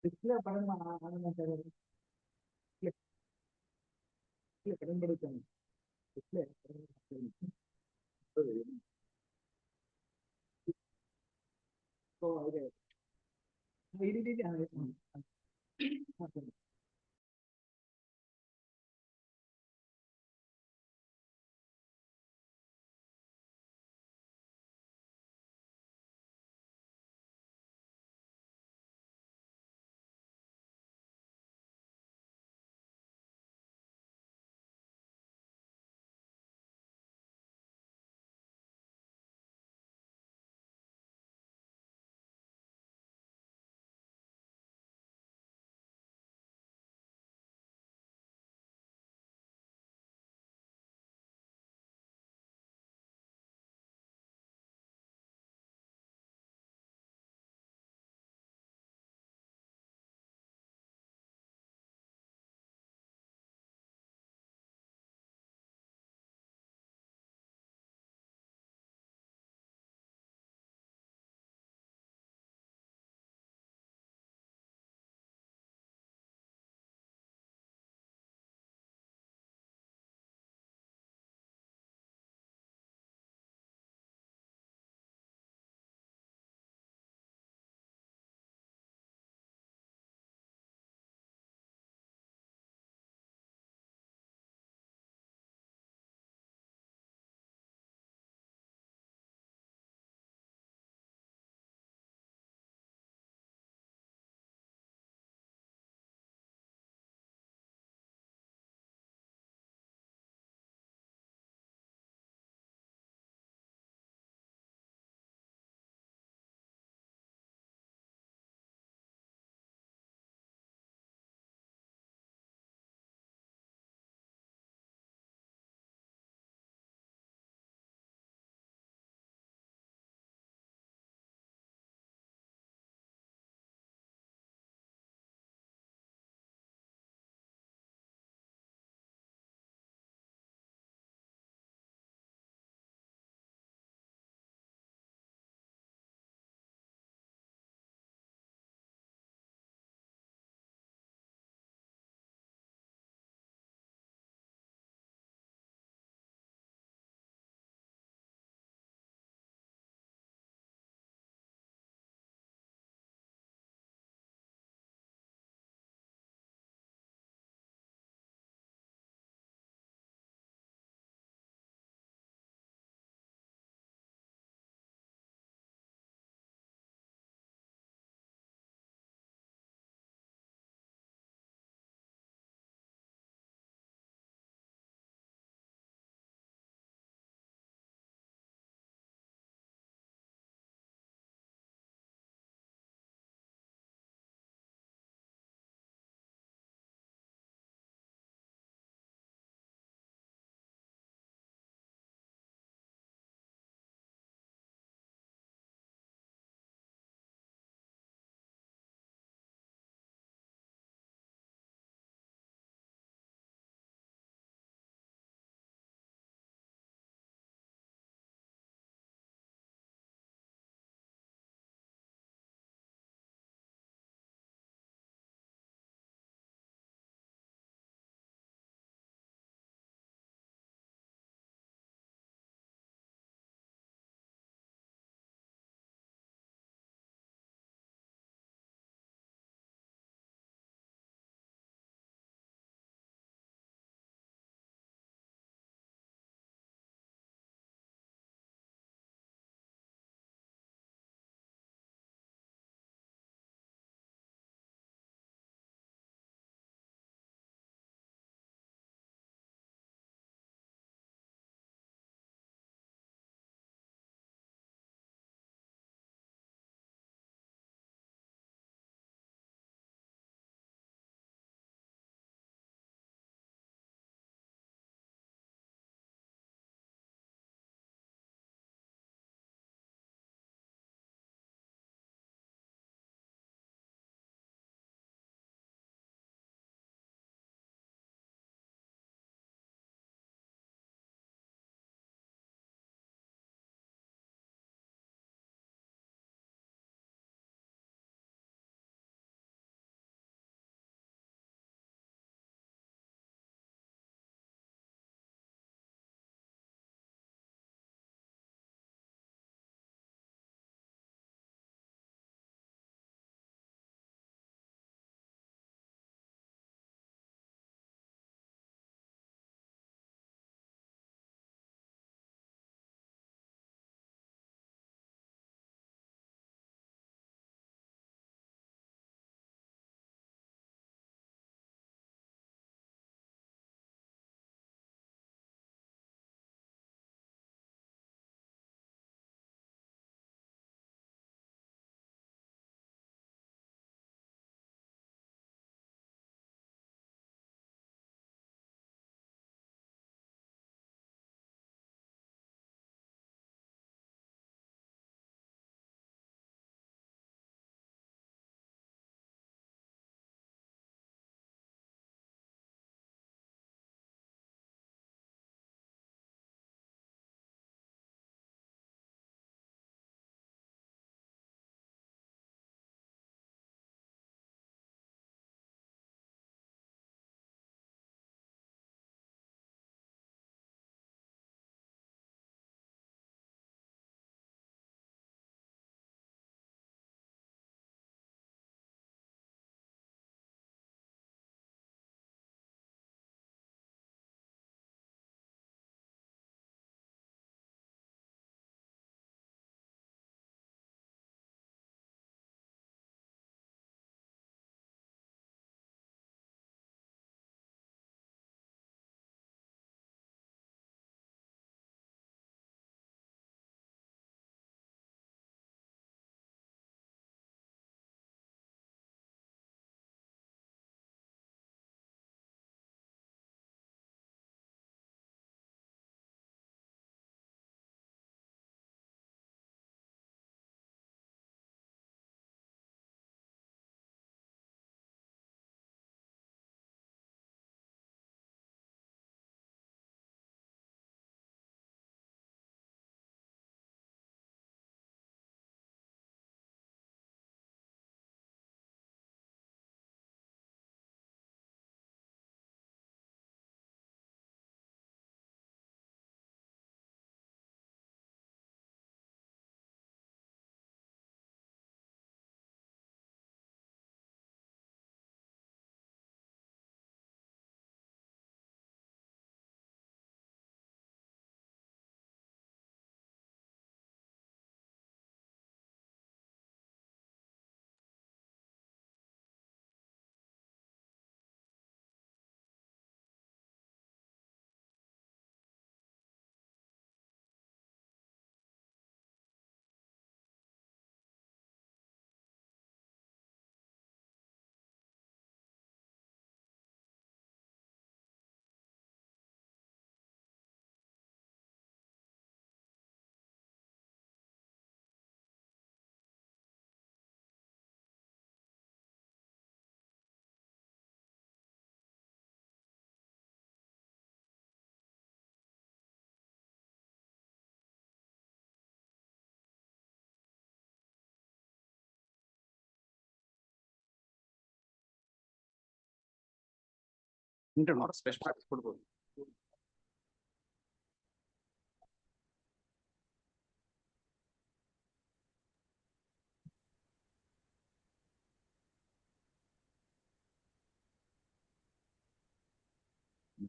Display button mana display button button display so okay.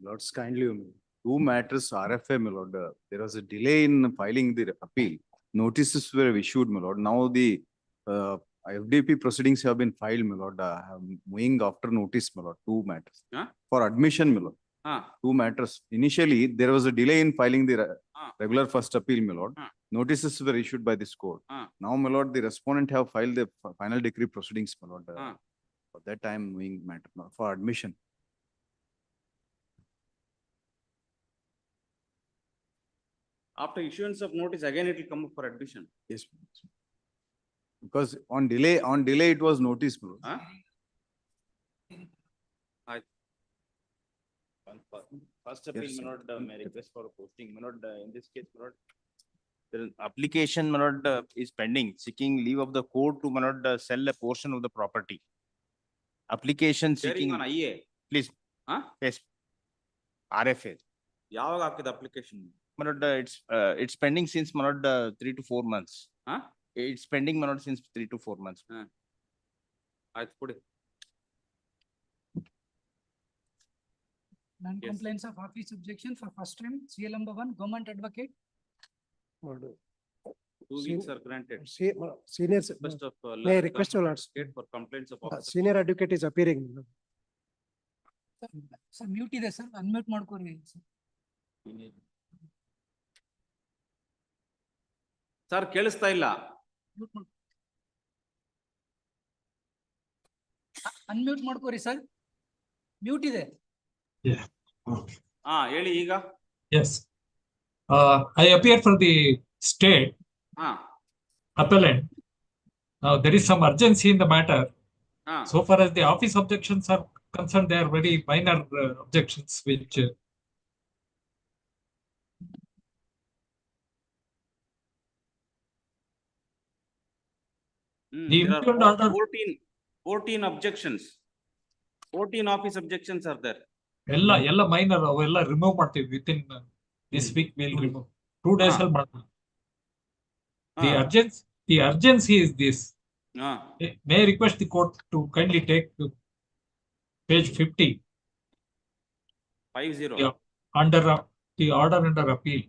Lords, kindly, two matters RFA, my lord. There was a delay in filing the appeal. Notices were issued, my lord. Now the FDP proceedings have been filed, my lord. Moving after notice, my lord. Two matters. For admission, my lord. Two matters. Initially, there was a delay in filing the regular first appeal, my lord. Notices were issued by this court. Now, my lord, the respondent have filed the final decree proceedings, my lord. For that time, moving matter for admission. After issuance of notice, again it will come up for admission. Yes. Because on delay, it was noticed. Huh? First appeal, Yes, my lord, may request for a posting. My lord, in this case, my lord, the application, my lord, is pending, seeking leave of the court to, my lord, sell a portion of the property. Application seeking. On IA. Please. Huh? Yes. RFA. ಯಾವಾಗ ಹಾಕಿದ application? My lord, it's pending since, my lord, 3 to 4 months. Huh? It's pending, my lord, since 3 to 4 months. ಆಯ್ತು ಕೊಡಿ. Non-compliance of office objection for first time, CL number 1, government advocate. 2 weeks are granted. Senior, Request of, may I request your lords? advocate for complaints of officer. Senior advocate is appearing. Sir, mute ಇದೆ sir, unmute ಮಾಡ್ಕೊರಿ sir. Sir ಕೇಳಿಸ್ತಾ ಇಲ್ಲ. Unmute ಮಾಡ್ಕೊರಿ sir. Mute ಇದೆ. Yeah. ಹೇಳಿ ಈಗ. Yes. I appear for the state appellant. Now there is some urgency in the matter. So far as the office objections are concerned, they are very minor objections which There are 14 objections. 14 office objections are there. ಎಲ್ಲ minor ಅವೆಲ್ಲ remove ಮಾಡ್ತೀವಿ within this week we'll remove. 2 days ಅಲ್ಲಿ ಮಾಡ್ತೀವಿ. The urgency is this. May I request the court to kindly take page 50. 50. Yeah, under the order under appeal.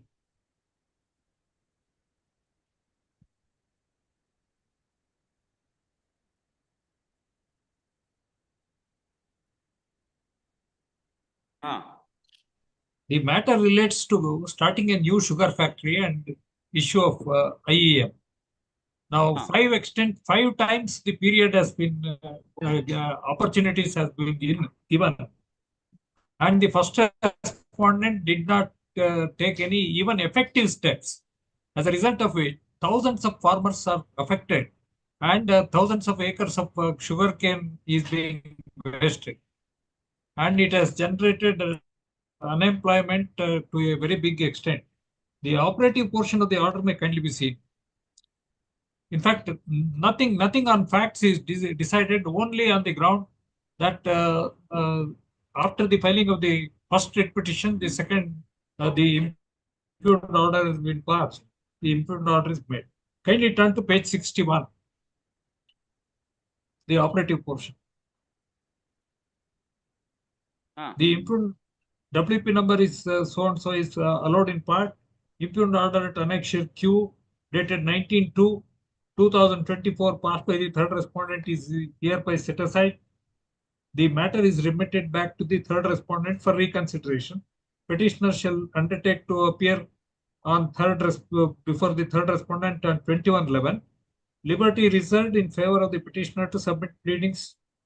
The matter relates to starting a new sugar factory and issue of IEM. Now, 5 times the period has been opportunities has been given, and the first respondent did not take any even effective steps. As a result of which, thousands of farmers are affected, and thousands of acres of sugar cane is being wasted, and it has generated unemployment to a very big extent. The operative portion of the order may kindly be seen. In fact, nothing on facts is decided, only on the ground that after the filing of the first writ petition, the second, the impugned order has been passed. The impugned order is made. Kindly turn to page 61, the operative portion. The impugned WP number is so and so is allowed in part. Impugned order at annexure Q dated 19/2/2024 passed by the third respondent is hereby set aside. The matter is remitted back to the third respondent for reconsideration. Petitioner shall undertake to appear on before the third respondent on 21/11. Liberty reserved in favor of the petitioner to submit pleadings,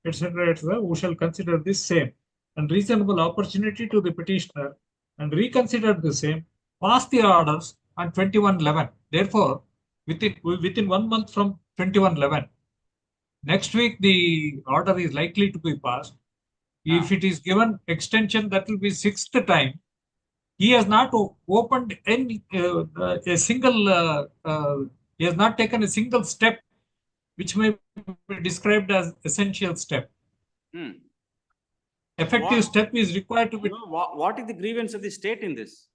etc., etc., who shall consider this same and reasonable opportunity to the petitioner and reconsider the same, pass the orders on 21/11. Therefore, within 1 month from 21/11, next week the order is likely to be passed. If it is given extension, that will be 6th time. He has not opened any a single. He has not taken a single step, which may be described as essential step. effective What- step is required to be. What is the grievance of the state in this?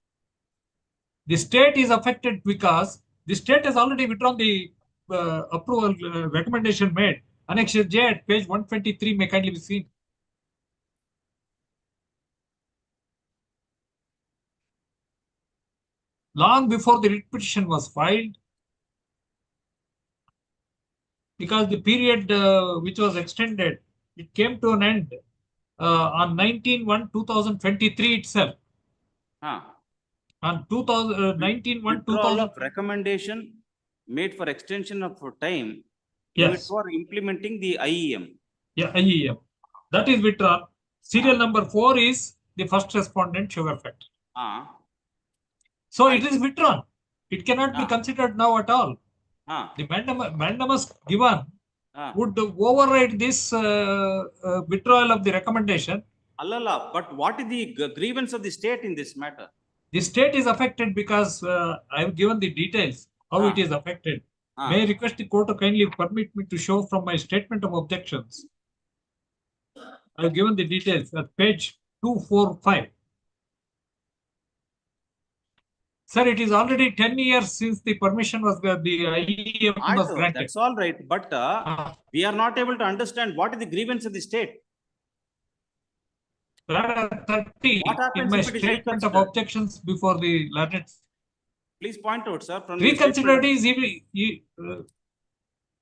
The state is affected because the state has already withdrawn the approval recommendation made. Annexure J at page 123 may kindly be seen. Long before the writ petition was filed, because the period which was extended, it came to an end on 19/1/2023 itself. On 19/1/2000. Withdrawal of recommendation made for extension of time. Yes. For implementing the IEM. Yeah, IEM. That is withdrawn. Serial number 4 is the first respondent sugar factory. So it is withdrawn. It cannot be considered now at all. The mandamus given would override this withdrawal of the recommendation. Allala, but what is the grievance of the state in this matter? The state is affected because I have given the details how it is affected. May I request the court to kindly permit me to show from my statement of objections. I have given the details at page 245. Sir, it is already 10 years since the permission was the IEM was granted. That's all right, but we are not able to understand what is the grievance of the state. Paragraph 30 in my statement of objections before the learned. Please point out, sir. Reconsidered is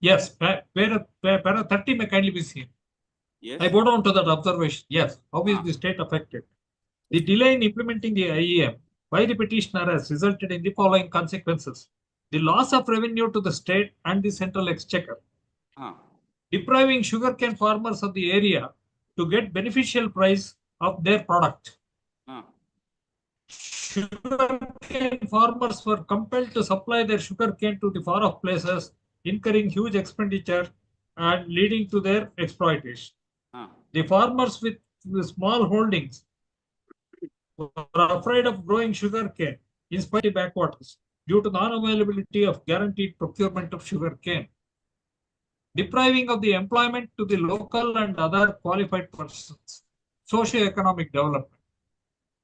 yes, para 30 may kindly be seen. Yes. I go down to that observation. Yes, how is the state affected? The delay in implementing the IEM by the petitioner has resulted in the following consequences: the loss of revenue to the state and the central exchequer, depriving sugarcane farmers of the area to get beneficial price of their product. Sugarcane farmers were compelled to supply their sugarcane to the far-off places, incurring huge expenditure and leading to their exploitation. The farmers with small holdings were afraid of growing sugarcane in spite of backwaters due to non-availability of guaranteed procurement of sugarcane, depriving of the employment to the local and other qualified persons, socio-economic development.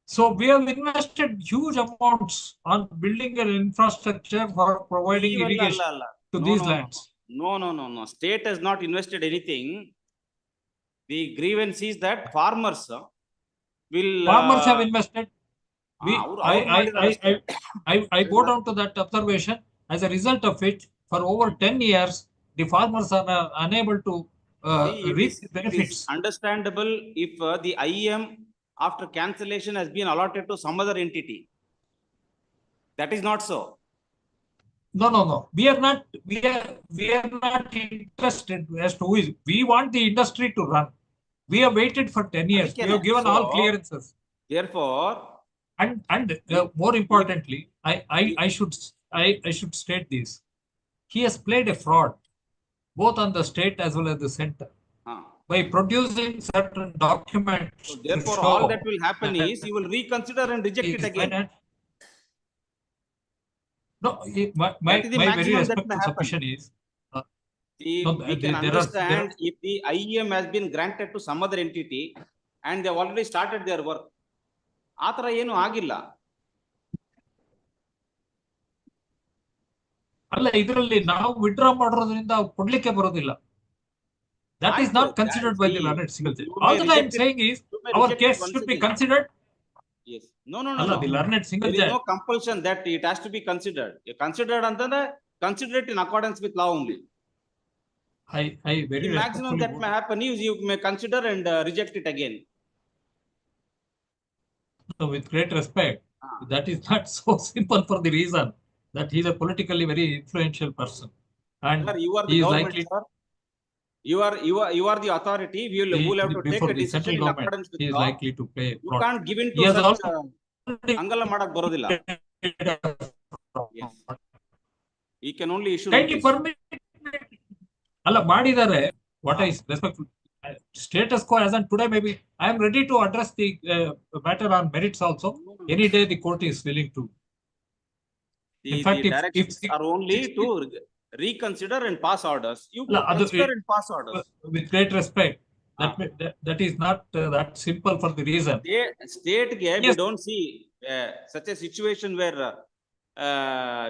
So we have invested huge amounts on building an infrastructure for providing irrigation to these lands. No. State has not invested anything. The grievance is that farmers will. Farmers have invested. I go down to that observation. As a result of it, for over 10 years, the farmers are unable to reap the benefits. It is understandable if the IEM after cancellation has been allotted to some other entity. That is not so. No. We are not interested as to who is. We want the industry to run. We have waited for 10 years. We have given all clearances. Therefore, and more importantly, I should state this. He has played a fraud, both on the state as well as the center, by producing certain documents. So therefore, all that will happen is you will reconsider and reject it again. No, my very respectful submission is. We can understand if the IEM has been granted to some other entity and they have already started their work. Athara ಏನು ಆಗಿಲ್ಲ. ಅಲ್ಲ ಇದರಲ್ಲಿ ನಾವು withdraw ಮಾಡೋದ್ರಿಂದ ಕೊಡ್ಲಿಕ್ಕೆ ಬರೋದಿಲ್ಲ. That is not considered by the learned single judge. All that I am saying is our case should be considered. Yes. No. The learned single judge. There is no compulsion that it has to be considered. Considered antandre consider it in accordance with law only. I very the maximum that may happen is you may consider and reject it again. So with great respect, that is not so simple for the reason that he is a politically very influential person, and sir, you are the government, sir. You are the authority. We will have to take a decision in accordance with he is law. likely to play. You can't give in to such angala madak barodilla. Yes. He can only issue. Kindly permit. ಅಲ್ಲ ಮಾಡಿದ್ದಾರೆ. What I respectful status quo as on today, maybe I am ready to address the matter on merits also. Any day the court is willing to. In fact, the directions are only to reconsider and pass orders. You consider and pass orders. With great respect, That is not that simple for the reason. State we Yes. don't see such a situation where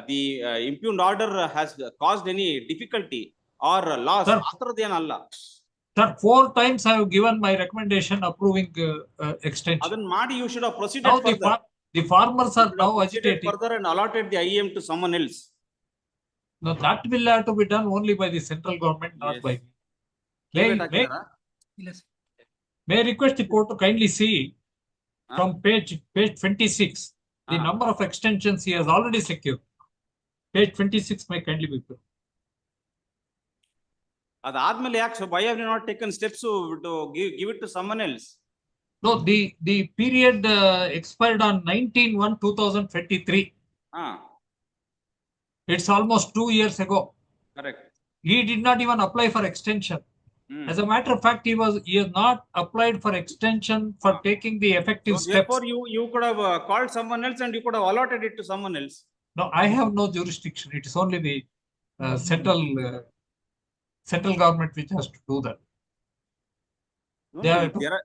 the impugned order has caused any difficulty or loss. Sir. Sir, 4 times I have given my recommendation approving extension. You should have proceeded Now further. the farmers are You should have now proceeded agitating. further and allotted the IEM to someone else. No, that will have to be done only by the central government, not by me. May I request the court to kindly see from page 26, the number of extensions he has already secured. Page 26 may kindly be put. Why have you not taken steps to give it to someone else? No, the period expired on 19/1/2023. It's almost 2 years ago. Correct. He did not even apply for extension. As a matter of fact, he has not applied for extension for taking the effective steps. Therefore, you could have called someone else and you could have allotted it to someone else. No, I have no jurisdiction. It is only the central government which has to do that.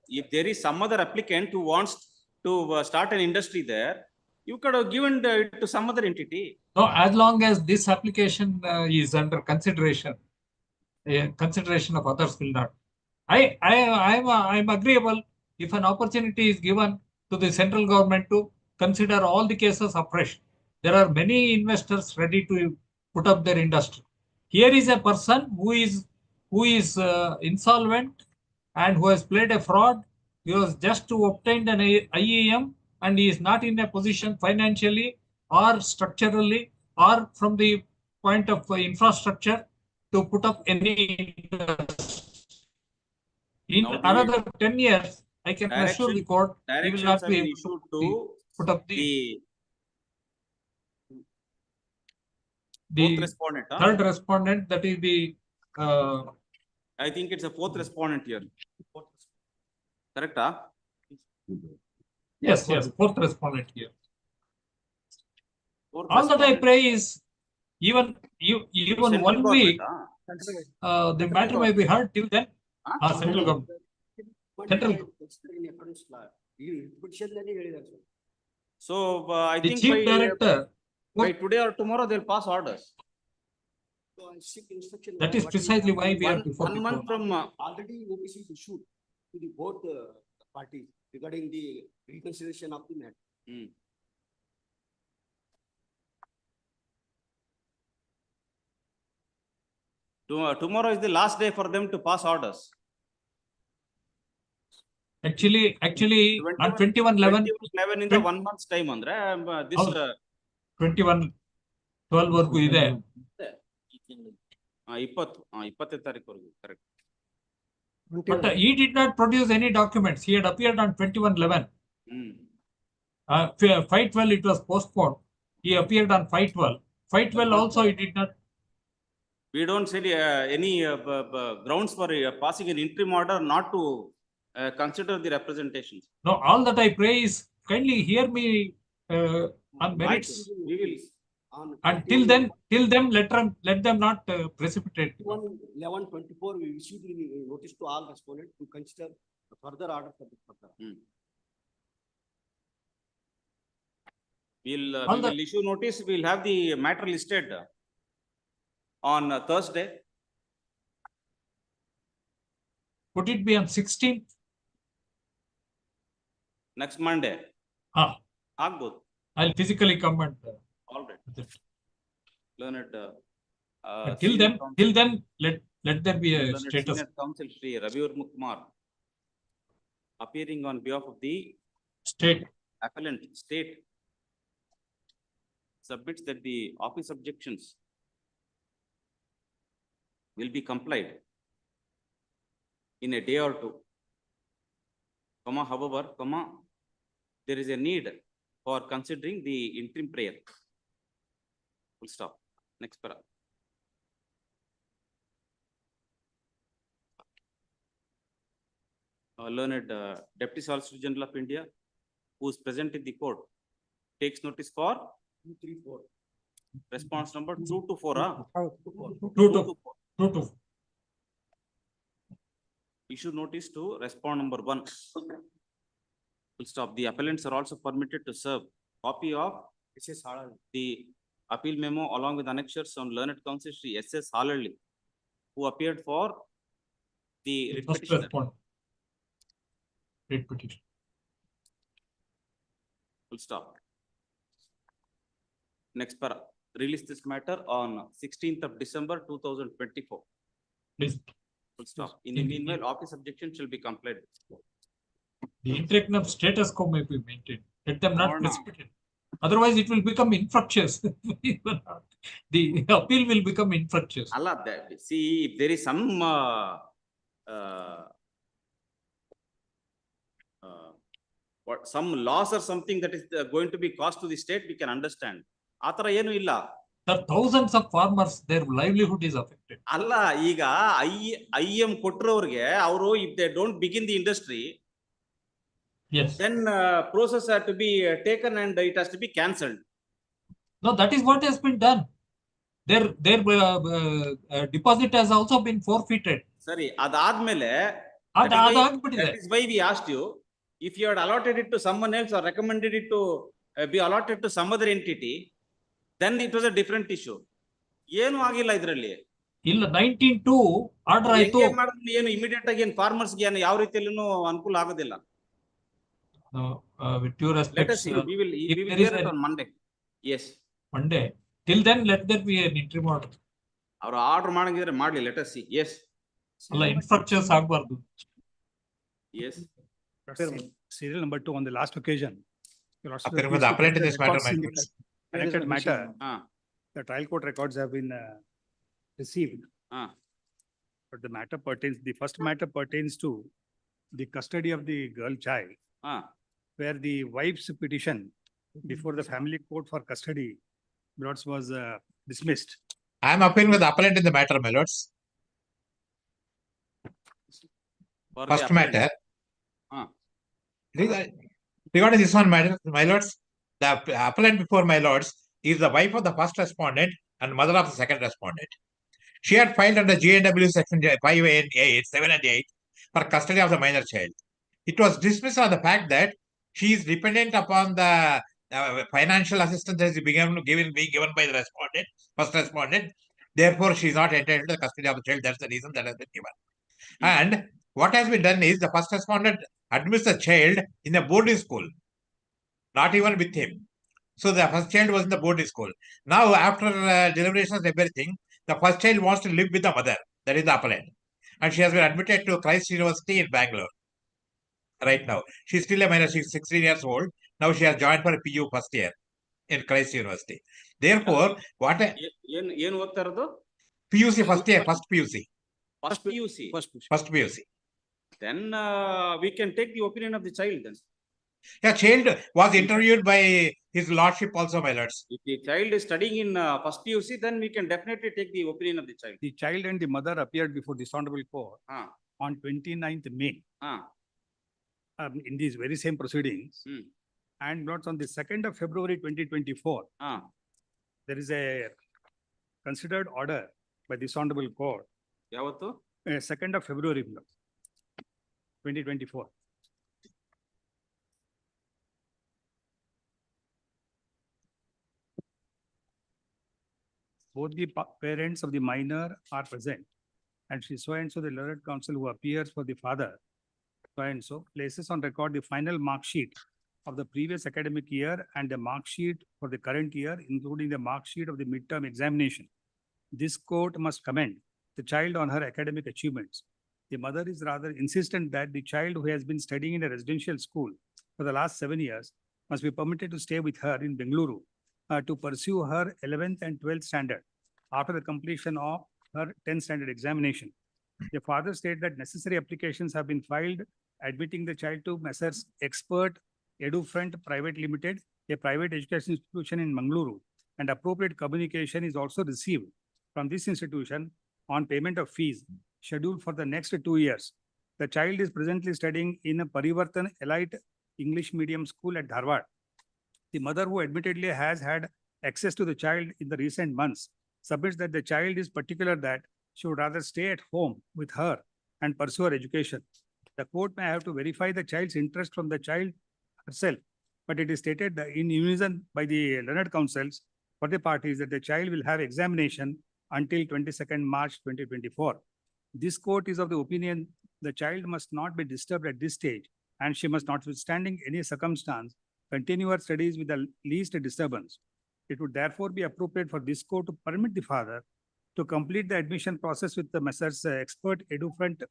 If there is some other applicant who wants to start an industry there, you could have given it to some other entity. No, as long as this application is under consideration, consideration of others will not. I'm agreeable if an opportunity is given to the central government to consider all the cases afresh. There are many investors ready to put up their industry. Here is a person who is insolvent and who has played a fraud. He was just to obtain an IEM and he is not in a position financially or structurally or from the point of infrastructure to put up any in another 10 years, I can assure the court he will not be able to put up the respondent, third respondent, that is the I think it's a fourth respondent here. Correct? Yes, fourth respondent here. All that I pray is even 1 week, the matter may be heard till then. Central government. So I think chief director, by today or tomorrow they'll pass orders. That is precisely why we are before 1 month from already notice is issued to the both parties regarding the reconsideration of the matter. Tomorrow is the last day for them to pass orders. Actually, on 21/11 in the 1 month's time, Andre, this 21/12 ವರ್ಗೂ ಇದೆ. 20 ತಾರೀಕು correct. But he did not produce any documents. He had appeared on 21/11. 5/12 it was postponed. He appeared on 5/12. 5/12 also he did not. We don't see any grounds for passing an interim order not to consider the representations. No, all that I pray is kindly hear me on merits. We will. And till then, let them not precipitate. 11/24, we issued the notice to all respondents to consider the further order for the further. We will issue notice. We will have the matter listed on Thursday. Could it be on 16th? Next Monday. Agboth. I'll physically come and. All right. Learned. Till then, let there be a status. Senior Counsel Shri Raviur Mukmar, appearing on behalf of the state appellant state, submits that the office objections will be complied in a day or two. However, there is a need for considering the interim prayer. Full stop. Next para. Learned Deputy Solicitor General of India, who is present in the court, takes notice for 234. Response number 2 to 4. 2 to 4. issue notice to respond number 1. Full stop. The appellants are also permitted to serve copy of the appeal memo along with annexures on learned counsel Shri S.S. Halalli, who appeared for the writ First petitioner. respondent. Writ petition. Full stop. Next para. Release this matter on 16th of December 2024. Please. Full stop. In the meanwhile, office objection shall be complied with. The interregnum status quo may be maintained. Let them not No, no. precipitate. Otherwise, it will become infructuous. The appeal will become infructuous. Allah, that, see, if there is some what some loss or something that is going to be cost to the state, we can understand. Atara yenu illa. There are thousands of farmers, their livelihood is affected. Allah, iga IEM kotrovrge, avru if they don't begin the industry, Yes. then process has to be taken and it has to be cancelled. No, that is what has been done. Their deposit has also been forfeited. Sorry, adadmele. That is why we asked you, if you had allotted it to someone else or recommended it to be allotted to some other entity, then it was a different issue. ಏನು ಆಗಿಲ್ಲ ಇದರಲ್ಲಿ ಇಲ್ಲ 19-2 order ಆಯ್ತು. ಏನು immediate ಆಗಿ ಏನು farmers ಗೆ ಏನು ಯಾವ ರೀತಿಯಲ್ಲೂ ಅನುಕೂಲ ಆಗೋದಿಲ್ಲ. With due respect, let us see. We will hear it on Monday. Yes. Monday. Till then, let there be an interim order. ಅವರು ಆರ್ಡರ್ ಮಾಡಂಗಿದ್ರೆ ಮಾಡಲಿ. Let us see. Yes. ಅಲ್ಲ ಇನ್ಫ್ರಾಕ್ಚರ್ಸ್ ಆಗಬಾರ್ದು. Yes. Serial number 2 on the last occasion. Appearing with the appellant in this matter, my lords. Connected matter. Ah. The trial court records have been received. Ah. But the matter pertains, the first matter pertains to the custody of the girl child, Ah. where the wife's petition before the family court for custody, lords, was dismissed. I am appearing with the appellant in the matter, my lords. First matter. Ah. Regarding this one matter, my lords, the appellant before my lords is the wife of the first respondent and mother of the second respondent. She had filed under GNW section 5 and 8, 7 and 8 for custody of the minor child. It was dismissed on the fact that she is dependent upon the financial assistance that is being given by the respondent, first respondent. Therefore, she is not entitled to the custody of the child. That's the reason that has been given. And what has been done is the first respondent admits the child in a boarding school, not even with him. So the first child was in the boarding school. Now, after deliberations and everything, the first child wants to live with the mother, that is the appellant. And she has been admitted to Christ University in Bangalore. Right now, she's still a minor. She's 16 years old. Now she has joined for a PU first year in Christ University. Therefore, what ಏನು ಓದ್ತಾ ಇರೋದು? PUC first year, first PUC. First PUC. First PUC. Then we can take the opinion of the child then. Yeah, child was interviewed by his lordship also, my lords. If the child is studying in first PUC, then we can definitely take the opinion of the child. The child and the mother appeared before this honorable court Ah. on 29th May. Ah. In these very same proceedings. Hmm. And not on the 2nd of February 2024, Ah. there is a considered order by this honorable court, ಯಾವತ್ತು? 2nd of February 2024. Both the parents of the minor are present, and she so and so the learned counsel who appears for the father so and so places on record the final mark sheet of the previous academic year and the mark sheet for the current year, including the mark sheet of the midterm examination. This court must commend the child on her academic achievements. The mother is rather insistent that the child who has been studying in a residential school for the last 7 years must be permitted to stay with her in Bengaluru to pursue her 11th and 12th standard after the completion of her 10th standard examination. The father stated that necessary applications have been filed admitting the child to Messrs. Expert EduFront Private Limited, a private education institution in Mangaluru, and appropriate communication is also received from this institution on payment of fees scheduled for the next 2 years. The child is presently studying in a Parivartan Elite English Medium School at Dharwad. The mother, who admittedly has had access to the child in the recent months, submits that the child is particular that she would rather stay at home with her and pursue her education. The court may have to verify the child's interest from the child herself, but it is stated that in unison by the learned counsels for the parties that the child will have examination until 22nd March 2024. This court is of the opinion the child must not be disturbed at this stage, and she must, notwithstanding any circumstance, continue her studies with the least disturbance. It would therefore be appropriate for this court to permit the father to complete the admission process with the Messrs. Expert Edufront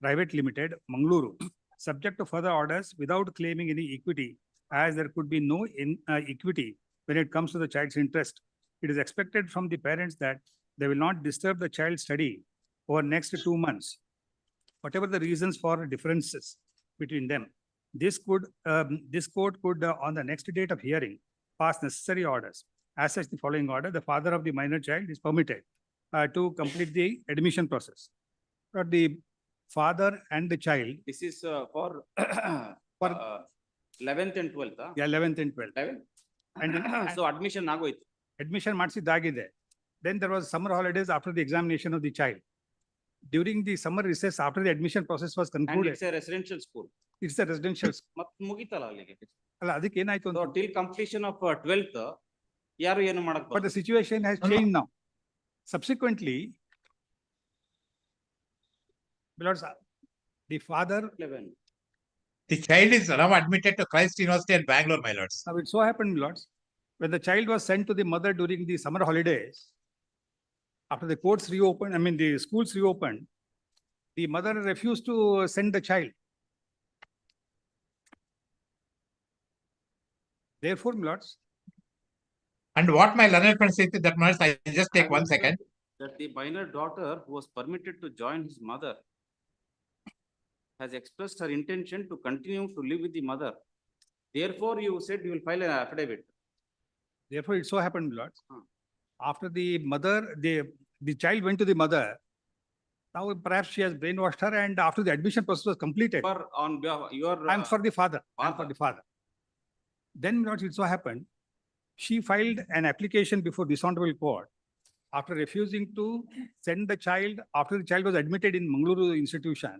Private Limited, Mangaluru, subject to further orders without claiming any equity, as there could be no equity when it comes to the child's interest. It is expected from the parents that they will not disturb the child's study over next 2 months, whatever the reasons for differences between them. This court could, on the next date of hearing, pass necessary orders. As such, the following order: the father of the minor child is permitted to complete the admission process. But the father and the child, This is for For- 11th and 12th. yeah, 11th and 12th. 11th? And then- So admission ಆಗೋಯ್ತು. admission ಮಾಡಿಸಿದ್ದಾಗಿದೆ. Then there was summer holidays after the examination of the child. During the summer recess, after the admission process was And concluded, it's a residential school. it's a residential school. ಮತ್ ಮುಗಿತಲ್ಲ ಅಲ್ಲಿಗೆ. ಅಲ್ಲ, ಅದಕ್ಕೆ ಏನಾಯ್ತು So ಅಂತ. till completion of 12th, ಯಾರು ಏನು ಮಾಡಕ್ But the ಬರಲ್ಲ. situation has changed now. Subsequently, because the father, 11. The child is now admitted to Christ University in Bangalore, my lords. now it so happened, lords, when the child was sent to the mother during the summer holidays, after the courts reopened, the schools reopened, the mother refused to send the child. Therefore, lords, And what my learned friend says is that, my lords, I just take 1 second. That the minor daughter who was permitted to join his mother has expressed her intention to continue to live with the mother. Therefore, you said you will file an affidavit. therefore it so happened, lords, Hmm. after the mother, the child went to the mother. Now perhaps she has brainwashed her, and after the admission process was completed, For on behalf your. I'm for the father, I'm for father. the father. Then what it so happened, she filed an application before this honorable court after refusing to send the child, after the child was admitted in Mangaluru institution.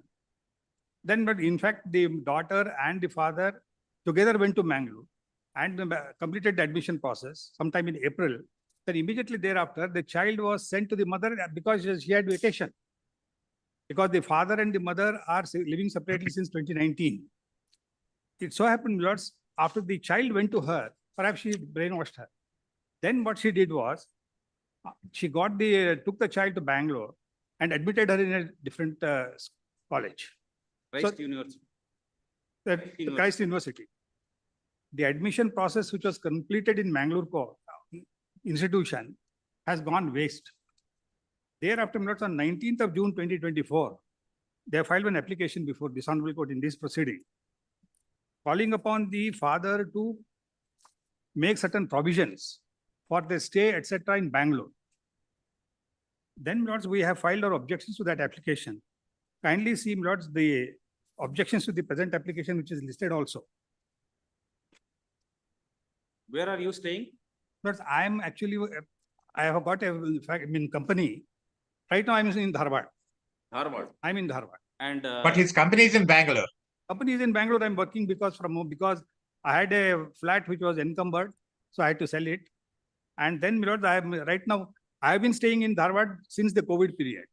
Then, but in fact, the daughter and the father together went to Mangaluru and completed the admission process sometime in April. Then immediately thereafter, the child was sent to the mother because she had vacation. Because the father and the mother are living separately since 2019. It so happened, lords, after the child went to her, perhaps she brainwashed her. Then what she did was, she took the child to Bangalore and admitted her in a different college, Christ University. the Christ University. The admission process, which was completed in Mangalore institution, has gone waste. Thereafter, lords, on 19th of June 2024, they filed an application before this honorable court in this proceeding, calling upon the father to make certain provisions for the stay, etc. in Bangalore. Then, lords, we have filed our objections to that application. Kindly see, lords, the objections to the present application, which is listed also. Where are you staying? Lords, I am actually, I have got a, in fact, company. Right now, I'm in Dharwad. Harvard. I'm in Dharwad. And. But his company is in Bangalore. Company is in Bangalore. I'm working because I had a flat which was encumbered, so I had to sell it. And then, lords, I have been staying in Dharwad since the COVID period.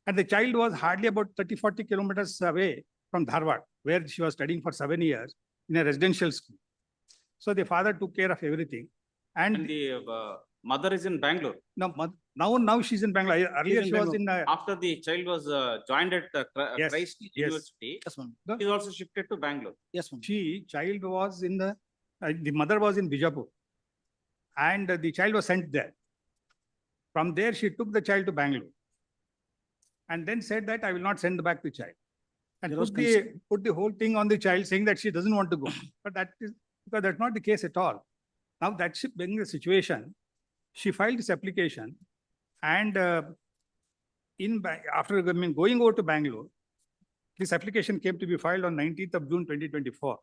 And the child was hardly about 30-40 kilometers away from Dharwad, where she was studying for 7 years in a residential school. So the father took care of everything. And And the mother is in Bangalore. now she's in Bangalore. Earlier in she was in, After the child was joined at Yes, Christ yes. University, Yes, ma'am. he is also shifted to Bangalore. Yes, ma'am. child was in the mother was in Bijapur. And the child was sent there. From there, she took the child to Bangalore. And then said that I will not send back the child. And There was put the whole thing on the child, saying that she doesn't want to go. But because that's not the case at all. Now that she being the situation, she filed this application, and after going over to Bangalore, this application came to be filed on 19th of June 2024.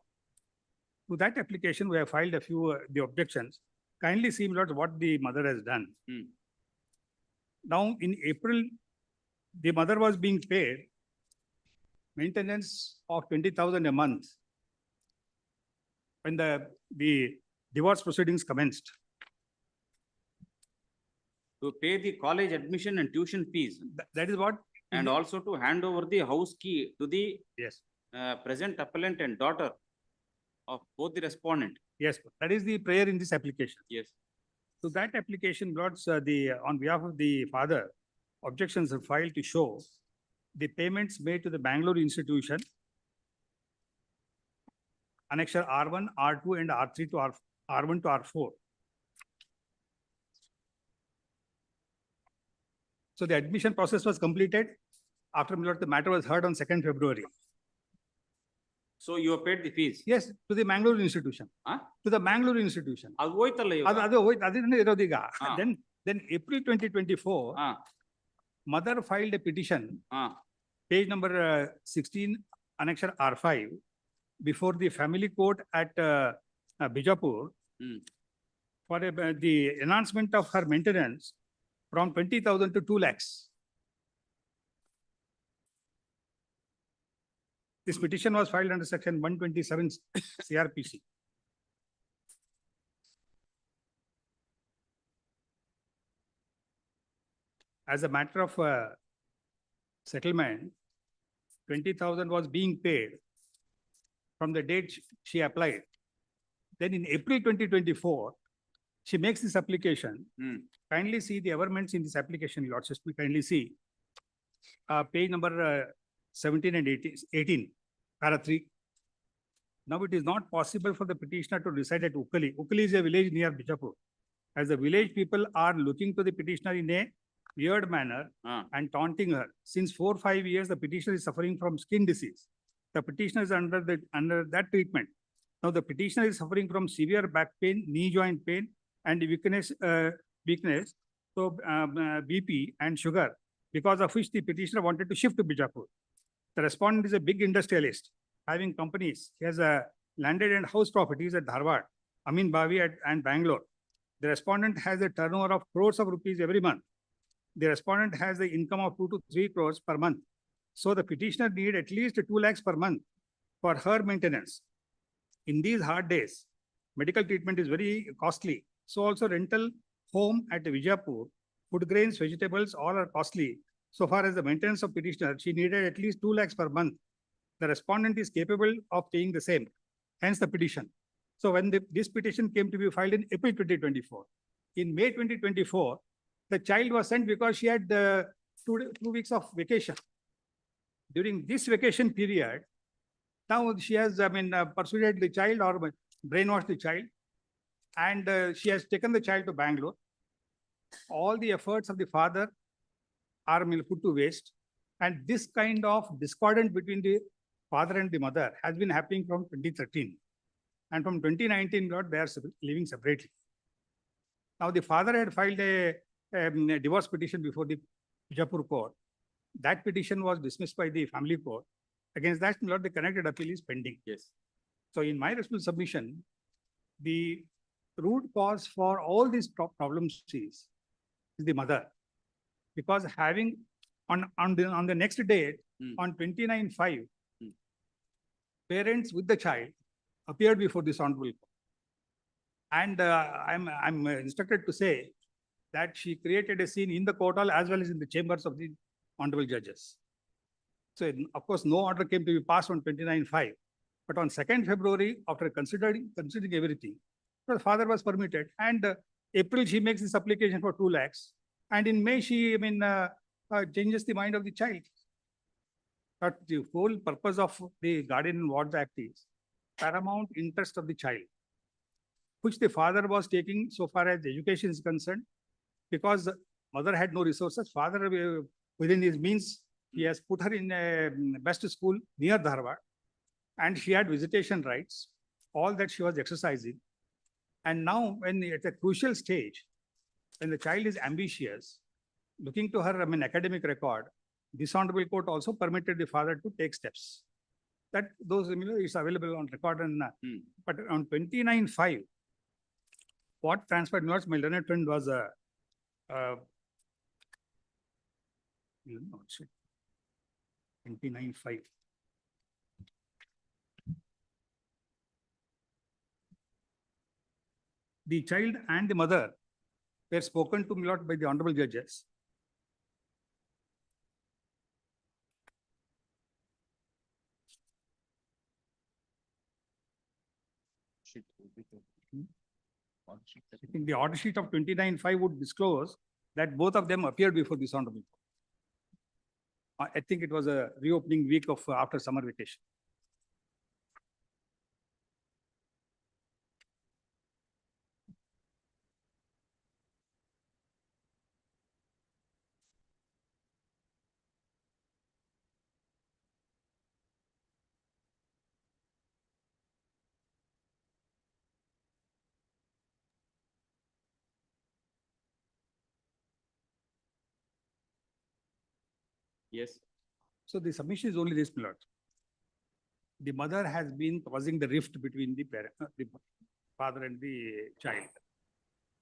To that application, we have filed a few the objections. Kindly see, lords, what the mother has done. Hmm. Now, in April, the mother was being paid maintenance of 20,000 a month when the divorce proceedings commenced. To pay the college admission and tuition fees, That is what? and also to hand over the house key to the Yes, present appellant and daughter of both the respondent. yes, that is the prayer in this application. Yes. So that application brought on behalf of the father, objections are filed to show the payments made to the Bangalore institution, annexure R1, R2 and R3 to R1 to R4. So the admission process was completed after the matter was heard on 2nd February. So you have paid the fees? Yes, to the Bangalore institution. Huh? To the Bangalore institution. ಅದು ಹೋಯ್ತಲ್ಲ ಇವಾಗ? ಅದು ಅದನ್ನೇ ಇರೋದೀಗ. ಹಾ. Then April 2024, ಹಾ, mother filed a petition, ಹಾ, page number 16, annexure R5, before the family court at Bijapur Hmm. for the enhancement of her maintenance from 20,000 to 2 lakhs. This petition was filed under section 127 CRPC. As a matter of settlement, 20,000 was being paid from the date she applied. Then in April 2024, she makes this application. Hmm. Kindly see the averments in this application, Lord System. Kindly see page number 17 and 18, para 3. Now it is not possible for the petitioner to reside at Ukali. Ukali is a village near Bijapur. As the village people are looking to the petitioner in a weird manner ಹಾ. and taunting her. Since 4 or 5 years, the petitioner is suffering from skin disease. The petitioner is under that treatment. Now the petitioner is suffering from severe back pain, knee joint pain, and weakness. So BP and sugar, because of which the petitioner wanted to shift to Bijapur. The respondent is a big industrialist having companies. He has a landed and house properties at Dharwad, Amin Bavi and Bangalore. The respondent has a turnover of crores of rupees every month. The respondent has the income of 2 to 3 crores per month. So the petitioner need at least 2 lakhs per month for her maintenance. In these hard days, medical treatment is very costly. So also rental home at Vijayapur, food grains, vegetables, all are costly. So far as the maintenance of petitioner, she needed at least 2 lakhs per month. The respondent is capable of paying the same, hence the petition. So when this petition came to be filed in April 2024, in May 2024, the child was sent because she had 2 weeks of vacation. During this vacation period, now she has, persuaded the child or brainwashed the child, and she has taken the child to Bangalore. All the efforts of the father are put to waste, and this kind of discordance between the father and the mother has been happening from 2013, and from 2019, they are living separately. Now the father had filed a divorce petition before the Bijapur court. That petition was dismissed by the family court. Against that, the connected appeal is pending. Yes. So in my responsible submission, the root cause for all these problems is the mother. Because having on the next date, on 29/5, parents with the child appeared before this honorable court. And I'm instructed to say that she created a scene in the court hall as well as in the chambers of the honorable judges. So of course, no order came to be passed on 29/5. But on 2nd February, after considering everything, the father was permitted. And April, she makes this application for 2 lakhs. And in May, she changes the mind of the child. But the whole purpose of the Guardian and Ward Act is paramount interest of the child, which the father was taking so far as education is concerned, because the mother had no resources. Father, within his means, he has put her in a best school near Dharwad, and she had visitation rights, all that she was exercising. And now, when at a crucial stage, when the child is ambitious, looking to her academic record, this honorable court also permitted the father to take steps. That those is available on record. And but on 29/5, what transpired? My learned friend was 29/5. the child and the mother were spoken to, my lord, by the honorable judges. I think the order sheet of 29/5 would disclose that both of them appeared before this honorable court. I think it was a reopening week of after summer vacation. Yes. So the submission is only this, my lord. The mother has been causing the rift between the parent, the father and the child,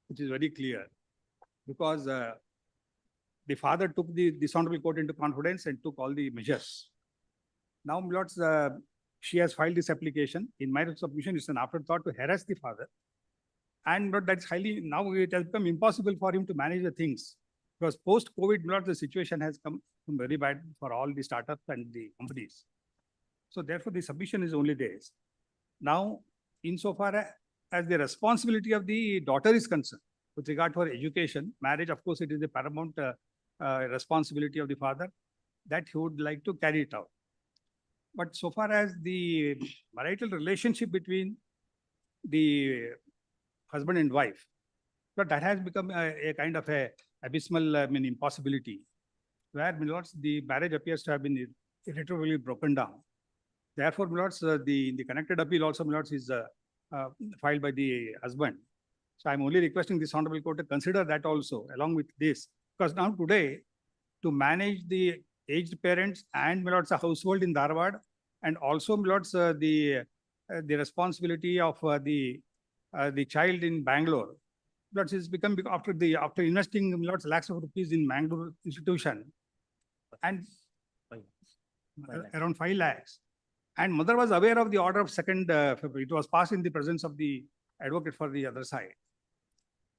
which is very clear, because the father took the dishonorable court into confidence and took all the measures. Now, my lords, she has filed this application. In my submission, it's an afterthought to harass the father. And but that's highly, now it has become impossible for him to manage the things. Because post-COVID, my lords, the situation has come very bad for all the startups and the companies. So therefore, the submission is only this. Now, insofar as the responsibility of the daughter is concerned, with regard to her education, marriage, of course, it is the paramount responsibility of the father that he would like to carry it out. But so far as the marital relationship between the husband and wife, but that has become a kind of a abysmal, impossibility, where, my lords, the marriage appears to have been irretrievably broken down. Therefore, my lords, the connected appeal also, my lords, is filed by the husband. So I'm only requesting this honorable court to consider that also along with this, because now today, to manage the aged parents and, my lords, a household in Dharwad, and also, my lords, the responsibility of the child in Bangalore, lords, is become after investing, my lords, lakhs of rupees in Bangalore institution, and around 5 lakhs. And mother was aware of the order of 2nd February. It was passed in the presence of the advocate for the other side.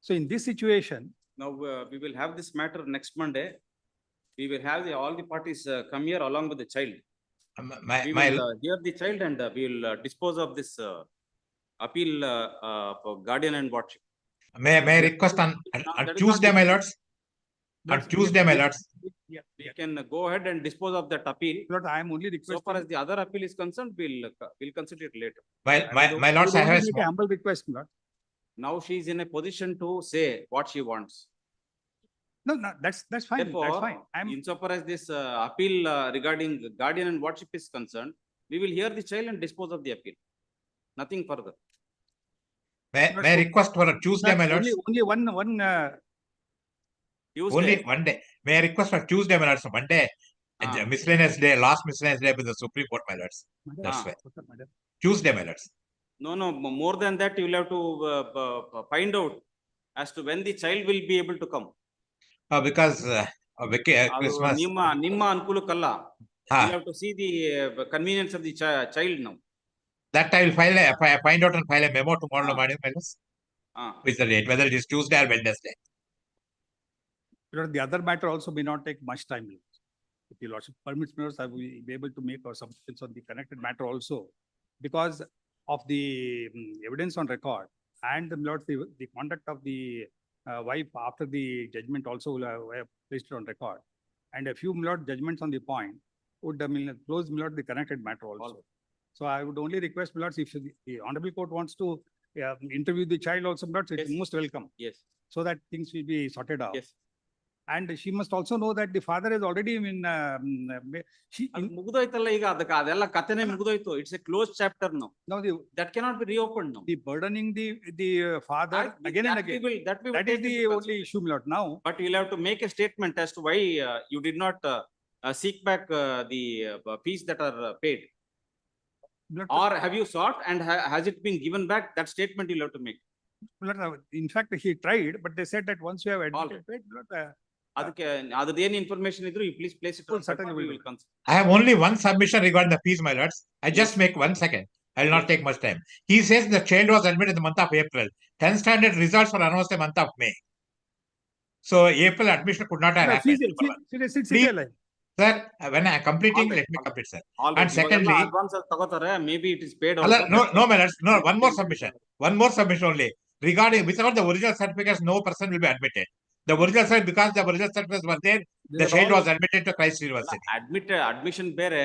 So in this situation, Now, we will have this matter next Monday. We will have all the parties come here along with the child. We will hear the child and we will dispose of this appeal for guardian and wardship. May I request on Tuesday, my lords? On Tuesday, my lords. We can go ahead and dispose of that appeal. Lord, I am only requesting. So far as the other appeal is concerned, we'll consider it later. My lords, I have a small. Humble request, Lord. Now she is in a position to say what she wants. No, that's fine. Therefore, that's fine. insofar as this appeal regarding guardian and wardship is concerned, we will hear the child and dispose of the appeal. Nothing further. May I request for a Tuesday, my lords? Only one Tuesday. Only one day. May I request for Tuesday, my lords? Monday, and miscellaneous day, last miscellaneous day with the Supreme Court, my lords. That's why. Tuesday, my lords. No, more than that, you will have to find out as to when the child will be able to come. Because Christmas. Nimma Ankulukalla. You have to see the convenience of the child now. That I will find out and file a memo tomorrow morning, my lords. With the date, whether it is Tuesday or Wednesday. The other matter also may not take much time. If the lordship permits, I will be able to make our submissions on the connected matter also, because of the evidence on record and the conduct of the wife after the judgment also will have placed it on record, and a few judgments on the point would close the connected matter also. So I would only request, if the honorable court wants to interview the child also, it's most welcome. Yes. So that things will be sorted out. Yes. And she must also know that the father has already been it's a closed chapter now. That cannot be reopened now. The burdening the father again and again. That is the only issue, Lord. Now, but you'll have to make a statement as to why you did not seek back the fees that are paid. Or have you sought and has it been given back? That statement you'll have to make. In fact, he tried, but they said that once you have admitted it, any information you please place it on. Certainly we will consider. I have only one submission regarding the fees, my lords. I just make 1 second. I will not take much time. He says the child was admitted in the month of April. 10th standard results were announced in the month of May. So April admission could not have happened. Please, sir, when I am completing, Alright, let me complete, sir. All And right, secondly, advance ತಗೋತಾರೆ, maybe it is paid Allah, also. no, my lords, no, one more submission. One more submission only. Regarding without the original certificates, no person will be admitted. The original certificate, because the original certificates were there, the child was admitted to Christ University. Admission ಬೇರೆ,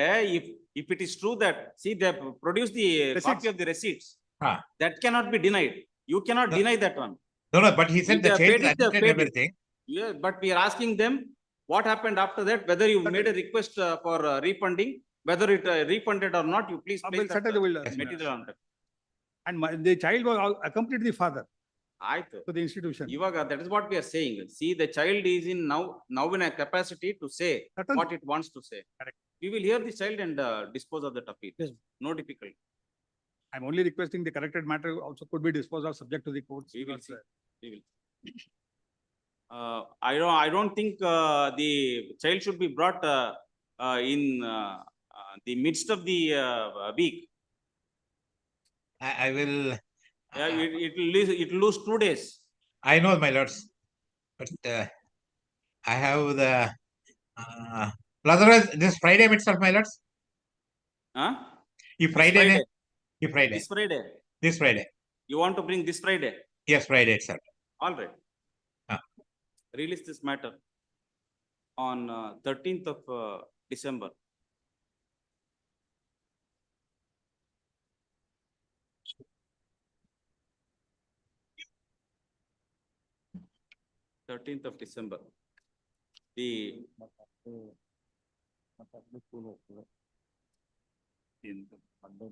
if it is true that, see, they produce the copy of the receipts. Ah. That cannot be denied. You cannot deny that one. No, but he said If the they child paid is it, they admitted paid it. everything. Yeah, but we are asking them, what happened after that, whether you made a request for refunding, whether it refunded or not, you please place that material on that. And the child was accompanied the father ಆಯ್ತು. to the institution. ಇವಾಗ that is what we are saying. See, the child is in now in a capacity to say Certainly. what it wants to say. Correct. We will hear the child and dispose of that appeal. Yes. No difficulty. I'm only requesting the corrected matter also could be disposed of subject to the courts. We will because, see. We will. I don't think the child should be brought in the midst of the week. I will. Yeah, it will lose 2 days. I know, my lords, but I have the. Otherwise, this Friday itself, my lords. Huh? If Friday. Friday. If Friday. This Friday. This Friday. You want to bring this Friday? Yes, Friday itself. All right. Release this matter on 13th of December. The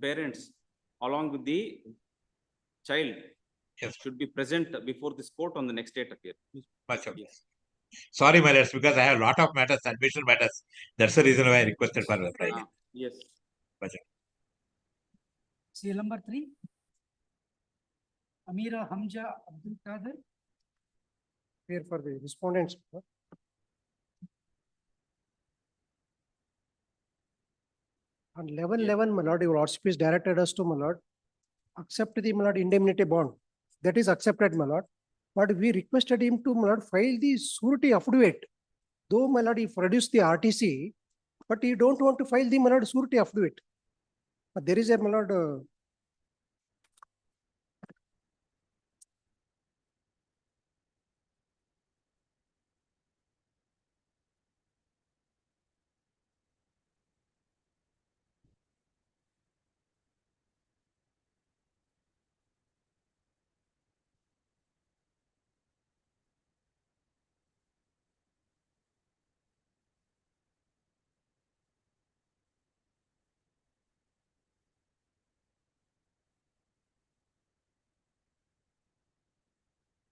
parents along with the child Yes. should be present before this court on the next date appear. Much obliged. Sorry, my lords, because I have a lot of matters, admission matters. That's the reason why I requested for the Friday. Yes. CL number 3. Amira Hamza Abdul Kader. Here for the respondents. On 11/11, my lord, your lordship is directed us to, my lord, accept the, my lord, indemnity bond. That is accepted, my lord. But we requested him to, my lord, file the surety affidavit. Though, my lord, he produced the RTC, but he don't want to file the, my lord, surety affidavit. But there is a, my lord,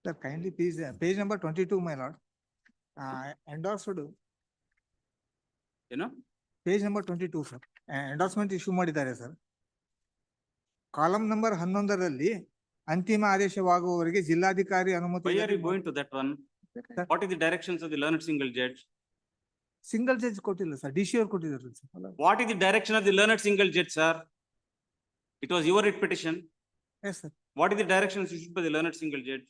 Sir, kindly please, page number 22, my lord. Endorsed, You know? page number 22, sir. Endorsement issue ಮಾಡಿದ್ದಾರೆ sir. Column number 11ರಲ್ಲಿ ಅಂತಿಮ ಆದೇಶವಾಗುವವರೆಗೆ ಜಿಲ್ಲಾಧಿಕಾರಿ ಅನುಮತಿ. Why are you going to that one? What is the directions of the learned single judge? Single judge ಕೊಟ್ಟಿಲ್ಲ sir, D C ಅವ್ರು ಕೊಟ್ಟಿದ್ದಾರೆ sir. What is the direction of the learned single judge, sir? It was your writ petition. Yes, sir. What is the directions issued by the learned single judge?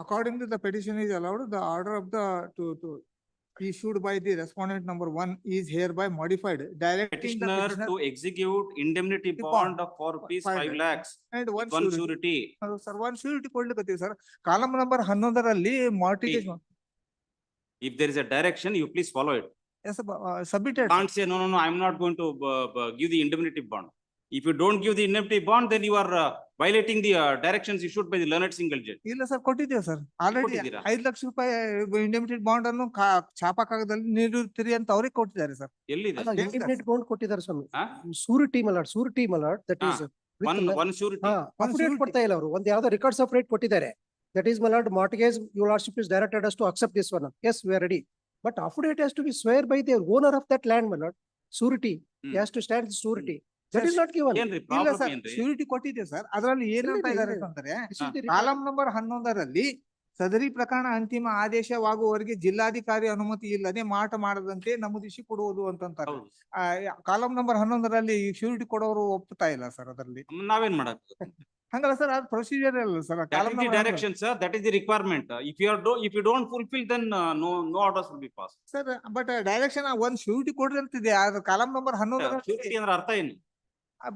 According to the petition is allowed, the order of the to issued by the respondent number 1 is hereby modified, directing the Petitioner petitioner to execute indemnity bond of ₹5 lakhs and with one one surety. surety. Sir, one surety ಕೊಡ್ಲಿಕತ್ತೀವಿ sir. Column number 11ರಲ್ಲಿ mortgage. If there is a direction, you please follow it. Yes, submitted. Can't say, no, I am not going to give the indemnity bond. If you don't give the indemnity bond, then you are violating the directions issued by the learned single judge. ಇಲ್ಲ sir, ಕೊಟ್ಟಿದ್ದೇವೆ sir. Already ಕೊಟ್ಟಿದ್ದೀರಾ? 5 ಲಕ್ಷ ರೂಪಾಯಿ ಇಂಡಿಮಿಟೆಡ್ bond ಅನ್ನು ಛಾಪಾ ಕಾಗದಲ್ಲಿ ನೀಡುತ್ತೀರಿ ಅಂತ ಅವ್ರಿಗೆ ಕೊಟ್ಟಿದ್ದಾರೆ sir. ಎಲ್ಲಿದೆ? indemnity bond ಕೊಟ್ಟಿದ್ದಾರೆ ಸ್ವಾಮಿ. ಹಾ? Surety, my lord, surety, my lord, that is. One surety. Affidavit ಕೊಡ್ತಾ ಇಲ್ಲ ಅವರು. ಒಂದು ಯಾವ್ದೋ ರೆಕಾರ್ಡ್ಸ್ ಆಫ್ ರೇಟ್ ಕೊಟ್ಟಿದ್ದಾರೆ. That is, my lord, mortgage, your lordship is directed us to accept this one. Yes, we are ready. But affidavit has to be swear by the owner of that land, my lord. Surety, he has to stand the surety. That is not given. ಏನ್ರಿ ಇಲ್ಲ problem sir, ಏನ್ರಿ? Surety ಕೊಟ್ಟಿದೆ sir. ಅದರಲ್ಲಿ ಏನಂತ ಇಲ್ಲ, ಇದ್ದಾರೆ ಇಲ್ಲ. ಅಂತಂದ್ರೆ This is the column number 11ರಲ್ಲಿ ಸದರಿ ಪ್ರಕರಣ ಅಂತಿಮ ಆದೇಶವಾಗುವವರೆಗೆ ಜಿಲ್ಲಾಧಿಕಾರಿ ಅನುಮತಿ ಇಲ್ಲದೆ ಮಾಟ ಮಾಡದಂತೆ ನಮೂದಿಸಿ ಕೊಡುವುದು ಅಂತಂತಾರೆ. ಹೌದು. ಕಾಲಂ ನಂಬರ್ 11ರಲ್ಲಿ ಶ್ಯೂರಿಟಿ ಕೊಡೋರು ಒಪ್ತಾ ಇಲ್ಲ ಸರ್ ಅದರಲ್ಲಿ. ನಾವೇನ್ ಮಾಡಕ್? ಹಂಗಲ್ಲ ಸರ್, ಅದು ಪ್ರೊಸೀಜರ್ ಅಲ್ಲ sir. That is the direction, sir. That is the requirement. If you don't fulfill, then no orders will be passed. Sir, but direction ಒಂದ್ ಶ್ಯೂರಿಟಿ ಕೊಡ್ರಿ ಅಂತಿದೆ. ಆದ್ರೆ ಕಾಲಂ ನಂಬರ್ 11 Surety ಅಂದ್ರೆ ಅರ್ಥ ಏನು?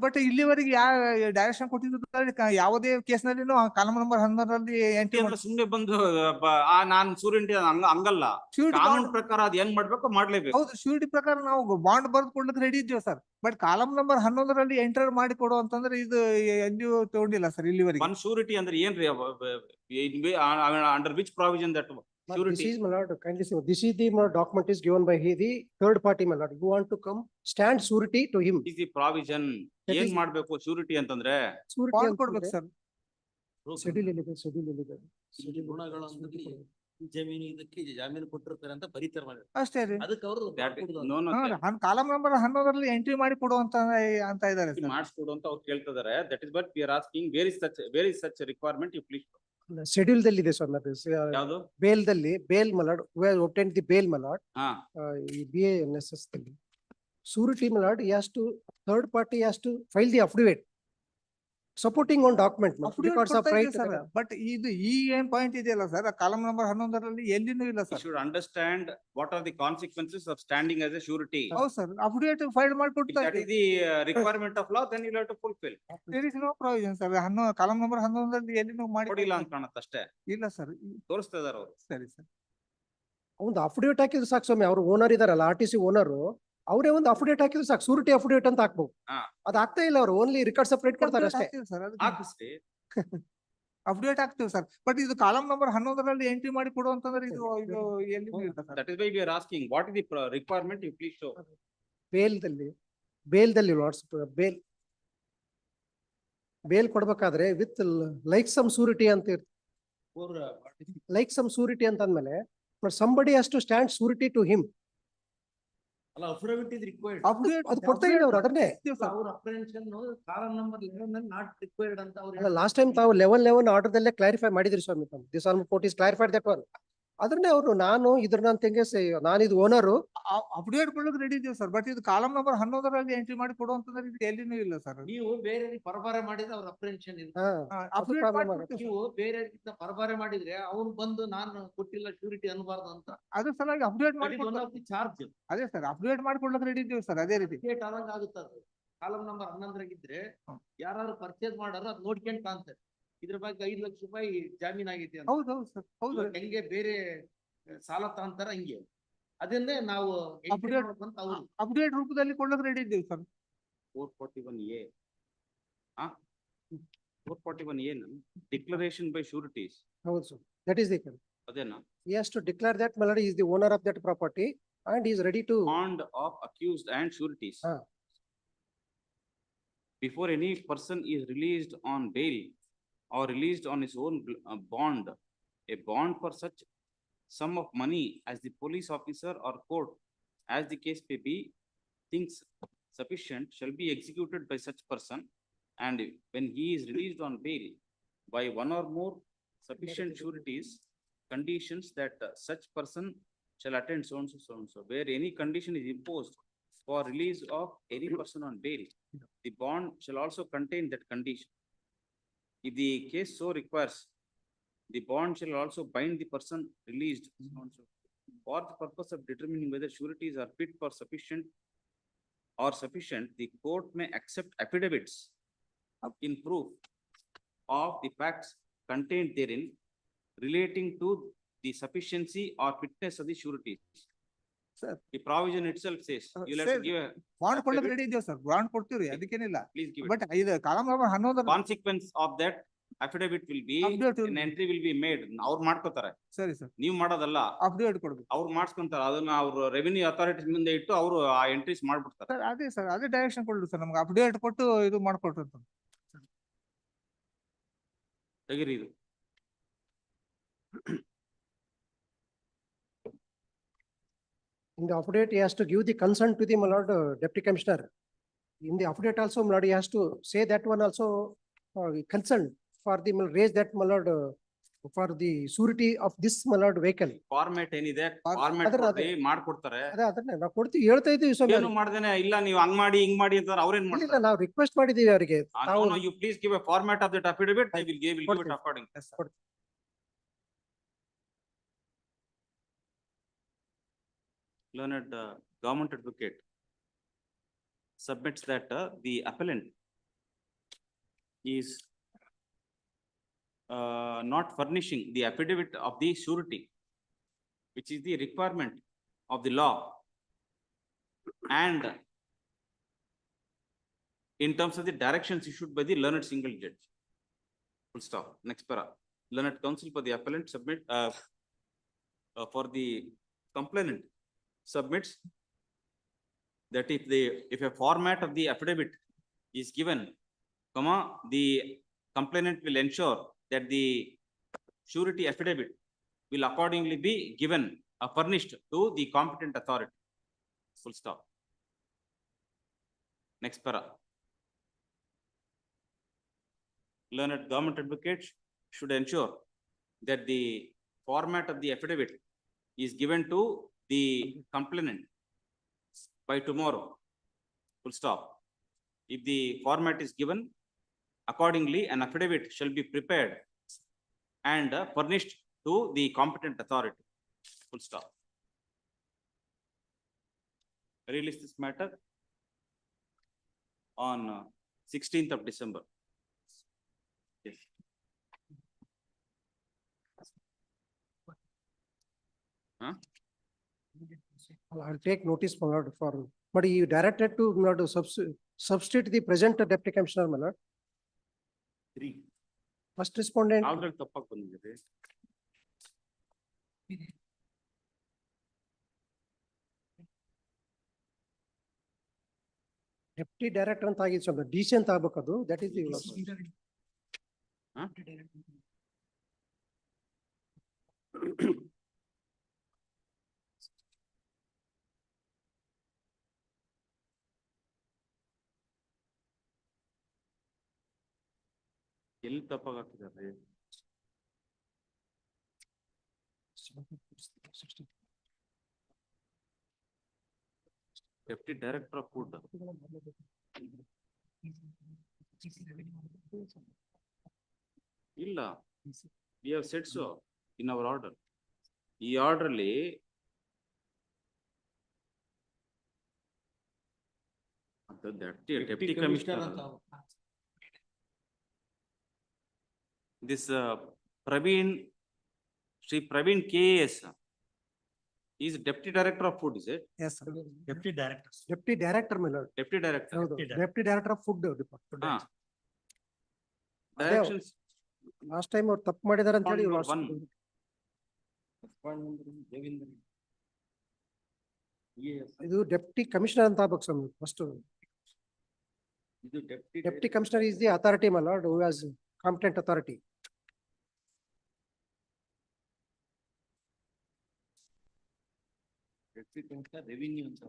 ಬಟ್ ಇಲ್ಲಿವರೆಗೆ ಡೈರೆಕ್ಷನ್ ಕೊಟ್ಟಿದ್ದು ಯಾವುದೇ ಕೇಸ್ನಲ್ಲಿನೂ ಕಾಲಂ ನಂಬರ್ 11ರಲ್ಲಿ ಎಂಟ್ರಿ ಅಂದ್ರೆ ಸುಮ್ನೆ ಬಂದು ನಾನ್ ಸೂರ್ಯಂಟಿ ಹಂಗಲ್ಲ. ಕಾನೂನು ಪ್ರಕಾರ ಅದ್ ಏನ್ ಮಾಡ್ಬೇಕು ಮಾಡ್ಲೇಬೇಕು. ಹೌದು, ಶ್ಯೂರಿಟಿ ಪ್ರಕಾರ ನಾವು ಬಾಂಡ್ ಬರ್ದು ಕೊಡ್ಲಿಕ್ಕೆ ರೆಡಿ ಇದ್ದೇವೆ ಸರ್. ಬಟ್ ಕಾಲಂ ನಂಬರ್ 11ರಲ್ಲಿ ಎಂಟರ್ ಮಾಡಿ ಕೊಡು ಅಂತಂದ್ರೆ ಇದು ಎಲ್ಲಿಯೂ ತಗೊಂಡಿಲ್ಲ ಸರ್ ಇಲ್ಲಿವರೆಗೆ. ಒನ್ ಶೂರಿಟಿ ಅಂದ್ರೆ ಏನ್ರಿ? Under which provision that This is, my lord, kindly say, this is the, my lord, document is given by the third party, my lord. You want to come stand surety to him. is the provision. That ಏನ್ is- ಮಾಡ್ಬೇಕು surety ಅಂತಂದ್ರೆ? Surety bond ಅಂತ ಕೊಡ್ಬೇಕು ಇದೆ. Sir. Schedule ಎಲ್ಲಿದೆ? Schedule ಎಲ್ಲಿದೆ? ಈ ಗುಣಗಳು ಅಂದ್ರೆ ಜಮೀನು ಇದಕ್ಕೆ ಜಾಮೀನು ಕೊಟ್ಟಿರ್ತಾರೆ ಅಂತ ಬರೀತಾರೆ ಮಾಡಿ. ಅಷ್ಟೇ ರೀ. ಅದಕ್ಕೆ ಅವರು No, no, ಕಾಲಂ ನಂಬರ್ 11ರಲ್ಲಿ ಎಂಟ್ರಿ ಮಾಡಿ ಕೊಡು ಅಂತ ಇದ್ದಾರೆ ಸರ್. ಮಾಡಿಸ್ಕೊಡು ಅಂತ ಅವ್ರು ಕೇಳ್ತಿದಾರೆ. That is what we are asking. Where is such a requirement? You please. Schedule ದಲ್ಲಿ ಇದೆ ಸರ್. ಯಾವ್ದು? ಬೇಲ್ ದಲ್ಲಿ, bale, my lord, who has obtained the bail, my lord. ಹಾ. ಈ BANSS ದಲ್ಲಿ surety, my lord, he has to, third party has to file the affidavit supporting on document, my lord, because of right. But ಇದು ಏನ್ point ಇದೆಯಲ್ಲ sir, column number 11ರಲ್ಲಿ ಎಲ್ಲಿನೂ ಇಲ್ಲ You sir. should understand what are the consequences of standing as a surety. ಹೌದು sir, affidavit file If ಮಾಡಿಕೊಡ್ತಾರೆ. that is the requirement of law, then you'll have to fulfill. There is no provision sir. Column number 11ರಲ್ಲಿ ಎಲ್ಲಿನೂ ಕೊಡಿಲ್ಲ ಮಾಡಿ ಅಂತ ಕಾಣುತ್ತೆ ಅಷ್ಟೇ. ಇಲ್ಲ ಸರ್. ತೋರಿಸ್ತಾ ಇದಾರೆ ಅವರು. ಸರಿ ಸರ್. ಒಂದು ಅಫಿಡೇವಿಟ್ ಹಾಕಿದ್ರು ಸಾಕು ಸ್ವಾಮಿ. ಅವ್ರು ಓನರ್ ಇದಾರಲ್ಲ, RTC ಓನರ್, ಅವರೇ ಒಂದು ಅಫಿಡೇವಿಟ್ ಹಾಕಿದ್ರು ಸಾಕು. ಸೂರಿಟಿ ಅಫಿಡೇವಿಟ್ ಅಂತ ಹಾಕ್ಬಹುದು. ಹಾ. ಅದು ಆಗ್ತಾ ಇಲ್ಲ. ಅವರು ಓನ್ಲಿ ರಿಕಾರ್ಡ್ ಸಪರೇಟ್ ಕೊಡ್ತಾರೆ ಅಷ್ಟೇ. ಸರ್ ಹಾಕಿಸ್ರಿ. ಅಪ್ಡೇಟ್ ಆಗ್ತೀವಿ ಸರ್. ಬಟ್ ಇದು ಕಾಲಂ ನಂಬರ್ 11ರಲ್ಲಿ ಎಂಟ್ರಿ ಮಾಡಿ ಕೊಡು ಅಂತಂದ್ರೆ ಇದು ಎಲ್ಲಿನೂ ಇಲ್ಲ sir. That is why we are asking, what is the requirement? You please show. ಬೇಲ್ದಲ್ಲಿ ಲಾರ್ಡ್ಸ್ ಬೇಲ್ ಕೊಡ್ಬೇಕಾದ್ರೆ ವಿತ್ ಲೈಕ್ ಸಮ್ ಸೂರಿಟಿ ಅಂತ ಲೈಕ್ ಸಮ್ ಸೂರಿಟಿ ಅಂತ ಅಂದ್ಮೇಲೆ somebody has to stand surety to him. ಅಲ್ಲ, ಅಫಿಡವಿಟ್ ಇಸ್ ರಿಕ್ವೈರ್ಡ್. ಅದು ಕೊಡ್ತಾ ಇಲ್ಲ ಅವ್ರು ಅದನ್ನೇ. ಅವ್ರ apprehension column number 11 not required ಅಂತ ಅವ್ರು. ಅಲ್ಲ, ಲಾಸ್ಟ್ ಟೈಮ್ ತಾವು 11 ಆರ್ಡರ್ ದಲ್ಲೇ ಕ್ಲಾರಿಫೈ ಮಾಡಿದ್ರಿ ಸ್ವಾಮಿ. This all court is clarified that one. ಅದನ್ನೇ ಅವರು ನಾನು ಅಂತ ಹೆಂಗೆ ನಾನು ಇದು ಓನರು ಅಪ್ಡೇಟ್ ಕೊಡೋಕೆ ರೆಡಿ ಇದೀವಿ ಸರ್. ಬಟ್ ಇದು ಕಾಲಂ ನಂಬರ್ 11ರಲ್ಲಿ ಎಂಟ್ರಿ ಮಾಡಿ ಕೊಡು ಅಂತಂದ್ರೆ ಇದು ಎಲ್ಲಿನೂ ಇಲ್ಲ ಸರ್. ನೀವು ಬೇರೆ ಪರಬಾರೆ ಮಾಡಿದ್ರೆ ಅವ್ರ ಅಪ್ರೆನ್ಷನ್ ಇಲ್ಲ. ನೀವು ಬೇರೆ ಪರಬಾರೆ ಮಾಡಿದ್ರೆ ಅವ್ನು ಬಂದು ನಾನು ಕೊಟ್ಟಿಲ್ಲ ಶ್ಯೂರಿಟಿ ಅನ್ಬಾರ್ದು ಅಂತ. ಅದ್ರ ಸಲುವಾಗಿ ಅಪ್ಡೇಟ್ ಮಾಡಿ ಚಾರ್ಜ್. ಅದೇ ಸರ್, ಅಪ್ಡೇಟ್ ಮಾಡ್ಕೊಡ್ಲಿಕ್ಕೆ ರೆಡಿ ಇದ್ದೀವಿ ಸರ್. ಅದೇ ರೀತಿ ಆದಂಗ ಆಗುತ್ತೆ. ಅದು ಕಾಲಂ ನಂಬರ್ 11ರಾಗಿದ್ರೆ ಯಾರು ಪರ್ಚೇಸ್ ಮಾಡಾರೋ ಅದ್ ನೋಡ್ಕೊಂಡ್ ಕಾಣ್ತಾರೆ. ಇದ್ರ ಬಗ್ಗೆ 5 ಲಕ್ಷ ರೂಪಾಯಿ ಜಾಮೀನ್ ಆಗೈತಿ ಅಂತ. ಹೌದು ಸರ್. ಹೌದು, ಹೆಂಗೆ ಬೇರೆ ಸಾಲ ತಗೊಂತಾರ ಹಂಗೆ ಅದನ್ನೇ ನಾವು ಅಪ್ಡೇಟ್ ರೂಪದಲ್ಲಿ ಕೊಡ್ಲಿಕ್ಕೆ ರೆಡಿ ಇದ್ದೀವಿ sir. 441A. 441A declaration by sureties. ಹೌದು ಸರ್, ದಟ್ ಈಸ್ ದಿ ಅದೇನಾ? he has to declare that Maladi is the owner of that property and he is ready to Bond of accused and sureties. Before any person is released on bail or released on his own bond, a bond for such sum of money as the police officer or court, as the case may be, thinks sufficient, shall be executed by such person, and when he is released on bail by one or more sufficient sureties, conditions that such person shall attend so and so, so and so. Where any condition is imposed for release of any person on bail, the bond shall also contain that condition. If the case so requires, the bond shall also bind the person released so and so. For the purpose of determining whether sureties are fit for sufficient, the court may accept affidavits in proof of the facts contained therein relating to the sufficiency or fitness of the sureties. Sir, the provision itself says you'll have to give a bond ಕೊಡ್ಲಿಕ್ಕೆ ready ಇದೀವಿ sir. Bond ಕೊಡ್ತೀವ್ರಿ, ಅದಕ್ಕೇನಿಲ್ಲ. please give it. But ಇದು column number 11 Consequence of that affidavit will be an entry will be made. ಅವ್ರು ಮಾಡ್ಕೋತಾರೆ. ಸರಿ sir, ನೀವು ಮಾಡೋದಲ್ಲ, ಅಪ್ಡೇಟ್ ಕೊಡ್ಬೇಕು. ಅವ್ರು ಮಾಡ್ಸ್ಕೊಂತಾರೆ. ಅದನ್ನ ಅವ್ರು ರೆವಿನ್ಯೂ ಅಥಾರಿಟಿ ಮುಂದೆ ಇಟ್ಟು ಅವರು ಆ ಎಂಟ್ರೀಸ್ ಮಾಡ್ಬಿಡ್ತಾರೆ. ಸರ್ ಅದೇ ಸರ್, ಅದೇ ಡೈರೆಕ್ಷನ್ ಕೊಡ್ಲಿ ಸರ್. ನಮ್ಗೆ ಅಪ್ಡೇಟ್ ಕೊಟ್ಟು ಇದು ಮಾಡ್ಕೊಟ್ರು ಅಂತ. ತೆಗಿರಿ ಇದು. in the affidavit he has to give the consent to the my lord deputy commissioner. In the affidavit also my lord he has to say that one also consent for the raise that my lord for the surety of this, my lord, vehicle. Format ಏನಿದೆ Or- format ಅದನ್ನ- ಕೊಡ್ರಿ ಮಾಡ್ಕೊಡ್ತಾರೆ. ಅದನ್ನ ನಾವು ಕೊಡ್ತೀವಿ, ಹೇಳ್ತಾ ಇದ್ದೀವಿ ಸ್ವಾಮಿ. ಏನು ಮಾಡ್ದೇನೆ ಇಲ್ಲ ನೀವು ಹಂಗ್ ಮಾಡಿ ಹಿಂಗ್ ಮಾಡಿ ಅಂತಾರೆ ಅವ್ರೇನ್ ಇಲ್ಲ, ಮಾಡ್ತಾರೆ? ನಾವು ರಿಕ್ವೆಸ್ಟ್ ಮಾಡಿದೀವಿ ಅವರಿಗೆ. ತಾವು You please give a format of that affidavit, they will give it ಕೊಡ್ತೀವಿ. according. Learned government advocate submits that the appellant is not furnishing the affidavit of the surety, which is the requirement of the law. And in terms of the directions issued by the learned single judge. Full stop. Next para. Learned counsel for the appellant submit for the complainant submits that if a format of the affidavit is given, comma, the complainant will ensure that the surety affidavit will accordingly be given furnished to the competent authority. Full stop. Next para. Learned government advocates should ensure that the format of the affidavit is given to the complainant by tomorrow. Full stop. If the format is given, accordingly an affidavit shall be prepared and furnished to the competent authority. Full stop. Release this matter on 16th of December. Yes. Huh? I'll take notice, my lord, but he directed to, my lord, to substitute the present deputy commissioner, my lord. 3. First respondent, ಯಾವ್ದ್ರಲ್ಲಿ ತಪ್ಪಾಗಿ ಬಂದಿದೆ? deputy director ಅಂತ ಆಗಿತ್ತು ಸ್ವಾಮಿ, DC ಅಂತ ಆಗ್ಬೇಕದು, that is the. Huh? ಎಲ್ಲಿ ತಪ್ಪಾಗಿ ಹಾಕಿದ್ದಾರೆ? Deputy Director of Food. ಇಲ್ಲ, we have said so in our order. ಈ ಆರ್ಡರ್ ಅಲ್ಲಿ deputy commissioner this Praveen, Sri Praveen KAS is Deputy Director of Food, is it? Yes, sir. Deputy Director. Deputy director, my lord. Deputy Director. ಹೌದು, deputy director of food department. ಹಾ. Directions. Last time ಅವ್ರು ತಪ್ಪು ಮಾಡಿದಾರೆ ಅಂತ ಹೇಳಿ. One. ಇದು deputy commissioner ಅಂತ ಆಗ್ಬೇಕು ಸ್ವಾಮಿ ಫಸ್ಟ್. ಇದು Deputy commissioner is the authority, my lord, who has competent authority. Revenue ಅಂತ.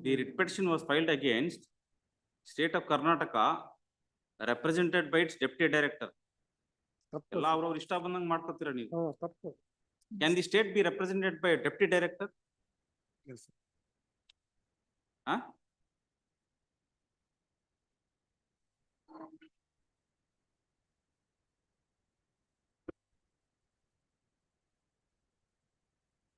The writ petition was filed against State of Karnataka, represented by its Deputy Director. ತಪ್ಪು. ಎಲ್ಲ ಅವ್ರವ್ರ ಇಷ್ಟ ಬಂದಂಗ್ ಮಾಡ್ಕೊತೀರ ನೀವು. ತಪ್ಪು. Can the state be represented by a Deputy Director? Yes, sir. Huh?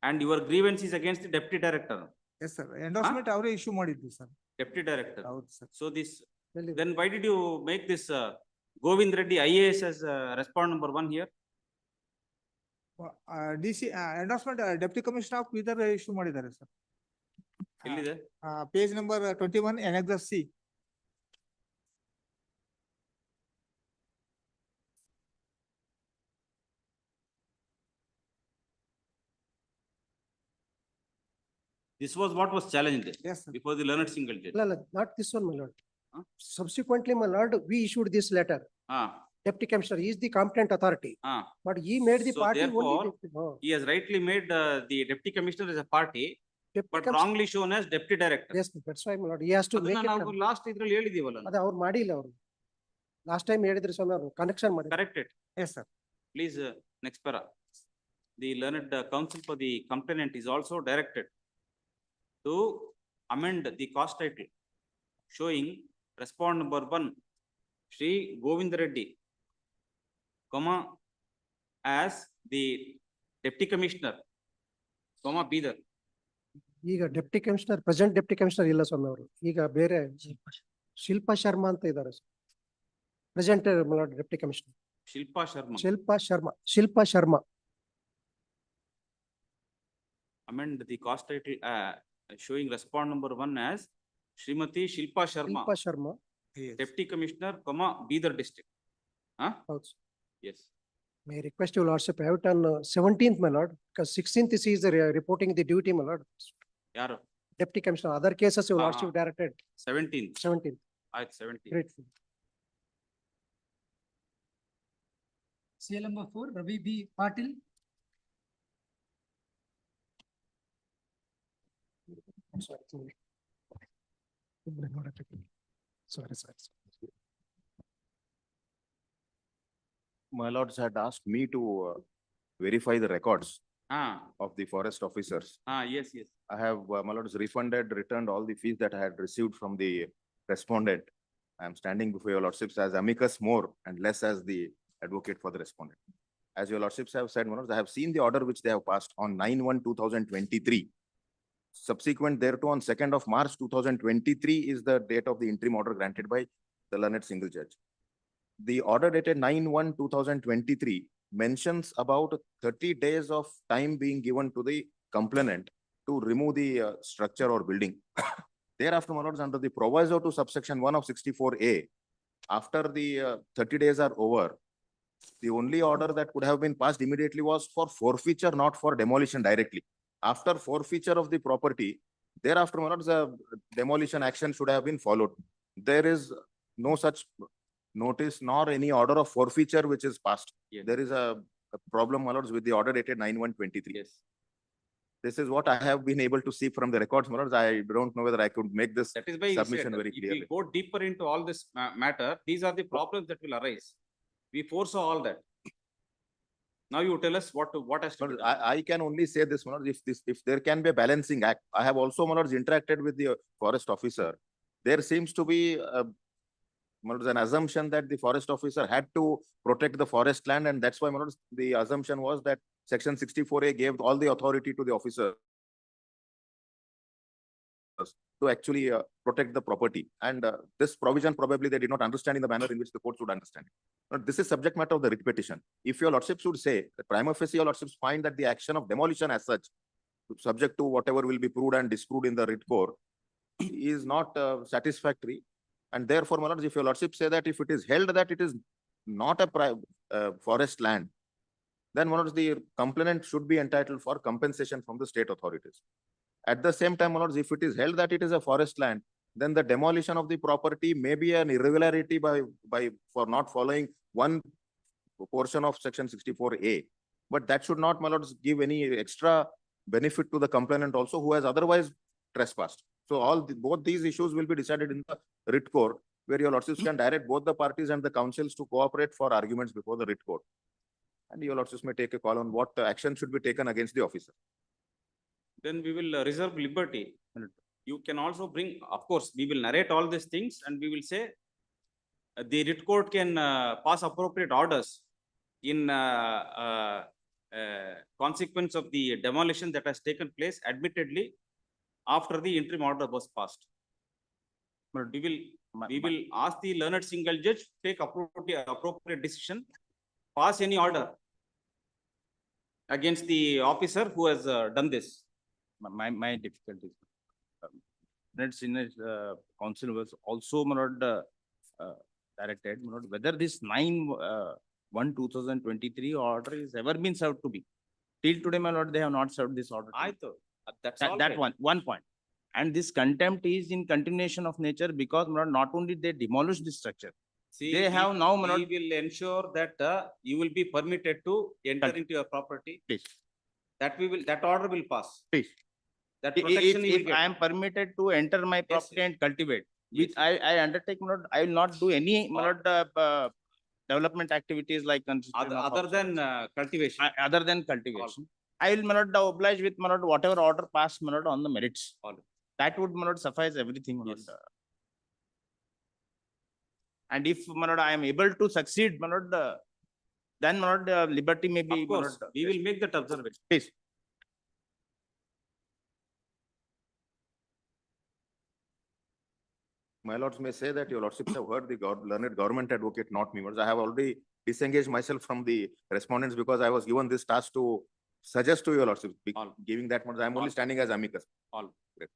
And your grievance is against the Deputy Director, Yes, sir. Endorsement ಅವರೇ issue ಮಾಡಿದ್ದು sir. Deputy Director. ಹೌದು sir. So this, ಎಲ್ಲಿ? then why did you make this Govind Reddy IAS as respond number 1 here? DC endorsement Deputy Commissioner of Bidar issue ಮಾಡಿದ್ದಾರೆ sir. ಎಲ್ಲಿದೆ? Page number 21 Annex C. This was what was challenged Yes, sir. before the learned single judge. ಇಲ್ಲ, not this one, my lord. Huh? Subsequently, my lord, we issued this letter. Ah, Deputy commissioner is the competent authority, ah. but he made the So party therefore, only. He has rightly made the Deputy Commissioner as a party deputy but comes- wrongly shown as deputy director. Yes, that's why, my lord, he has to make ಅದನ್ನ it. ನಾವು last ಇದ್ರಲ್ಲಿ ಹೇಳಿದೀವಲ್ಲ. ಅದು ಅವ್ರು ಮಾಡಿಲ್ಲ ಅವರು. Last time ಹೇಳಿದ್ರು ಸ್ವಾಮಿ ಅವರು connection ಮಾಡಿ. Correct it. Yes, sir. Please, next para. The learned counsel for the complainant is also directed to amend the cost title showing respond number 1, Shri Govind Reddy, comma, as the deputy commissioner, comma, Bidar. ಈಗ deputy commissioner, present deputy commissioner ಇಲ್ಲ ಸ್ವಾಮಿ ಅವರು. ಈಗ ಬೇರೆ ಶಿಲ್ಪಾ ಶರ್ಮಾ ಅಂತ ಇದ್ದಾರೆ. Present deputy commissioner Shilpa Sharma. Shilpa Sharma. Amend the cost title, showing respond number 1 as Srimati Shilpa Sharma, Shilpa Sharma. deputy commissioner, comma, Bidar district. Huh? ಹೌದು. Yes. May I request your lordship, have it on 17th, my lord, because 16th is reporting the duty, my lord. Yaru, Deputy Commissioner, other cases your Ah, lordship directed, 17, 17th, 17. grateful. CL number 4, Ravi B. Patil. Sorry. My lords had asked me to verify the records Ah, of the forest officers. yes. I have, my lords, returned all the fees that I had received from the respondent. I am standing before your lordships as amicus more and less as the advocate for the respondent. As your lordships have said, my lords, I have seen the order which they have passed on 9/1/2023. Subsequent thereto, on 2nd of March 2023 is the date of the interim order granted by the learned single judge. The order dated 9/1/2023 mentions about 30 days of time being given to the complainant to remove the structure or building. Thereafter, my lords, under the proviso to subsection 1 of 64A, after the 30 days are over, the only order that could have been passed immediately was for forfeiture, not for demolition directly. After forfeiture of the property, thereafter, my lords, demolition action should have been followed. There is no such notice nor any order of forfeiture which is passed. Yes. There is a problem, my lords, with the order dated 9/1/23. Yes. This is what I have been able to see from the records, my lords. I don't know whether I could make this That is why he submission said, very if we clearly. go deeper into all this matter, these are the problems that will arise. We foresaw all that. Now you tell us what has to be Lords, done. I can only say this, my lords, if there can be a balancing act. I have also, my lords, interacted with the forest officer. There seems to be my lords, an assumption that the forest officer had to protect the forest land, and that's why, my lords, the assumption was that section 64A gave all the authority to the officer to actually protect the property. And this provision probably they did not understand in the manner in which the court should understand it. But this is subject matter of the writ petition. If your lordship should say that prima facie your lordships find that the action of demolition as such, subject to whatever will be proved and disproved in the writ court, is not satisfactory. And therefore, my lords, if your lordship say that if it is held that it is not a forest land, then my lords, the complainant should be entitled for compensation from the state authorities. At the same time, my lords, if it is held that it is a forest land, then the demolition of the property may be an irregularity for not following one portion of section 64A. But that should not, my lords, give any extra benefit to the complainant also who has otherwise trespassed. So both these issues will be decided in the writ court, where your lordships can direct both the parties and the councils to cooperate for arguments before the writ court. And your lordships may take a call on what action should be taken against the officer. Then we will reserve liberty. You can also bring, of course, we will narrate all these things and we will say the writ court can pass appropriate orders in consequence of the demolition that has taken place admittedly after the interim order was passed. But we will ask the learned single judge to take appropriate decision, pass any order against the officer who has done this. My difficulty. Council was also directed, whether this 9/1/2023 order is ever been served to me. Till today, my lord, they have not served this order. I thought that's all. That one point. And this contempt is in continuation of nature because not only they demolished the structure. See, they have now. We will ensure that you will be permitted to enter into your property. Please. That order will pass. Please. that If, protection he will if get. I am permitted to enter my property and cultivate, which I undertake, my lord, I will not do any, my lord, development activities like construction of Other houses. than cultivation. Other than cultivation. I will, my lord, oblige with, my lord, whatever order passed, my lord, on the merits. All right. That would, my lord, suffice everything, my lord. Yes. And if, my lord, I am able to succeed, my lord, then, my lord, liberty may be, Of my course, lord, we will make that observation. please. My lords may say that your lordships have heard the learned government advocate, not me. I have already disengaged myself from the respondents because I was given this task to suggest to your lordships. All. Giving that much, I am only All. standing as amicus. All. Great.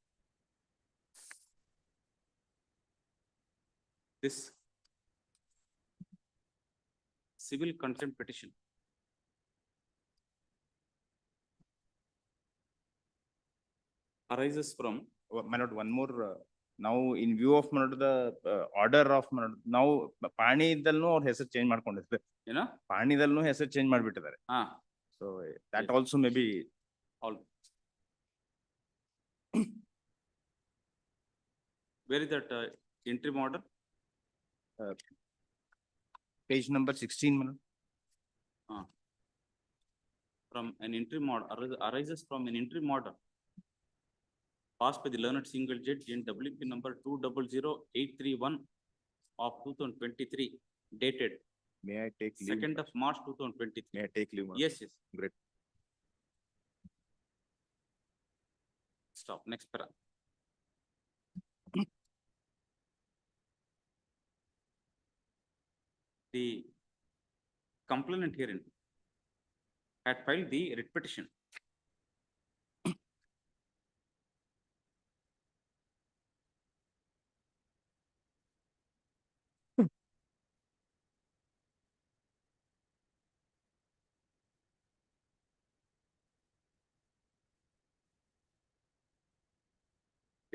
This civil contempt petition arises from, My lord, one more, now in view of, my lord, the order of, my lord, now ಪಾಣಿದಲ್ಲೂ ಅವ್ರ ಹೆಸರು change ಮಾಡ್ಕೊಂಡಿರ್ತಾರೆ. ಏನೋ ಪಾಣಿದಲ್ಲೂ ಹೆಸರು change ಮಾಡ್ಬಿಟ್ಟಿದ್ದಾರೆ. ಹಾ So that Yes. also may be. all. Where is that interim order? Page number 16, my lord. From an interim order arises from an interim order passed by the learned single judge in WP number 200831 of 2023 dated May I take leave? 2nd of March 2023. May I take leave? Madam? Yes, yes. Great. Stop. Next para. The complainant herein had filed the writ petition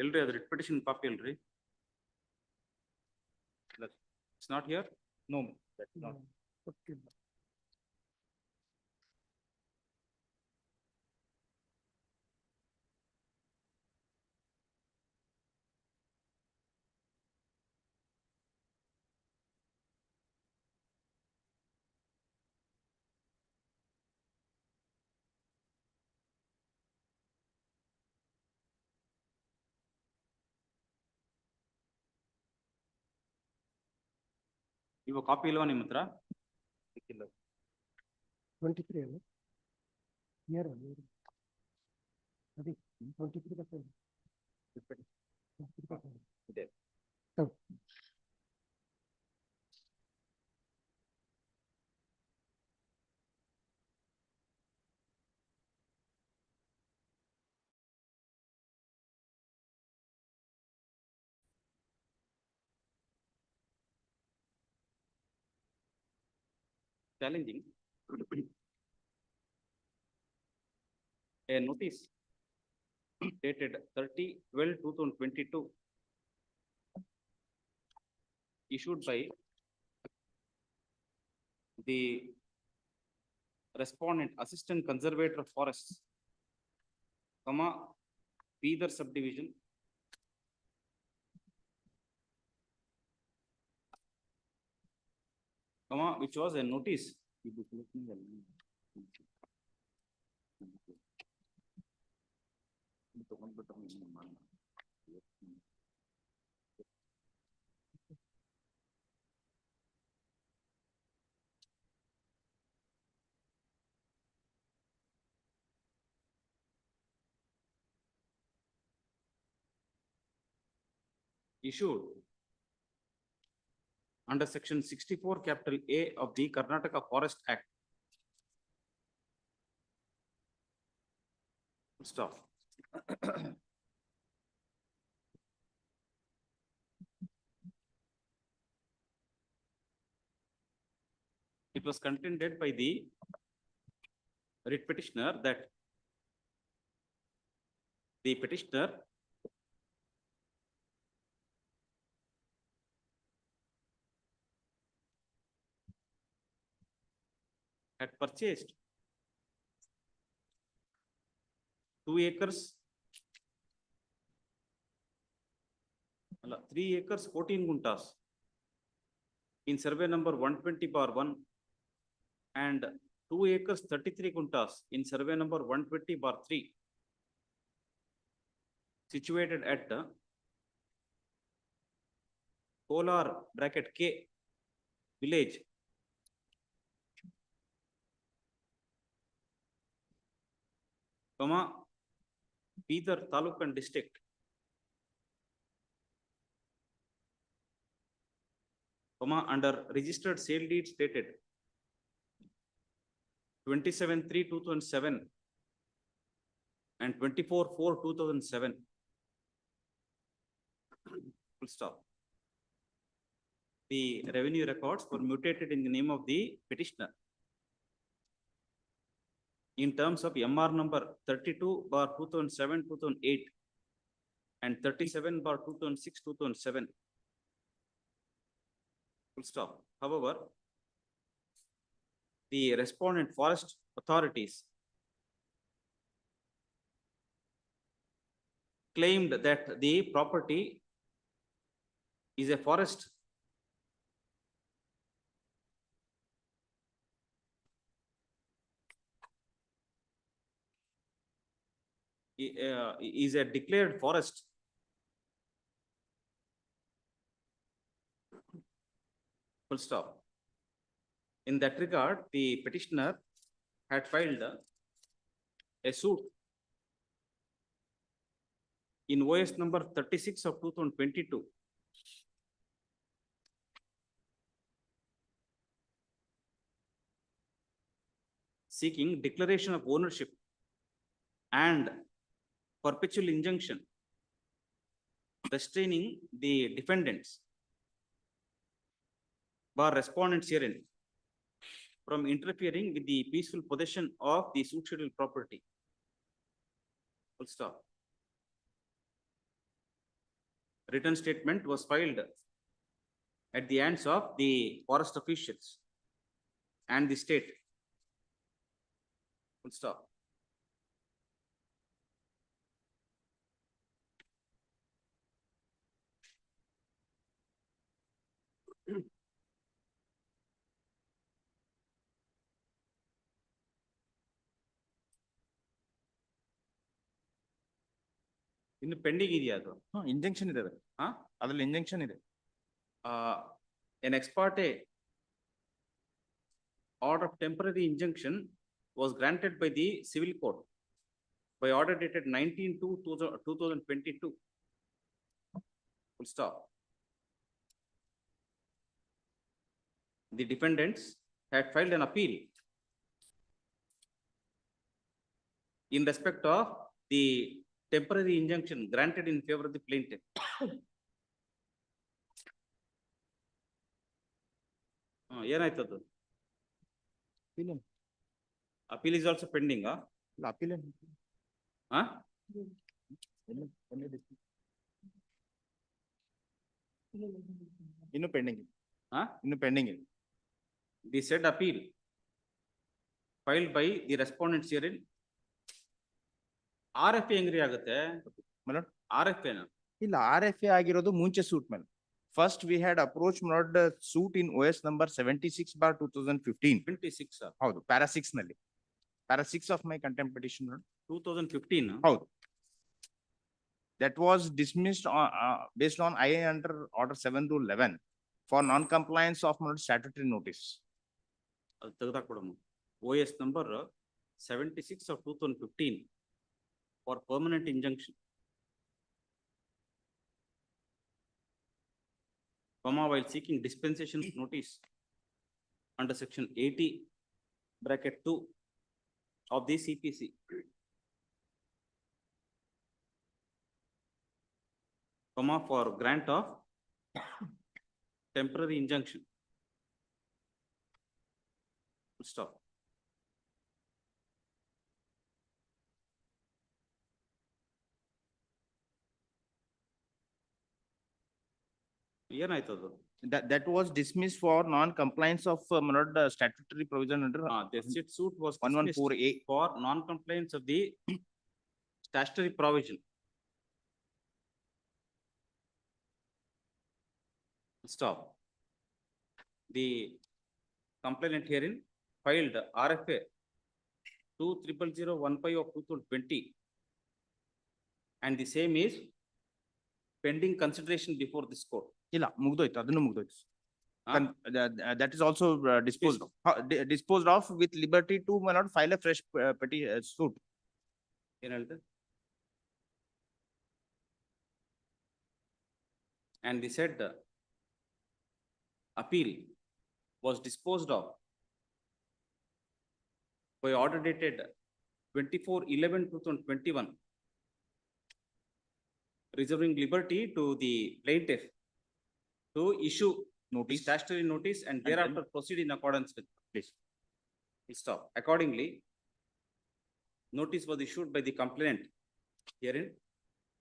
ಎಲ್ರಿ ಅದು writ petition copy ಎಲ್ರಿ? It's not here? No, that's not. ಇವ copy ಇಲ್ವಾ ನಿಮ್ಮ ಹತ್ರ? 23 ಅಲ್ಲ? Here ಅಲ್ಲ? ಅದೇ 23 ಬರ್ತದೆ. ಇದೆ. ಹೌದು. Challenging a notice dated 30/12/2022 issued by the respondent assistant conservator of forests, comma, Bidar subdivision, comma, which was a notice. Issued under section 64 capital A of the Karnataka Forest Act. Stop. It was contended by the writ petitioner that the petitioner had purchased 2 acres 3 acres 14 guntas in survey number 120/1 and 2 acres 33 guntas in survey number 120/3 situated at Kolar bracket K village Bidar Taluk and district under registered sale deed stated 27/3/2007 and 24/4/2007. Full stop. The revenue records were mutated in the name of the petitioner in terms of MR number 32/2007-2008 and 37/2006-2007. Full stop. However, the respondent forest authorities claimed that the property is a forest is a declared forest full stop. In that regard, the petitioner had filed a suit in OS number 36 of 2022 seeking declaration of ownership and perpetual injunction restraining the defendants bar respondents herein from interfering with the peaceful possession of the suit schedule property. Full stop. Written statement was filed at the hands of the forest officials and the state. Full stop. ಇನ್ನು pending ಇದೆಯಾ ಅದು? Injunction ಇದೆ ಅದ್ರಲ್ಲಿ injunction ಇದೆ. An ex parte order of temporary injunction was granted by the civil court by order dated 19/2/2022. Full stop. The defendants had filed an appeal in respect of the temporary injunction granted in favor of the plaintiff. ಏನಾಯ್ತದು? Appeal is also pending. Appeal ಇನ್ನು pending ಇನ್ನು pending ಇದೆ. The said appeal filed by the respondents herein RFA ಹೆಂಗ್ರಿ ಆಗುತ್ತೆ? RFA ನ ಇಲ್ಲ, RFA ಆಗಿರೋದು ಮುಂಚೆ suit ಮೇಲೆ. First we had approached suit in OS number 76/2015. 26 ಹೌದು, para 6 ನಲ್ಲಿ. Para 6 of my contempt petition 2015. ಹೌದು. That was dismissed based on IA under order 7/11 for non-compliance of statutory notice. ಅದು ತೆಗೆದಾಕೊಡಮ್ಮ. OS number 76 of 2015 for permanent injunction. While seeking dispensation notice under section 80(2) of the CPC. For grant of temporary injunction. Full stop. ಏನಾಯ್ತದು? That was dismissed for non-compliance of statutory provision under The said suit was 114A for non-compliance of the statutory provision. Stop. The complainant herein filed RFA 20001 of 2020. And the same is pending consideration before this court. ಇಲ್ಲ ಮುಗ್ದೋಯ್ತು, ಅದನ್ನು ಮುಗ್ದೋಯ್ತು. Huh? That is also disposed of with liberty to my lord file a fresh suit. ಏನ್ ಹೇಳ್ದೆ? And they said the appeal was disposed of by order dated 24/11/2021, reserving liberty to the plaintiff to issue notice, statutory notice, and thereafter proceed in accordance with. Please. Stop. Accordingly, notice was issued by the complainant herein,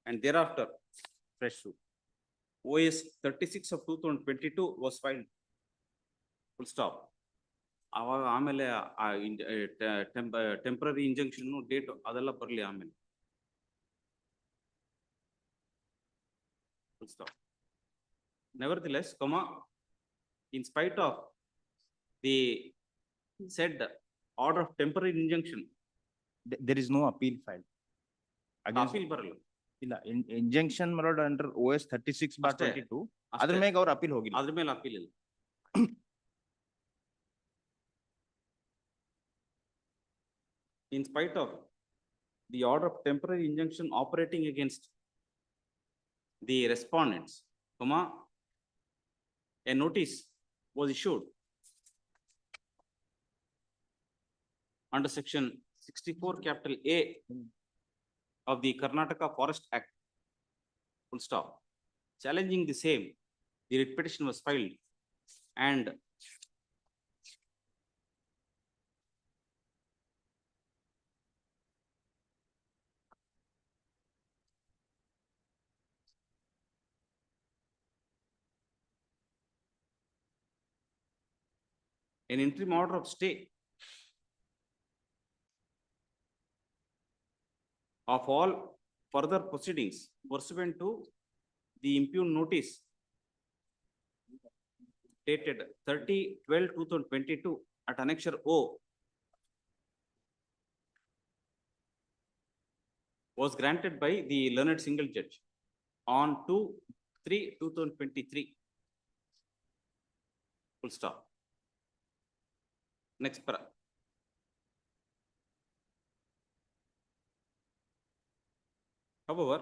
and thereafter fresh suit. OS 36 of 2022 was filed. Full stop. ಅವಾಗ ಆಮೇಲೆ temporary injunction date ಅದೆಲ್ಲ ಬರಲಿ ಆಮೇಲೆ. Full stop. Nevertheless, in spite of the said order of temporary injunction, There is no appeal filed. appeal ಬರಲ್ಲ. ಇಲ್ಲ, injunction my lord under OS 36/22 ಅದ್ರ ಮೇಲೆ ಅವ್ರ appeal ಹೋಗಿಲ್ಲ. ಅದ್ರ ಮೇಲೆ appeal ಇಲ್ಲ. In spite of the order of temporary injunction operating against the respondents, a notice was issued under section 64 capital A of the Karnataka Forest Act, full stop. Challenging the same, the writ petition was filed, and an interim order of stay of all further proceedings pursuant to the impugned notice dated 30/12/2022 at annexure O was granted by the learned single judge on 2/3/2023. Full stop. Next para. However,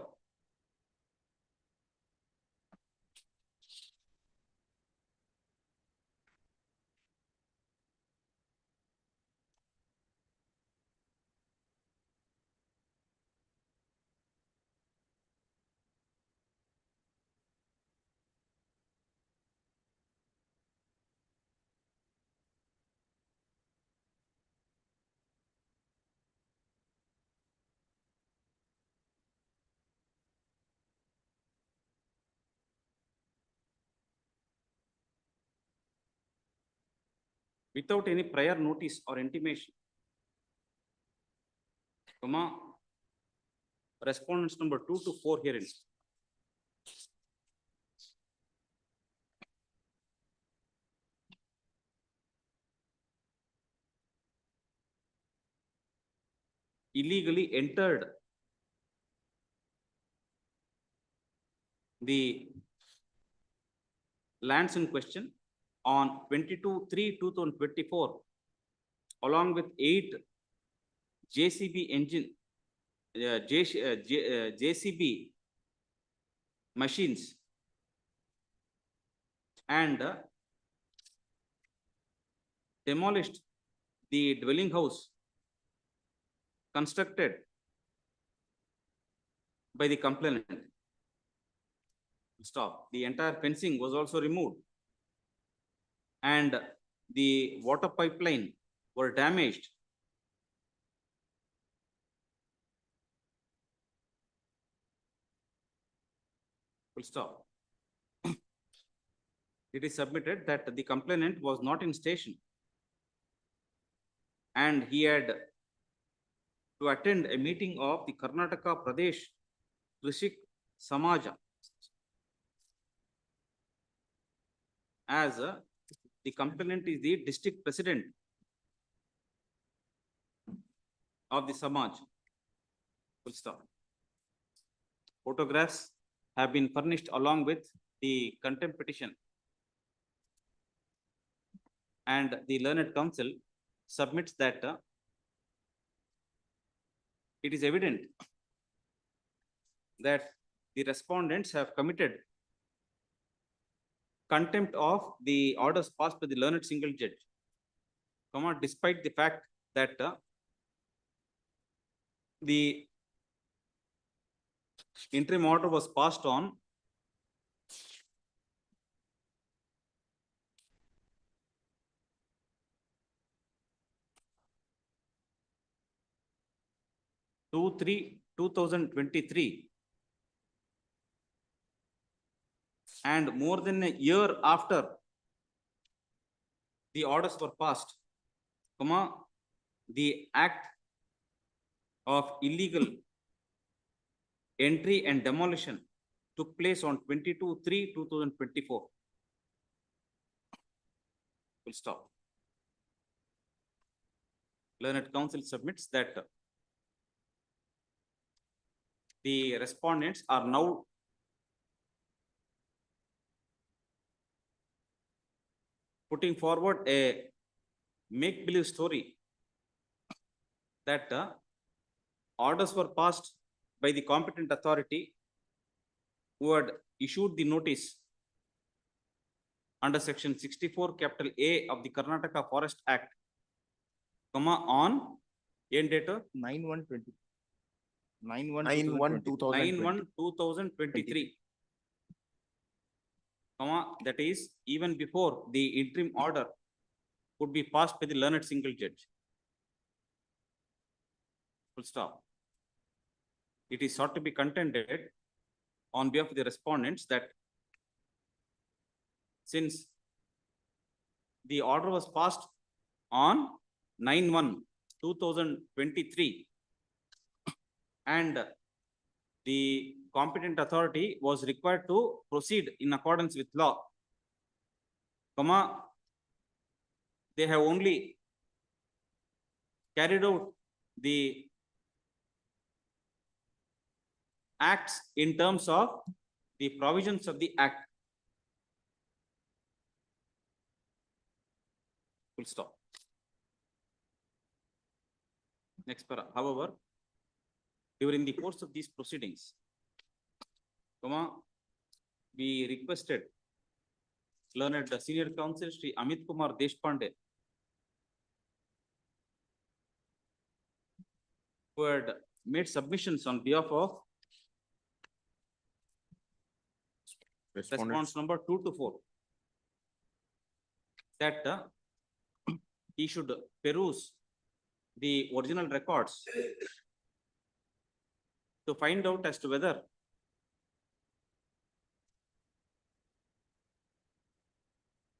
without any prior notice or intimation, respondents number 2 to 4 herein illegally entered the lands in question on 22/3/2024 along with 8 JCB engine, JCB machines and demolished the dwelling house constructed by the complainant. Stop. The entire fencing was also removed, and the water pipeline were damaged. Full stop. It is submitted that the complainant was not in station and he had to attend a meeting of the Karnataka Pradesh Krishik Samaja as the complainant is the district president of the Samaj. Full stop. Photographs have been furnished along with the contempt petition. And the learned counsel submits that it is evident that the respondents have committed contempt of the orders passed by the learned single judge, despite the fact that the interim order was passed on Two 2023, and more than a year after the orders were passed, the act of illegal entry and demolition took place on 22/3/2024. Full stop. Learned counsel submits that the respondents are now putting forward a make-believe story that orders were passed by the competent authority who had issued the notice under section 64 capital A of the Karnataka Forest Act, on end date 9/1/20. 9/1/2023. That is even before the interim order could be passed by the learned single judge. Full stop. It is sought to be contended on behalf of the respondents that since the order was passed on 9/1/2023 and the competent authority was required to proceed in accordance with law, they have only carried out the acts in terms of the provisions of the act. Full stop. Next para. However, during the course of these proceedings, we requested learned senior counsel Shri Amit Kumar Deshpande, who had made submissions on behalf of response number 2 to 4, that he should peruse the original records to find out as to whether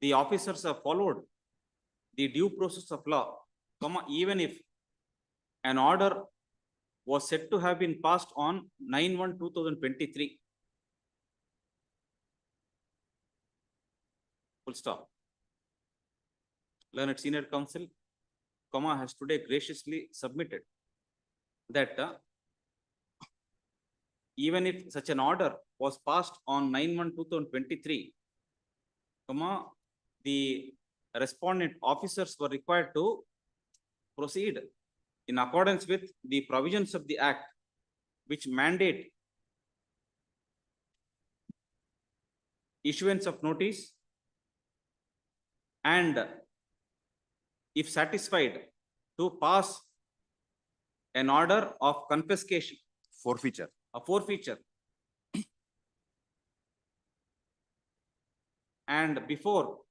the officers have followed the due process of law, even if an order was said to have been passed on 9/1/2023. Full stop. Learned senior counsel, has today graciously submitted that even if such an order was passed on 9/1/2023, the respondent officers were required to proceed in accordance with the provisions of the act, which mandate issuance of notice and, if satisfied, to pass an order of confiscation, Forfeiture. a forfeiture. And before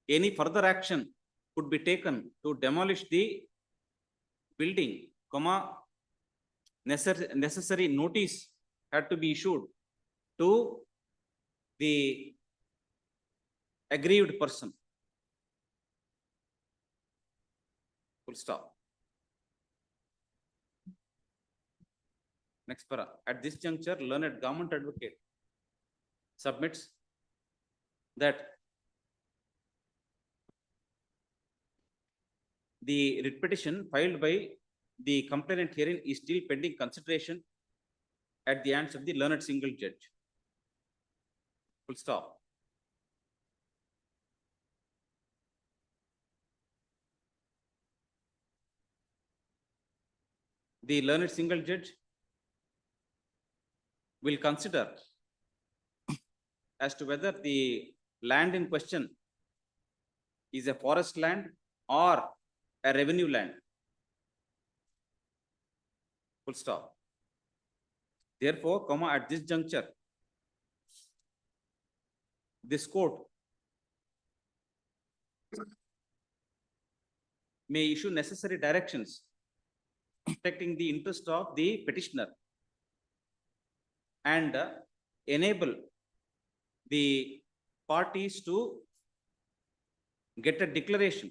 any further action could be taken to demolish the building, necessary notice had to be issued to the aggrieved person. Full stop. Next para. At this juncture, learned government advocate submits that the writ petition filed by the complainant herein is still pending consideration at the hands of the learned single judge. Full stop. The learned single judge will consider as to whether the land in question is a forest land or a revenue land. Full stop. Therefore, at this juncture, this court may issue necessary directions protecting the interest of the petitioner and enable the parties to get a declaration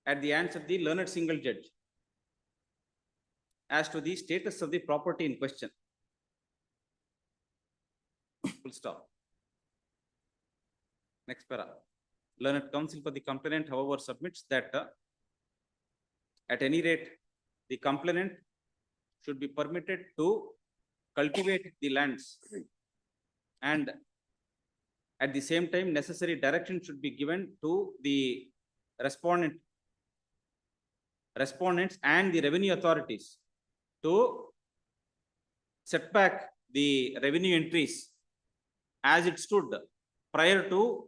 at the hands of the learned single judge as to the status of the property in question. Full stop. Next para. Learned counsel for the complainant, however, submits that at any rate, the complainant should be permitted to cultivate the lands, and at the same time, necessary direction should be given to the respondents and the revenue authorities to set back the revenue entries as it stood prior to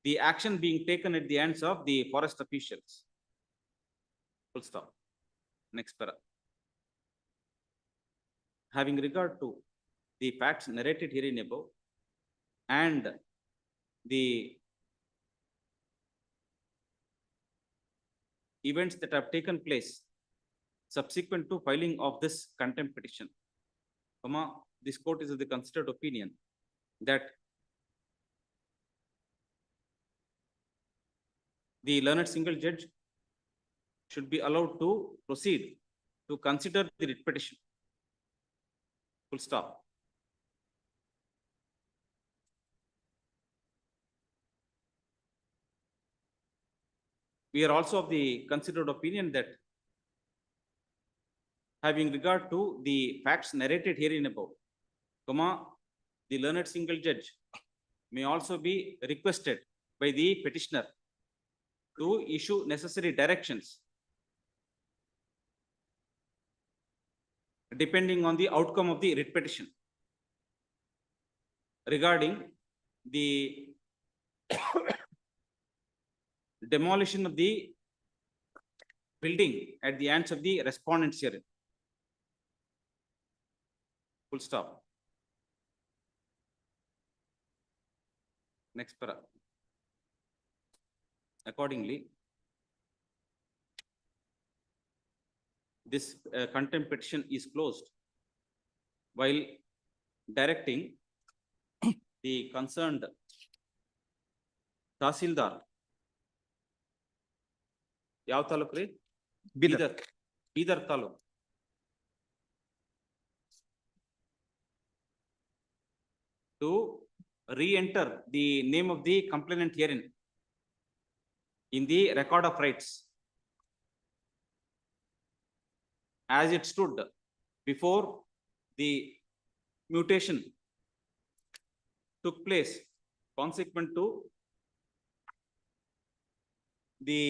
the action being taken at the hands of the forest officials. Full stop. Next para. Having regard to the facts narrated herein above and the events that have taken place subsequent to filing of this contempt petition, this court is of the considered opinion that the learned single judge should be allowed to proceed to consider the writ petition. Full stop. We are also of the considered opinion that having regard to the facts narrated herein above, the learned single judge may also be requested by the petitioner to issue necessary directions depending on the outcome of the writ petition regarding the demolition of the building at the hands of the respondents herein. Full stop. Next para. Accordingly, this contempt petition is closed while directing the concerned Tahsildar, ಯಾವ ತಾಲೂಕು ರೀ? Bidar taluk, to re-enter the name of the complainant herein in the record of rights as it stood before the mutation took place consequent to the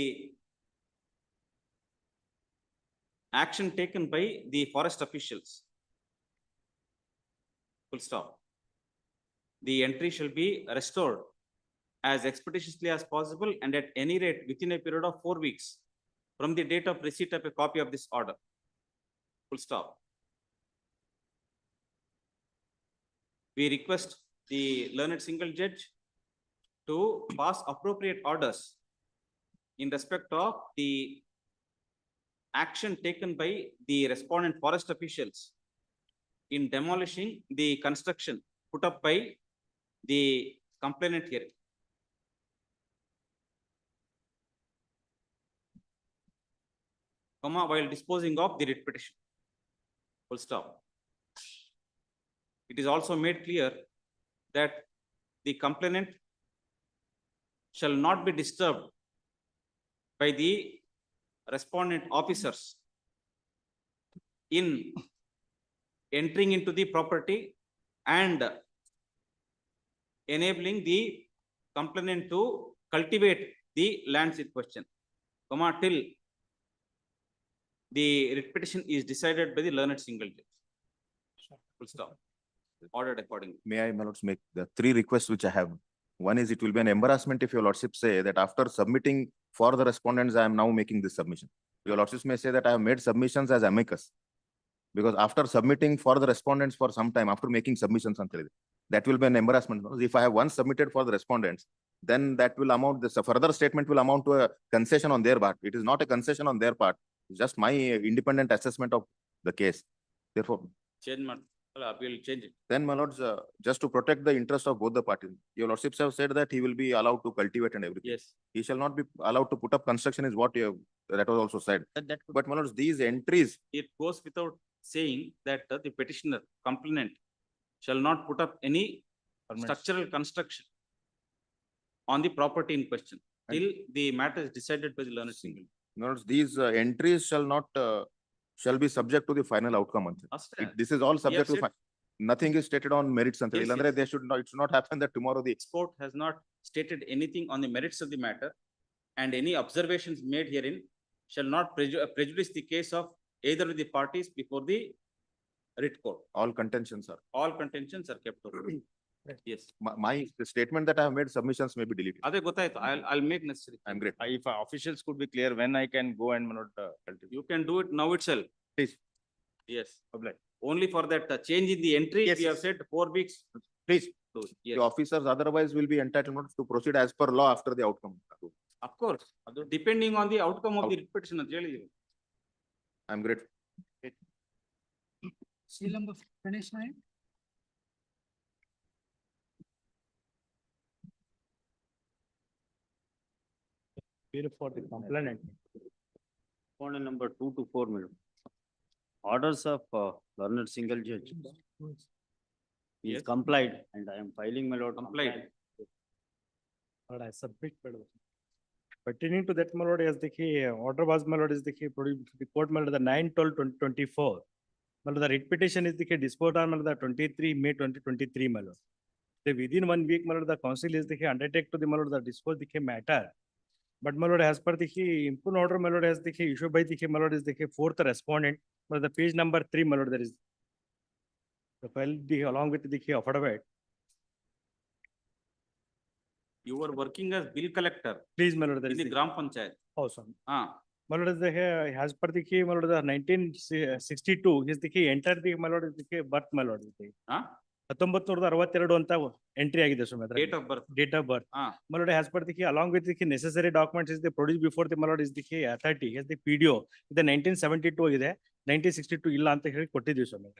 action taken by the forest officials. Full stop. The entry shall be restored as expeditiously as possible and at any rate within a period of 4 weeks from the date of receipt of a copy of this order. Full stop. We request the learned single judge to pass appropriate orders in respect of the action taken by the respondent forest officials in demolishing the construction put up by the complainant here. While disposing of the writ petition. Full stop. It is also made clear that the complainant shall not be disturbed by the respondent officers in entering into the property and enabling the complainant to cultivate the lands in question, till the writ petition is decided by the learned single judge. Full stop. Ordered accordingly. May I, my lords, make the three requests which I have? One is it will be an embarrassment if your lordship say that after submitting for the respondents, I am now making this submission. Your lordships may say that I have made submissions as amicus. Because after submitting for the respondents for some time, after making submissions, that will be an embarrassment. If I have once submitted for the respondents, then that will amount, this further statement will amount to a concession on their part. It is not a concession on their part. It's just my independent assessment of the case. Therefore, Change my, appeal, change it. then, my lords, just to protect the interest of both the parties, your lordships have said that he will be allowed to cultivate and everything. Yes. He shall not be allowed to put up construction is what you have, that was also said. That could- But, my lords, these entries, it goes without saying that the petitioner, complainant shall not put up any structural construction on the property in question till the matter is decided by the learned single. my lords, these entries shall not, shall be subject to the final outcome. This is all subject to, said- nothing is stated on merits. Yes, Illandre yes. they should not, it should not happen that tomorrow the This court has not stated anything on the merits of the matter, and any observations made herein shall not prejudice the case of either of the parties before the writ court. all contentions are. All contentions are kept open. Yes. My the statement that I have made submissions may be deleted. Aదే gottayitu. I'll make necessary. I'm great. If officials could be clear when I can go and not cultivate. You can do it now itself. Please. Yes. Only for that change in the entry, Yes, we have yes. said 4 weeks. Please, Do it. Yes, the officers otherwise will be entitled not to proceed as per law after the outcome. of course. Depending on the outcome of the writ petition ಅಂತ ಹೇಳಿದೀವಿ. I'm grateful. Seal number Ganesh Nayak. For the complainant. Respondent number 2 to 4, madam. Orders of learned single judge. He is Yes. complied and I am filing my lord. Complied. Lord, I submit, madam. Pertaining to that, my lord, as the key order was, my lord, is the key produced to the court, my lord, the 9/12/2024. My lord, the writ petition is the key disposed on, my lord, the 23 May 2023, my lord. The within 1 week, my lord, the council is the key undertake to the, my lord, the dispose the key matter. But, my lord, as per the key impugn order, my lord, as the key issued by the key, my lord, is the key fourth respondent, my lord, the page number 3, my lord, there is the file the along with the key affidavit. You were working as bill collector Please, my lord, there in is the the Gram Panchayat. house on. Ah, My lord, is the as per the key, my lord, the 1962 is the key enter the, my lord, is the key birth, my lord. is the ah, 1962 ಅಂತ entry ಆಗಿದೆ ಸ್ವಾಮಿ ಅದ್ರಲ್ಲಿ. date of birth. Date of birth. Ah, My lord, as per the key along with the key necessary documents is the produced before the, my lord, is the key authority is the PDO ಇದೆ 1972 ಇದೆ 1962 ಇಲ್ಲ ಅಂತ ಹೇಳಿ ಕೊಟ್ಟಿದ್ದೀವಿ ಸ್ವಾಮಿ.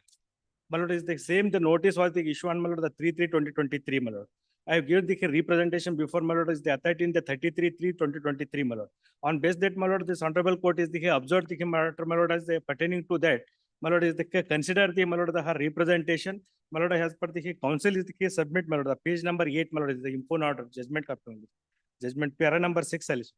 My lord, is the same the notice was the issue on, my lord, the 3/3/2023, my lord. I have given the key representation before, my lord, is the authority in the 33/3/2023, my lord. On base that, my lord, this honorable court is the key observed the key matter, my lord, as the pertaining to that, my lord, is the key consider the, my lord, the her representation, my lord, as per the key council is the key submit, my lord, the page number 8, my lord, is the impugn order judgment copy. Judgment para number 6 ಅಲ್ಲಿ.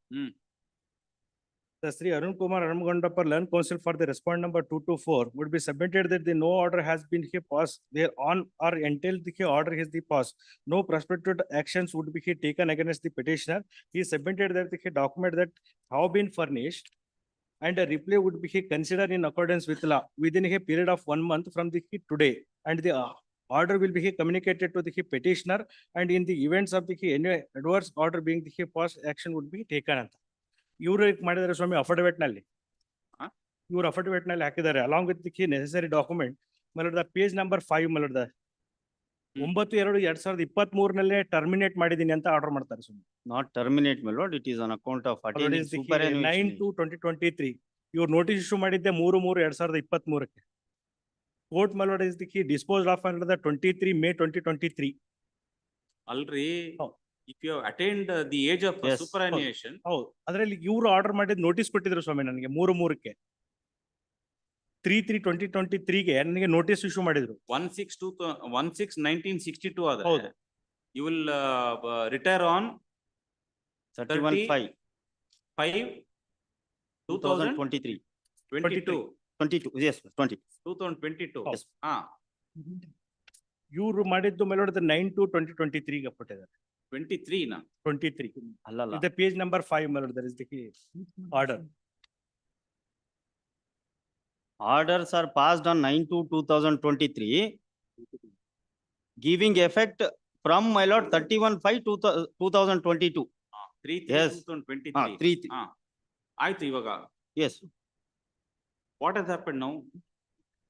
The Sri Arun Kumar Aramgondappa Learned Counsel for the respondent number 2 to 4 would be submitted that the no order has been here passed thereon or until the order is the passed. No prospective actions would be here taken against the petitioner. He submitted that the document that have been furnished and a reply would be here considered in accordance with law within a period of 1 month from the today, and the order will be here communicated to the petitioner, and in the events of the any adverse order being the passed, action would be taken ಅಂತ. ಇವರು ಮಾಡಿದ್ದಾರೆ ಸ್ವಾಮಿ affidavit ನಲ್ಲಿ. ಇವರು affidavit ನಲ್ಲಿ ಹಾಕಿದ್ದಾರೆ along with the necessary document. My lord page number 5 my lord 9/2/2023 ನಲ್ಲೇ terminate ಮಾಡಿದೀನಿ ಅಂತ ಆರ್ಡರ್ ಮಾಡ್ತಾರೆ ಸ್ವಾಮಿ. Not terminate, my lord. It is on account of attaining superannuation. 9/2/2023 ಇವ್ರು ನೋಟಿಸ್ ಇಶ್ಯೂ ಮಾಡಿದ್ದೆ 3/3/2023. Court my lord is the dispose of under 23 May 2023. ಅಲ್ರಿ. ಹೌದು. If you have attained the age of Yes. superannuation. ಹೌದು, ಅದರಲ್ಲಿ ಇವರು order ಮಾಡಿದ notice ಕೊಟ್ಟಿದ್ರು ಸ್ವಾಮಿ ನನಗೆ 3/3ಕ್ಕೆ 3/3/2023ಗೆ ನನಗೆ ನೋಟಿಸ್ ಇಶ್ಯೂ ಮಾಡಿದ್ರು. 1/6/1962 ಆದ್ರೆ. ಹೌದು. You will retire on 31/5. 5 2023. 22, 22, yes, 20. 2022. Yes. ಇವ್ರು ಮಾಡಿದ್ದು ಮೇಲೋಡಿದ 9/2/2023 ಕೊಟ್ಟಿದ್ದಾರೆ 23 na. 23. ಅಲ್ಲಲ್ಲ. The page number 5 ಮೇಲೋಡಿ there is the order. Orders are passed on 9/2/2023, giving effect from my lord 31/5/2022. 3/3 Yes. 2023. 3. ಆಯ್ತು ಇವಾಗ. Yes. What has happened now?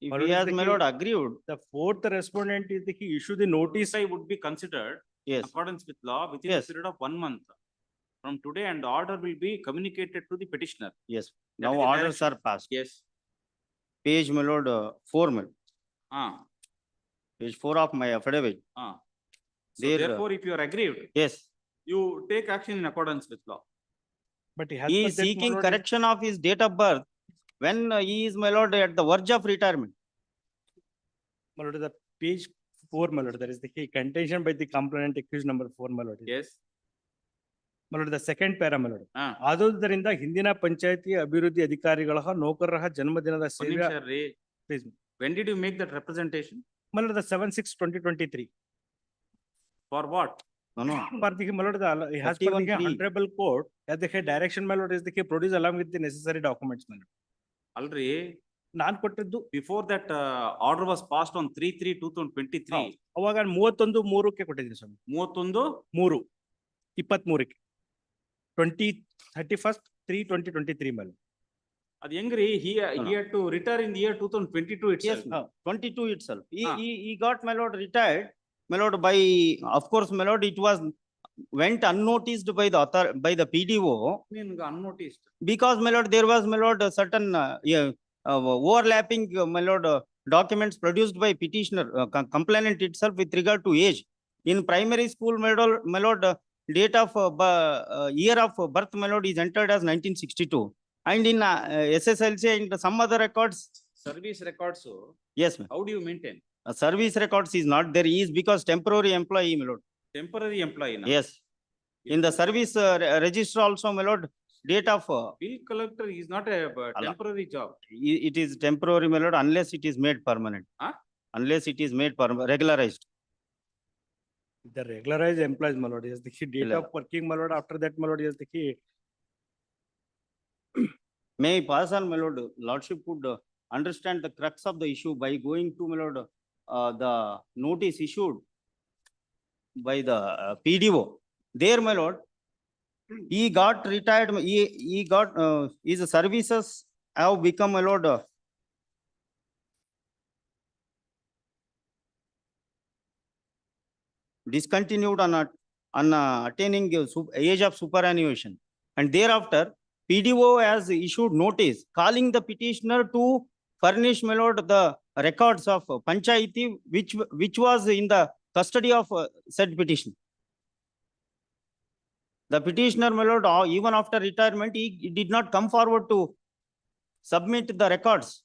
If My he lord, has the my key- lord agreed, The fourth respondent is the issue the notice. Notice I would be considered in yes, accordance with law within a Yes. period of 1 month. From today and the order will be communicated to the petitioner. yes. That Now is the orders direction. are passed. Yes. Page my lord 4, my lord. Ah, Page 4 of my affidavit. ah. So There, therefore, if you are aggrieved, Yes, you take action in accordance with law. But he per is that, my seeking lord, correction of his date of birth when he is my lord at the verge of retirement. My lord, the page 4 my lord, there is the key contention by the complainant accused number 4 my lord. Yes. My lord, the second para my lord. Ah, ಆದುದರಿಂದ ಹಿಂದಿನ ಪಂಚಾಯತಿ ಅಭಿವೃದ್ಧಿ ಅಧಿಕಾರಿಗಳ ನೌಕರರ ಜನ್ಮದಿನದ one ಸೇವೆ ನಿಮಿಷ ರೀ. please. When did you make that representation? My lord, the 7/6/2023. For what? No, no. For the my lord, the as per the 31(3). honorable court, as the direction my lord is the produce along with the necessary documents my lord. Already, ನಾನ್ ಕೊಟ್ಟದ್ದು before that order was passed on 3/3/2023. ಅವಾಗ 31/3 ಕೊಟ್ಟಿದ್ದೀನಿ ಸ್ವಾಮಿ. 31. 3/23 31/3/2023 ಮೇಲೆ. ಅದ್ ಹೆಂಗ್ರಿ? He No. had to retire in the year 2022 Yes, itself. no, 22 itself. Ah. He got my lord retired, my lord by, of course, my lord, it was went unnoticed by the author, by the PDO, ನಿನ್ಗೆ unnoticed. because my lord, there was my lord certain overlapping, my lord, documents produced by petitioner, complainant itself with regard to age. In primary school, my lord, date of year of birth, my lord, is entered as 1962. And in SSLC and some other records, Service records, yes, ma'am. how do you maintain? Service records is not there, is because temporary employee, my lord. Temporary employee na? Yes. In the service register also, my lord, date of, Bill collector is not a temporary job. it is temporary, my lord, unless it is made permanent. Huh? Unless it is made regularized. The regularized employees my lord is the date ಇಲ್ಲ. of working my lord, after that my lord is the key. May I pass on, my lord, lordship could understand the crux of the issue by going to, my lord, the notice issued by the PDO. There, my lord, he got retired, he got, his services have become, my lord, discontinued on attaining age of superannuation. And thereafter, PDO has issued notice calling the petitioner to furnish, my lord, the records of panchayati which was in the custody of said petition. The petitioner, my lord, even after retirement, he did not come forward to submit the records,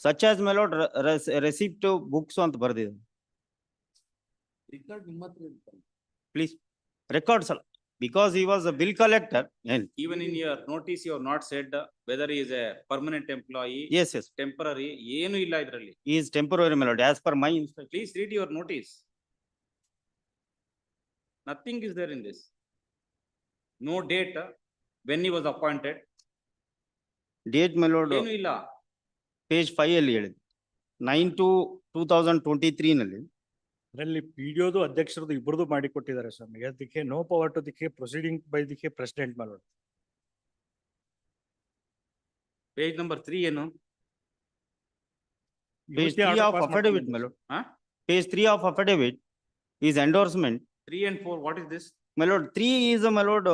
such as, my lord, receipt books ಅಂತ ಬರ್ದಿದೆ. Record ನಿಮ್ಮ ಹತ್ರ ಇರುತ್ತಲ್ಲ. Please, records, because he was a bill collector. And Even in your notice, you have not said whether he is a permanent employee. yes, yes, Temporary, ಏನು ಇಲ್ಲ ಇದ್ರಲ್ಲಿ. he is temporary, my lord, as per my instruction. Please read your notice. Nothing is there in this. No date, when he was appointed, Date, my lord, ಏನು ಇಲ್ಲ. page 5 ಅಲ್ಲಿ ಹೇಳಿದೆ 9/2/2023 ನಲ್ಲಿ. ಅದರಲ್ಲಿ ಪಿಡಿಒದು ಅಧ್ಯಕ್ಷರದು ಇಬ್ಬರದು ಮಾಡಿ ಕೊಟ್ಟಿದ್ದಾರೆ ಸ್ವಾಮಿ. ಅದಕ್ಕೆ ನೋ ಪವರ್ ಟು ದಿಕ್ಕೆ ಪ್ರೊಸೀಡಿಂಗ್ ಬೈ ದಿಕ್ಕೆ president my lord. Page number 3 ಏನು? Page 3 of affidavit, my lord. Huh? Page 3 of affidavit is endorsement. 3 and 4, what is this? My lord, 3 is, my lord,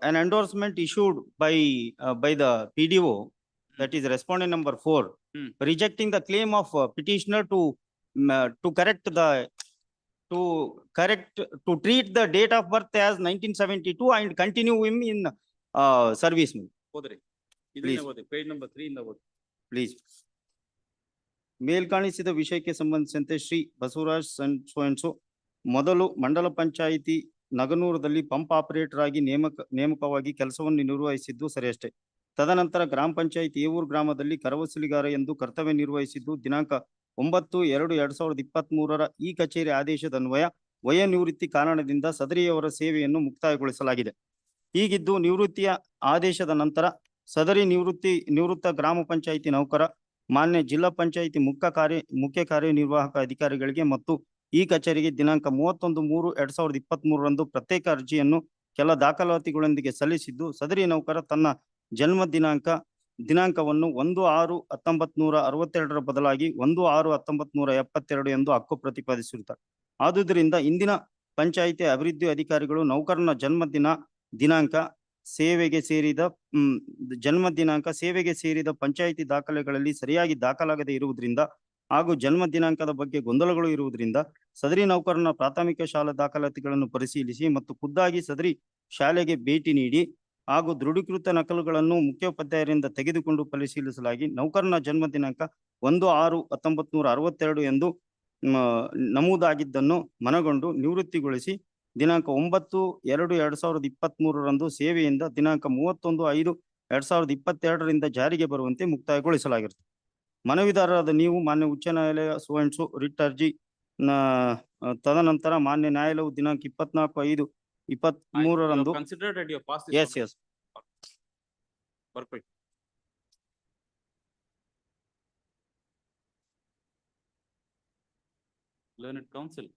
an endorsement issued by the PDO, that is respondent number 4, rejecting the claim of petitioner to treat the date of birth as 1972 and continue him in service. ಹೋದ್ರಿ. Please. ಇದನ್ನೇ ಓದಿ. Page number 3 ಇಂದ ಓದಿ. Please. ಮೇಲ್ಕಾಣಿಸಿದ ವಿಷಯಕ್ಕೆ ಸಂಬಂಧಿಸಿದಂತೆ Shri Basavaraj so and so ಮೊದಲು ಮಂಡಲ panchayat ನಗನೂರದಲ್ಲಿ pump operator ಆಗಿ ನೇಮಕವಾಗಿ ಕೆಲಸವನ್ನು ನಿರ್ವಹಿಸಿದ್ದು ಸರಿಯಷ್ಟೇ. ತದನಂತರ ಗ್ರಾಮ ಪಂಚಾಯತ್ ಏವೂರು ಗ್ರಾಮದಲ್ಲಿ ಕರವಸೂಲಿಗಾರ ಎಂದು ಕರ್ತವ್ಯ ನಿರ್ವಹಿಸಿದ್ದು ದಿನಾಂಕ 9/2/2023 ಈ ಕಚೇರಿ ಆದೇಶದನ್ವಯ ವಯೋನಿವೃತ್ತಿ ಕಾರಣದಿಂದ ಸದರಿಯವರ ಸೇವೆಯನ್ನು ಮುಕ್ತಾಯಗೊಳಿಸಲಾಗಿದೆ. ಹೀಗಿದ್ದು ನಿವೃತ್ತಿಯ ಆದೇಶದ ನಂತರ ಸದರಿ ನಿವೃತ್ತ ಗ್ರಾಮ ಪಂಚಾಯಿತಿ ನೌಕರ ಮಾನ್ಯ ಜಿಲ್ಲಾ ಪಂಚಾಯಿತಿ ಮುಖ್ಯ ಕಾರ್ಯನಿರ್ವಾಹಕ ಅಧಿಕಾರಿಗಳಿಗೆ ಮತ್ತು ಈ ಕಚೇರಿಗೆ ದಿನಾಂಕ 31/3/2023 ಪ್ರತ್ಯೇಕ ಅರ್ಜಿಯನ್ನು ಕೆಲ ದಾಖಲಾತಿಗಳೊಂದಿಗೆ ಸಲ್ಲಿಸಿದ್ದು ಸದರಿ ನೌಕರ ತನ್ನ ಜನ್ಮ ದಿನಾಂಕವನ್ನು 1/6/1962 ಬದಲಾಗಿ 1/6/1972 ಎಂದು ಹಕ್ಕು ಪ್ರತಿಪಾದಿಸಿರುತ್ತಾರೆ. ಆದುದರಿಂದ ಇಂದಿನ ಪಂಚಾಯಿತಿ ಅಭಿವೃದ್ಧಿ ಅಧಿಕಾರಿಗಳು ನೌಕರನ ಸೇವೆಗೆ ಸೇರಿದ ಪಂಚಾಯಿತಿ ದಾಖಲೆಗಳಲ್ಲಿ ಸರಿಯಾಗಿ ದಾಖಲಾಗದೆ ಇರುವುದರಿಂದ ಹಾಗೂ ಜನ್ಮ ದಿನಾಂಕದ ಬಗ್ಗೆ ಗೊಂದಲಗಳು ಇರುವುದರಿಂದ ಸದರಿ ನೌಕರನ ಪ್ರಾಥಮಿಕ ಶಾಲಾ ದಾಖಲಾತಿಗಳನ್ನು ಪರಿಶೀಲಿಸಿ ಮತ್ತು ಖುದ್ದಾಗಿ ಸದರಿ ಶಾಲೆಗೆ ಭೇಟಿ ನೀಡಿ ಹಾಗೂ ದೃಢೀಕೃತ ನಕಲುಗಳನ್ನು ಮುಖ್ಯೋಪಾಧ್ಯಾಯರಿಂದ ತೆಗೆದುಕೊಂಡು ಪರಿಶೀಲಿಸಲಾಗಿ ನೌಕರನ ಜನ್ಮ ದಿನಾಂಕ 1/6/1962 ಎಂದು ನಮೂದಾಗಿದ್ದನ್ನು ಮನಗೊಂಡು ನಿವೃತ್ತಿಗೊಳಿಸಿ ದಿನಾಂಕ 9/2/2023 ಸೇವೆಯಿಂದ ದಿನಾಂಕ 31/5/2022 ಜಾರಿಗೆ ಬರುವಂತೆ ಮುಕ್ತಾಯಗೊಳಿಸಲಾಗಿರುತ್ತದೆ. ಮನವಿದಾರರಾದ ನೀವು ಮಾನ್ಯ ಉಚ್ಚ ನ್ಯಾಯಾಲಯ ರಿಟ್ ಅರ್ಜಿ ತದನಂತರ ಮಾನ್ಯ ನ್ಯಾಯಾಲಯವು ದಿನಾಂಕ 24/5/23 Considered at your past. Yes. Perfect. Learned counsel.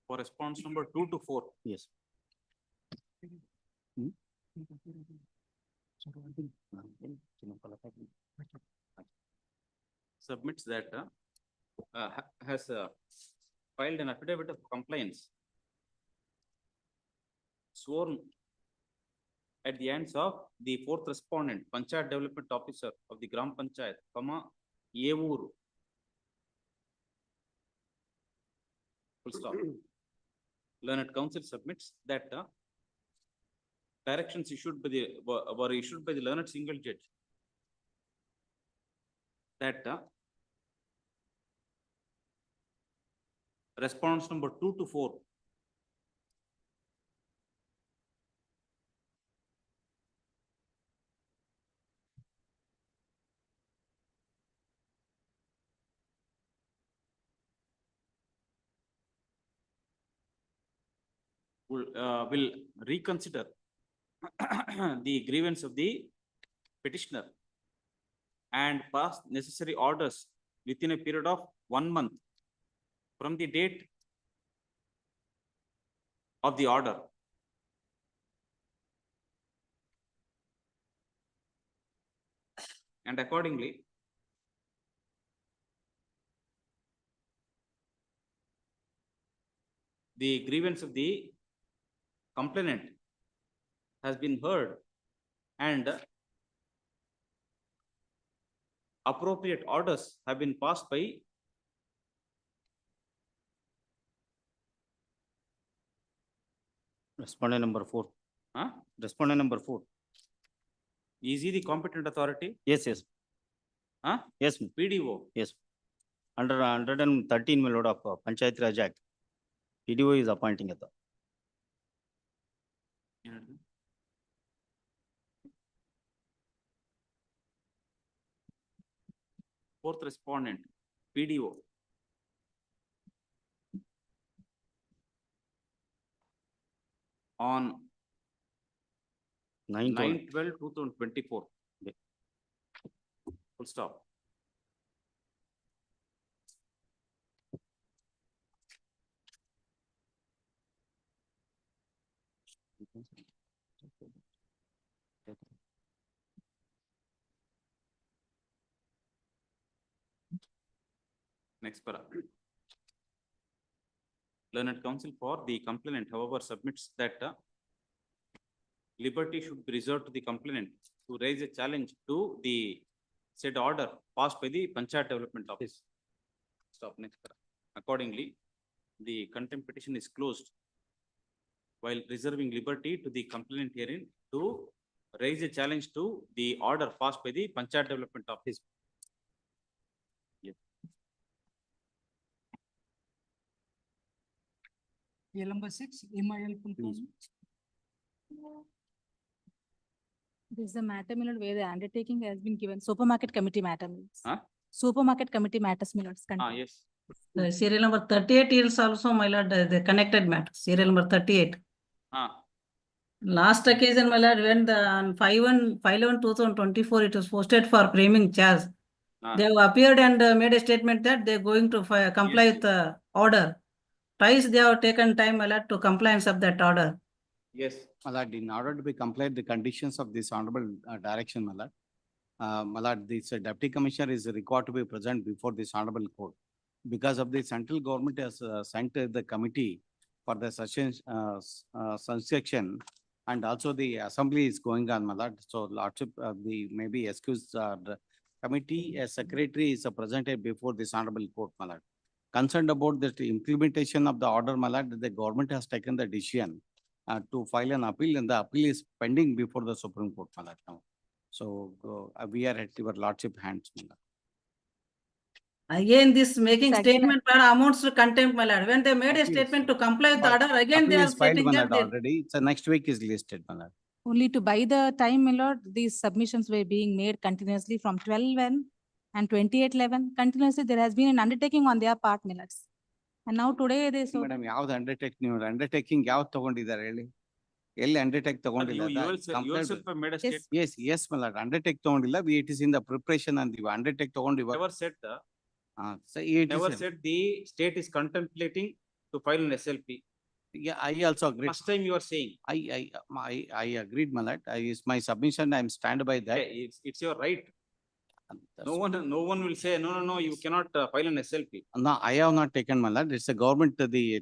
For response number 2 to 4. Yes. Submits that has filed an affidavit of compliance sworn at the hands of the fourth respondent, Panchayat Development Officer of the Gram Panchayat, Yevuru. Full stop. Learned counsel submits that directions were issued by the learned single judge that response number 2 to 4 will reconsider the grievance of the petitioner and pass necessary orders within a period of 1 month from the date of the order. And accordingly, the grievance of the complainant has been heard and appropriate orders have been passed by Respondent number 4. Respondent number 4. Is he the competent authority? Yes. Yes. PDO. Yes. Under 113 my lord of Panchayat Raj Act, PDO is appointing authority. Fourth respondent, PDO. On 9/12/2024. Full stop. Next para. Learned counsel for the complainant, however, submits that liberty should be reserved to the complainant to raise a challenge to the said order passed by the Panchayat Development Office. Stop next. Accordingly, the contempt petition is closed while reserving liberty to the complainant herein to raise a challenge to the order passed by the Panchayat Development Office. CL number 6, MIL full form. This is a matter, my lord, where the undertaking has been given, supermarket committee matter. Huh? Supermarket committee matters, my lords. Yes. The serial number 38 is also, my lord, the connected matter, serial number 38. Last occasion, my lord, when the on 5/1/2024, it was posted for framing charge. They have appeared and made a statement that they're going to comply Yes, with the order. Twice they have taken time, my lord, to compliance of that order. Yes. My lord, in order to be complied the conditions of this honorable direction, my lord. My lord, this deputy commissioner is required to be present before this honorable court. Because of the central government has sent the committee for the subsection and also the assembly is going on, my lord. So lordship, the maybe excuse the committee as secretary is presented before this honorable court, my lord. Concerned about the implementation of the order, my lord, the government has taken the decision to file an appeal and the appeal is pending before the Supreme Court, my lord, now. So we are at your lordship hands, my lord. Again, this making Second. statement amounts to contempt, my lord. When they made a Appeal is statement to filed. comply with the order, again they Appeal are is filed, stating my that lord, already. So next week is listed, my lord. Only to buy the time, my lord, these submissions were being made continuously from 12/1 and 28/11. Continuously, there has been an undertaking on their part, my lords. And now today they so. Madam, ಯಾವ್ದು undertaking ಯಾವ್ದು ತಗೊಂಡಿದ್ದಾರೆ ಹೇಳಿ? ಎಲ್ಲಿ undertake You ತಗೊಂಡಿಲ್ಲ? yourself have made a Yes. statement. Yes, my lord, undertake ತಗೊಂಡಿಲ್ಲ. It is in the preparation and the undertake ತಗೊಂಡಿವ. Never said So it never is, said the state is contemplating to file an SLP. yeah, I also agree. First time you are saying. I agreed, my lord. Is my submission, I'm stand by that. Okay, it's your right. That's- No one will say, no, you cannot file an SLP. No, I have not taken, my lord. It's the government,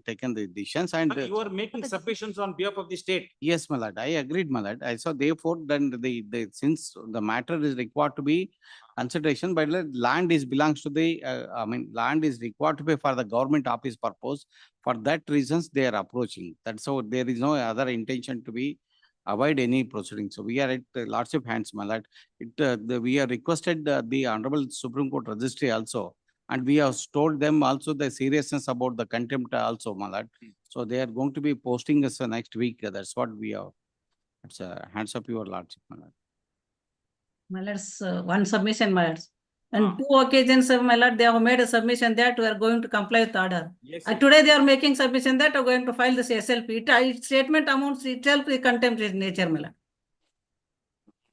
taken the decisions and. But you are making submissions on behalf of the state. Yes, my lord, I agreed, my lord. I saw therefore then since the matter is required to be consideration, but land is belongs to the, land is required to be for the government office purpose. For that reasons, they are approaching. That's how there is no other intention to be avoid any proceeding. So we are at the lordship hands, my lord. We are requested the Honorable Supreme Court Registry also. And we have told them also the seriousness about the contempt also, my lord. So they are going to be posting us next week. That's what we are. It's hands up your lordship, my lord. My lords, one submission, my lords. And Ah. 2 occasions, my lord, they have made a submission that we are going to comply with the order. Yes. Today they are making submission that we are going to file this SLP. Statement amounts itself is contempt in nature, my lord.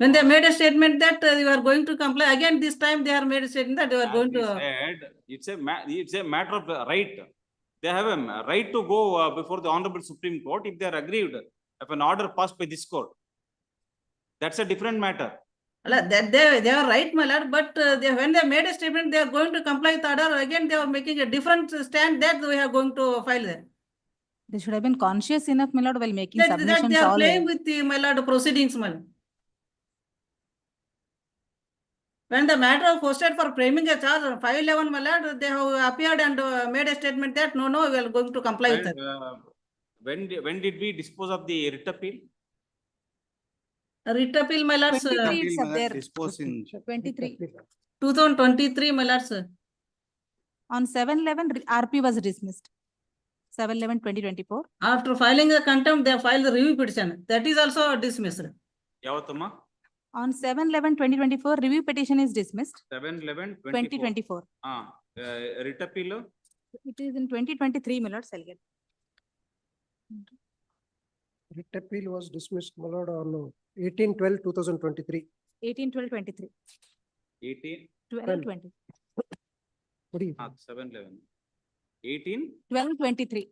When they made a statement that you are going to comply, again this time they are made a statement that you are As going we to. said, it's a matter of right. They have a right to go before the Honorable Supreme Court if they are aggrieved of an order passed by this court. That's a different matter. That they are right, my lord, but when they made a statement, they are going to comply with the order. Again, they are making a different stand that we are going to file there. They should have been conscious enough, my lord, while making That submissions. they are all playing with the, my lord, proceedings, my lord. When the matter of posted for framing a charge on 5/11, my lord, they have appeared and made a statement that no, we are going to comply with that. When did we dispose of the writ appeal? Writ appeal, my lords, 23 it's Appeal, up my lord, there. dispose in 23. 2023, my lords. On 7/11, RP was dismissed. 7/11/2024. After filing the contempt, they filed the review petition. That is also dismissed. Yavatama? On 7/11/2024, review petition is dismissed. 7/11/2024. 2024. Writ appeal? It is in 2023, my lords, I'll get. Writ appeal was dismissed, my lord, on 18/12/2023. 18/12/23. 18, 12/20. What do you? 7/11. 18, 12/23.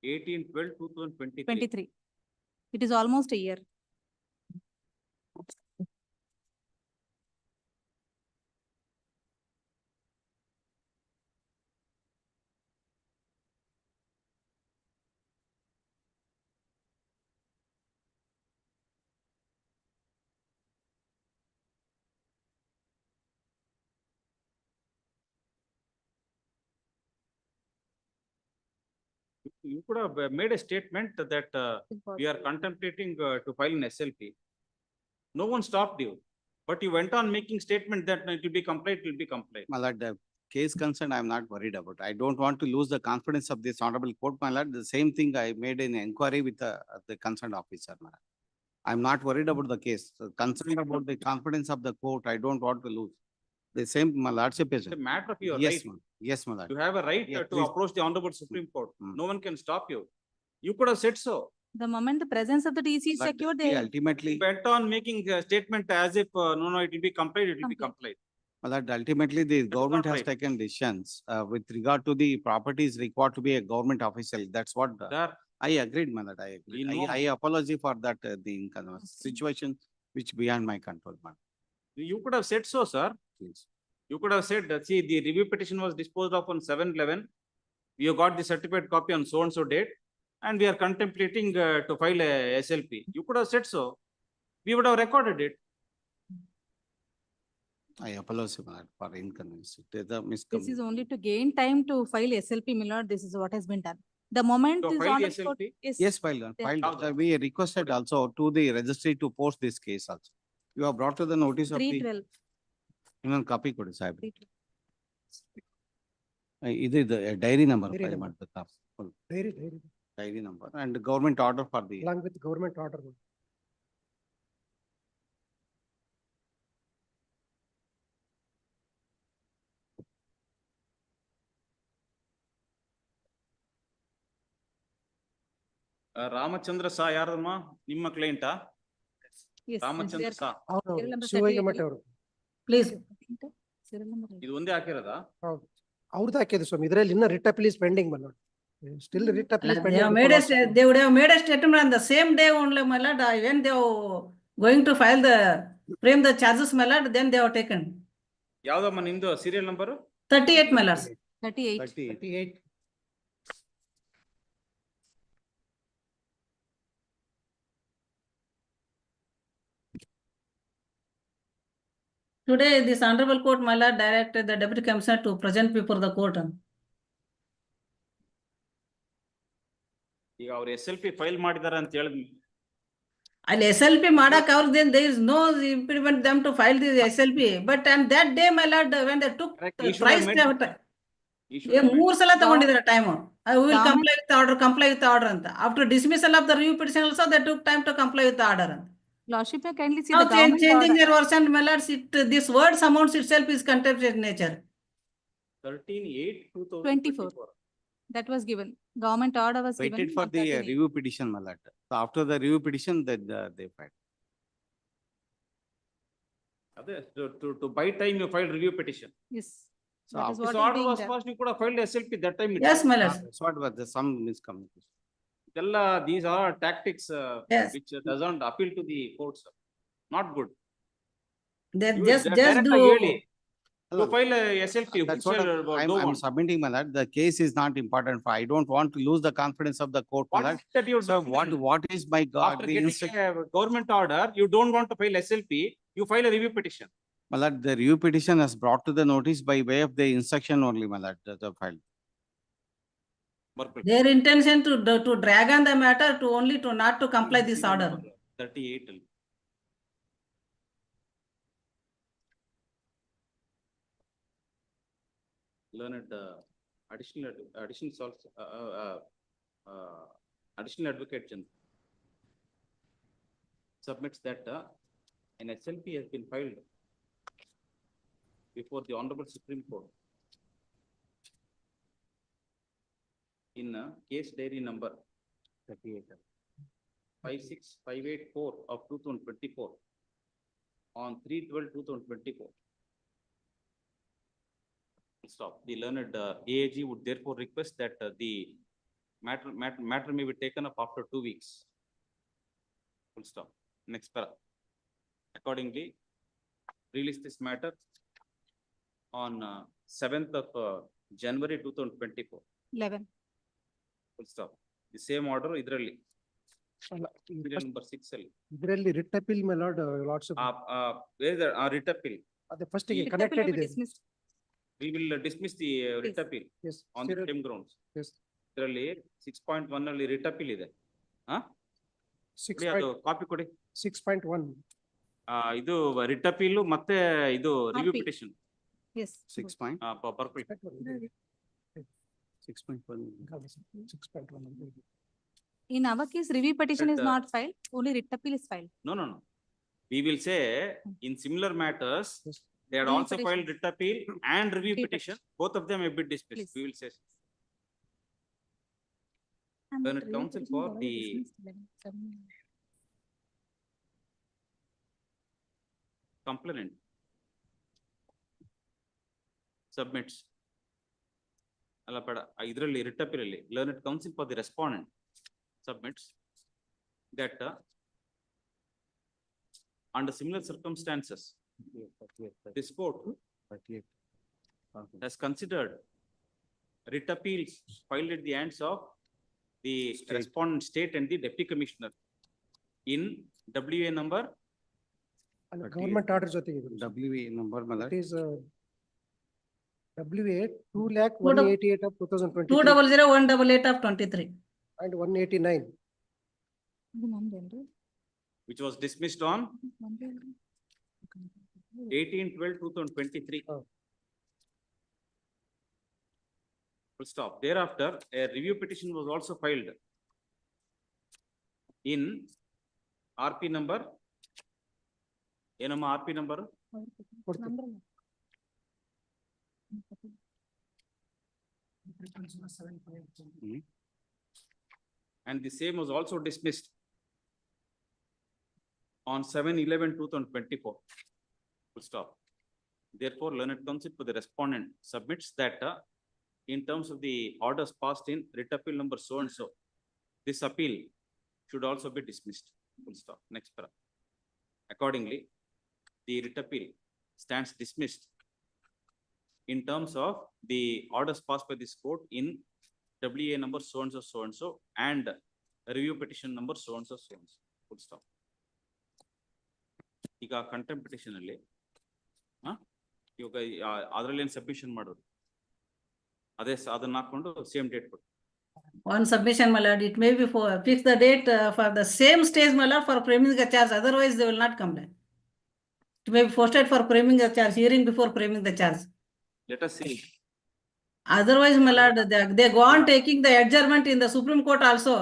18/12/2023. 23. It is almost a year. You could have made a statement that we are contemplating to file an SLP. No one stopped you, but you went on making statement that it will be compliant, it will be compliant. My lord, the case concerned, I am not worried about. I don't want to lose the confidence of this honorable court, my lord. The same thing I made an inquiry with the concerned officer, my lord. I'm not worried about the case. Concerned about the confidence of the court, I don't want to lose. The same, my lordship is. It's a matter of your Yes, right. ma'am. Yes, my lord. You have a right Yeah, to please. approach the Honorable Supreme Court. Mm. No one can stop you. You could have said so. The moment the presence of the TC is But secured, we they ultimately, Went on making a statement as if, no, it will be compliant, it will be compliant. my lord, ultimately the government not has right. taken decisions with regard to the properties required to be a government official. That's what There, I agreed, my lord. I agree. We know. I apologize for that, the situation which beyond my control, man. you could have said so, sir. Please. You could have said, see, the review petition was disposed of on 7/11. We have got the certified copy on so and so date, and we are contemplating to file a SLP. You could have said so. We would have recorded it. I apologize, my lord, for inconvenience. There's a this is miscommunication. only to gain time to file SLP, my lord. This is what has been done. The moment You this filed the honorable court SLP? is. Yes, filed. They- Filed. How- We requested also to the registry to post this case also. You have brought to the notice of the, 312. ಇನ್ನೊಂದು copy ಕೊಡಿ ಸಾಹೇಬ್. 312. ಇದು dairy number Diary file number. ಮಾಡ್ಬೇಕಾ? Diary, dairy number and government order for the. along with government order. Ramachandra ಸಾ ಯಾರಮ್ಮ? ನಿಮ್ಮ ಕ್ಲೈಂಟಾ? Yes, Ramachandra they are- ಸಾ. ಹೌದು, Serial number ಶಿವಲಿಂಗಮಠ 38. ಅವರು. Please. Serial number eight. ಇದು ಒಂದೇ ಹಾಕಿರೋದಾ? ಹೌದು. ಅವ್ರದ್ದು ಹಾಕಿದ್ರು ಸ್ವಾಮಿ. ಇದ್ರಲ್ಲಿ ಇನ್ನ ರಿಟ್ ಅಪೀಲ್ ಇಸ್ ಪೆಂಡಿಂಗ್ ಬಂದು. Still writ appeal is They pending have before made a, also. they would have made a statement on the same day only, my lord, when they were going to file the, frame the charges, my lord, then they were taken. ಯಾವ್ದಮ್ಮ ನಿಂದು serial number? 38, my lords. 38. 38. Today, this honorable court, my lord, directed the deputy commissioner to present before the court. ಈಗ ಅವ್ರು SLP file ಮಾಡಿದಾರೆ ಅಂತ ಹೇಳಿದ್ವಿ. ಅಲ್ಲಿ SLP ಮಾಡಕ್ ಅವ್ರದ್ದೇನ್ there is no impediment them to file the SLP, but on that day, my lord, when they took Correct. He should thrice, have made- he should have made- 3 ಸಲ ತಗೊಂಡಿದ್ದಾರೆ time. I will Government- comply with the order, comply with the order ಅಂತ. After dismissal of the review petition also, they took time to comply with the order. Lordship, you kindly see Now the government changing order. their version, my lords, this words amounts itself is contempt in nature. 13/8/2024. That was given. Government order was given. Waited for on the 13. review petition, my lord. So after the review petition, that they filed. ಅದೇ to buy time you filed review petition. Yes. So That is after what This is order being was done. passed, you could have filed SLP that time. Yes, my lords. That's what was the some miscommunication. ಎಲ್ಲ these are tactics Yes. which doesn't appeal to the courts. Not good. They You just direct do. ಆಗಿ ಹೇಳಿ. You file a SLP. That's which what you I'm don't want. submitting, my lord. The case is not important. I don't want to lose the confidence of the court, my What lord. is that you So done? what is my God? After The getting instruction, a government order, you don't want to file SLP, you file a review petition. my lord, the review petition has brought to the notice by way of the instruction only, my lord, the file. Their intention to drag on the matter to only to not to comply this order. 38 ಅಲ್ಲಿ. Learned additional advocate general submits that an SLP has been filed before the Honorable Supreme Court in case diary number 56584 of 2024 on 3/12/2024. Stop. The learned AAG would therefore request that the matter may be taken up after 2 weeks. Full stop. Next para. Accordingly, release this matter on 7th of January 2024. 11. Full stop. The same order idralli. Serial number 6 ಅಲ್ಲಿ. ಇದರಲ್ಲಿ writ appeal my lord, lordship. Where is the writ appeal? ಅದೇ first ಗೆ Writ appeal connected will be ಇದೆ. dismissed. We will dismiss the writ appeal Yes. on the same grounds. Yes. ಇದರಲ್ಲಿ 6.1 ಅಲ್ಲಿ writ appeal ಇದೆ. Six ಅದು copy ಕೊಡಿ. 6.1. ಇದು writ appeal ಮತ್ತೆ ಇದು review RP. Petition. Yes. 6 point. Purple. 6.1. 6.1. In our case, review petition is But, not filed, only writ appeal is filed. No. We will say in similar matters, they had Review also petition. filed writ appeal and review Review petition. Both of them have been dismissed. Please. We will say. And When the it review comes in petition for is already the- dismissed, 11. Complainant submits. ಅಲ್ಲ ಬೇಡ ಇದರಲ್ಲಿ writ appeal ಅಲ್ಲಿ learned counsel for the respondent submits that under similar circumstances this court has considered writ appeals filed at the hands of the respondent state and the deputy commissioner in WA number Government order ಜೊತೆಗೆ ಇದೆ. WA number It is WA 2,188 of 2023 200,188 of 23. and 189. ಇದು ನಮ್ದು ಏನ್ರಿ? which was dismissed on ನಮ್ದು ಏನ್ರಿ? 18/12/2023. Oh. Full stop. Thereafter, a review petition was also filed in RP number. ಏನಮ್ಮ RP number? ಕೊಡ್ತೀನಿ. Number ಅಲ್ಲ. And the same was also dismissed on 7/11/2024. Full stop. Therefore, learned counsel for the respondent submits that in terms of the orders passed in writ appeal number so and so, this appeal should also be dismissed. Full stop. Next para. Accordingly, the writ appeal stands dismissed in terms of the orders passed by this court in WA number so and so and review petition number so and so. Full stop. ಈಗ contempt petition ಅಲ್ಲಿ ಇವಾಗ ಅದ್ರಲ್ಲಿ ಏನ್ submission ಮಾಡೋದು ಅದೇ ಅದನ್ನ ಹಾಕೊಂಡು same date ಕೊಡಿ. On submission, my lord, it may be for fix the date for the same stage, my lord, for framing the charge. Otherwise, they will not come back. It may be posted for framing the charge, hearing before framing the charge. Let us see. Otherwise, my lord, they go on taking the adjournment in the Supreme Court also.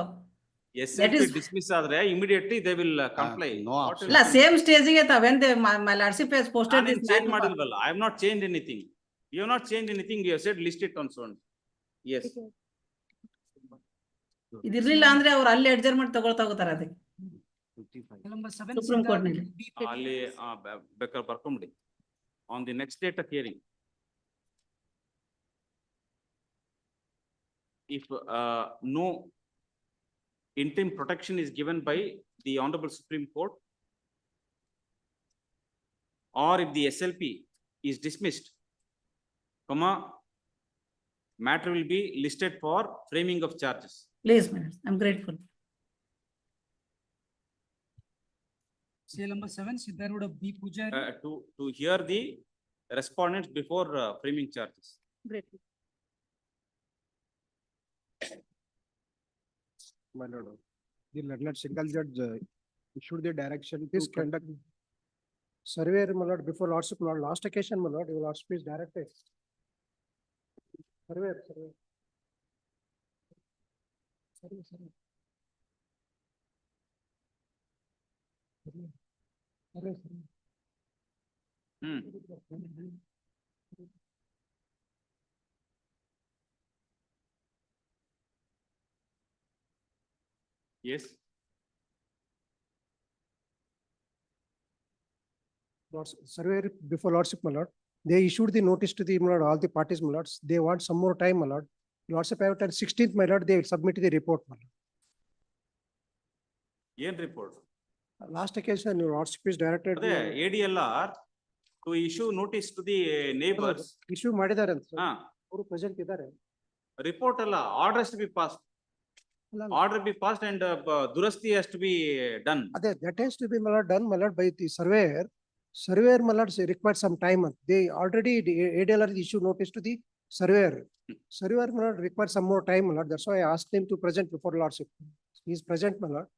SLP is- dismiss ಆದ್ರೆ immediately they will comply. no What option. will La change? same stage ge tha, when they, my lordship has posted ನಾನೇನ್ this. change matter for- ಮಾಡಿಲ್ವಲ್ಲ. I have not changed anything. You have not changed anything. You have said list it on so on. Yes. ಇದಿರ್ಲಿಲ್ಲ ಅಂದ್ರೆ ಅವ್ರು ಅಲ್ಲಿ adjournment ತಗೋತಾರೆ ಅದಕ್ಕೆ. Number 7. Supreme Court ನಲ್ಲಿ. ಅಲ್ಲಿ ಬೇಕಾದ್ರೆ ಬರ್ಕೊಂಬಿಡಿ. On the next date of hearing. If no interim protection is given by the Honorable Supreme Court, or if the SLP is dismissed, matter will be listed for framing of charges. Please, madam, I'm grateful. Serial number 7, Siddharudha B. Pujari. To hear the respondents before framing charges. Great. My lord, the learned single judge issued the direction to This conduct surveyor, my lord, before lordship, my lord, last occasion, my lord, your lordship is directed. Surveyor. Surveyor. Yes. Surveyor before lordship, my lord, they issued the notice to the, my lord, all the parties, my lords, they want some more time, my lord. Lordship have till 16th, my lord, they will submit the report, my ಏನ್ report? lord. Last occasion, your lordship is directed. ಅದೇ ADLR to issue notice to the neighbors. Issue ಮಾಡಿದ್ದಾರೆ ಅಂತ ಹಾ, ಅವರು present ಇದ್ದಾರೆ. report ಅಲ್ಲ, order has to be passed. Order be passed and durasti has to be done. ಅದೇ that has to be, my lord, done, my lord, by the surveyor. Surveyor, my lord, required some time. They already, the ADLR issued notice to the surveyor. Sir, you are not require some more time, my lord. That's why I asked him to present before lordship. He is present, my lord.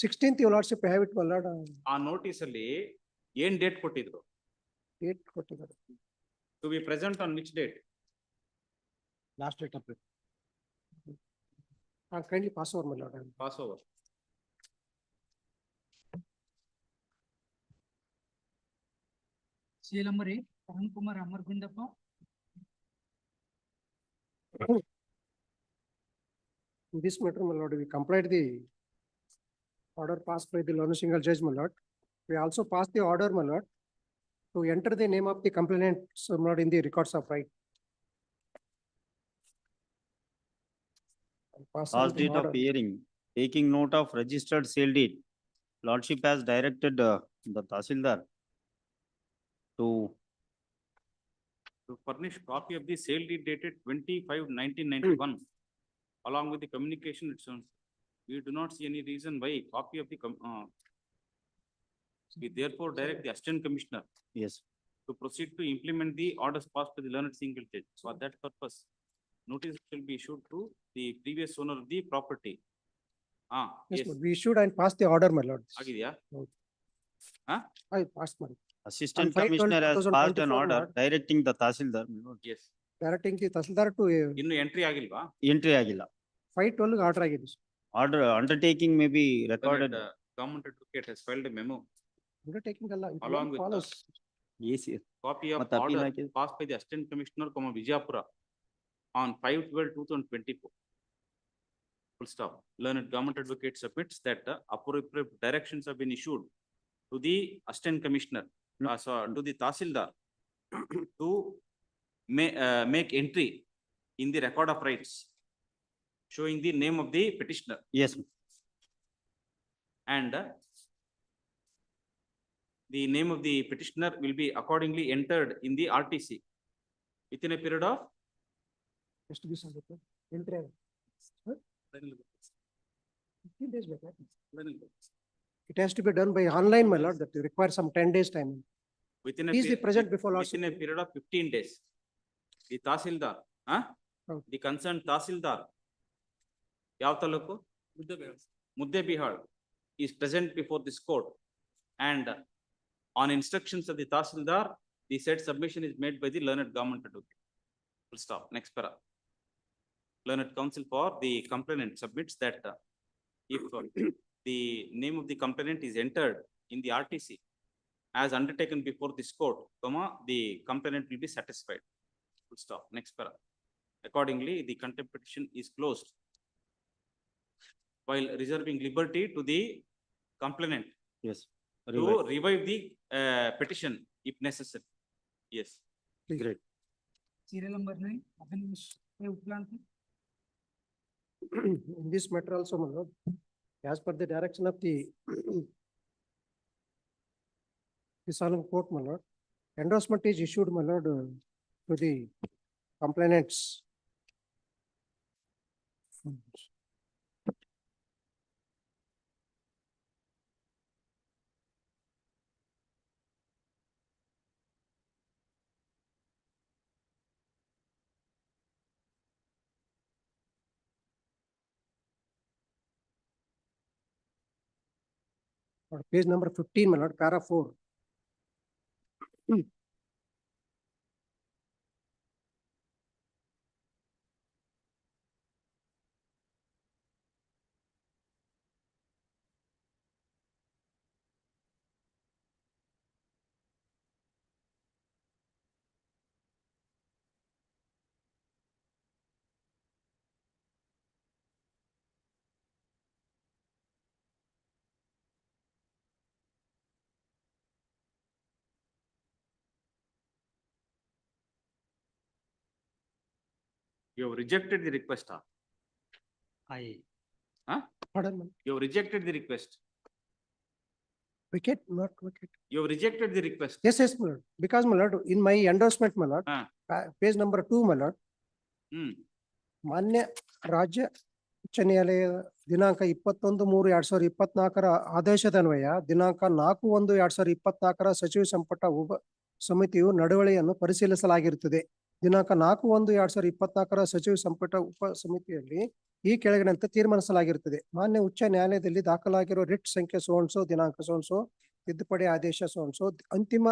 16th, your lordship, I have it, my lord. ಆ notice ಅಲ್ಲಿ ಏನ್ date ಕೊಟ್ಟಿದ್ರು? Date ಕೊಟ್ಟಿದ್ದಾರೆ. To be present on which date? Last date of it. Kindly pass over, my lord. Pass over. CL number 8, Arun Kumar Amargundappa. In this matter, my lord, we complied the order passed by the learned single judge, my lord. We also passed the order, my lord, to enter the name of the complainant, so my lord, in the records of right. Pass on Last the date of order. hearing, taking note of registered sale deed. Lordship has directed the Tahsildar to furnish copy of the sale deed dated 25/1991 along with the communication itself. We do not see any reason why copy of the we therefore direct the assistant commissioner yes. to proceed to implement the orders passed by the learned single judge. So for that purpose, notice will be issued to the previous owner of the property. Yes, Yes, my lord. We issued and passed the order, my lord. ಆಗಿದೆಯಾ? I passed, my lord. Assistant 5/12, Commissioner has passed an 2024, order Lord. directing the Tahsildar. Yes. Directing the Tahsildar to ಇನ್ನು entry ಆಗಿಲ್ವಾ? Entry agila. 5/12 order ಆಗಿದೆ. Order undertaking may be recorded. Government advocate has filed a memo Undertaking ಅಲ್ಲ, it along with follows. Yes, yes. copy of ಮತ್ತೆ appeal order ಹಾಕಿದ್ದು? passed by the assistant commissioner, Vijayapura on 5/12/2024. Full stop. Learned government advocate submits that appropriate directions have been issued to the assistant commissioner, to the Tahsildar to make entry in the record of rights showing the name of the petitioner, Yes. and the name of the petitioner will be accordingly entered in the RTC within a period of ಎಷ್ಟು ದಿವಸ ಆಗುತ್ತೆ? Entry ಆಗುತ್ತೆ. 15 days ಬೇಕಾ? It has to be done by online, my lord, that requires some 10 days time. within Please be present before within a lordship. period of 15 days. The Tahsildar, ಹೌದು. the concerned Tahsildar, ಯಾವ taluk? Muddebihar is present before this court, and on instructions of the Tahsildar, the said submission is made by the learned government advocate. Full stop. Next para. Learned counsel for the complainant submits that if the name of the complainant is entered in the RTC as undertaken before this court, the complainant will be satisfied. Full stop. Next para. Accordingly, the contempt petition is closed while reserving liberty to the complainant Yes. to revive the petition if necessary. Yes. Great. Serial number 9, Abhinash Uplanti. In this matter also, my lord, as per the direction of the Solemn Court, my lord, endorsement is issued, my lord, to the complainants. Page number 15, my lord, para 4. You have rejected the request. Pardon, my lord. You have rejected the request. Wicket, not wicket. You have rejected the request. Yes, yes, my lord. Because, my lord, in my endorsement, my lord, page number 2, my lord, ಮಾನ್ಯ ರಾಜ್ಯ ಉಚ್ಚ ನ್ಯಾಯಾಲಯ ದಿನಾಂಕ 21/3/2024 ಆದೇಶದನ್ವಯ ದಿನಾಂಕ 4/1/2024 ಸಚಿವ ಸಂಪುಟ ಉಪ ಸಮಿತಿಯು ನಡವಳಿಯನ್ನು ಪರಿಶೀಲಿಸಲಾಗಿರುತ್ತದೆ. ದಿನಾಂಕ 4/1/2024 ಸಚಿವ ಸಂಪುಟ ಉಪ ಸಮಿತಿಯಲ್ಲಿ ಈ ಕೆಳಗಿನಂತೆ ತೀರ್ಮಾನಿಸಲಾಗಿರುತ್ತದೆ. ಮಾನ್ಯ ಉಚ್ಚ ನ್ಯಾಯಾಲಯದಲ್ಲಿ ದಾಖಲಾಗಿರುವ ರಿಟ್ ಸಂಖ್ಯೆ ಸೋನ್ಸೋ ದಿನಾಂಕ ಸೋನ್ಸೋ ತಿದ್ದುಪಡಿ ಆದೇಶ ಸೋನ್ಸೋ ಅಂತಿಮ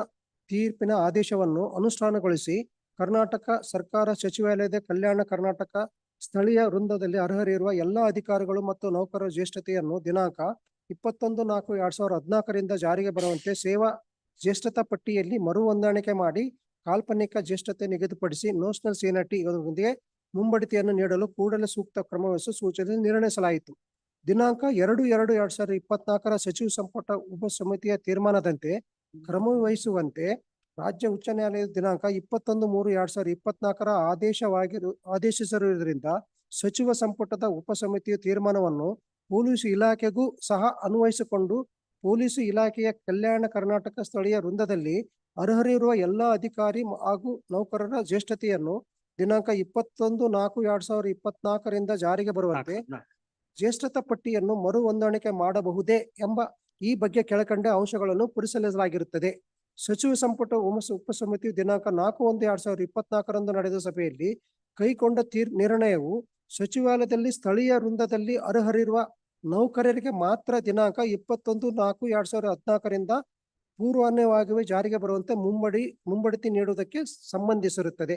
ತೀರ್ಪಿನ ಆದೇಶವನ್ನು ಅನುಷ್ಠಾನಗೊಳಿಸಿ ಕರ್ನಾಟಕ ಸರ್ಕಾರ ಸಚಿವಾಲಯದ ಕಲ್ಯಾಣ ಕರ್ನಾಟಕ ಸ್ಥಳೀಯ ವೃಂದದಲ್ಲಿ ಅರ್ಹರಿರುವ ಎಲ್ಲಾ ಅಧಿಕಾರಿಗಳು ಮತ್ತು ನೌಕರರ ಜ್ಯೇಷ್ಠತೆಯನ್ನು ದಿನಾಂಕ 21/4/2014 ಜಾರಿಗೆ ಬರುವಂತೆ ಸೇವಾ ಜ್ಯೇಷ್ಠತಾ ಪಟ್ಟಿಯಲ್ಲಿ ಮರು ಹೊಂದಾಣಿಕೆ ಮಾಡಿ ಕಾಲ್ಪನಿಕ ಜ್ಯೇಷ್ಠತೆ ನಿಗದಿಪಡಿಸಿ ನೋಷನಲ್ ಸೀನಿಯಾರಿಟಿ ಇದರೊಂದಿಗೆ ಮುಂಬಡ್ತಿಯನ್ನು ನೀಡಲು ಕೂಡಲೇ ಸೂಕ್ತ ಕ್ರಮವಹಿಸಿ ಸೂಚನೆ ನಿರ್ಣಯಿಸಲಾಯಿತು. ದಿನಾಂಕ 2/2/2024 ಸಚಿವ ಸಂಪುಟ ಉಪ ಸಮಿತಿಯ ತೀರ್ಮಾನದಂತೆ ಕ್ರಮವಹಿಸುವಂತೆ ರಾಜ್ಯ ಉಚ್ಚ ನ್ಯಾಯಾಲಯದ ದಿನಾಂಕ 21/3/2024 ಆದೇಶಿಸಿರುವುದರಿಂದ ಸಚಿವ ಸಂಪುಟದ ಉಪ ಸಮಿತಿಯ ತೀರ್ಮಾನವನ್ನು ಪೊಲೀಸ್ ಇಲಾಖೆಗೂ ಸಹ ಅನ್ವಯಿಸಿಕೊಂಡು ಪೊಲೀಸ್ ಇಲಾಖೆಯ ಕಲ್ಯಾಣ ಕರ್ನಾಟಕ ಸ್ಥಳೀಯ ವೃಂದದಲ್ಲಿ ಅರ್ಹರಿರುವ ಎಲ್ಲಾ ಅಧಿಕಾರಿ ಹಾಗೂ ನೌಕರರ ಜ್ಯೇಷ್ಠತೆಯನ್ನು ದಿನಾಂಕ 21/4/2024 ಜಾರಿಗೆ ಬರುವಂತೆ ಜ್ಯೇಷ್ಠತಾ ಪಟ್ಟಿಯನ್ನು ಮರು ಹೊಂದಾಣಿಕೆ ಮಾಡಬಹುದೇ ಎಂಬ ಈ ಬಗ್ಗೆ ಕೆಳಕಂಡ ಅಂಶಗಳನ್ನು ಪರಿಶೀಲಿಸಲಾಗಿರುತ್ತದೆ. ಸಚಿವ ಸಂಪುಟ ಉಪಸಮಿತಿಯು ದಿನಾಂಕ 4/1/2024 ನಡೆದ ಸಭೆಯಲ್ಲಿ ಕೈಗೊಂಡ ನಿರ್ಣಯವು ಸಚಿವಾಲಯದಲ್ಲಿ ಸ್ಥಳೀಯ ವೃಂದದಲ್ಲಿ ಅರ್ಹರಿರುವ ನೌಕರರಿಗೆ ಮಾತ್ರ ದಿನಾಂಕ 21/4/2014 ಪೂರ್ವಾನ್ವಯವಾಗಿ ಜಾರಿಗೆ ಬರುವಂತೆ ಮುಂಬಡ್ತಿ ನೀಡುವುದಕ್ಕೆ ಸಂಬಂಧಿಸಿರುತ್ತದೆ.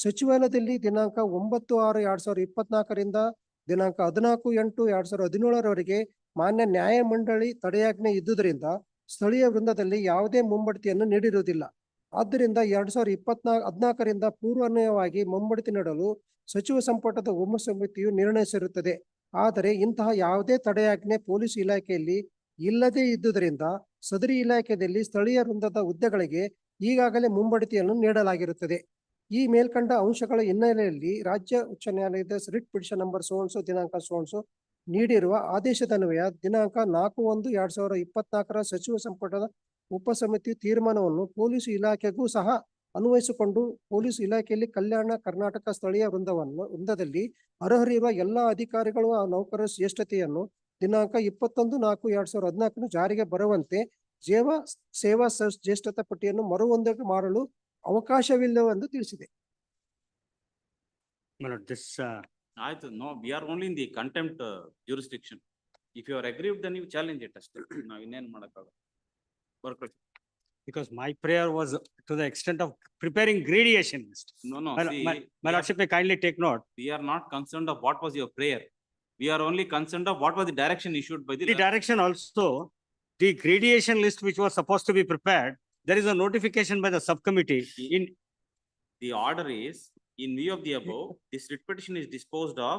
ಸಚಿವಾಲಯದಲ್ಲಿ ದಿನಾಂಕ 9/6/2024 ದಿನಾಂಕ 14/8/2017 ಮಾನ್ಯ ನ್ಯಾಯಮಂಡಳಿ ತಡೆಯಾಜ್ಞೆ ಇದ್ದುದರಿಂದ ಸ್ಥಳೀಯ ವೃಂದದಲ್ಲಿ ಯಾವುದೇ ಮುಂಬಡ್ತಿಯನ್ನು ನೀಡಿರುವುದಿಲ್ಲ. ಆದ್ದರಿಂದ 2014 ಪೂರ್ವಾನ್ವಯವಾಗಿ ಮುಂಬಡ್ತಿ ನೀಡಲು ಸಚಿವ ಸಂಪುಟದ ಉಪ ಸಮಿತಿಯು ನಿರ್ಣಯಿಸಿರುತ್ತದೆ. ಆದರೆ ಇಂತಹ ಯಾವುದೇ ತಡೆಯಾಜ್ಞೆ ಪೊಲೀಸ್ ಇಲಾಖೆಯಲ್ಲಿ ಇಲ್ಲದೇ ಇದ್ದುದರಿಂದ ಸದರಿ ಇಲಾಖೆಯಲ್ಲಿ ಸ್ಥಳೀಯ ವೃಂದದ ಹುದ್ದೆಗಳಿಗೆ ಈಗಾಗಲೇ ಮುಂಬಡ್ತಿಯನ್ನು ನೀಡಲಾಗಿರುತ್ತದೆ. ಈ ಮೇಲ್ಕಂಡ ಅಂಶಗಳ ಹಿನ್ನೆಲೆಯಲ್ಲಿ ರಾಜ್ಯ ಉಚ್ಚ ನ್ಯಾಯಾಲಯದ ರಿಟ್ ಪಿಟಿಷನ್ ನಂಬರ್ ಸೋನ್ಸೋ ದಿನಾಂಕ ಸೋನ್ಸೋ ನೀಡಿರುವ ಆದೇಶದನ್ವಯ ದಿನಾಂಕ 4/1/2024 ಸಚಿವ ಸಂಪುಟದ ಉಪ ಸಮಿತಿಯು ತೀರ್ಮಾನವನ್ನು ಪೊಲೀಸ್ ಇಲಾಖೆಗೂ ಸಹ ಅನ್ವಯಿಸಿಕೊಂಡು ಪೊಲೀಸ್ ಇಲಾಖೆಯಲ್ಲಿ ಕಲ್ಯಾಣ ಕರ್ನಾಟಕ ಸ್ಥಳೀಯ ವೃಂದದಲ್ಲಿ ಅರ್ಹರಿರುವ ಎಲ್ಲಾ ಅಧಿಕಾರಿಗಳು ಆ ನೌಕರರ ಜ್ಯೇಷ್ಠತೆಯನ್ನು ದಿನಾಂಕ 21/4/2014 ಜಾರಿಗೆ ಬರುವಂತೆ ಸೇವಾ ಜ್ಯೇಷ್ಠತಾ ಪಟ್ಟಿಯನ್ನು ಮರು ಹೊಂದಾಣಿಕೆ ಮಾಡಲು ಅವಕಾಶವಿಲ್ಲವೆಂದು ತಿಳಿಸಿದೆ. ಆಯ್ತು, no, we are only in the contempt jurisdiction. If you are aggrieved, then you challenge it ಅಷ್ಟೇ. ನಾವು ಇನ್ನೇನು ಮಾಡಕ್ಕಾಗಲ್ಲ. Because my prayer was to the extent of preparing gradation list. No, My lordship may kindly take note. We are not concerned of what was your prayer. We are only concerned of what was the direction issued by the. The direction also, the gradation list which was supposed to be prepared, there is a notification by the subcommittee in. The order is, in view of the above, this writ petition is disposed of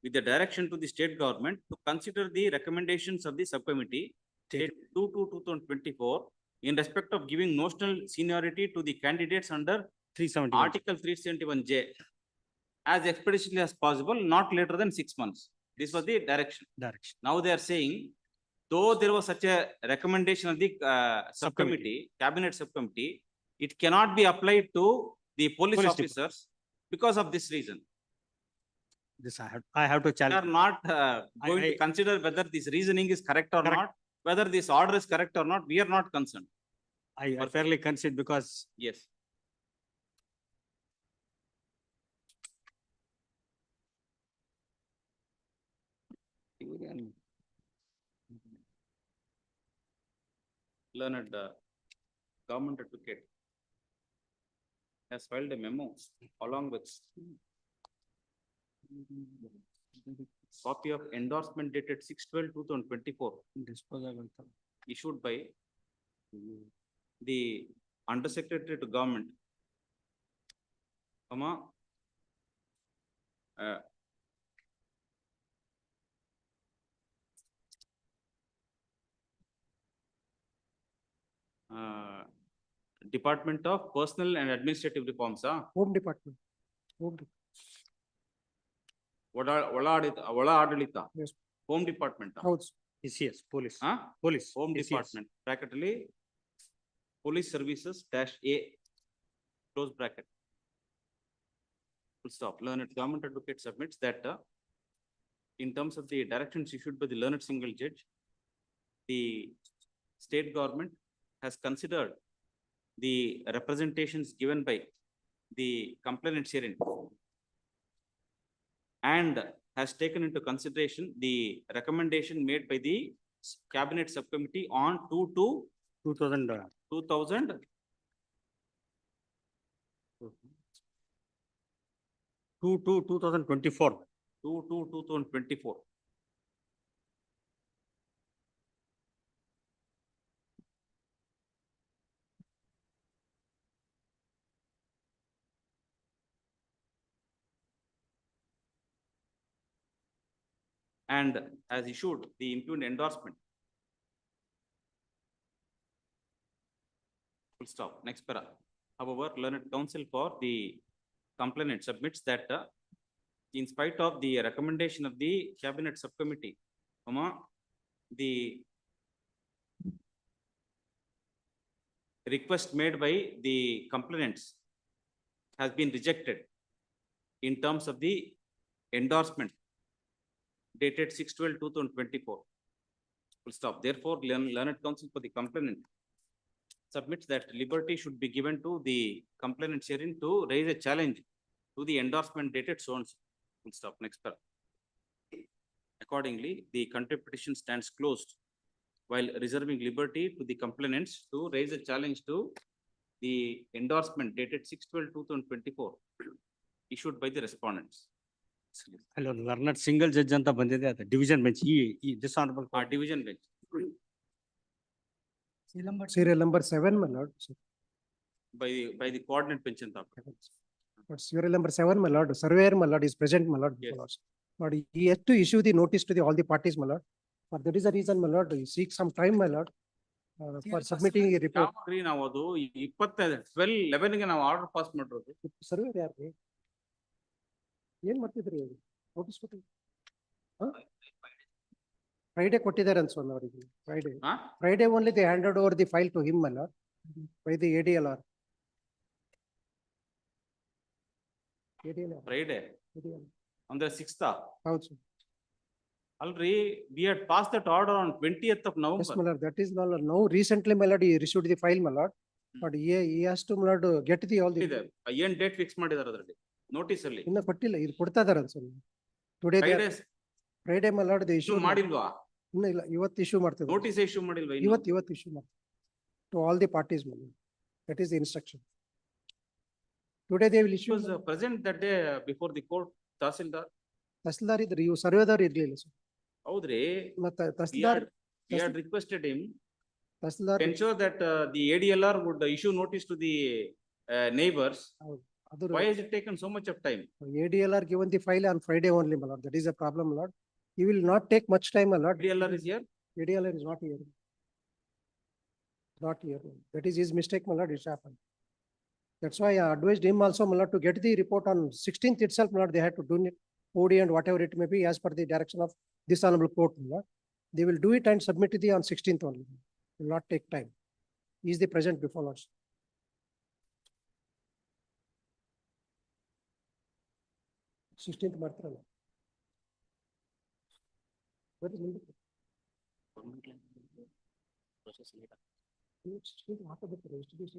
with the direction to the state government to consider the recommendations of the subcommittee dated 2/2/2024 in respect of giving notional seniority to the candidates under 371. Article 371J as expeditiously as possible, not later than 6 months. This was the direction. Now they are saying, though there was such a recommendation of the subcommittee, cabinet subcommittee, it cannot be applied to the police officers because of this reason. This I have to We challenge. are not going to consider whether this reasoning is correct or not, whether this order is correct or not. We are not concerned. I fairly concede because Yes. Learned government advocate has filed a memo along with copy of endorsement dated 6/12/2024 issued by the Undersecretary to Government, Department of Personal and Administrative Reforms, Home Department. ಒಳ ಆಡಳಿತ, Yes. Home Department, ಹೌದು. ECS, police. Police, Home ECS. Department, bracket ಅಲ್ಲಿ Police Services -A, close bracket. Full stop. Learned government advocate submits that in terms of the directions issued by the learned single judge, the state government has considered the representations given by the complainant's hearing and has taken into consideration the recommendation made by the cabinet subcommittee on 2000. 2000 2024. 2024. And has issued the impugned endorsement. Full stop. Next para. However, learned counsel for the complainant submits that in spite of the recommendation of the cabinet subcommittee, the request made by the complainants has been rejected in terms of the endorsement dated 6/12/2024. Full stop. Therefore, learned counsel for the complainant submits that liberty should be given to the complainant's hearing to raise a challenge to the endorsement dated so and so. Full stop. Next para. Accordingly, the contempt petition stands closed while reserving liberty to the complainants to raise a challenge to the endorsement dated 6/12/2024 issued by the respondents. Hello, learned single judge anta bandide ata division bench dishonorable Division bench. Serial number 7, my lord. By the coordinate bench anta. But serial number 7, my lord, surveyor, my lord, is present, my lord. Yes. But he has to issue the notice to all the parties, my lord. But that is the reason, my lord, he seeks some time, my lord, for submitting a report. ಯಾವಾಗ್ರಿ ನಾವು ಅದು 12/11 ಗೆ ನಾವು order pass ಮಾಡಿರೋದು. Server ಯಾರ್ರಿ? ಏನ್ ಮಾಡ್ತಿದ್ರಿ ಅವ್ರು? Notice ಕೊಟ್ಟಿ ಫ್ರೈಡೆ ಕೊಟ್ಟಿದ್ದಾರೆ ಅನ್ಸೋಣ ಅವರಿಗೆ. Friday only they handed over the file to him, my lord, by the ADLR. Friday ಅಂದ್ರೆ 6th. ಹೌದು sir. Already we had passed that order on 20th of Yes, November. my lord, that is now recently, my lord, he issued the file, my lord. But he has to, my lord, get the all the. ಏನ್ date fix ಮಾಡಿದಾರೆ ಅದರಲ್ಲಿ notice ಅಲ್ಲಿ? ಇನ್ನ ಕೊಟ್ಟಿಲ್ಲ, ಇದು ಕೊಡ್ತಾ ಇದಾರೆ ಅನ್ಸೋಣ. Today Friday, my lord, they issue ಮಾಡಿಲ್ವಾ? ಇನ್ನ ಇಲ್ಲ, ಇವತ್ತು ಇಶ್ಯೂ ಮಾಡ್ತಿದ್ದಾರೆ. ನೋಟಿಸ್ ಇಶ್ಯೂ ಮಾಡಿಲ್ವಾ? ಇವತ್ತು ಇಶ್ಯೂ ಮಾಡ್ತಾರೆ to all the parties, my lord. That is the instruction. Today they will issue. Was present that day before the court. Tahsildar ಇದ್ರಿ, ಇವು ಸರ್ವೇದವ್ರು ಇರ್ಲಿಲ್ಲ ಸರ್. ಹೌದ್ರಿ. ಮತ್ತೆ tahsildar we had requested him tahsildar to ensure that the ADLR would issue notice to the neighbors. Why has it taken so much of time? ADLR given the file on Friday only, my lord. That is a problem, my lord. He will not take much time, my lord. ADLR is here? ADLR is not here. Not here. That is his mistake, my lord. It's happened. That's why I advised him also, my lord, to get the report on 16th itself, my lord. They had to do it, OD and whatever it may be, as per the direction of this honorable court, my lord. They will do it and submit it on 16th only. It will not take time. He is the present before us. ಮಾಡ್ತಾರಲ್ಲ. ಹಾಕಬೇಕು ಎಷ್ಟು ದಿವಸ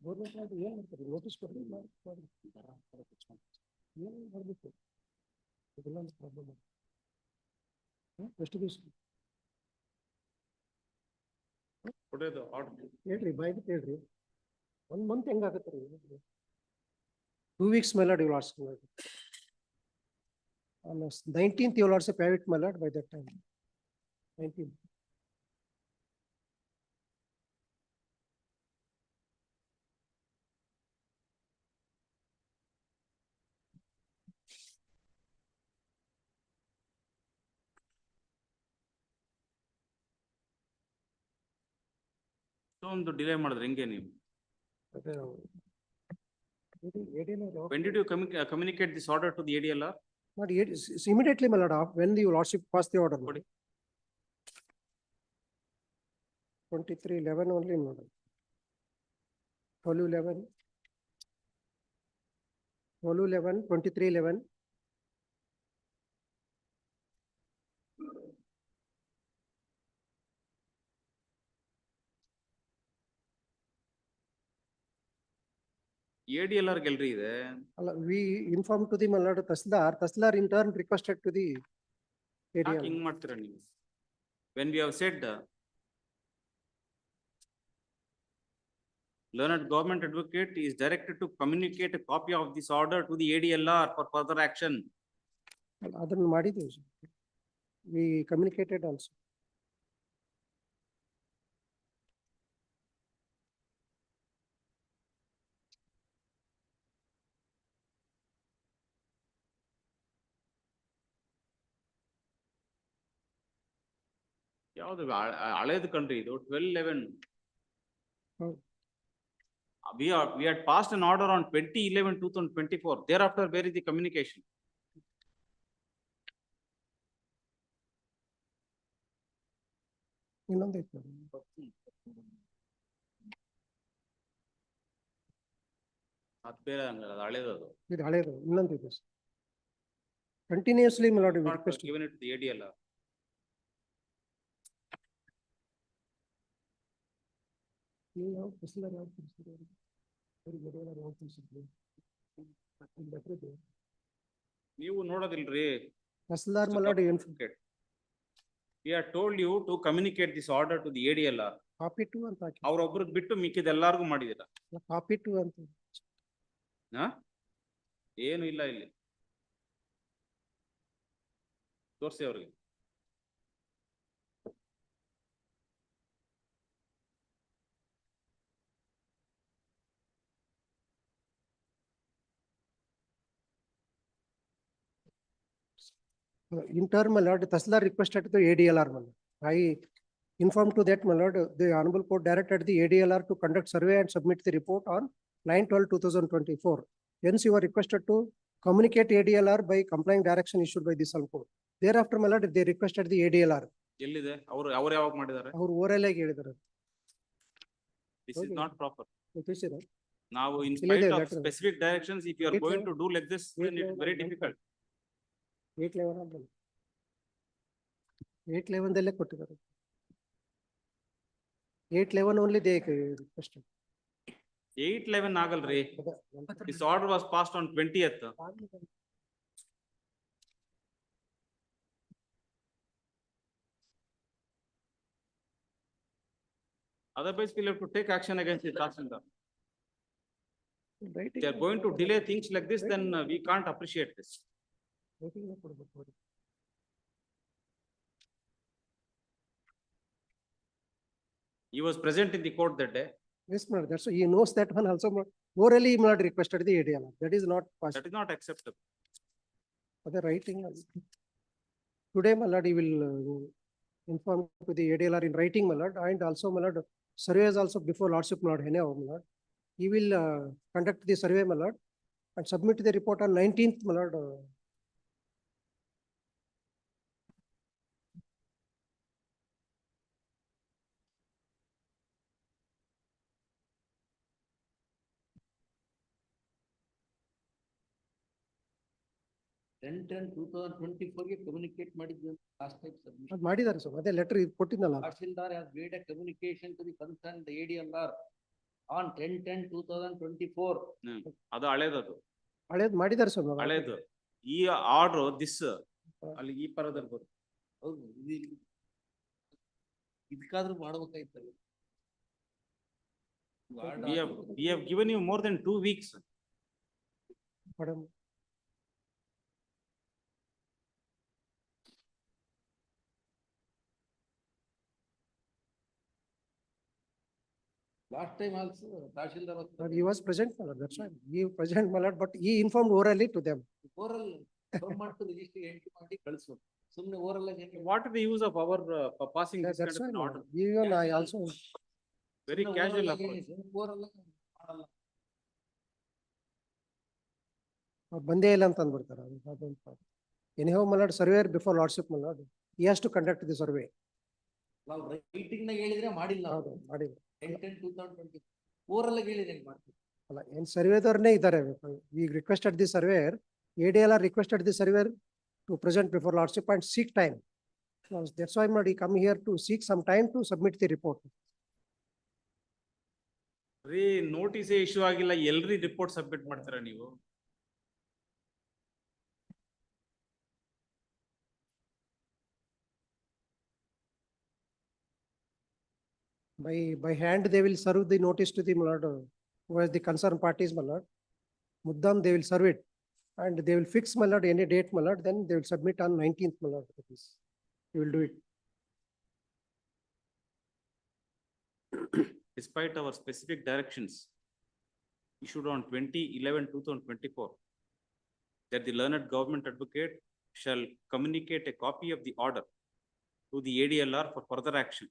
government ಏನ್ ಮಾಡ್ತಾರೆ, notice ಕೊಟ್ಟು ಏನ್ ಮಾಡಬೇಕು, ಇದೆಲ್ಲ ಒಂದು ಪ್ರಾಬ್ಲಮ್. ಎಷ್ಟು ದಿವಸ ಹೇಳ್ರಿ, ಬಾಯ್ಬಿಟ್ಟು ಹೇಳ್ರಿ. 1 month ಹೆಂಗಾಗತ್ತೆ ರೀ? 2 weeks, my lord, you will ask. On 19th, you will also pay it, my lord, by that time. 19th. ಒಂದು ಡಿಲೇ ಮಾಡಿದ್ರೆ ಹೆಂಗೆ ನೀವು? When did you communicate this order to the ADLR? Not yet, immediately, my lord, when the lordship passed the order. 23/11 only, my lord. 12/11, 23/11. ADLR ಗೆಲ್ರಿ ಇದೆ. We informed to the my lord Taslar in turn requested to the ಯಾಕೆ ADL. ಹಿಂಗ್ ಮಾಡ್ತೀರಾ ನೀವು? When we have said learned government advocate is directed to communicate a copy of this order to the ADLR for further action. ಅದನ್ನು ಮಾಡಿದ್ದೇವೆ sir. We communicated also. ಯಾವ್ದು ಹಳೇದು ಕಣ್ರಿ ಇದು 12/11. ಹೌದು. We had passed an order on 20/11/2024. Thereafter, where is the communication? ಇನ್ನೊಂದು ಐತೆ. ಅದು ಬೇರೆ ಹಂಗಲ್ಲ, ಅದು ಹಳೇದು ಅದು. ಇದು ಹಳೇದು ಇನ್ನೊಂದು ಇದೆ sir. Continuously my lord we Not requested. given it to the ADLR. ನೀವು ಯಾವ Taslar ಯಾವ ಕಳಿಸಿದ್ರು ಅವ್ರಿಗೆ? ಅವ್ರಿಗೆ ADLR ಯಾವ ಕಳಿಸಿದ್ರು? ಇಲ್ಲಿ letter ಇದೆ. ನೀವು ನೋಡೋದಿಲ್ರಿ. Taslar my lord We are told you to communicate this order to the ADLR. copy to ಅಂತ ಹಾಕಿ. ಅವ್ರೊಬ್ರಿಗೆ ಬಿಟ್ಟು ಮಿಕ್ಕಿದ ಎಲ್ಲಾರ್ಗು ಮಾಡಿದಿರ. Copy to ಅಂತ. ಹಾ? ಏನು ಇಲ್ಲ ಇಲ್ಲಿ. ತೋರ್ಸಿ ಅವ್ರಿಗೆ. In turn, my lord, Taslar requested to ADLR. My lord. I informed to that, my lord, the honorable court directed the ADLR to conduct survey and submit the report on 9/12/2024. Hence, you are requested to communicate ADLR by complying direction issued by this court. Thereafter, my lord, they requested the ADLR. ಎಲ್ಲಿದೆ? ಅವ್ರು ಯಾವಾಗ ಮಾಡಿದ್ದಾರೆ? ಅವ್ರು oral ಆಗಿ ಹೇಳಿದ್ದಾರೆ. This is not proper. ತಿಳಿಸಿರಾ? ನಾವು in ಇಲ್ಲಿದೆ spite of letter. specific directions, if you are going to do like this, then it is very 8/11 difficult. 8/11 ದಲ್ಲೇ ಕೊಟ್ಟಿದ್ದಾರೆ. 8/11 only they requested. 8/11 ಆಗಲ್ರಿ. This order was passed on 20th. Otherwise, we'll have to take action against the Tahsildar. If they are going to delay things like this, then we can't appreciate this. He was present in the court that day. Yes, madam. That's why he knows that one also. Orally, he not requested the ADLR. That is not possible. That is not acceptable. Other writing. Today, my lord, he will inform to the ADLR in writing, my lord, and also, my lord, survey is also before lordship, my lord, my lord. He will conduct the survey, my lord, and submit the report on 19th, my lord. Ten 2024 ಗೆ communicate ಮಾಡಿದ್ವಿ last time submission. ಅದ್ ಮಾಡಿದ್ದಾರೆ sir, ಅದೇ letter ಕೊಟ್ಟಿದ್ನಲ್ಲ. Tahsildar has made a communication to the concerned ADLR on 10/10/2024. ಅದು ಹಳೇದದು. ಹಳೇದ್ ಮಾಡಿದ್ದಾರೆ sir. ಹಳೇದು. ಈ order this ಅಲ್ಲಿ ಈ ಪರದಲ್ಲಿ ಬರುತ್ತೆ. ಹೌದು, ಇದಕ್ಕಾದ್ರೂ ಮಾಡ್ಬೇಕಾಯ್ತಲ್ಲ. We have given you more than 2 weeks. Madam. Last time also, Tahsildar was. He was present, my lord, that's why. He present, my lord, but he informed orally to them. Oral, government registry entry ಮಾಡಿ ಕಳಿಸೋದು. ಸುಮ್ನೆ oral ಆಗಿ ಏನ್ What is the use of our passing this kind That's of why, an my order? lord. Even I also. Very ಸುಮ್ನೆ casual oral ಆಗಿ approach. oral ಆಗಿ ಮಾಡಲ್ಲ. ಬಂದೇ ಇಲ್ಲ ಅಂತ ಅಂದ್ಬಿಡ್ತಾರೆ. Anyhow, my lord, surveyor before lordship, my lord, he has to conduct the survey. ನಾವು writing ನಾಗ ಹೇಳಿದ್ರೆ ಮಾಡಿಲ್ಲ. ಹೌದು, ಮಾಡಿಲ್ಲ. 10/10/2020 oral ಆಗಿ ಹೇಳಿದ್ರೆ ಹೆಂಗ್ ಮಾಡ್ತೀವಿ? ಅಲ್ಲ, ಏನ್ ಸರ್ವೇದವ್ರನ್ನೇ ಇದ್ದಾರೆ. We requested the surveyor, ADLR requested the surveyor to present before lordship and seek time. So that's why, my lord, he come here to seek some time to submit the report. ರೀ notice issue ಆಗಿಲ್ಲ, ಎಲ್ರಿ report submit ಮಾಡ್ತೀರಾ ನೀವು? By hand, they will serve the notice to the my lord, who is the concerned parties, my lord. Muddam, they will serve it. And they will fix, my lord, any date, my lord, then they will submit on 19th, my lord. You will do it. Despite our specific directions issued on 20/11/2024, that the learned government advocate shall communicate a copy of the order to the ADLR for further action.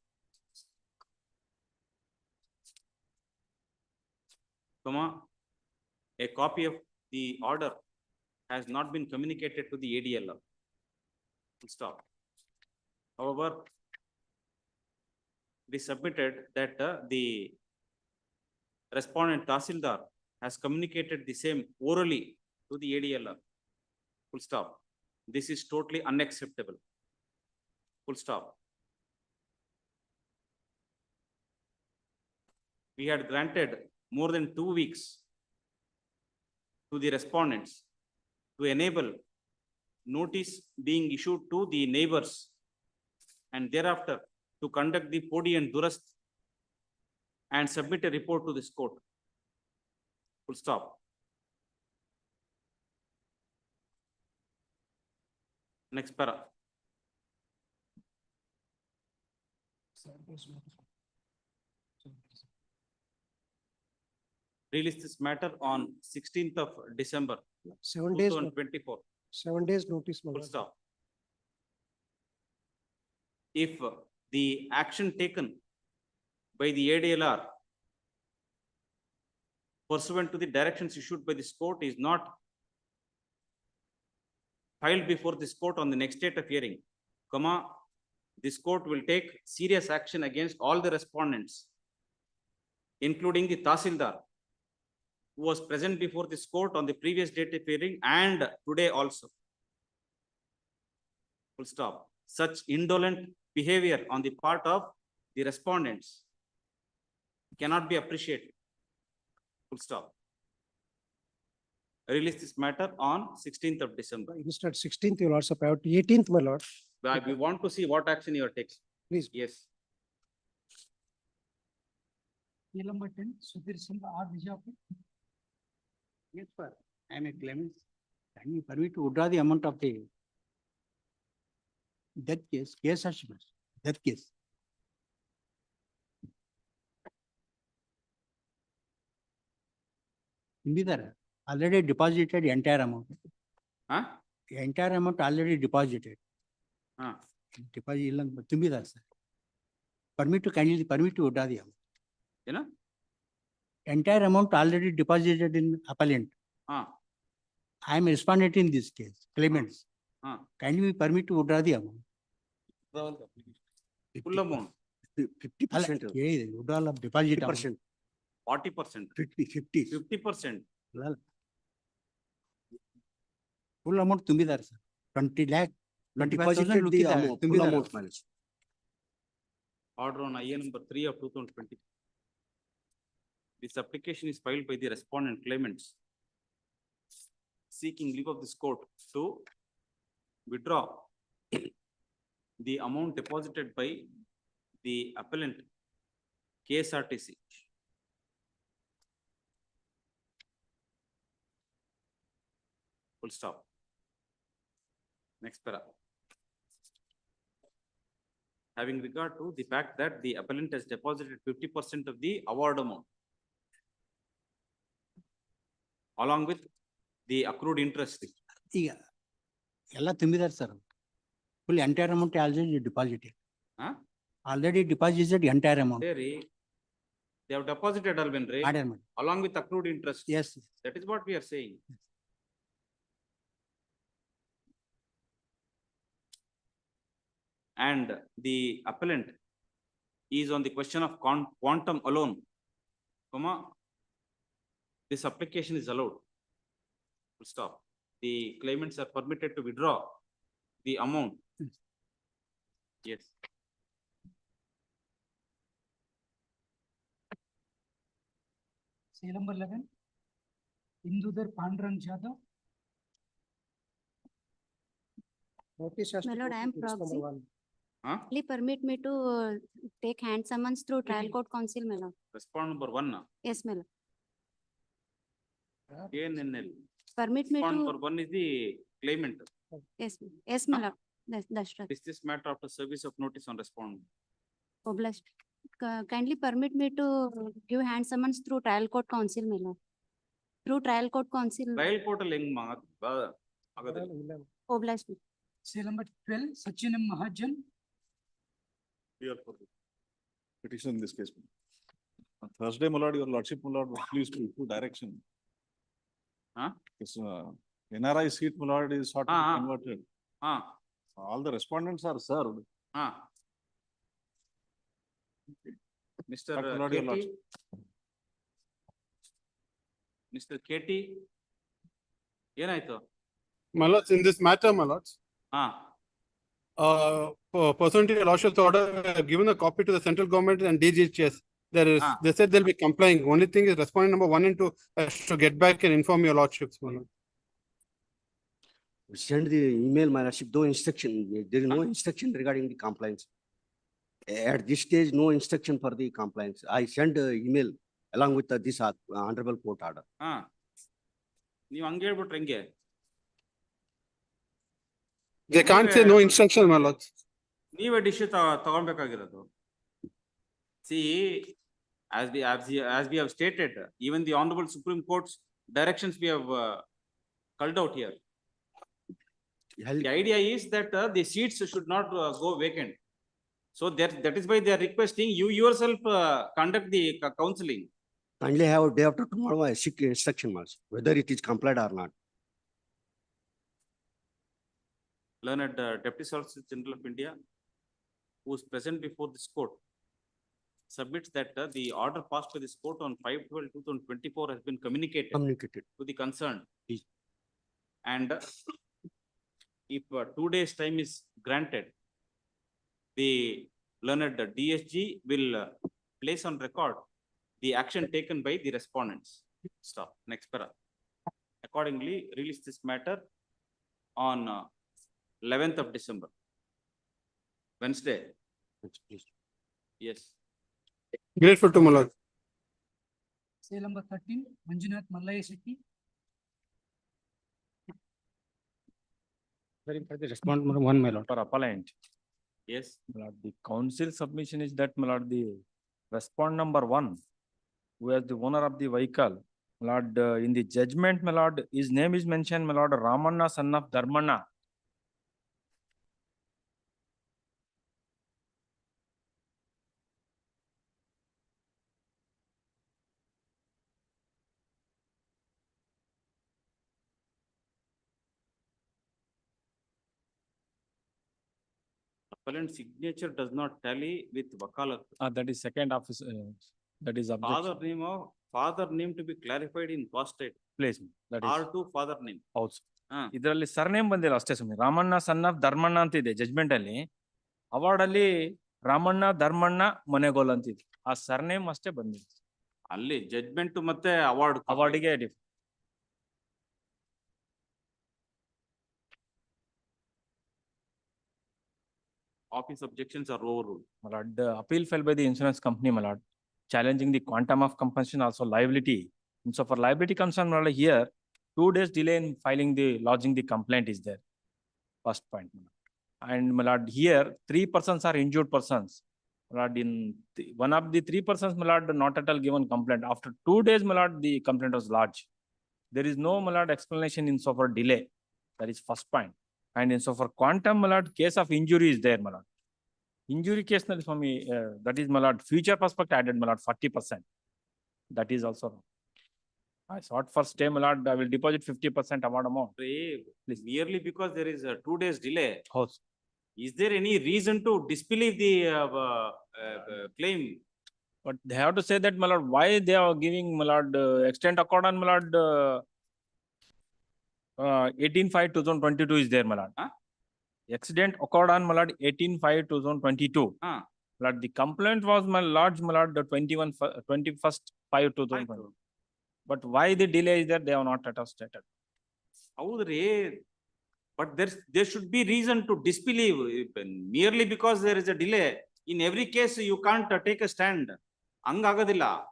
A copy of the order has not been communicated to the ADLR. Stop. However, it is submitted that the respondent Tahsildar has communicated the same orally to the ADLR. Full stop. This is totally unacceptable. Full stop. We had granted more than 2 weeks to the respondents to enable notice being issued to the neighbors and thereafter to conduct the podi and durast and submit a report to this court. Full stop. Next para. Release this matter on 16th of December 7 days, 2024. 7 days notice, my Full lord. stop. If the action taken by the ADLR pursuant to the directions issued by this court is not filed before this court on the next date of hearing, this court will take serious action against all the respondents, including the Tahsildar, who was present before this court on the previous date of hearing and today also. Full stop. Such indolent behavior on the part of the respondents cannot be appreciated. Full stop. Release this matter on 16th of December. Instead 16th, you will also pay out 18th, my lord. We want to see what action you are taking. Please. Yes. CL number 10, Sudhir Singh, R. Vijayapur. Yes, sir. I am a claimant. Can you permit to withdraw the amount of the death case, death case? Already deposited the entire amount. Huh? The entire amount already deposited. Deposit sir. Permit to withdraw the amount. You know? Entire amount already deposited in appellant. I am respondent in this case, claimants. Can you permit to withdraw the amount? Full amount. 50%. Withdrawal of deposit 40%. 40%. 50%. Full amount ತುಂಬಿದಾರೆ sir. 20 lakh. 25,000 full amount manage. Order on IA number 3 of 2020. This application is filed by the respondent claimants seeking leave of this court to withdraw the amount deposited by the appellant KSRTC. Full stop. Next para. Having regard to the fact that the appellant has deposited 50% of the award amount along with the accrued interest. ಈಗ ಎಲ್ಲ ತುಂಬಿದಾರೆ sir. Full entire amount already deposited. Already deposited entire amount. They have deposited already along with accrued interest. Yes. That is what we are saying. And the appellant is on the question of quantum alone, this application is allowed. Full stop. The claimants are permitted to withdraw the amount. Yes. Say number 11. Indudar Pandran Jadhav. Notice has to My lord, go I to am case number proxy. 1. Huh? Please permit me to take hand summons through trial court counsel, my lord. Respond number 1. Yes, my lord. KNNL. Permit me Respond to, number 1 is the claimant. yes, my lord. That's right. Is this matter after service of notice on respondent? Obliged. Kindly permit me to give hand summons through trial court counsel, my lord. Through trial court counsel. Trial court ಅಲ್ಲಿ ಹೆಂಗ್ ಆಗೋದಿಲ್ಲ. Obliged. Say number 12. Sachin M. Mahajan. Petition in this case. On Thursday, my lord, your lordship, my lord, was pleased to issue direction. Huh? This NRI seat, my lord, is sort of converted. All the respondents are served. Mr. But my lord, your KT. lordship. Mr. KT. ಏನಾಯ್ತು? My lords, in this matter, my lords, pursuant to your lordship's order, I have given a copy to the central government and DGHS. They said they'll be complying. Only thing is respondent number 1 and 2 has to get back and inform your lordships, my lord. We send the email, my lordship, no instruction. There is no instruction regarding the compliance. At this stage, no instruction for the compliance. I send email along with this honorable court order. ನೀವು ಹಂಗೆ ಹೇಳ್ಬಿಟ್ರೆ ಹೆಂಗೆ? They can't say no instruction, my lords. ನೀವೇ dish ತಗೊಳ್ಬೇಕಾಗಿರೋದು. See, as we have stated, even the Honorable Supreme Court's directions we have culled out here. The idea is that the seats should not go vacant. So that is why they are requesting you yourself conduct the counseling. Kindly have day after tomorrow, I seek instruction, my lordship, whether it is complied or not. Learned Deputy Solicitor General of India, who is present before this court, submits that the order passed by this court on 5/12/2024 has been communicated to the concerned. And if 2 days time is granted, the learned DSG will place on record the action taken by the respondents. Stop. Next para. Accordingly, release this matter on 11th of December. Wednesday. Yes. Grateful to my lord. Say number 13. Manjunath Mallaya Shetty. Respond number 1, my lord. For appellant. Yes. My lord, the council submission is that, my lord, the respond number 1, who is the owner of the vehicle, my lord, in the judgment, my lord, his name is mentioned, my lord, Ramanna, son of Dharmanna. Appellant signature does not tally with wakalat. That is second office, that is objection. Father name to be clarified in postate. Place, that is R2 father name. also. ಇದರಲ್ಲಿ surname ಬಂದಿಲ್ಲ ಅಷ್ಟೇ ಸುಮ್ಮನೆ. Ramanna son of Dharmanna ಅಂತ ಇದೆ judgement ಅಲ್ಲಿ. Award ಅಲ್ಲಿ ರಾಮಣ್ಣ ಧರ್ಮಣ್ಣ ಮನೆಗೋಲ್ ಅಂತಿದೆ. ಆ ಸರ್ನೇಮ್ ಅಷ್ಟೇ ಬಂದಿದೆ ಅಲ್ಲಿ ಜಜ್ಮೆಂಟ್ ಮತ್ತೆ ಅವಾರ್ಡ್ಗೆ office objections are overruled. My lord, the appeal filed by the insurance company, my lord, challenging the quantum of compensation, also liability. And so for liability concern, my lord, here, 2 days delay in filing the, lodging the complaint is there. First point, my lord. And my lord, here, 3 persons are injured persons. My lord, in one of the 3 persons, my lord, not at all given complaint. After 2 days, my lord, the complaint was lodged. There is no, my lord, explanation in so far delay. That is first point. And in so far quantum, my lord, case of injury is there, my lord. Injury case, for me, that is, my lord, future perspective added, my lord, 40%. That is also wrong. I sought for stay, my lord, I will deposit 50% award amount. Please. Merely because there is a 2 days delay. House. Is there any reason to disbelieve the claim? But they have to say that, my lord, why they are giving, my lord, extent accord on, my lord, 18/5/2022 is there, my lord. Accident occurred on, my lord, 18/5/2022. My lord, the complaint was, my lord, 21/5/2020. But why the delay is that they have not at all stated. Howdri, but there should be reason to disbelieve merely because there is a delay. In every case, you can't take a stand. Angagadilla.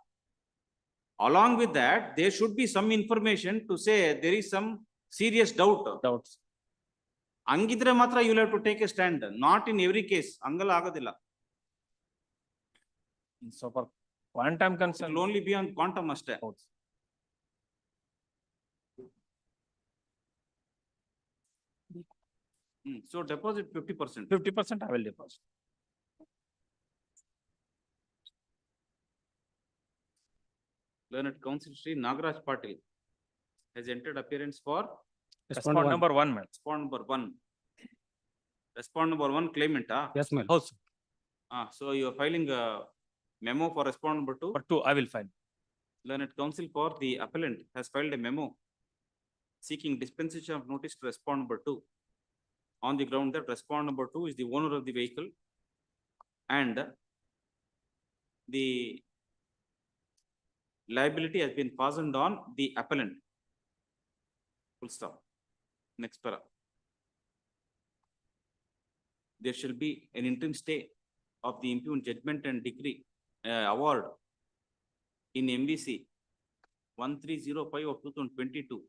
Along with that, there should be some information to say there is some serious Doubts. Angidre matra you will have to take a stand, not in every case. Angala agadilla. So for quantum It concern. will only be on quantum aste. So deposit 50%. 50% I will deposit. Learned Counsel Sri Nagaraj Patil has entered appearance for Respond number 1, madam. respond number 1. Respond number 1 claimant. Yes, ma'am. Oh, sir. So you are filing a memo for respond number 2. For 2, I will file. Learned Counsel for the appellant has filed a memo seeking dispensation of notice to respond number 2 on the ground that respond number 2 is the owner of the vehicle and the liability has been fastened on the appellant. Full stop. Next para. There shall be an interim stay of the impugned judgment and decree award in MVC 1305 of 2022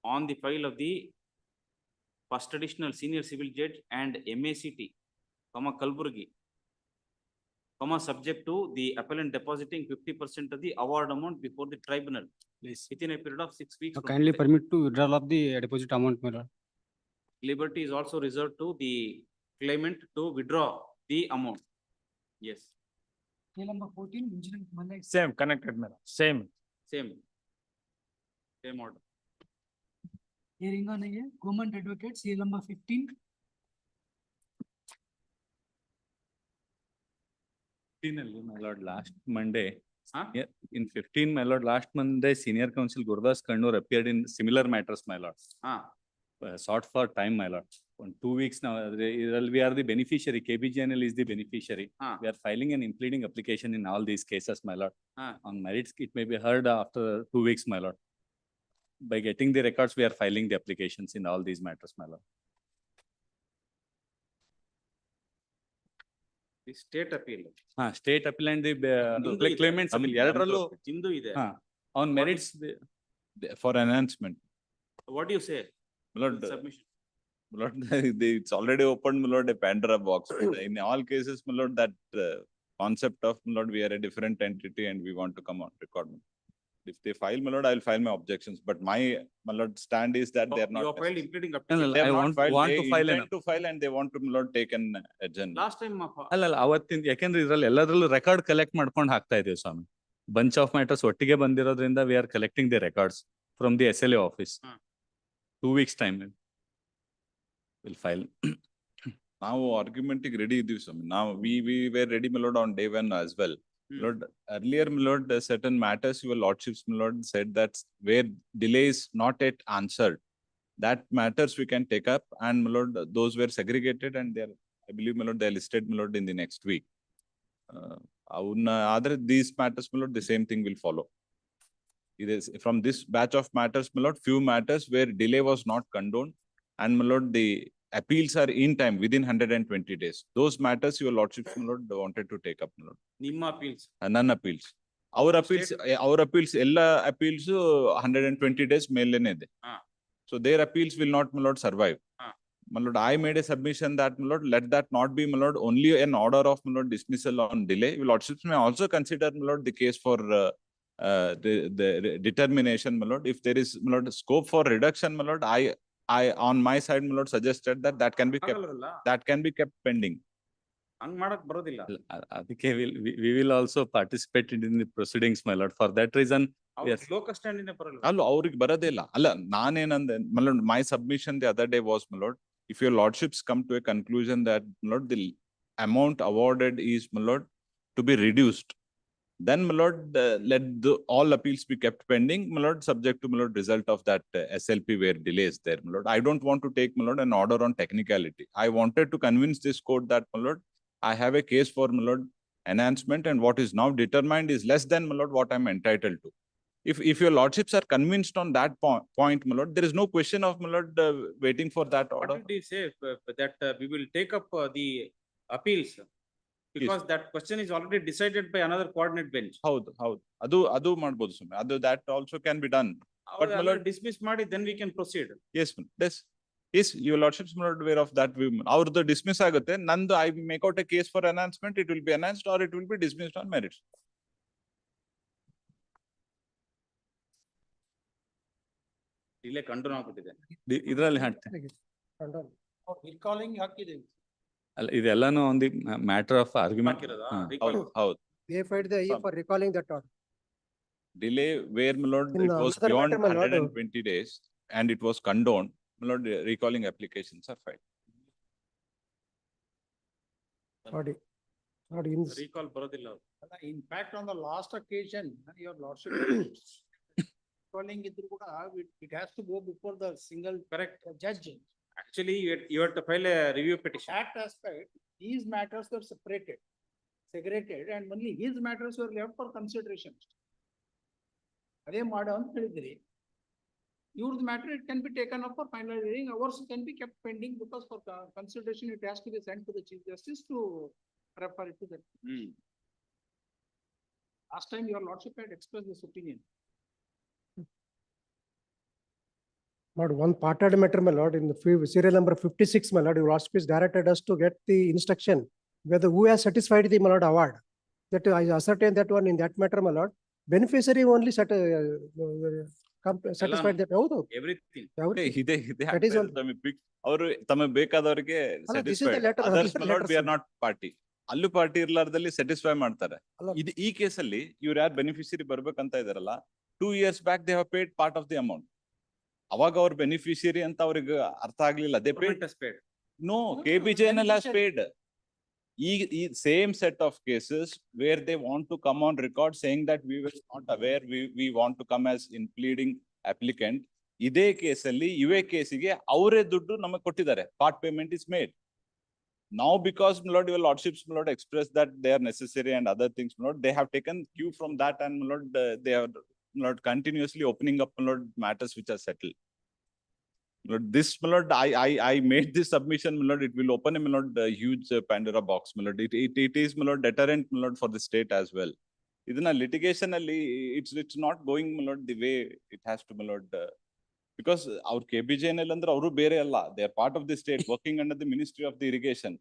on the file of the first additional senior civil judge and MACT, Kalaburagi, subject to the appellant depositing 50% of the award amount before the tribunal within a period of 6 weeks. from Kindly today. permit to withdrawal of the deposit amount, my lord. Liberty is also reserved to the claimant to withdraw the amount. Yes, CL number 14, Engineering Malay. Same, connected, madam. Same. same order. Hearing on a government advocate, CL number 15. 15 my lord, last Monday. Huh? Yeah, in 15, my lord, last Monday, Senior Counsel Gurdas Kannur appeared in similar matters, my lord. Sought for time, my lord. On 2 weeks now, we are the beneficiary. KBGNL is the beneficiary. We are filing an impleading application in all these cases, my lord. On merits, it may be heard after 2 weeks, my lord. By getting the records, we are filing the applications in all these matters, my lord. The state appeal. State appeal and the claimants appeal. Jimdu ide. On merits for enhancement. What do you say? Lord, Submission. Lord, it's already opened, my lord, a Pandora box. In all cases, my lord, that concept of, my lord, we are a different entity and we want to come on record. If they file, my lord, I will file my objections. But my lord, stand is that they are not. You have filed impleading No, application. they I have not want filed. to They file intend to file and they want to, my lord, take an agenda. Last time. ಅಲ್ಲ ಅವತ್ತಿನ ಯಾಕೆಂದ್ರೆ ಇದ್ರಲ್ಲಿ ಎಲ್ಲದ್ರಲ್ಲೂ record collect ಮಾಡ್ಕೊಂಡು ಹಾಕ್ತಾ ಇದೀವಿ ಸ್ವಾಮಿ. Bunch of matters ಒಟ್ಟಿಗೆ ಬಂದಿರೋದ್ರಿಂದ we are collecting the records from the SLA office. 2 weeks time will file. ನಾವು ಆರ್ಗ್ಯುಮೆಂಟಿಗೆ ರೆಡಿ ಇದೀವಿ ಸ್ವಾಮಿ. ನಾವು we were ready my lord on day 1 as well. Lord, earlier, my lord, certain matters your lordships, my lord, said that where delay is not yet answered, that matters we can take up, and my lord, those were segregated and they are, I believe, my lord, they are listed, my lord, in the next week. Other these matters, my lord, the same thing will follow. It is from this batch of matters, my lord, few matters where delay was not condoned, and my lord, the appeals are in time within 120 days. Those matters your lordship, my lord, wanted to take up, my lord. Nimma appeals. None appeals. Our appeals, ella appeals 120 days ಮೇಲೇನೆ ಇದೆ. So their appeals will not, my lord, survive. My lord, I made a submission that, my lord, let that not be, my lord, only an order of, my lord, dismissal on delay. Your lordships may also consider, my lord, the case for the determination, my lord. If there is, my lord, scope for reduction, my lord, I on my side, my lord, suggested that can be kept pending. ಹಂಗ್ ಮಾಡಕ್ ಬರೋದಿಲ್ಲ. ಅದಕ್ಕೆ we will also participate in the proceedings, my lord. For that reason, local ಸ್ಟ್ಯಾಂಡಿನೇ ಬರಲ್ಲ. ಅಲ್ಲ ಅವ್ರಿಗೆ ಬರೋದೇ ಇಲ್ಲ. ಅಲ್ಲ ನಾನೇನಂದೆ, my lord, my submission the other day was, my lord, if your lordships come to a conclusion that, my lord, the amount awarded is, my lord, to be reduced, then, my lord, let all appeals be kept pending, my lord, subject to, my lord, result of that SLP where delays there, my lord. I don't want to take, my lord, an order on technicality. I wanted to convince this court that, my lord, I have a case for, my lord, enhancement, and what is now determined is less than, my lord, what I'm entitled to. If your lordships are convinced on that point, my lord, there is no question of, my lord, waiting for that What order. did he say that we will take up the appeals? Because that question is already decided by another coordinate bench. ಹೌದು ಹೌದು ಅದು ಮಾಡ್ಬೋದು ಸ್ವಾಮಿ, ಅದು that also can be done. But my lord, Dismiss ಮಾಡಿ, then we can proceed. yes, yes, your lordships, my lord, aware of that. ಅವ್ರದ್ದು dismiss ಆಗುತ್ತೆ, ನಂದು I make out a case for enhancement, it will be enhanced or it will be dismissed on merits. Delay ಕಂಡು ಆಗ್ಬಿಟ್ಟಿದೆ. ಇದರಲ್ಲಿ ಹಾಕ್ತೇನೆ. Recalling ಹಾಕಿದ್ದೀವಿ. ಅಲ್ಲ, ಇದೆಲ್ಲಾನು on the matter of argument. ಹೌದು. They filed the IE for recalling that order. Delay where, my lord, In it was another beyond matter, my lord, 120 days and it was condoned, my lord, recalling applications are filed. Recall ಬರೋದಿಲ್ಲ. In fact, on the last occasion, your lordship calling ಇದ್ರು ಕೂಡ it has to go before the single correct judge. Actually, you have to file a review petition. That aspect, these matters were segregated and only his matters were left for consideration. ಅದೇ ಮಾಡೋ ಅಂತ ಹೇಳಿದ್ರಿ. Yours matter, it can be taken up for final hearing, ours can be kept pending because for consideration, it has to be sent to the Chief Justice to refer it to them. Last time your lordship had expressed this opinion. Lord, one parted matter, my lord, in the serial number 56, my lord, your lordship is directed us to get the instruction whether who has satisfied the, my lord, award. That I ascertain that one in that matter, my lord. Beneficiary only satisfied that. Everything. That is all. ಅವರು ತಮಗೆ ಬೇಕಾದವರಿಗೆ ಅಲ್ಲ, this is the satisfied. letter, Others, this is the my lord, letter, we are sir. not party. ಅಲ್ಲೂ party ಇರ್ಲಾರ್ದಲ್ಲಿ satisfy ಮಾಡ್ತಾರೆ. ಅಲ್ಲ. ಈ ಕೇಸಲ್ಲಿ ಇವ್ರು ಯಾರು ಬೆನಿಫಿಷಿಯರಿ ಬರ್ಬೇಕಂತ ಇದಾರಲ್ಲ, 2 years back they have paid part of the amount. ಅವಾಗ ಅವ್ರ ಬೆನಿಫಿಷಿಯರಿ ಅಂತ ಅವ್ರಿಗೆ ಅರ್ಥ ಆಗ್ಲಿಲ್ಲ. They paid. No, KBJNL has paid. ಈ same set of cases where they want to come on record saying that we were not aware, we want to come as in pleading applicant. ಇದೇ ಕೇಸಲ್ಲಿ ಇವೇ ಕೇಸಿಗೆ ಅವರೇ ದುಡ್ಡು ನಮಗೆ ಕೊಟ್ಟಿದ್ದಾರೆ. Part payment is made. Now because, my lord, your lordships, my lord, expressed that they are necessary and other things, my lord, they have taken cue from that and, my lord, they are, my lord, continuously opening up, my lord, matters which are settled. My lord, this, my lord, I made this submission, my lord, it will open a, my lord, a huge Pandora box, my lord. It is, my lord, deterrent, my lord, for the state as well. Idana litigation alli, it's not going, my lord, the way it has to, my lord, because our KBJNL andre avaru bere alla, they are part of the state working under the Ministry of the Irrigation.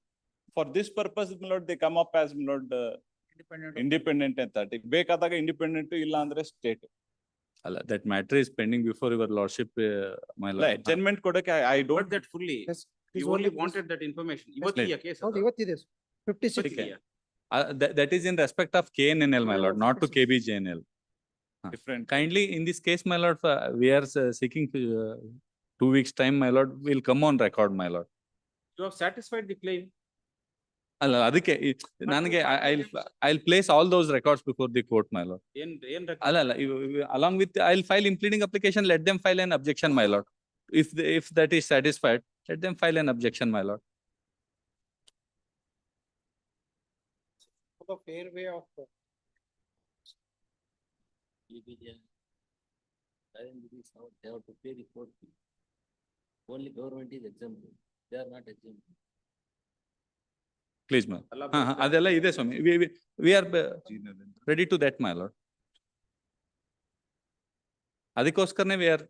For this purpose, my lord, they come up as, my lord, independent ಅಂತ. ಬೇಕಾದಾಗ independent ಇಲ್ಲ ಅಂದ್ರೆ state. ಅಲ್ಲ, that matter is pending before your lordship, my lord. Adjournment ಕೊಡಕ್ಕೆ I don't that fully. Yes, You only wanted that information. ಇವತ್ತಿಯ case. ಹೌದು, ಇವತ್ತಿದೆ 56. that is in respect of KNNL, my lord, not to KBJNL. Different. Kindly, in this case, my lord, we are seeking 2 weeks time, my lord, will come on record, my lord. You have satisfied the claim. ಅಲ್ಲ, ಅದಕ್ಕೆ ನನಗೆ I'll place all those records before the court, my lord. ಅಲ್ಲ, along with, I'll file impleading application, let them file an objection, my lord. If that is satisfied, let them file an objection, my lord. The fair way of they have to pay the court fee. Only government is exempted. They are not exempted. Please, my lord. ಅದೆಲ್ಲ ಇದೆ ಸ್ವಾಮಿ. We are ready to that, my lord. ಅದಕ್ಕೋಸ್ಕರನೇ we are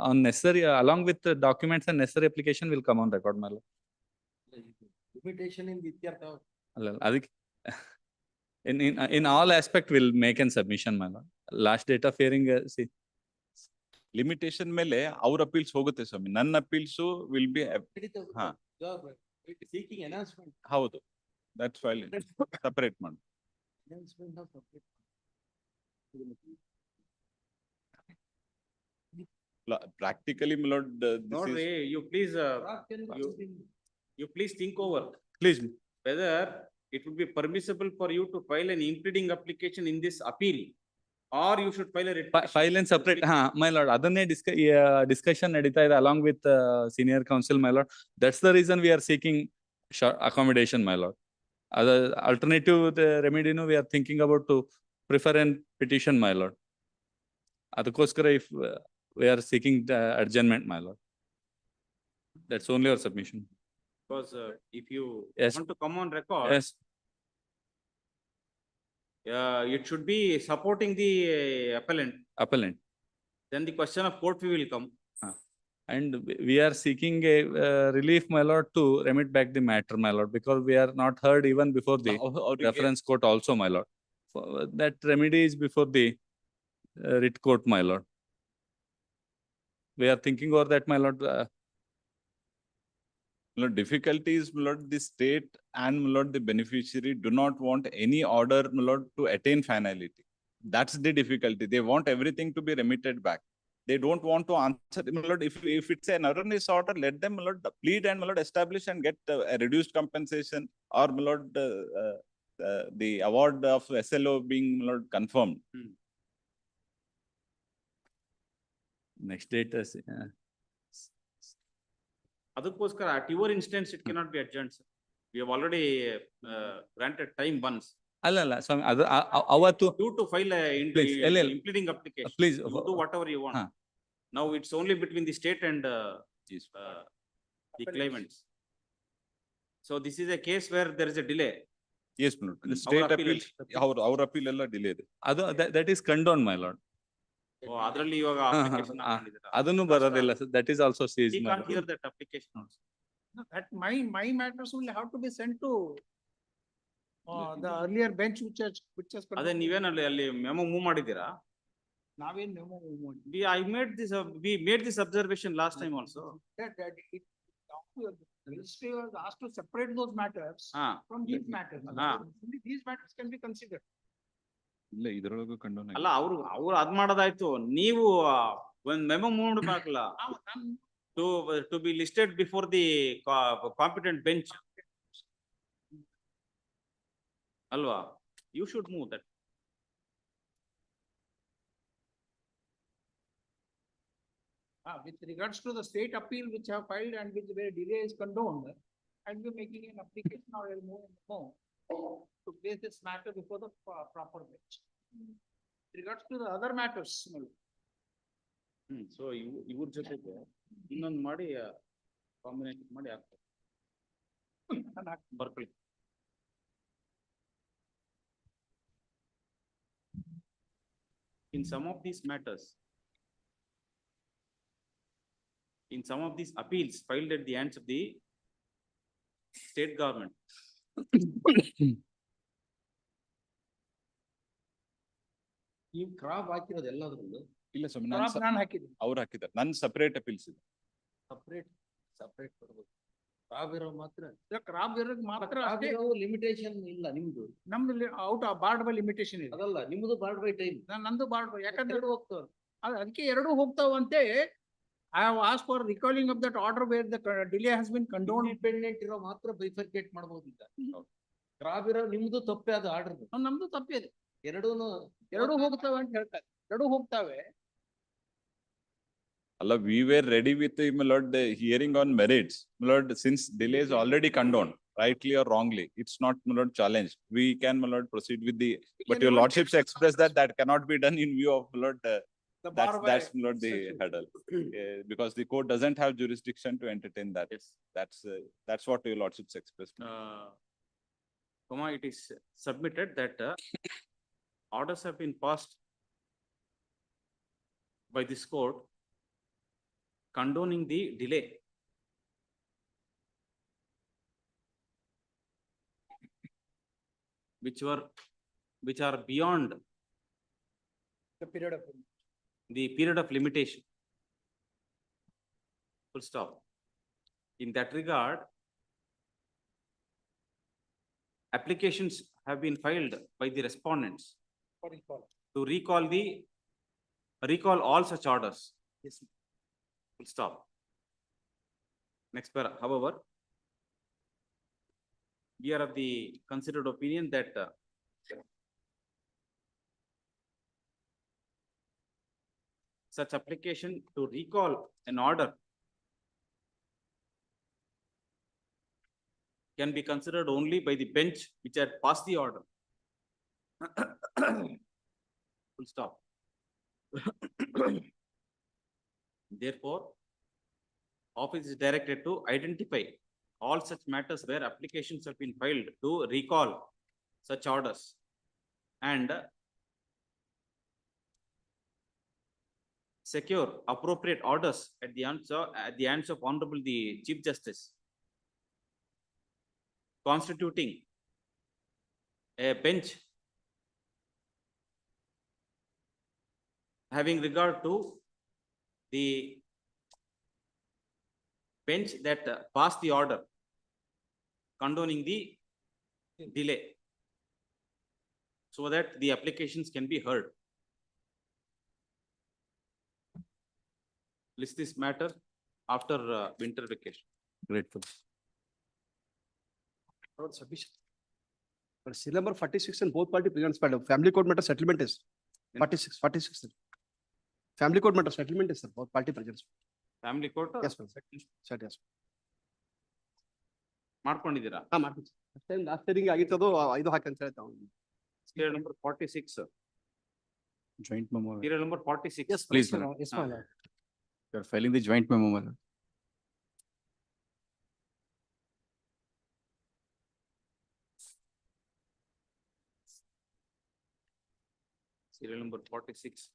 on necessary, along with the documents and necessary application will come on record, my lord. limitation in the ಇತ್ಯರ್ಥ. ಅಲ್ಲ, ಅದಕ್ಕೆ in all aspect will make an submission, my lord. Last date of hearing, see, limitation ಮೇಲೆ ಅವ್ರ appeals ಹೋಗುತ್ತೆ ಸ್ವಾಮಿ. ನನ್ನ appeals will be Seeking announcement. ಹೌದು, that's file separate ಮಾಡಿ. Announcement of separate. Practically, my lord, No, you please, you please think over. Please. Whether it would be permissible for you to file an impleading application in this appeal, or you should file a writ petition. File and separate. My lord, ಅದನ್ನೇ discussion ನಡೀತಾ ಇದೆ along with senior counsel, my lord. That's the reason we are seeking accommodation, my lord. Other alternative remedy, we are thinking about to prefer an petition, my lord. ಅದಕ್ಕೋಸ್ಕರ if we are seeking the adjournment, my lord. That's only our submission. Because if you Yes. want to come on record, Yes, it should be supporting the appellant. appellant. Then the question of court fee will come. And we are seeking a relief, my lord, to remit back the matter, my lord, because we are not heard even before the reference court also, my lord. That remedy is before the writ court, my lord. We are thinking over that, my lord. My lord, difficulties, my lord, the state and my lord, the beneficiary do not want any order, my lord, to attain finality. That's the difficulty. They want everything to be remitted back. They don't want to answer, my lord, if it's an erroneous order, let them, my lord, plead and, my lord, establish and get a reduced compensation or, my lord, the award of SLO being, my lord, confirmed. Next date is, ಅದಕ್ಕೋಸ್ಕರ at your instance, it cannot be adjourned, sir. We have already granted time once. ಅಲ್ಲ ಸ್ವಾಮಿ ಅದು ಅವತ್ತು You to file a Please, impleading application. please, You do whatever you want. Now it's only between the state and the claimants. So this is a case where there is a delay. Yes, my lord. The state appeal, our appeal ಎಲ್ಲ delay ಇದೆ. ಅದು that is condoned, my lord. ಅದರಲ್ಲಿ ಇವಾಗ application ಹಾಕೊಂಡಿದ್ದೀರಾ? ಅದನ್ನು ಬರೋದಿಲ್ಲ, that is also seized, We my can't lord. hear that application also. No, that my matters will have to be sent to the earlier bench which has. ಅದೇ ನೀವೇನಲ್ಲಿ ಅಲ್ಲಿ memo move ಮಾಡಿದ್ದೀರಾ? ನಾವೇನ್ memo ಮಾಡಿ. We made this observation last time also. That it, the registry was asked to separate those matters from these matters. Only these matters can be considered. ಇಲ್ಲ ಇದರೊಳಗೂ ಕಂಡೋನ್ ಅಲ್ಲ ಅವ್ರು ಅದ್ ಮಾಡೋದಾಯ್ತು, ನೀವು ಒಂದ್ ಮೆಮೊ ಮೂವ್ ಮಾಡ್ಬೇಕಲ್ಲ to be listed before the competent bench. Alva, you should move that. With regards to the state appeal which have filed and which where delay is condoned, I'll be making an application or I'll move to place this matter before the proper bench. With regards to the other matters, So ಇವ್ರ ಜೊತೆಗೆ ಇನ್ನೊಂದು ಮಾಡಿ combination ಮಾಡಿ ಹಾಕ್ತಾರೆ. ಬರ್ಕೊಳ್ಳಿ. In some of these matters, in some of these appeals filed at the hands of the state government, ನೀವು crop ಹಾಕಿರೋದು ಎಲ್ಲದ್ರಲ್ಲೂ ಇಲ್ಲ ಸ್ವಾಮಿ, ನಾನು ಹಾಕಿದ್ದೀನಿ. ಅವ್ರು ಹಾಕಿದ್ದಾರೆ. ನನ್ ಸಪರೇಟ್ ಅಪೀಲ್ಸ್ ಇದೆ. ಸಪರೇಟ್ ಕೊಡ್ಬೇಕು. ಕ್ರಾಪ್ ಇರೋ ಮಾತ್ರ ಕ್ರಾಪ್ ಇರೋದು ಮಾತ್ರ ಲಿಮಿಟೇಷನ್ ಇಲ್ಲ ನಿಮ್ದು. ನಮ್ದು ಔಟ್ ಬಾರ್ಡ್ ಬೈ ಲಿಮಿಟೇಷನ್ ಇದೆ. ಅದಲ್ಲ ನಿಮ್ದು ಬಾರ್ಡ್ ಬೈ ಟೈಮ್. ನಂದು ಬಾರ್ಡ್ ಬೈ, ಯಾಕಂದ್ರೆ ಹೋಗ್ತಾವ ಅದಕ್ಕೆ ಎರಡು ಹೋಗ್ತಾವಂತೆ. I have asked for recalling of that order where the delay has been condoned. Independent ಇರೋ ಮಾತ್ರ ಬೈಫರ್ಕೇಟ್ ಮಾಡಬಹುದು ಈಗ. ಕ್ರಾಪ್ ಇರೋ ನಿಮ್ದು ತಪ್ಪೇ ಅದು ಆರ್ಡರ್. ನಮ್ದು ತಪ್ಪಿದೆ. ಎರಡು ಹೋಗ್ತಾವೆ ಅಂತ ಹೇಳ್ತಾರೆ. ಎರಡು ಹೋಗ್ತಾವೆ. Allah, we were ready with the, my lord, the hearing on merits. My lord, since delay is already condoned, rightly or wrongly, it's not, my lord, challenged. We can, my lord, proceed with the, but your lordships express that cannot be done in view of, my lord, that's, my lord, the hurdle. Because the court doesn't have jurisdiction to entertain that. Yes. That's what your lordships express. It is submitted that orders have been passed by this court condoning the delay. Which are beyond The period of limitation. Full stop. In that regard, applications have been filed by the respondents to recall all such orders. Yes. Full stop. Next para. However, we are of the considered opinion that such application to recall an order can be considered only by the bench which had passed the order. Full stop. Therefore, office is directed to identify all such matters where applications have been filed to recall such orders and secure appropriate orders at the hands of Honorable the Chief Justice, constituting a bench having regard to the bench that passed the order condoning the delay, so that the applications can be heard. List this matter after winter vacation. Grateful. Submission. But seal number 46 and both party presents, but family court matter settlement is 46. Family court matter settlement is, sir, both party presents. Family court? Yes, ma'am. Sir, yes. ಮಾಡ್ಕೊಂಡಿದ್ದೀರಾ? ಮಾಡ್ತೀನಿ. Last hearing ಆಗಿತ್ತದು 5 ಹಾಕಿ ಅಂತ ಹೇಳ್ತಾ ಅವ್ನು. Serial number 46. Joint memo. Serial number 46. Yes, Please, sir. madam. Yes, my lord. You are filing the joint memo, madam. Serial number 46.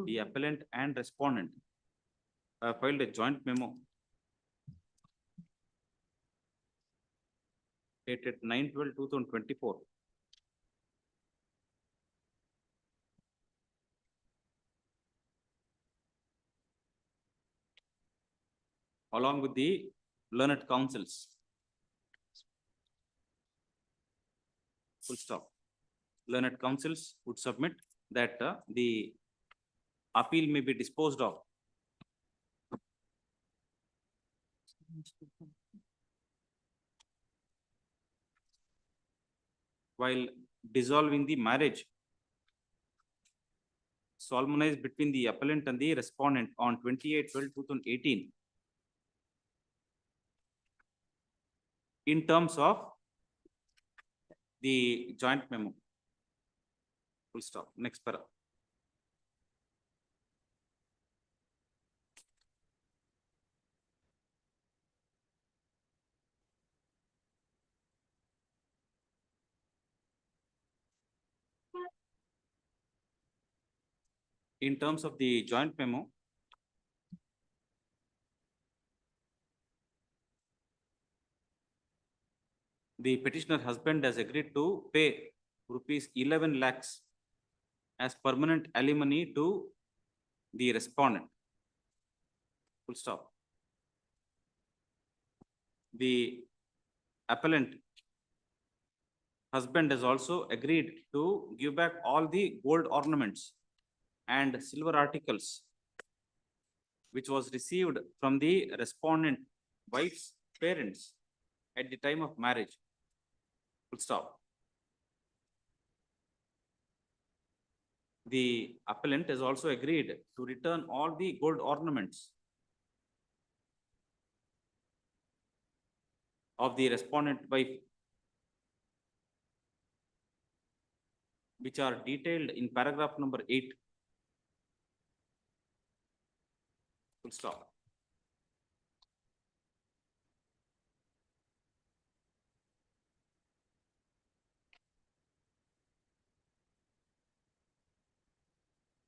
The appellant and respondent filed a joint memo dated 9/12/2024. Along with the learned counsels. Full stop. Learned counsels would submit that the appeal may be disposed of while dissolving the marriage solemnized between the appellant and the respondent on 28/12/2018 in terms of the joint memo. Full stop. Next para. In terms of the joint memo, the petitioner husband has agreed to pay rupees 11 lakhs as permanent alimony to the respondent. Full stop. The appellant husband has also agreed to give back all the gold ornaments and silver articles which was received from the respondent wife's parents at the time of marriage. Full stop. The appellant has also agreed to return all the gold ornaments of the respondent wife, which are detailed in paragraph number 8. Full stop.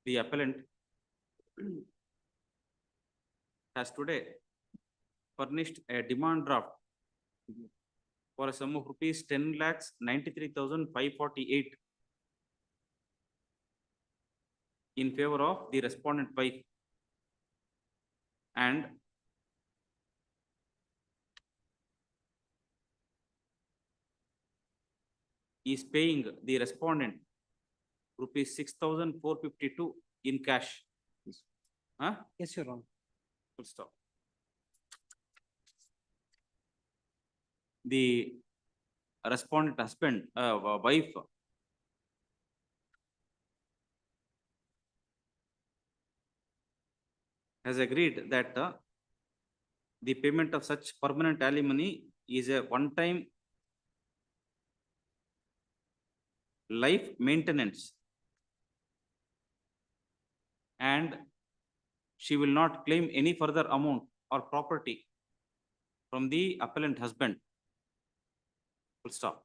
The appellant has today furnished a demand draft for a sum of rupees 10,93,548 in favor of the respondent wife, and is paying the respondent rupees 6,452 in cash. Huh? Yes, Your Honor. Full stop. The respondent husband, wife has agreed that the payment of such permanent alimony is a one-time life maintenance. And she will not claim any further amount or property from the appellant husband. Full stop.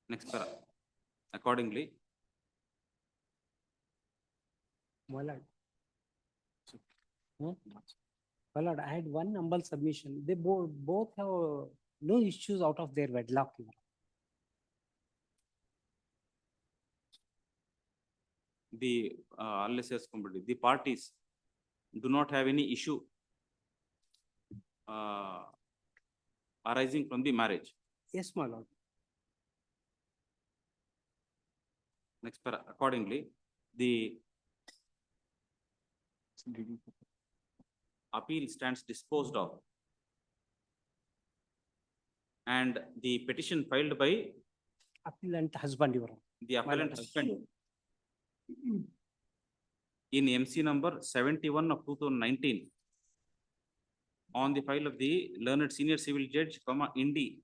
Next para. Accordingly, My lord. My lord, I had one humble submission. They both have no issues out of their wedlock. the unless the parties do not have any issue arising from the marriage. Yes, my lord. Next para. Accordingly, the appeal stands disposed of, and the petition filed by Appellant husband, your honor. the appellant lord. husband in MC number 71 of 2019 on the file of the learned senior civil judge, Indi,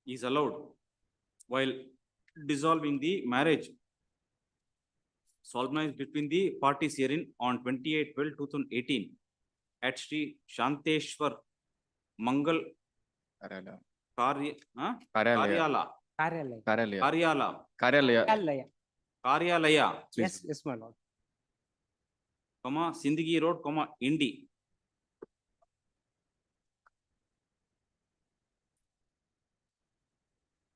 is allowed while dissolving the marriage solemnized between the parties herein on 28/12/2018 at Sri Shanteshwar Mangal Karyala Karyalaya. Karyalaya. Karyalaya, Yes, my lord. Sindhigi Road, Indi.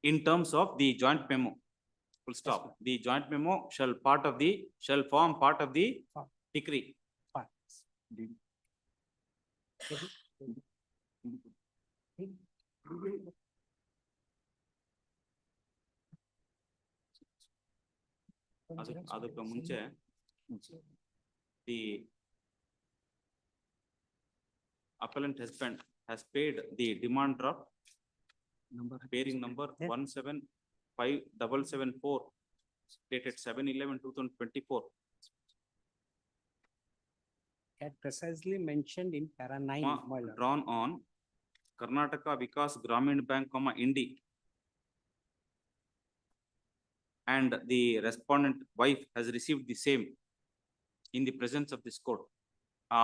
In terms of the joint memo, full stop. The joint memo shall form part of the decree. ಅದಕ್ಕೆ ಮುಂಚೆ the appellant husband has paid the demand draft bearing number 175774 dated 7/11/2024. Had precisely mentioned in para 9, my lord. Drawn on Karnataka Vikas Gramin Bank, Indi, and the respondent wife has received the same in the presence of this court.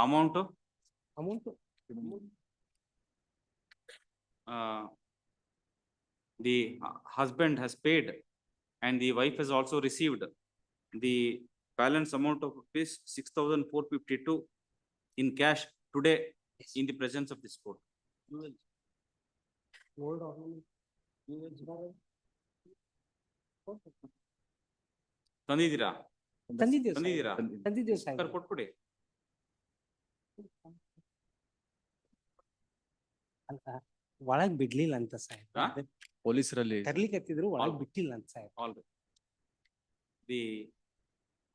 Amount the husband has paid and the wife has also received the balance amount of rupees 6,452 in cash today in the presence of this court. ತಂದಿದ್ದೀರಾ? ತಂದಿದ್ದೀವಿ Saheb. ಕೊಟ್ಬಿಡಿ. ಒಳಗ್ ಬಿಡ್ಲಿಲ್ಲ ಅಂತ ಸಾಹೇಬ್. ಪೊಲೀಸರಲ್ಲಿ ತರ್ಲಿಕ್ಕೆ ಎತ್ತಿದ್ರು ಒಳಗ್ ಬಿಟ್ಟಿಲ್ಲ ಅಂತ Saheb. All right. The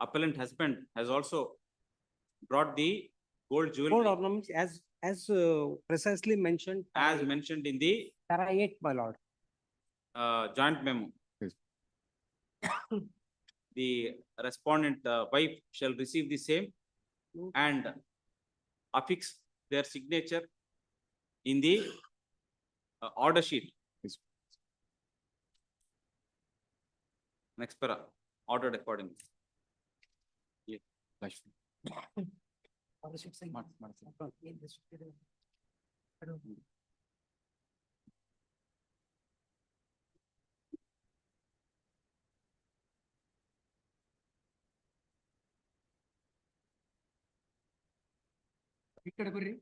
appellant husband has also brought the gold jewelry Gold ornaments as precisely mentioned. as mentioned in the Para 8, my lord. joint memo. The respondent wife shall receive the same and affix their signature in the order sheet. Next para, ordered accordingly. ಈ ಕಡೆ ಬರ್ರಿ.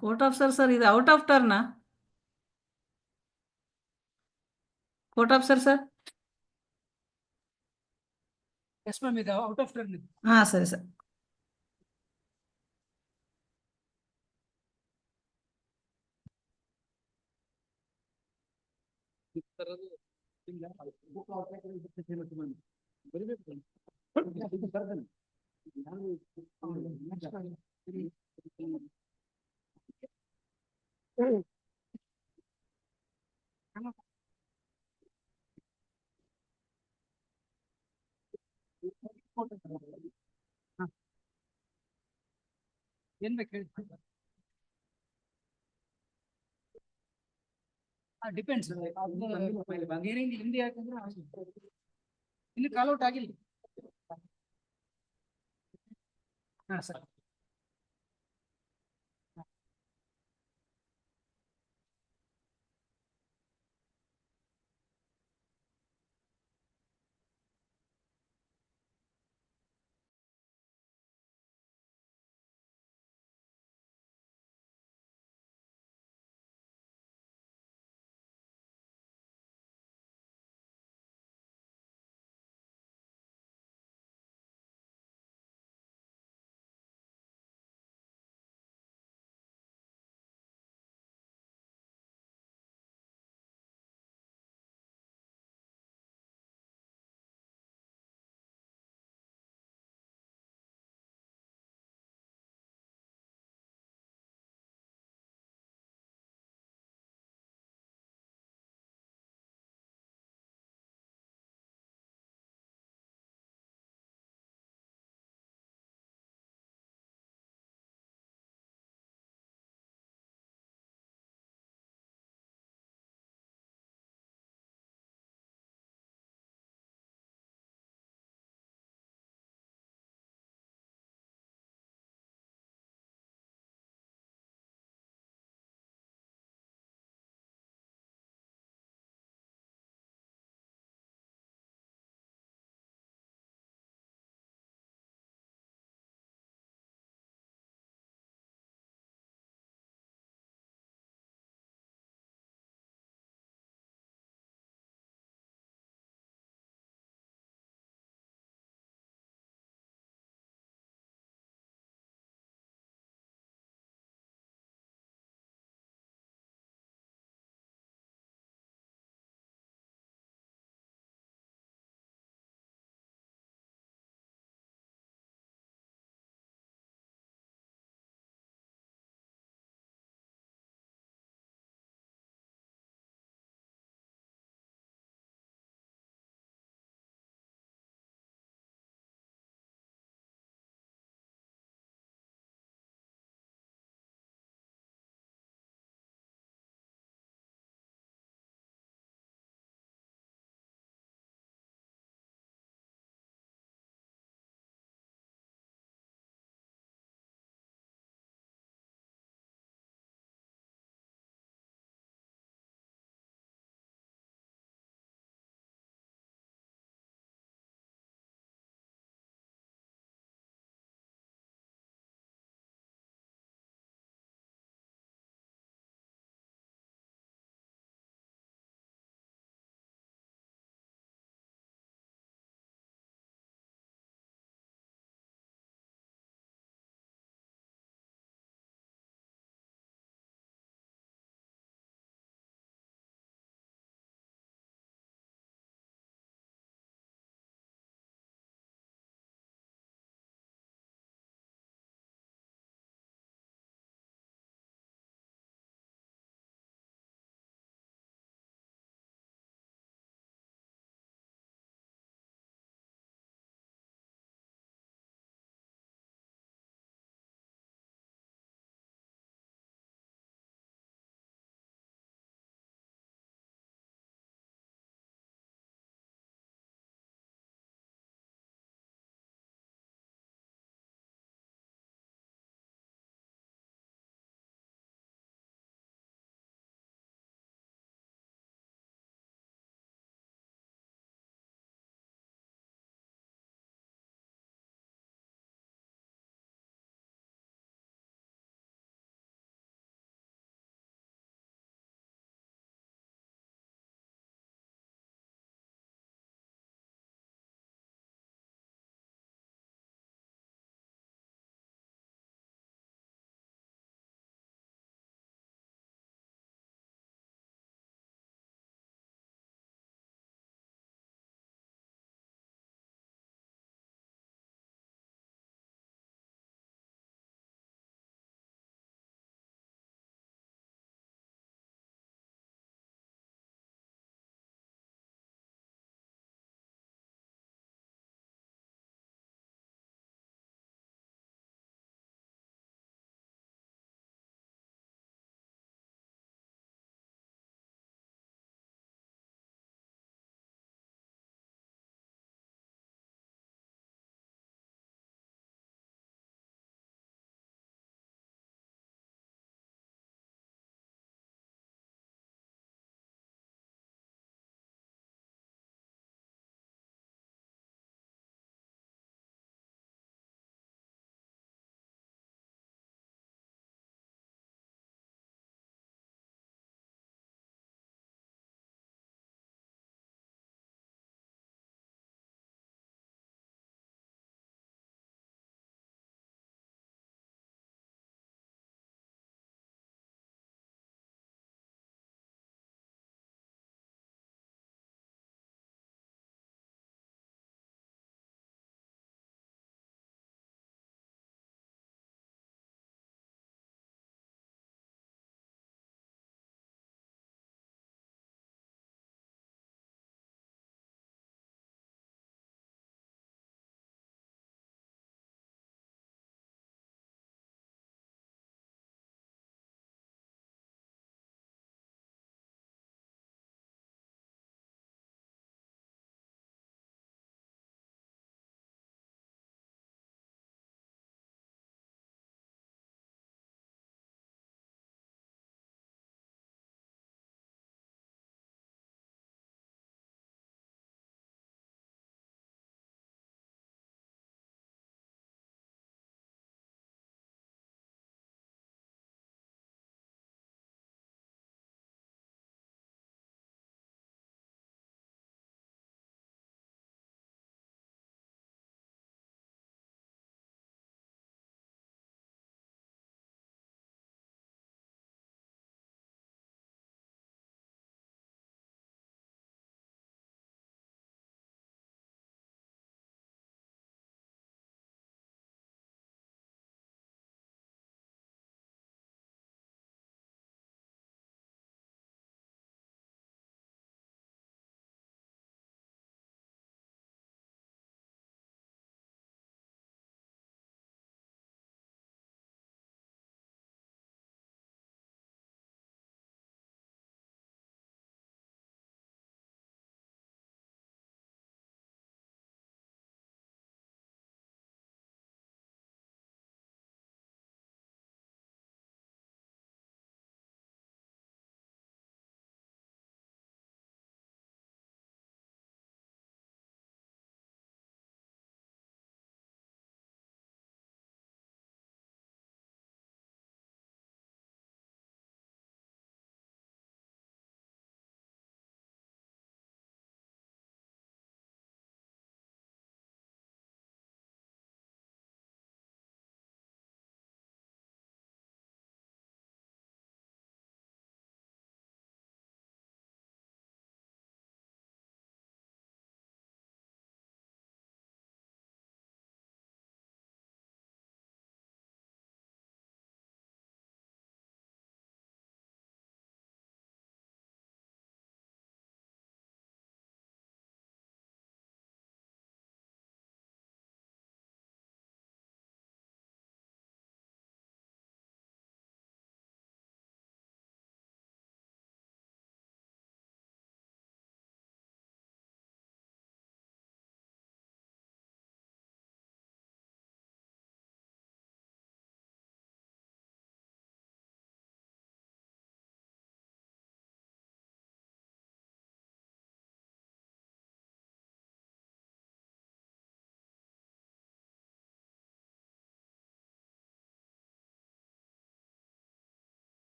Court officer, sir, is out of turn, na? Court officer, sir? Yes, ma'am, ಇದು out of turn. ಸರಿ sir. ಏನ್ ಬೇಕು ಹೇಳಿ? Depends ಬಗೆಹರಿಂಗ್ Hindi ಯಾಕಂದ್ರೆ ಇನ್ನು ಕಾಲ್ ಔಟ್ ಆಗಿಲ್ಲ. ಹಾ sir.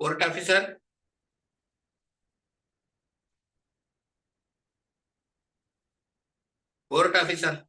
Court officer. Court officer.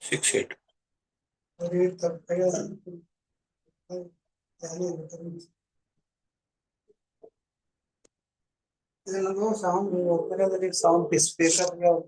Six eight. Sound speaker.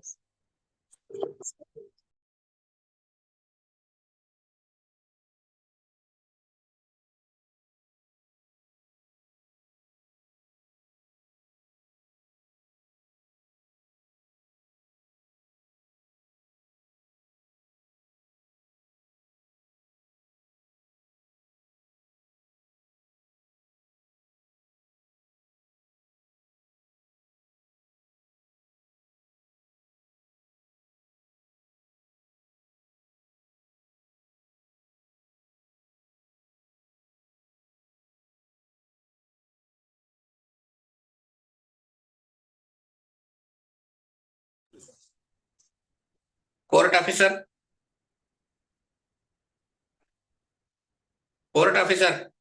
Court officer. Court officer.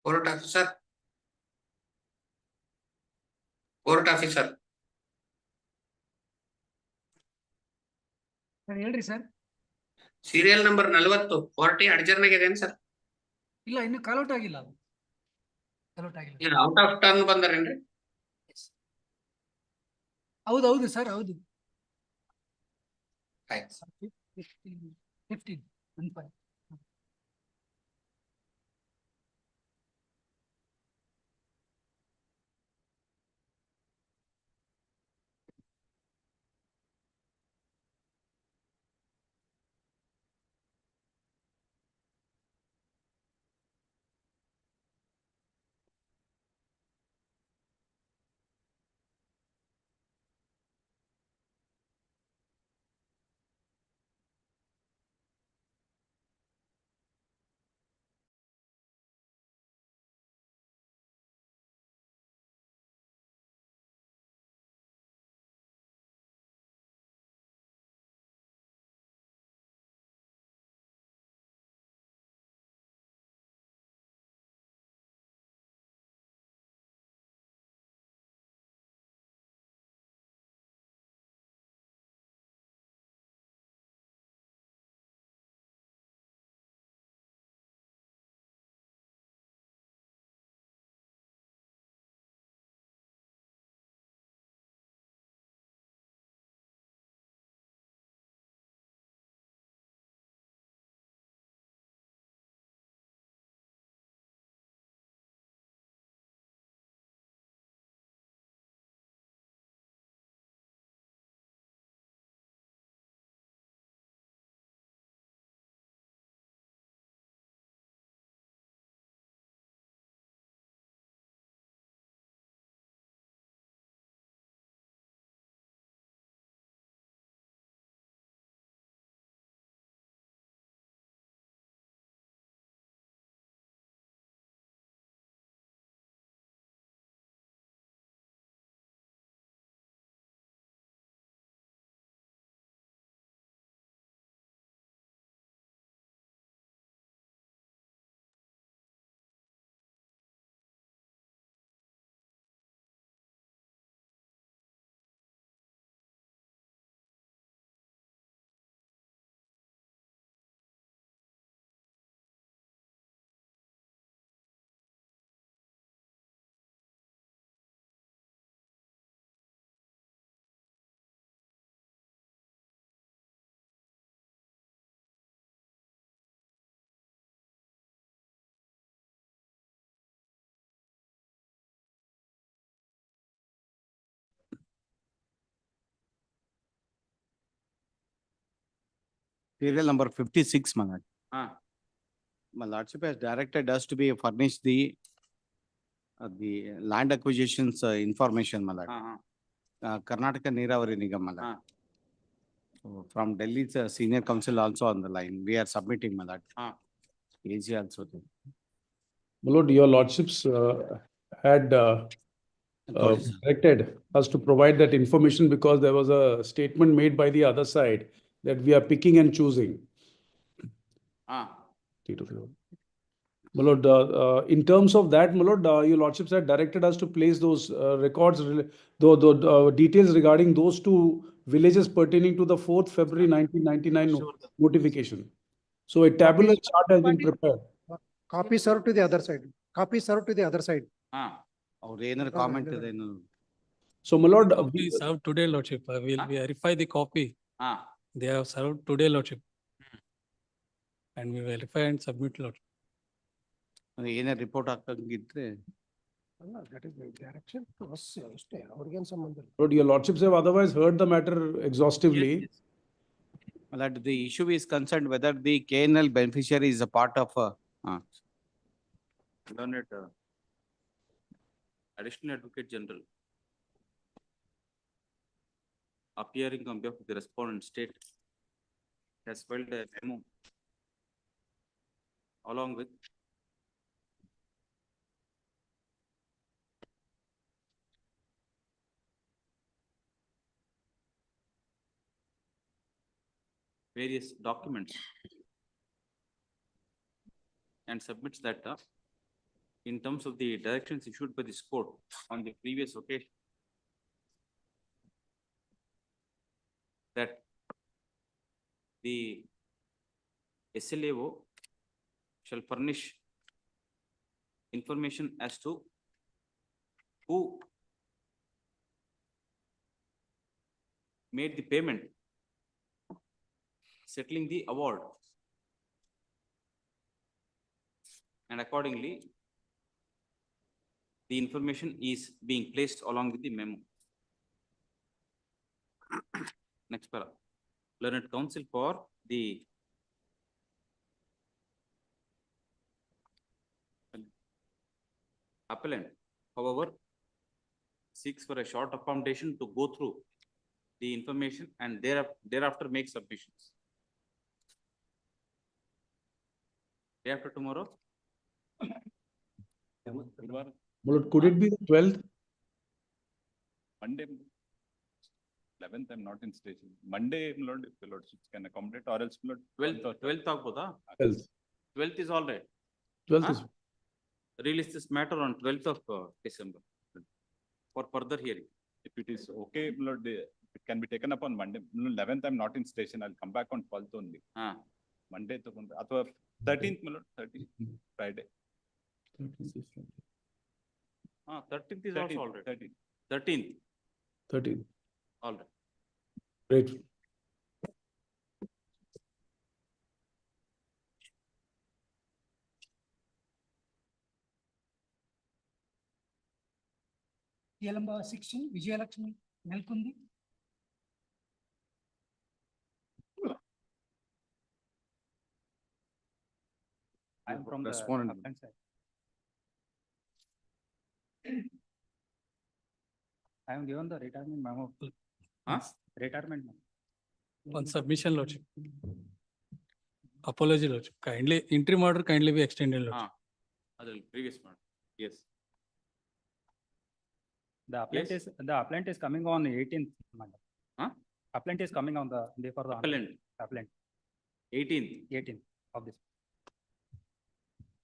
Court officer. Court officer. Sir ಹೇಳ್ರಿ ಸರ್. Serial number 40 40 adjourn ಆಗಿದೇನು ಸರ್? ಇಲ್ಲ ಇನ್ನು ಕಾಲೌಟ್ ಆಗಿಲ್ಲ ಅದು. ಕಾಲೌಟ್ ಆಗಿಲ್ಲ. ಏನು ಔಟ್ ಆಫ್ ಟರ್ನ್ ಬಂದಾರೇನ್ರಿ? ಹೌದು ಸರ್ ಹೌದು. ಆಯ್ತು. 15 15. Serial number 56, my lord. Ah. My lordship has directed us to be furnished the land acquisitions information, my lord. Karnataka Neeravari Nigam, my lord. So from Delhi's senior counsel also on the line. We are submitting, my lord. AG also there. My lord, your lordships had directed us to provide that information because there was a statement made by the other side that we are picking and choosing. My lord, in terms of that, my lord, your lordships had directed us to place those records, the details regarding those two villages pertaining to the 4th February 1999 notification. So a tabular chart has been prepared. Copy served to the other side. Copy served to the other side. Or any comment to the. So, my lord, copy served today, lordship. I will verify the copy. They have served today, lordship. And we verify and submit, lordship. Any report ಹಾಕಂಗಿದ್ರೆ that is the direction to us ಅಷ್ಟೇ ಅವ್ರಿಗೇನು ಸಂಬಂಧ ಇಲ್ಲ. Lord, your lordships have otherwise heard the matter exhaustively. That the issue is concerned whether the KNL beneficiary is a part of Learned Additional Advocate General appearing on behalf of the respondent state has filed a memo along with various documents and submits that in terms of the directions issued by this court on the previous occasion, that the SLAO shall furnish information as to who made the payment settling the award. And accordingly, the information is being placed along with the memo. Next para. Learned counsel for the appellant, however, seeks for a short accommodation to go through the information and thereafter make submissions. Day after tomorrow? Well, could it be the 12th? Monday, 11th, I'm not in station. Monday, my lord, if the lordships can accommodate, or else, my lord. 12th ಆಗ್ಬೋದಾ? 12th. 12th is all right. 12th is. Release this matter on 12th of December for further hearing. If it is okay, my lord, it can be taken up on Monday. 11th, I'm not in station. I'll come back on 12th only. Monday, ಅಥವಾ 13th, my lord, 13th, Friday. 13th is also all right. 13th. 13th. All right. Great. PL number 16, Vijayalakshmi Nelkundi. I am from the Respondent. appellant side. I am given the retirement memo. Retirement memo. One submission, Lordship. Apology, Lordship. Kindly, interim order kindly be extended, Lordship. Previous one. Yes. The appellant is coming on 18th. Appellant is coming on the day for the appellant. 18th of this.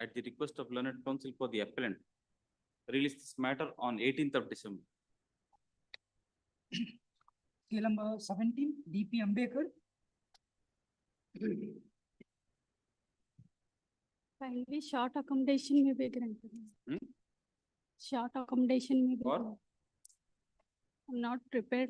At the request of learned counsel for the appellant, release this matter on 18th of December. PL number 17, DP Ambekar. Finally, short accommodation may be granted. Short accommodation may be granted. I'm not prepared.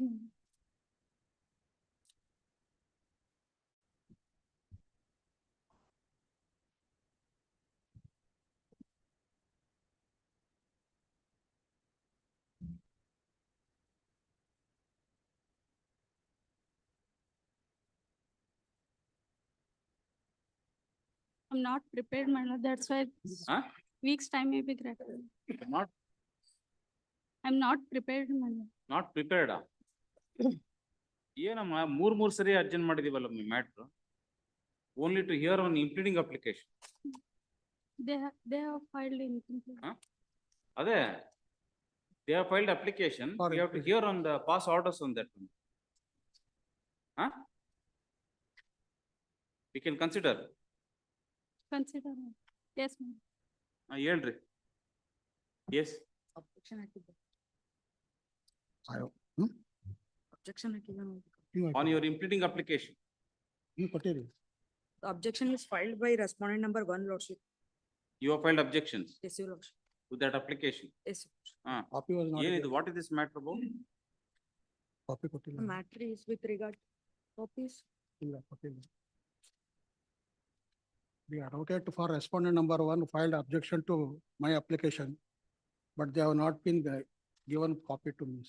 I'm not prepared, my lord. That's why week's time may be granted. I'm not prepared, my lord. Not prepared. ಏನಮ್ಮ ಮೂರ್ ಸರಿ urgent ಮಾಡಿದೀವಲ್ಲ matter only to hear on impleading application. They have filed in. ಅದೇ they have filed application. We have to hear on the pass orders on that one. We can consider. Consider. Yes, ma'am. ಹೇಳ್ರಿ. Yes. Objection ಹಾಕಿದ್ದೆ. Objection on your implementing application. The objection is filed by respondent number 1, Lordship. You have filed objections Yes, your Lordship. to that application. Yes. Copy was not. What is this matter about? The matter is with regard copies. The advocate for respondent number 1 filed objection to my application, but they have not been given copy to me.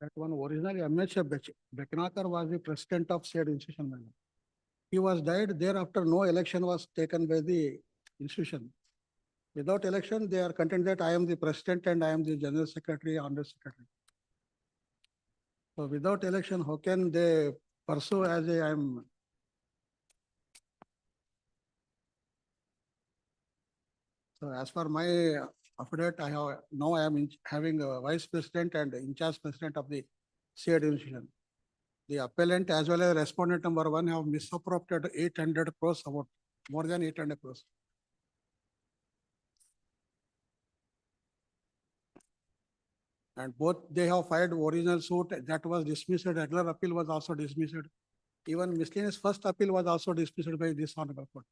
That one originally M.H. Beknakar was the president of said institution. He was died thereafter. No election was taken by the institution. Without election, they are content that I am the president and I am the general secretary, under secretary. So without election, how can they pursue as a I am? So as per my affidavit, now I am having a vice president and in charge president of the said institution. The appellant as well as respondent number one have misappropriated 800 crores, about more than 800 crores. And both they have filed original suit that was dismissed, regular appeal was also dismissed. Even miscellaneous first appeal was also dismissed by this honorable court.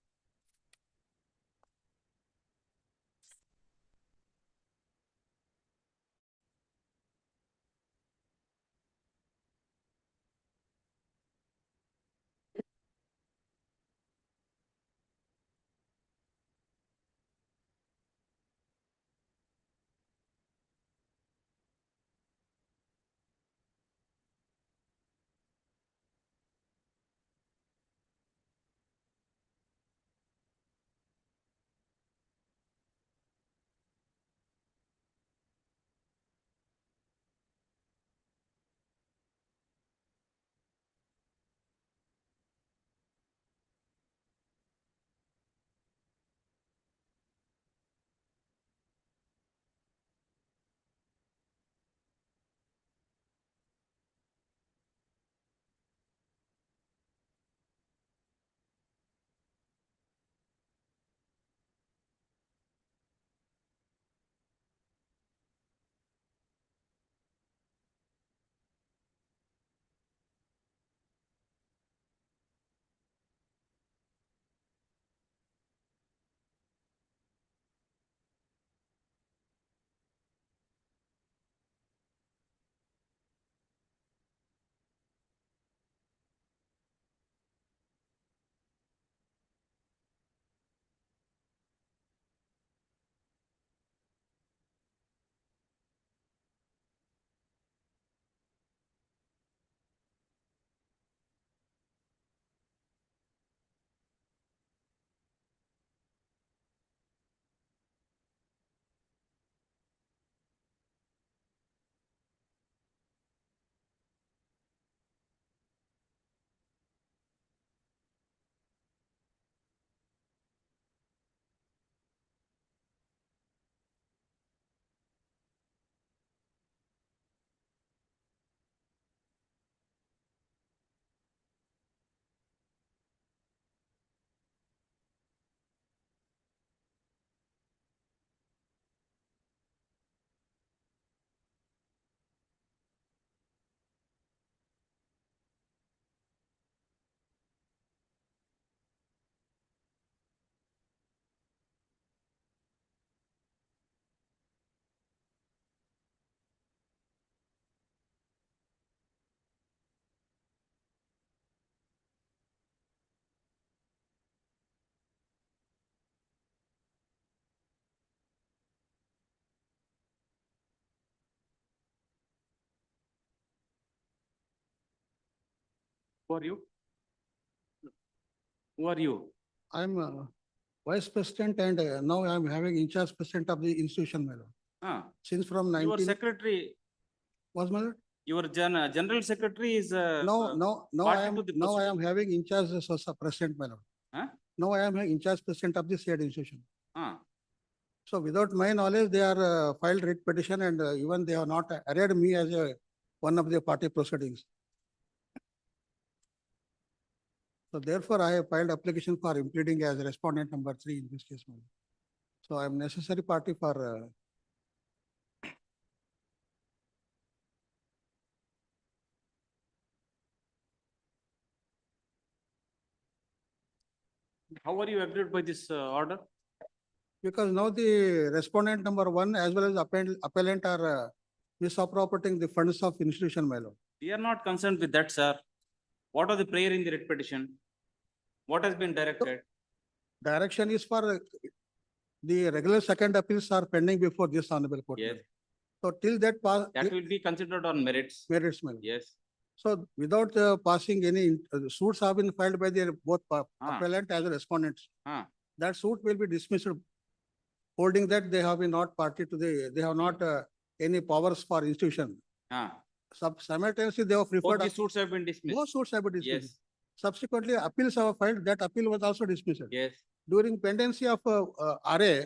Who are you? Who are you? I'm vice president and now I'm having in charge president of the institution, madam. Since from Your 19. secretary, Was my lord? your general secretary is. No, I party am, to the now I proceeding. am having in charge as president, my lord. Huh? Now I am in charge president of the said institution. Ah. So without my knowledge, they are filed writ petition and even they have not arrayed me as one of the party proceedings. So therefore, I have filed application for impleading as respondent number 3 in this case, madam. So I am necessary party for How are you agreed by this order? because now the respondent number 1 as well as appellant are misappropriating the funds of institution, my lord. We are not concerned with that, sir. What are the prayer in the writ petition? What has been directed? Direction is for the regular second appeals are pending before this honorable court. Yes. So till that pass. That will be considered on merits. Merits, madam. Yes. So without passing any suits have been filed by the both appellant as well as respondents. that suit will be dismissed, holding that they have been not party to they have not any powers for institution. Simultaneously, they have Both referred. the suits have been dismissed. Both suits have been dismissed. Yes, Subsequently, appeals have filed. That appeal was also dismissed. yes. During pendency of RA,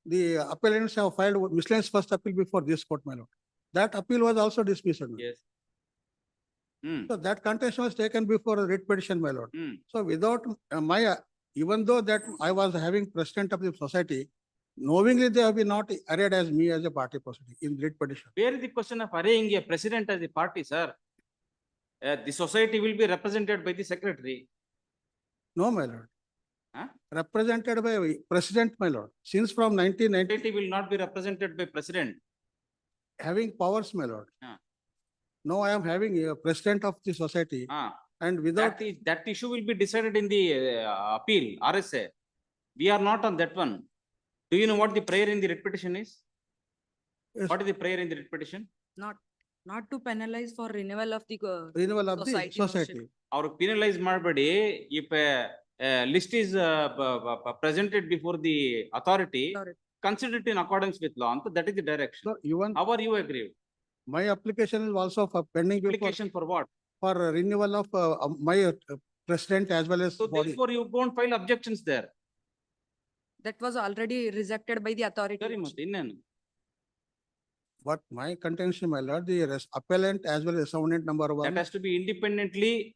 the appellants have filed miscellaneous first appeal before this court, my lord. That appeal was also dismissed. my lord. Yes. So that contention was taken before a writ petition, my lord. Hmm. So without even though that I was having president of the society, knowingly they have been not arrayed as me as a party proceeding in writ petition. Where is the question of arraying a president as a party, sir? The society will be represented by the secretary. No, my lord. Huh? Represented by president, my lord. Since from 1990, Society will not be represented by president. having powers, my lord. Ah. No, I am having a president of the society and without. That issue will be decided in the appeal, RSA. We are not on that one. Do you know what the prayer in the writ petition is? Yes. What is the prayer in the writ petition? Not to penalize for renewal of the renewal of the society society. Our penalize marbadi, if a list is presented before the authority, consider it in accordance with law. So that is the direction. So even How are you agreed? my application is also for pending before Application for what? for renewal of my president as well as So body. therefore you won't file objections there. that was already rejected by the authority. Very much. But my contention, my lord, the appellant as well as respondent number one. That has to be independently.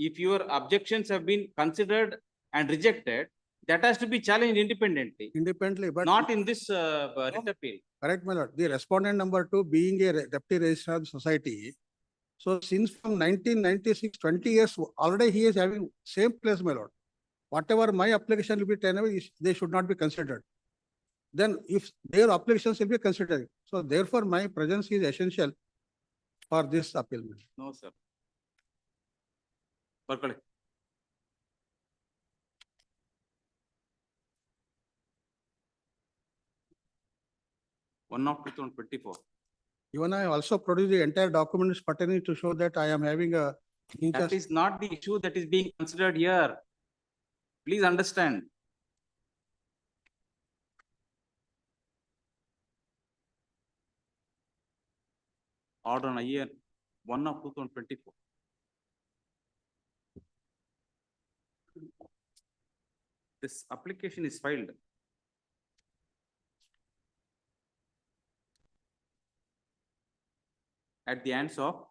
If your objections have been considered and rejected, that has to be challenged independently. Independently, but Not in this writ appeal. correct, my lord. The respondent number two being a deputy registrar of the society. So since from 1996, 20 years, already he is having same place, my lord. Whatever my application will be tenable, they should not be considered. Then if their applications will be considered. So therefore, my presence is essential for this appeal. No, sir. Percolate. One of 2024. Even I also produced the entire documents pertaining to show that I am having a. That is not the issue that is being considered here. Please understand. Order on year 1 of 2024. This application is filed at the hands of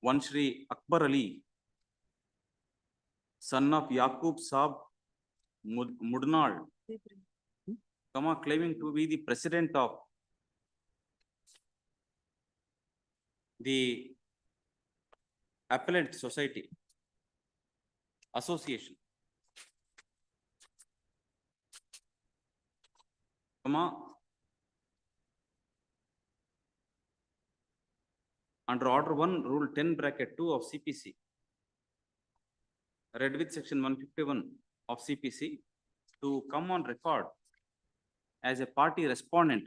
one Shri Akbar Ali, son of Yaqub Saab Mudnal, claiming to be the president of the Appellate Society Association, under Order 1, Rule 10(2) of CPC, read with Section 151 of CPC, to come on record as a party respondent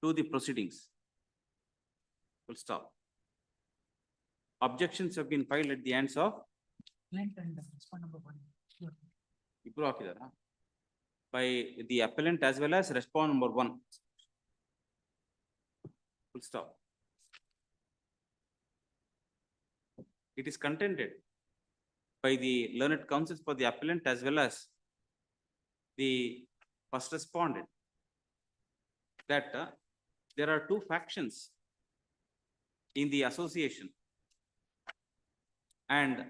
to the proceedings. Full stop. Objections have been filed at the hands of by the appellant as well as respondent number 1. Full stop. It is contended by the learned counsels for the appellant as well as the first respondent that there are two factions in the association, and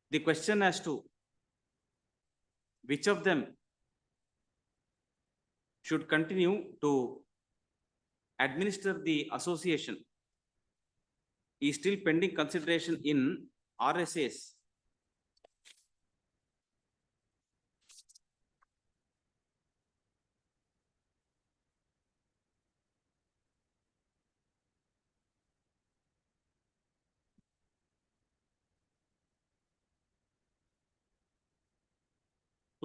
the question as to which of them should continue to administer the association is still pending consideration in RSA's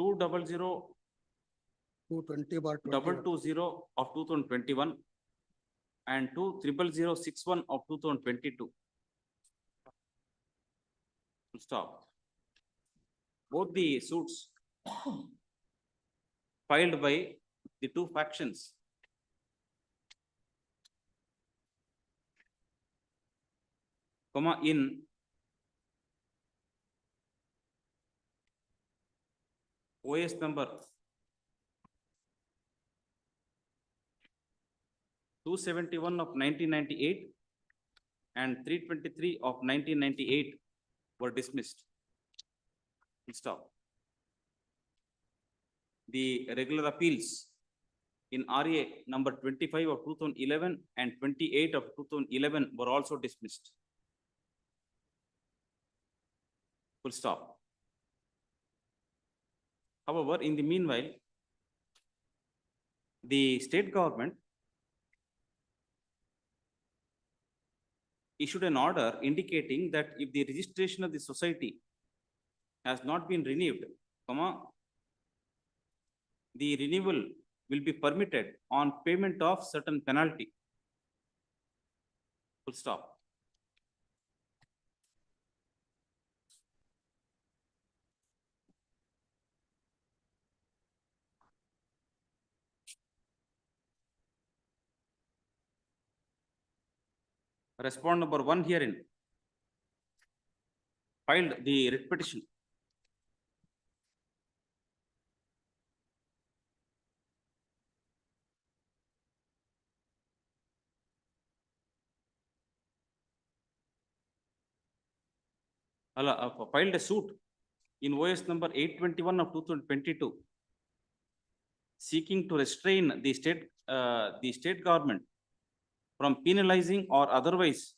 two 220 bar 220 of 2021 and 20061 of 2022. Full stop. Both the suits filed by the two factions in OS number 271 of 1998 and 323 of 1998 were dismissed. Full stop. The regular appeals in RA number 25 of 2011 and 28 of 2011 were also dismissed. Full stop. However, in the meanwhile, the state government issued an order indicating that if the registration of the society has not been renewed, the renewal will be permitted on payment of certain penalty. Full stop. Respondent number 1 herein filed the writ petition filed a suit in OS number 821 of 2022 seeking to restrain the state government from penalizing or otherwise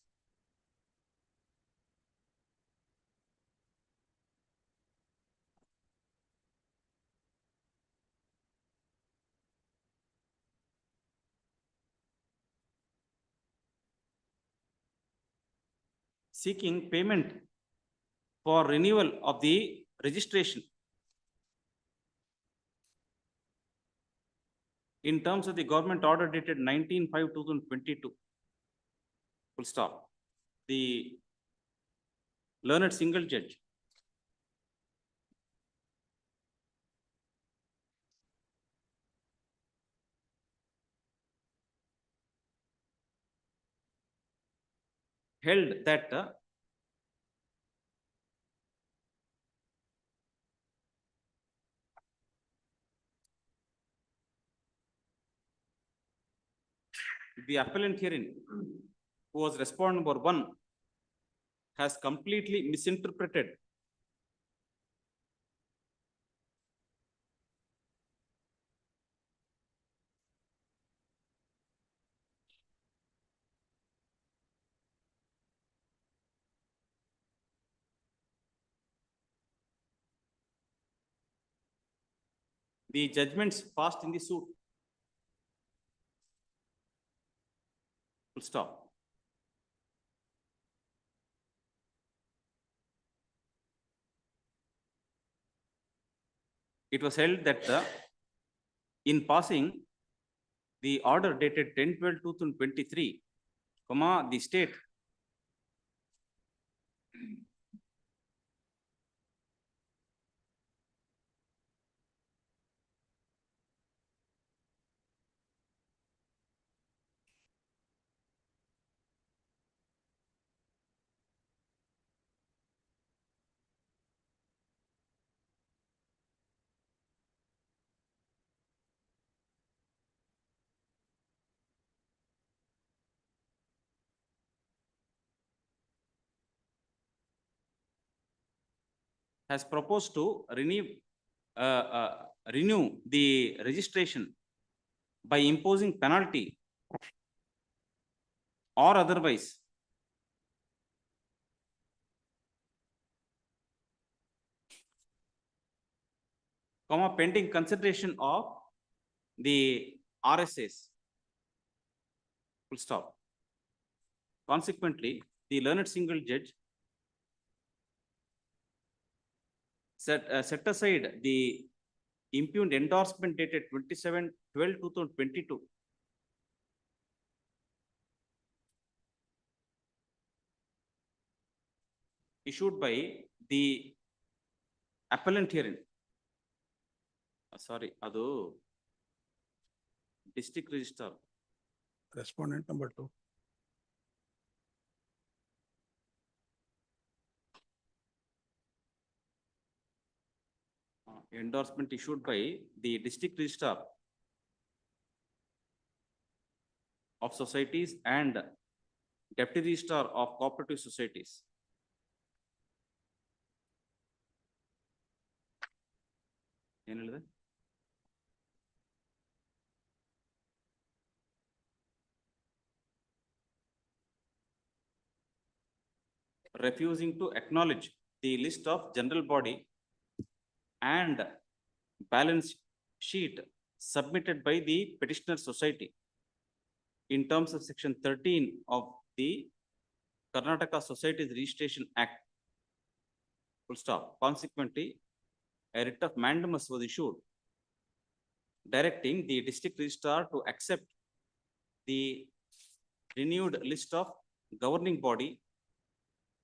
seeking payment for renewal of the registration in terms of the government order dated 19/5/2022. Full stop. The learned single judge held that the appellant herein, who was respondent number 1, has completely misinterpreted the judgments passed in the suit. Full stop. It was held that in passing the order dated 10/12/2023, the state has proposed to renew the registration by imposing penalty or otherwise pending consideration of the RSAs. Full stop. Consequently, the learned single judge set aside the impugned endorsement dated 27/12/2022 issued by the appellant herein. Sorry, adu district registrar. Respondent number 2. Endorsement issued by the district registrar of societies and deputy registrar of cooperative societies. ಏನ್ ಹೇಳಿದೆ? Refusing to acknowledge the list of general body and balance sheet submitted by the petitioner society in terms of section 13 of the Karnataka Societies Registration Act. Full stop. Consequently, a writ of mandamus was issued directing the district registrar to accept the renewed list of governing body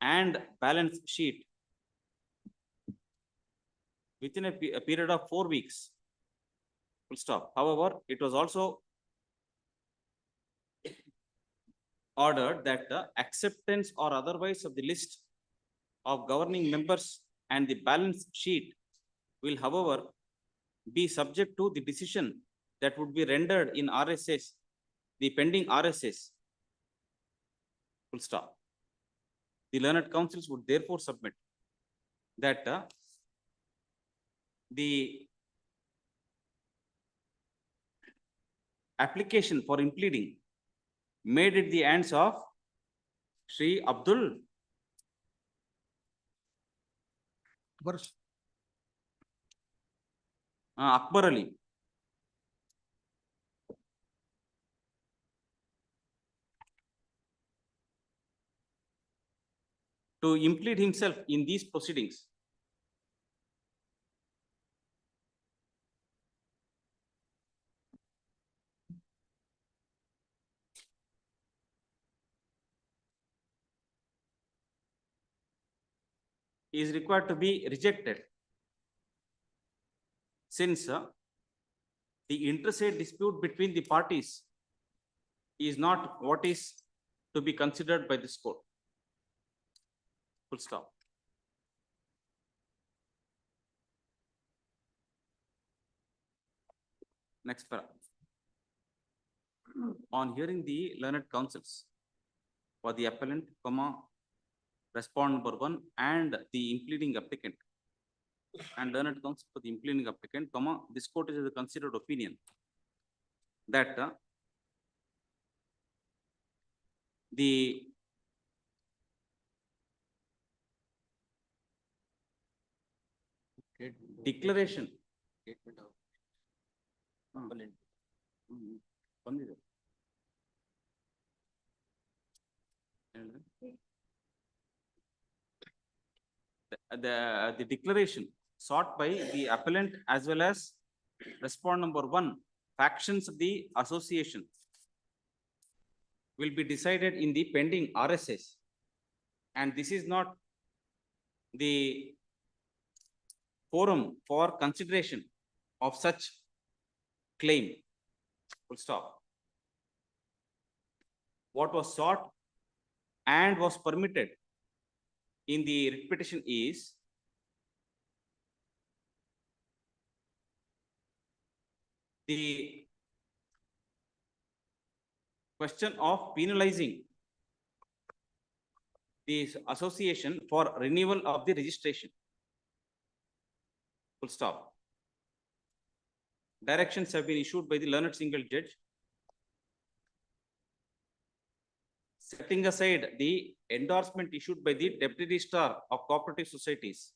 and balance sheet within a period of 4 weeks. Full stop. However, it was also ordered that the acceptance or otherwise of the list of governing members and the balance sheet will, however, be subject to the decision that would be rendered in RSS, the pending RSS. Full stop. The learned councils would therefore submit that the application for impleading made at the hands of Sri Abdul Akbar Ali to implead himself in these proceedings. Is required to be rejected since the inter-alia dispute between the parties is not what is to be considered by this court. Full stop. Next paragraph. On hearing the learned counsels for the appellant, respond number 1 and the impleading applicant and learned counsel for the impleading applicant, this court is a considered opinion that the declaration the declaration sought by the appellant as well as respond number 1 factions of the association will be decided in the pending RSS, and this is not the forum for consideration of such claim. Full stop. What was sought and was permitted in the writ petition is the question of penalizing the association for renewal of the registration. Full stop. Directions have been issued by the learned single judge setting aside the endorsement issued by the deputy registrar of cooperative societies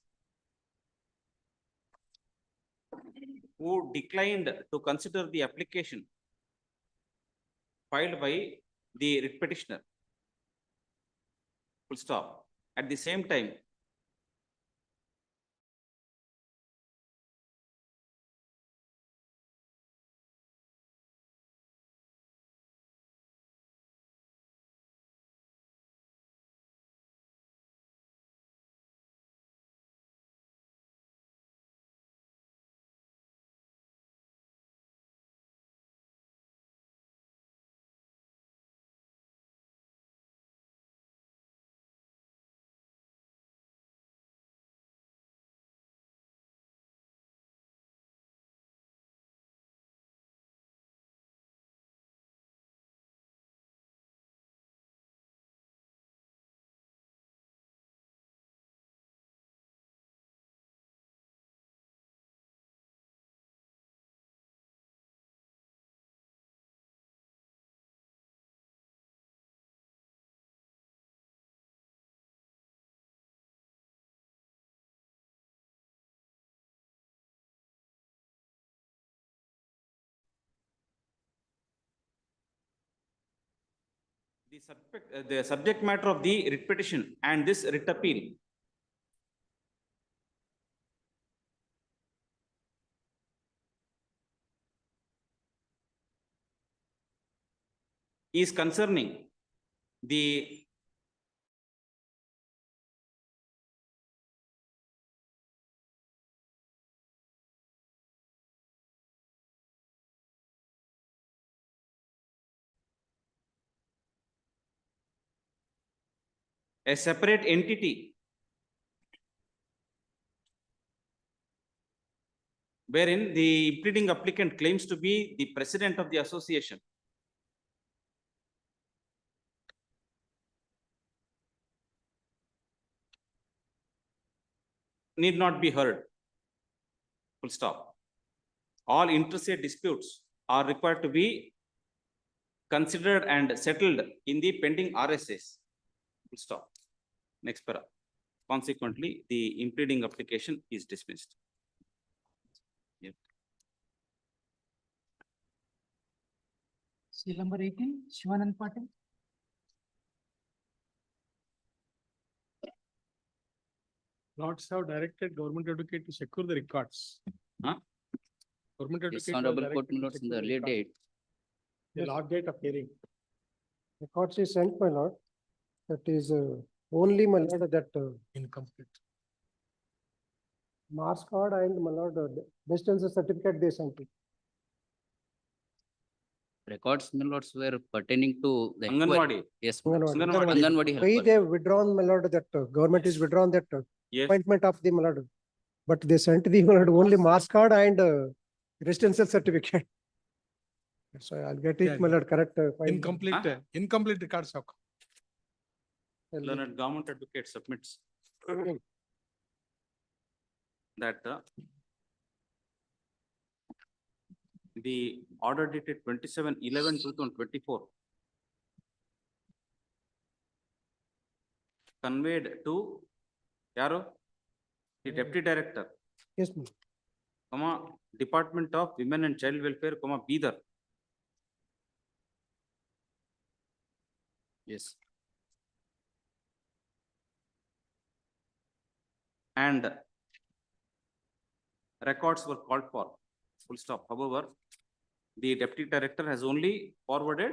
who declined to consider the application filed by the writ petitioner. Full stop. At the same time, The subject matter of the writ petition and this writ appeal is concerning the a separate entity wherein the pleading applicant claims to be the president of the association. Need not be heard. Full stop. All interstate disputes are required to be considered and settled in the pending RSAs. Full stop. Next para. Consequently, the impleading application is dismissed. Yep. Seal number 18, Shivanand Patel. Lords have directed government advocate to secure the records. Huh? Government advocate. Yes, was honorable directed court to notes in the secure earlier records. date. The last date of hearing. Records is sent, my lord. That is only, my lord, that Incomplete. marks card and, my lord, distance certificate they sent it. Records, my lords, were pertaining to the. Anganwadi. Yes. Anganwadi. Why they withdrawn, my lord, that government is withdrawn that Yes. appointment of the, my lord. But they sent the, my lord, only marks card and residential certificate. So I'll get it, my lord, correct. file. Incomplete, Huh? incomplete records have come. Learned government advocate submits that the order dated 27/11/2024 conveyed to Yaro, the deputy director, Yes, ma'am. Department of Women and Child Welfare, Bidar. Yes. And records were called for. Full stop. However, the deputy director has only forwarded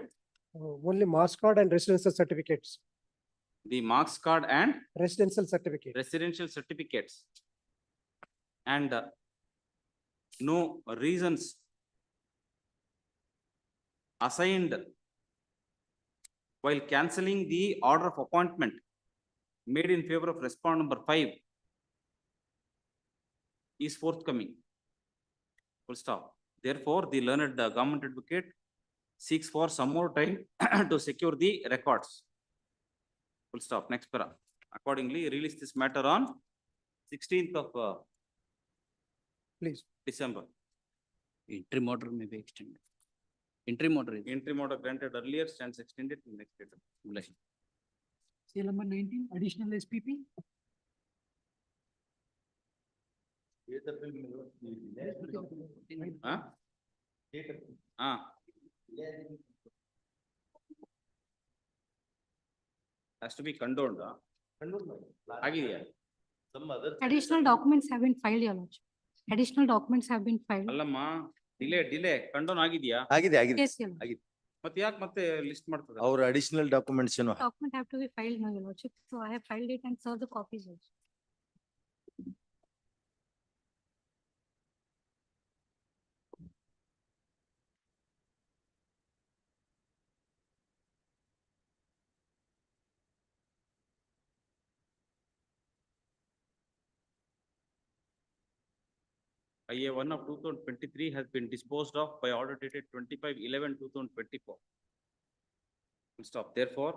Only marks card and residential certificates. the marks card and Residential certificate. residential certificates. And no reasons assigned while cancelling the order of appointment made in favor of respondent number 5 is forthcoming. Full stop. Therefore, the learned government advocate seeks for some more time to secure the records. Full stop. Next para. Accordingly, release this matter on 16th of Please. December. Interim order may be extended. Interim order is. Interim order granted earlier stands extended to next date. Seal number 19, additional SPP. Huh? Has to be condoned. Agidiya. Additional documents have been filed, your lordship. Additional documents have been filed. ಅಲ್ಲಮ್ಮ delay ಕಂಡೋನ್ ಆಗಿದ್ಯಾ? Yes, your lordship. ಮತ್ತೆ ಯಾಕೆ ಮತ್ತೆ list ಮಾಡ್ತಾರೆ? Our additional documents, Document have to be filed, no, your lordship. So I have filed it and served the copies also. IA 1 of 2023 has been disposed of by order dated 25/11/2024. Full stop. Therefore,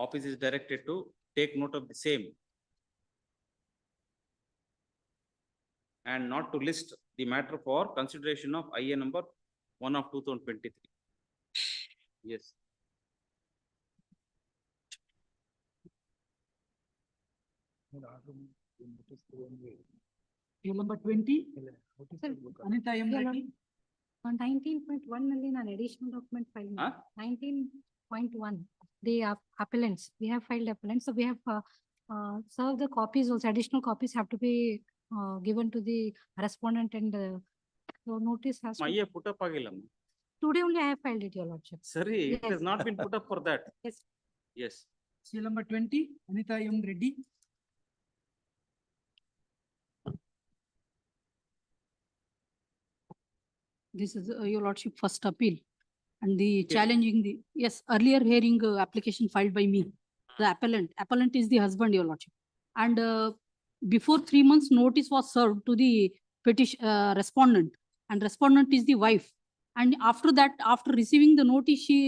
office is directed to take note of the same and not to list the matter for consideration of IA number 1 of 2023. Yes. Seal number 20, Sir, Anita M. your Reddy. On 19.1 million, an additional document filed. Huh? 19 point one, the appellants, we have filed appellants, so we have served the copies also, additional copies have to be given to the respondent and so notice has to, Maya put up agilam. today only I have filed it, your lordship. Sorry, it Yes. has not been put up for that. Yes. Yes. Serial number 20, Anita Young Reddy. This is your lordship first appeal and the challenging the, yes, earlier hearing application filed by me. The appellant is the husband, your lordship. And before 3 months notice was served to the petition respondent, and respondent is the wife. And after that, after receiving the notice, she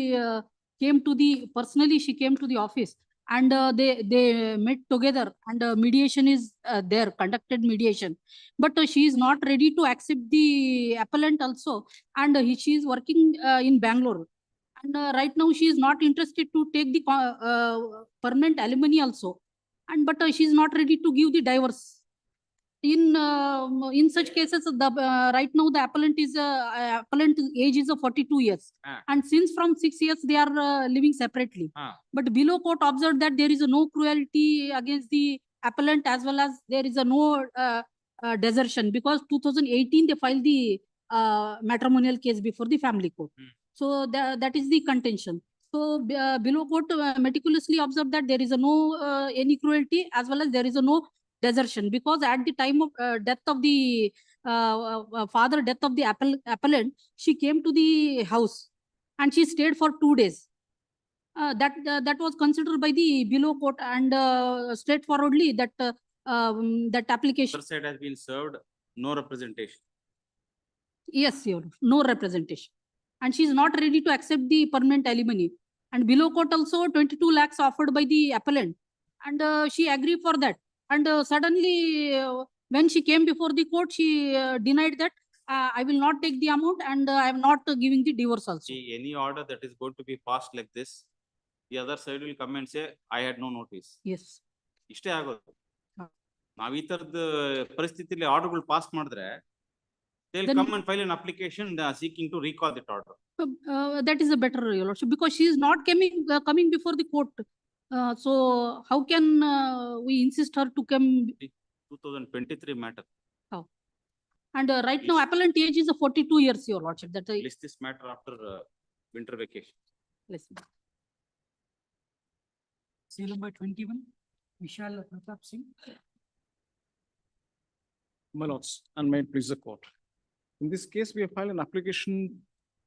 came to the, personally she came to the office and they met together and mediation is there, conducted mediation. But she is not ready to accept the appellant also, and she is working in Bangalore. And right now she is not interested to take the permanent alimony also. And but she is not ready to give the divorce. In such cases, the right now the appellant age is 42 years, and since from 6 years they are living separately. But below court observed that there is no cruelty against the appellant as well as there is no desertion, because 2018 they filed the matrimonial case before the family court. So that is the contention. So below court meticulously observed that there is no any cruelty as well as there is no desertion, because at the time of death of the father, death of the appellant, she came to the house and she stayed for 2 days. That was considered by the below court, and straightforwardly that that application. Other side has been served, no representation. Yes, your no representation, and she is not ready to accept the permanent alimony. And below court also 22 lakhs offered by the appellant, and she agreed for that. And suddenly, when she came before the court, she denied that I will not take the amount and I am not giving the divorce also. See, any order that is going to be passed like this, the other side will come and say, I had no notice. Yes. Ishte agodu. Now, ಈ ತರದ ಪರಿಸ್ಥಿತಿಯಲ್ಲಿ ಆರ್ಡರ್ಗಳು pass ಮಾಡಿದ್ರೆ they'll come and file an application seeking to recall that order. That is a better, your lordship, because she is not coming before the court. So how can we insist her to come? 2023 matter. How? And right now appellant age is 42 years, your lordship. That list this matter after winter vacation. Listen. Serial number 21, Vishal Pratap Singh. My lords, and may it please the court. In this case, we have filed an application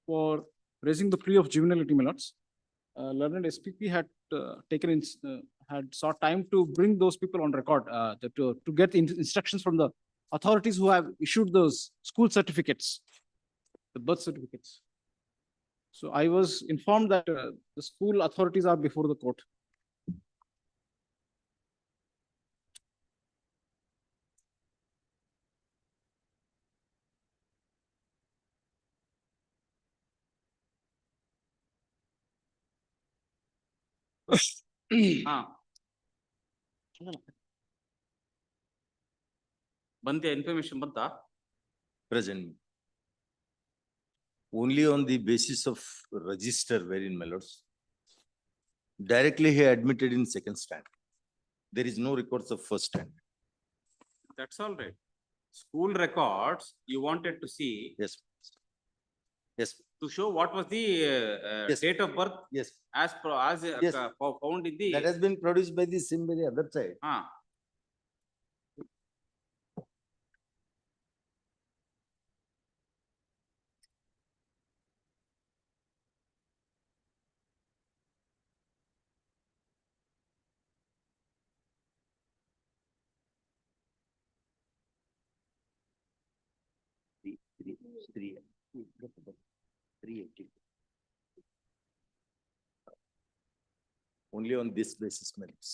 for raising the plea of juvenility, my lords. Learned SPP had had sought time to bring those people on record to get instructions from the authorities who have issued those school certificates, the birth certificates. So I was informed that the school authorities are before the court. ಬಂತೆ information ಬಂತಾ? Present. Only on the basis of register wherein, my lords. Directly he admitted in second stand. There is no records of first stand. That's all right. School records, you wanted to see. Yes. Yes. To show what was the Yes. date of birth. Yes. As Yes. found in the. That has been produced by the same very other side. Three. 380. Only on this basis, my lords.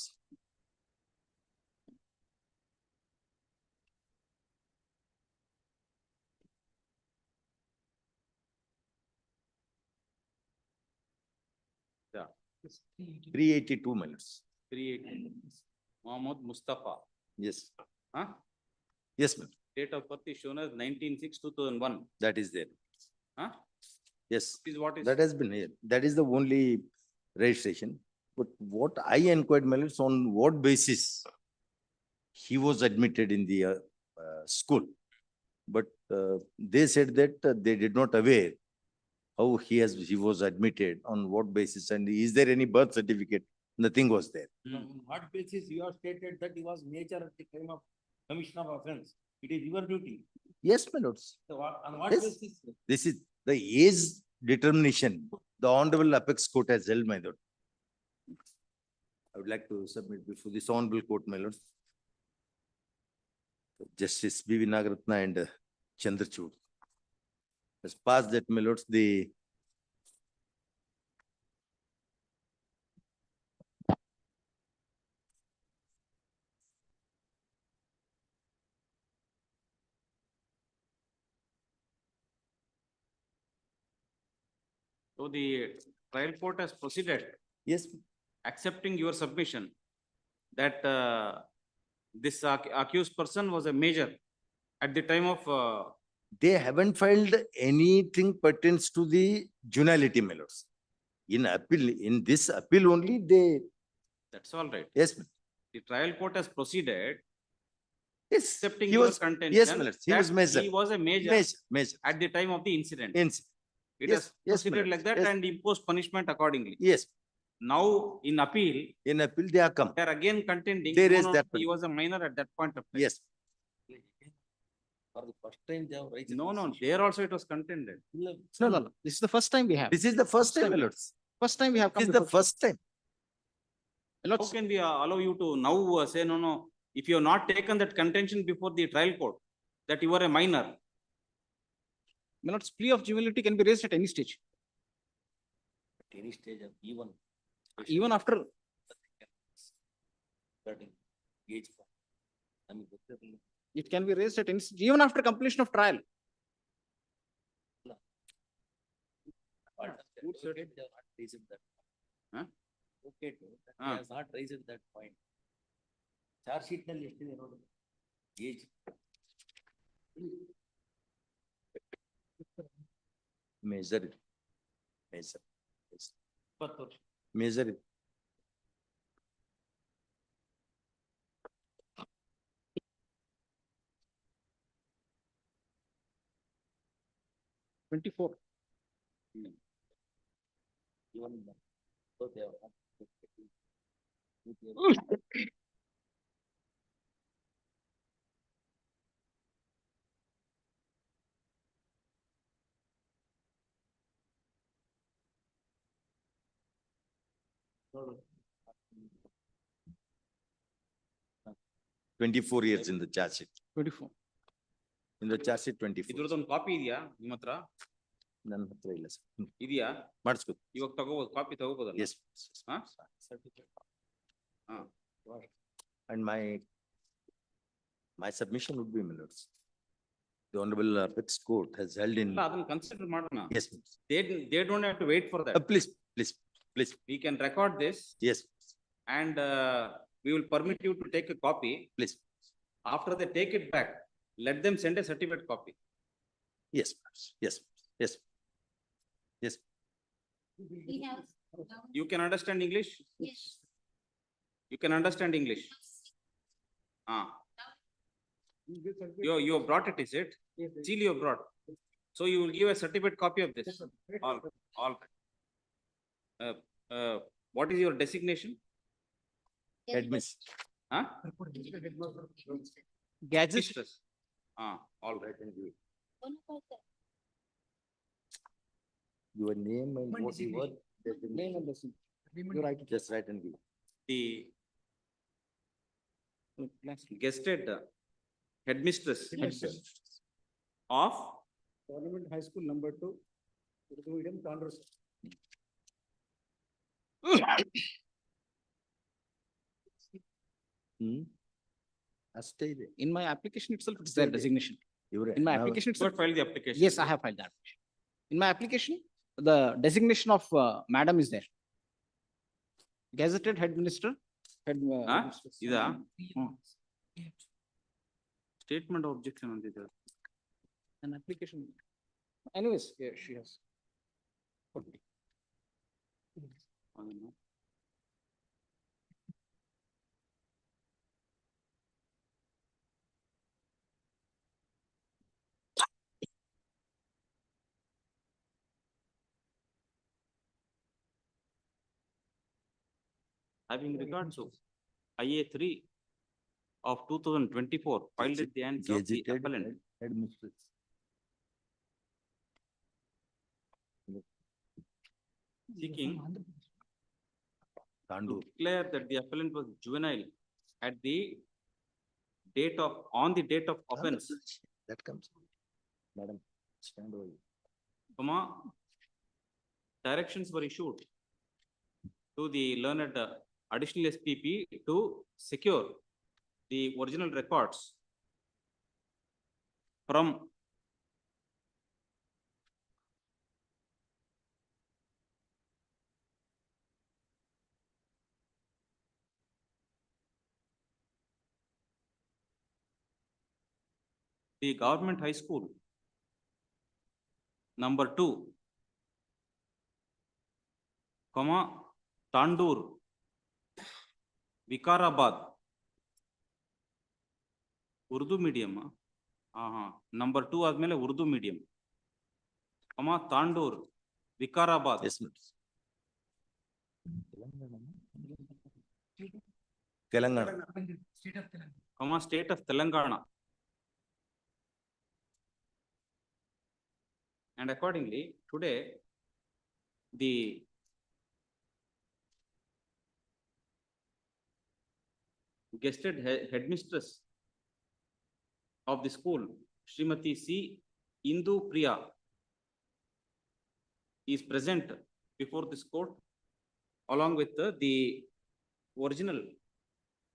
Yeah. 382, my lords. 380. Mohammed Mustafa. Yes. Huh? Yes, ma'am. Date of birth is shown as 19/6/2001. That is there. Huh? Yes. Is what is. That has been here. That is the only registration. But what I inquired, my lords, on what basis he was admitted in the school. But they said that they did not aware how he was admitted, on what basis, and is there any birth certificate? Nothing was there. On what basis you have stated that he was major at the time of commission of offence? It is your duty. Yes, my lords. So on what Yes. basis? This is the age determination. The Honorable Apex Court has held, my lord. I would like to submit before this Honorable Court, my lord. Justice B. Nagaratna and Chandrachud has passed that, my lords, the So the trial court has proceeded. Yes. Accepting your submission that this accused person was a major at the time of they haven't filed anything pertains to the juvenility, my lords. In appeal, in this appeal only, they. that's all right. Yes, ma'am. The trial court has proceeded Yes. accepting He your was, contention. yes, my lords, he that was major. He was a major Major. at the time of the incident. It Yes, has yes, my proceeded lords, like that yes. and imposed punishment accordingly. Yes, Now in appeal, in appeal, they are come. they are again contending. They no, raised no, that He point. was a minor at that point of time. Yes. For the first time they have raised. No, no, there also it was contended. No. This is the first time we have. This is the first time, my lords. First time we have come. This is the before- first time. My How lords, can we allow you to now say, no, no, if you have not taken that contention before the trial court, that you were a minor? my lords, plea of juvenility can be raised at any stage. At any stage of even. Even after, Regarding age. I mean, it can be raised at any, even after completion of trial. Who said they have not raised that? Huh? Okay, that he Ah. has not raised that point. Charge sheet ನಲ್ಲಿ ಎಷ್ಟಿದೆ ನೋಡಿ. Age. Major. Major. Yes. 20 ವರ್ಷ. Major. 24. Even so they have not. No. 24 years in the charge sheet. 24. In the charge sheet, 24. ಇದ್ರದೊಂದು copy ಇದೆಯಾ ನಿಮ್ಮ ಹತ್ರ? ನನ್ನ ಹತ್ರ ಇಲ್ಲ ಸರ್. ಇದೆಯಾ? ಮಾಡಿಸ್ಕೊ. ಇವಾಗ ತಗೋಬಹುದು, ಕಾಪಿ ತಗೋಬಹುದಲ್ಲ? Yes. ಹಾ? And my submission would be, my lords. The Honorable Apex Court has held in. ಇಲ್ಲ, ಅದನ್ನ ಕನ್ಸಿಡರ್ ಮಾಡೋಣ. Yes. They don't have to wait for that. Please. We can record this Yes. and we will permit you to take a copy. Please. After they take it back, let them send a certificate copy. Yes. Yes. Yes. Yes. You can understand English? Yes. You can understand English? You have brought it, is it? Seal you have brought. So you will give a certificate copy of this. All. What is your designation? Headmistress. Huh? Gadget. Mistress. All right. Your name and what you were. Name and designation. You write it. Just write and give. The guested headmistress of Government High School number 2. Urdu medium, Congress. ಅಷ್ಟೇ ಇದೆ. In my application itself, it's their designation. In my application itself. file the application. Yes, I have filed that. In my application, the designation of madam is there. Gazetted head minister. Headmistress. ಇದಾ? Statement of objection ಅಂತಿದೆ. An application. Anyways, yeah, she has. Having regard to IA 3 of 2024 filed at the hands of the Gazetted appellant. headmistress. Seeking to Tandur. declare that the appellant was juvenile at the date of, on the date of offense, That comes. Madam, stand over. comma, directions were issued to the learned additional SPP to secure the original records from the government high school number 2, comma, Tandur, Vikarabad, Urdu medium, number 2 ಆದ್ಮೇಲೆ Urdu medium, comma, Tandur, Vikarabad. Yes, ma'am. Telangana. State of Telangana. Comma, state of Telangana. And accordingly, today, the guested headmistress of the school, Srimati C. Indu Priya, is present before this court along with the original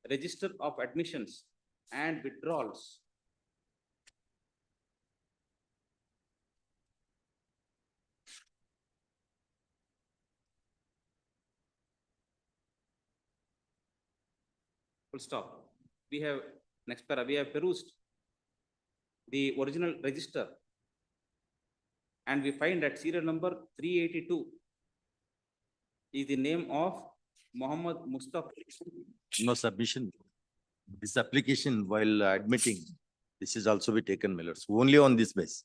register of admissions and withdrawals full stop. We have, next para, we have perused the original register and we find that serial number 382 is the name of Muhammad Mustafa. No submission. This application while admitting, this is also be taken, my lords, only on this base.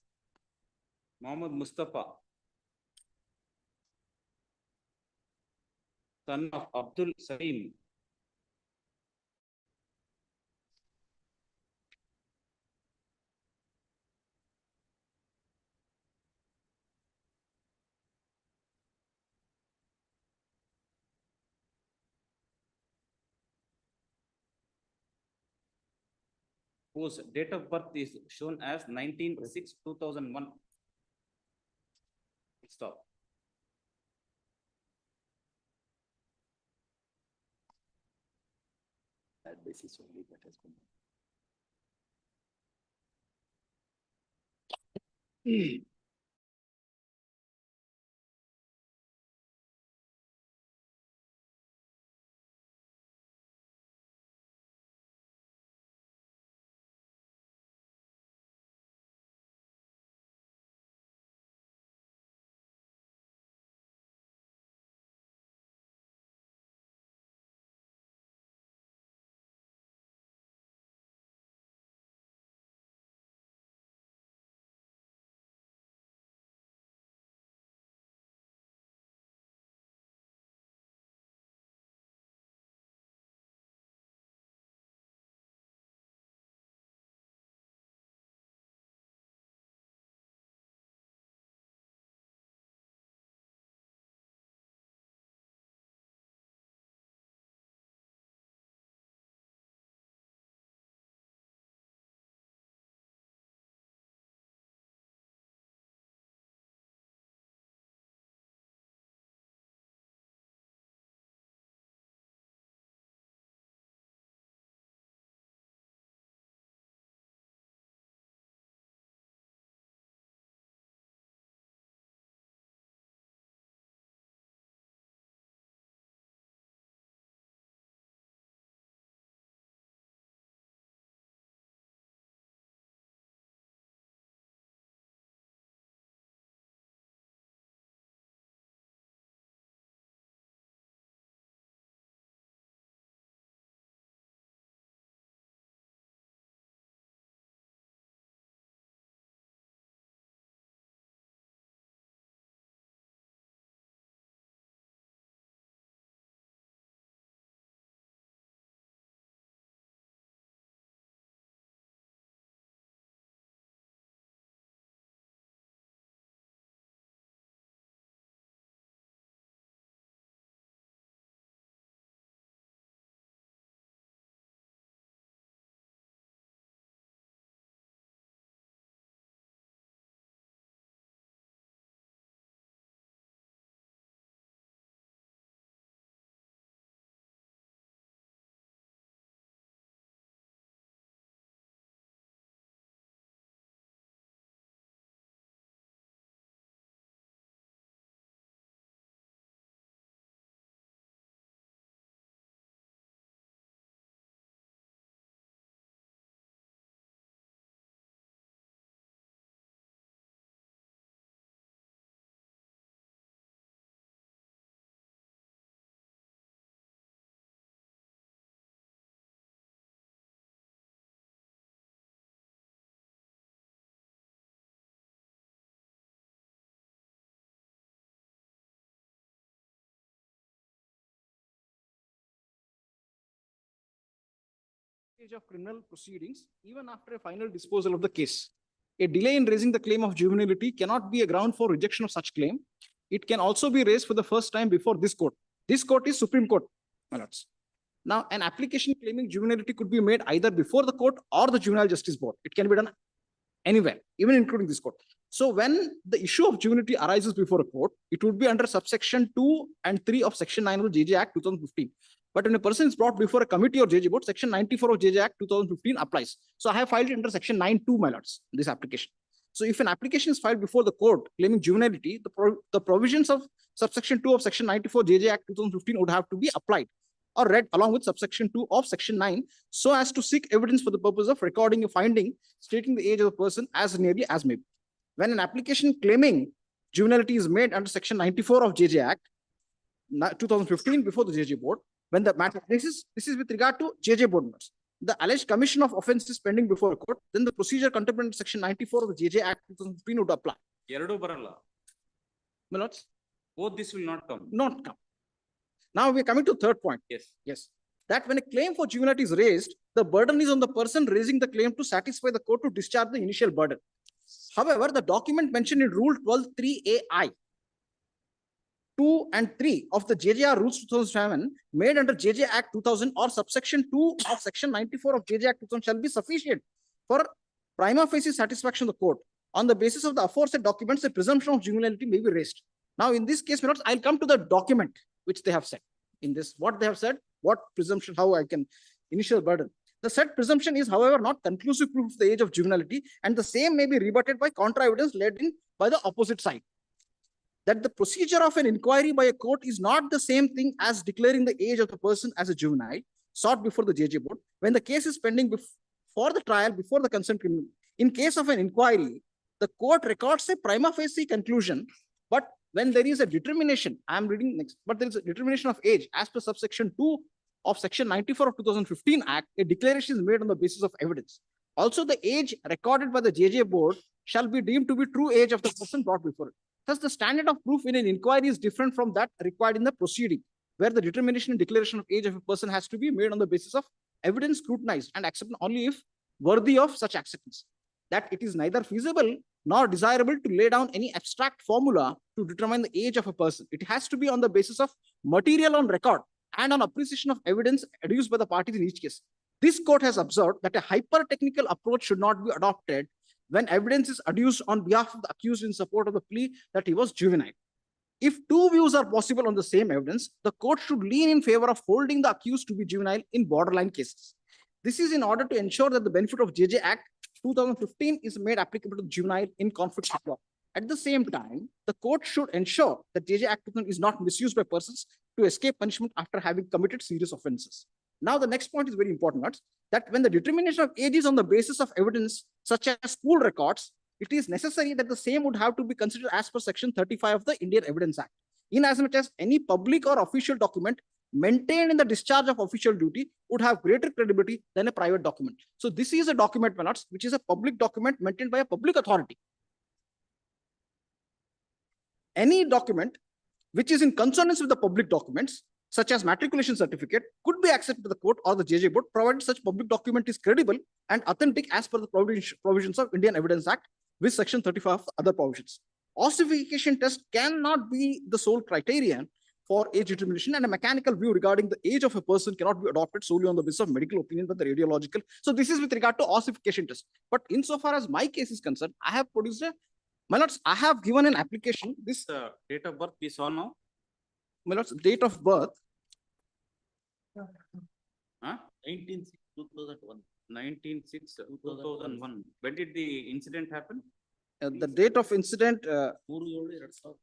Muhammad Mustafa, son of Abdul Salim, whose date of birth is shown as 19/6/2001. Stop. That basis only that has been. stage of criminal proceedings, even after a final disposal of the case. A delay in raising the claim of juvenility cannot be a ground for rejection of such claim. It can also be raised for the first time before this court. This court is Supreme Court, my lords. Now, an application claiming juvenility could be made either before the court or the Juvenile Justice Board. It can be done anywhere, even including this court. So when the issue of juvenility arises before a court, it would be under subsection 2 and 3 of section 9 of the JJ Act 2015. But when a person is brought before a committee or JJ Board, section 94 of JJ Act 2015 applies. So I have filed it under section 9(2), my lords, this application. So if an application is filed before the court claiming juvenility, the provisions of subsection 2 of section 94 JJ Act 2015 would have to be applied or read along with subsection 2 of section 9 so as to seek evidence for the purpose of recording a finding stating the age of the person as nearly as may be. When an application claiming juvenility is made under section 94 of JJ Act 2015 before the JJ Board, when the matter, this is with regard to JJ Board members, the alleged commission of offences pending before a court, then the procedure contemplated in section 94 of the JJ Act 2015 would apply. Eradu baralla. My lords, Both this will not come. not come. Now we are coming to third point. Yes. Yes. That when a claim for juvenility is raised, the burden is on the person raising the claim to satisfy the court to discharge the initial burden. However, the document mentioned in Rule 12(3)(a)(i), 2 and 3 of the JJR Rules 2007 made under JJ Act 2000 or subsection 2 of section 94 of JJ Act 2000 shall be sufficient for prima facie satisfaction of the court. On the basis of the aforesaid documents, a presumption of juvenility may be raised. Now, in this case, I'll come to the document which they have said. In this, what they have said, what presumption, how I can initial burden. The said presumption is, however, not conclusive proof of the age of juvenility, and the same may be rebutted by contra evidence led in by the opposite side. That the procedure of an inquiry by a court is not the same thing as declaring the age of the person as a juvenile sought before the JJ Board when the case is pending before the trial before the consent criminal. In case of an inquiry, the court records a prima facie conclusion, but when there is a determination, I am reading next, but there is a determination of age as per subsection 2 of section 94 of 2015 Act, a declaration is made on the basis of evidence. Also, the age recorded by the JJ Board shall be deemed to be true age of the person brought before it. Thus, the standard of proof in an inquiry is different from that required in the proceeding, where the determination and declaration of age of a person has to be made on the basis of evidence scrutinized and accepted only if worthy of such acceptance. That it is neither feasible nor desirable to lay down any abstract formula to determine the age of a person. It has to be on the basis of material on record and on appreciation of evidence adduced by the parties in each case. This court has observed that a hyper-technical approach should not be adopted when evidence is adduced on behalf of the accused in support of the plea that he was juvenile. If two views are possible on the same evidence, the court should lean in favor of holding the accused to be juvenile in borderline cases. This is in order to ensure that the benefit of JJ Act 2015 is made applicable to juvenile in conflict of law. At the same time, the court should ensure that JJ Act 2000 is not misused by persons to escape punishment after having committed serious offenses. Now, the next point is very important, that when the determination of age is on the basis of evidence such as school records, it is necessary that the same would have to be considered as per section 35 of the Indian Evidence Act, inasmuch as any public or official document maintained in the discharge of official duty would have greater credibility than a private document. So this is a document, which is a public document maintained by a public authority. Any document which is in consonance with the public documents, such as matriculation certificate, could be accepted by the court or the JJ Board, provided such public document is credible and authentic as per the provisions of Indian Evidence Act with section 35 of other provisions. Ossification test cannot be the sole criterion for age determination, and a mechanical view regarding the age of a person cannot be adopted solely on the basis of medical opinion but the radiological. So this is with regard to ossification test. But insofar as my case is concerned, I have produced my lords, I have given an application. This Date of birth we saw now. My lords, date of birth. 19/6/2001. 19/6/2001. When did the incident happen? The date of incident. 3/7/2003.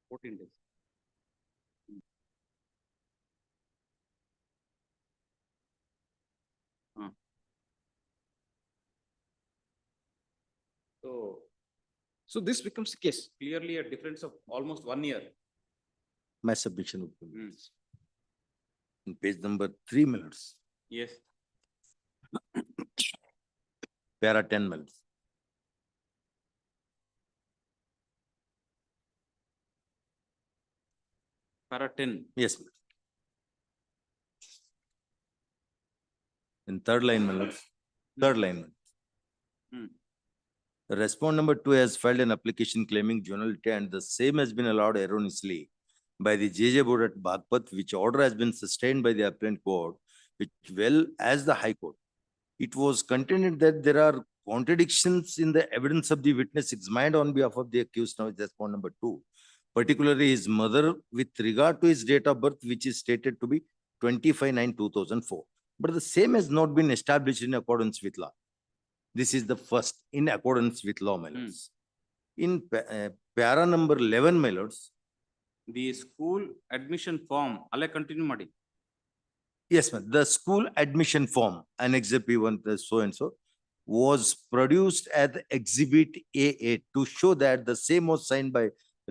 14 days. So, So this becomes the case. clearly a difference of almost 1 year. My submission would be this. In page number 3, my lords, Yes. para 10, my lords. Para 10. Yes. my lord. In third line, my lords, third line. my lords. Hmm. Respondent number 2 has filed an application claiming juvenility and the same has been allowed erroneously by the JJ board at Bagpat, which order has been sustained by the appellate court, which well as the High Court. It was contended that there are contradictions in the evidence of the witness examined on behalf of the accused, now respondent number 2, particularly his mother with regard to his date of birth, which is stated to be 25/9/2004. But the same has not been established in accordance with law. This is the first in accordance with law, my lords. In para number 11, my lords. The school admission form, alle continue madi. Yes, ma'am. The school admission form, Annex P1, so and so, was produced at the exhibit A8 to show that the same was signed by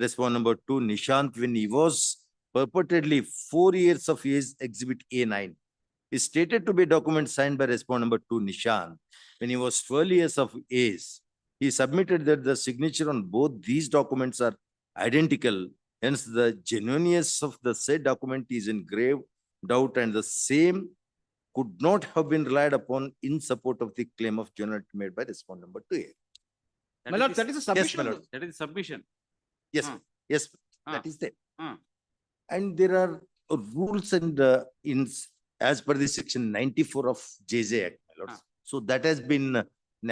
respondent number 2, Nishant, when he was purportedly 4 years of age, exhibit A9. Is stated to be a document signed by respondent number 2, Nishant, when he was 12 years of age. He submitted that the signature on both these documents are identical. Hence, the genuineness of the said document is in grave doubt and the same could not have been relied upon in support of the claim of juvenility made by respondent number 2A. My lord, that is a submission. Yes, my lord. That is submission. Yes, Ah. yes, Ah. that is there. Ah. And there are rules and as per the section 94 of JJ Act, my lords. So that has been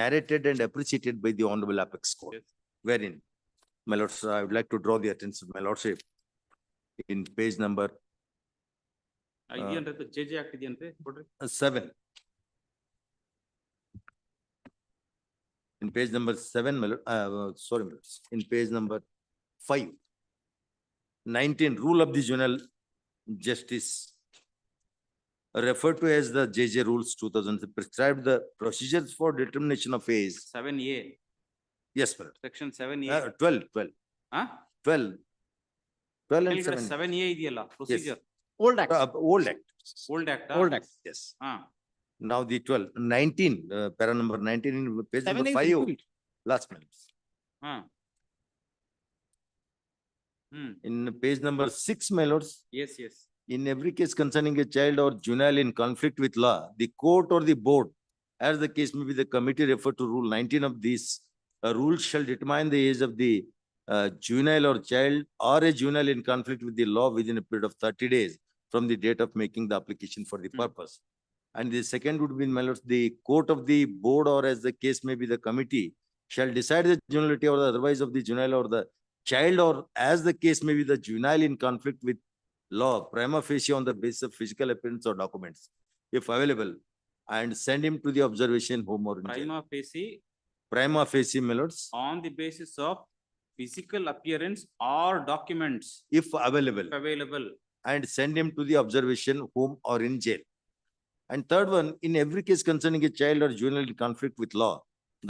narrated and appreciated by the Honorable Apex Court. Yes. Wherein, my lords, I would like to draw the attention of my lordship in page number ಇದೇನ್ರಿ JJ Act ಇದೆಯನ್ರಿ ಕೊಡ್ರಿ. 7. In page number 7, my lord, sorry, my lords, in page number 5. 19, rule of the juvenile justice referred to as the JJ rules 2000 prescribed the procedures for determination of age. 7A. Yes, my lord. Section 7A. 12. Huh? 12 and 7. 7A ಇದೆಯಲ್ಲ procedure. Old Act. Old Act. Old Act. Old Act. Yes. Ah. Now the 12, 19, para number 19 in page number 5. Last minute. Ah. In page number 6, my lords. Yes, yes. In every case concerning a child or juvenile in conflict with law, the court or the board, as the case may be, the committee referred to rule 19 of these rules shall determine the age of the juvenile or child or a juvenile in conflict with the law within a period of 30 days from the date of making the application for the purpose. And the second would be, my lords, the court of the board or as the case may be, the committee shall decide the juvenility or the otherwise of the juvenile or the child or as the case may be, the juvenile in conflict with law prima facie on the basis of physical appearance or documents, if available, and send him to the observation home or in jail. Prima facie, my lords, On the basis of physical appearance or documents. if available, and send him to the observation home or in jail. And third one, in every case concerning a child or juvenile in conflict with law,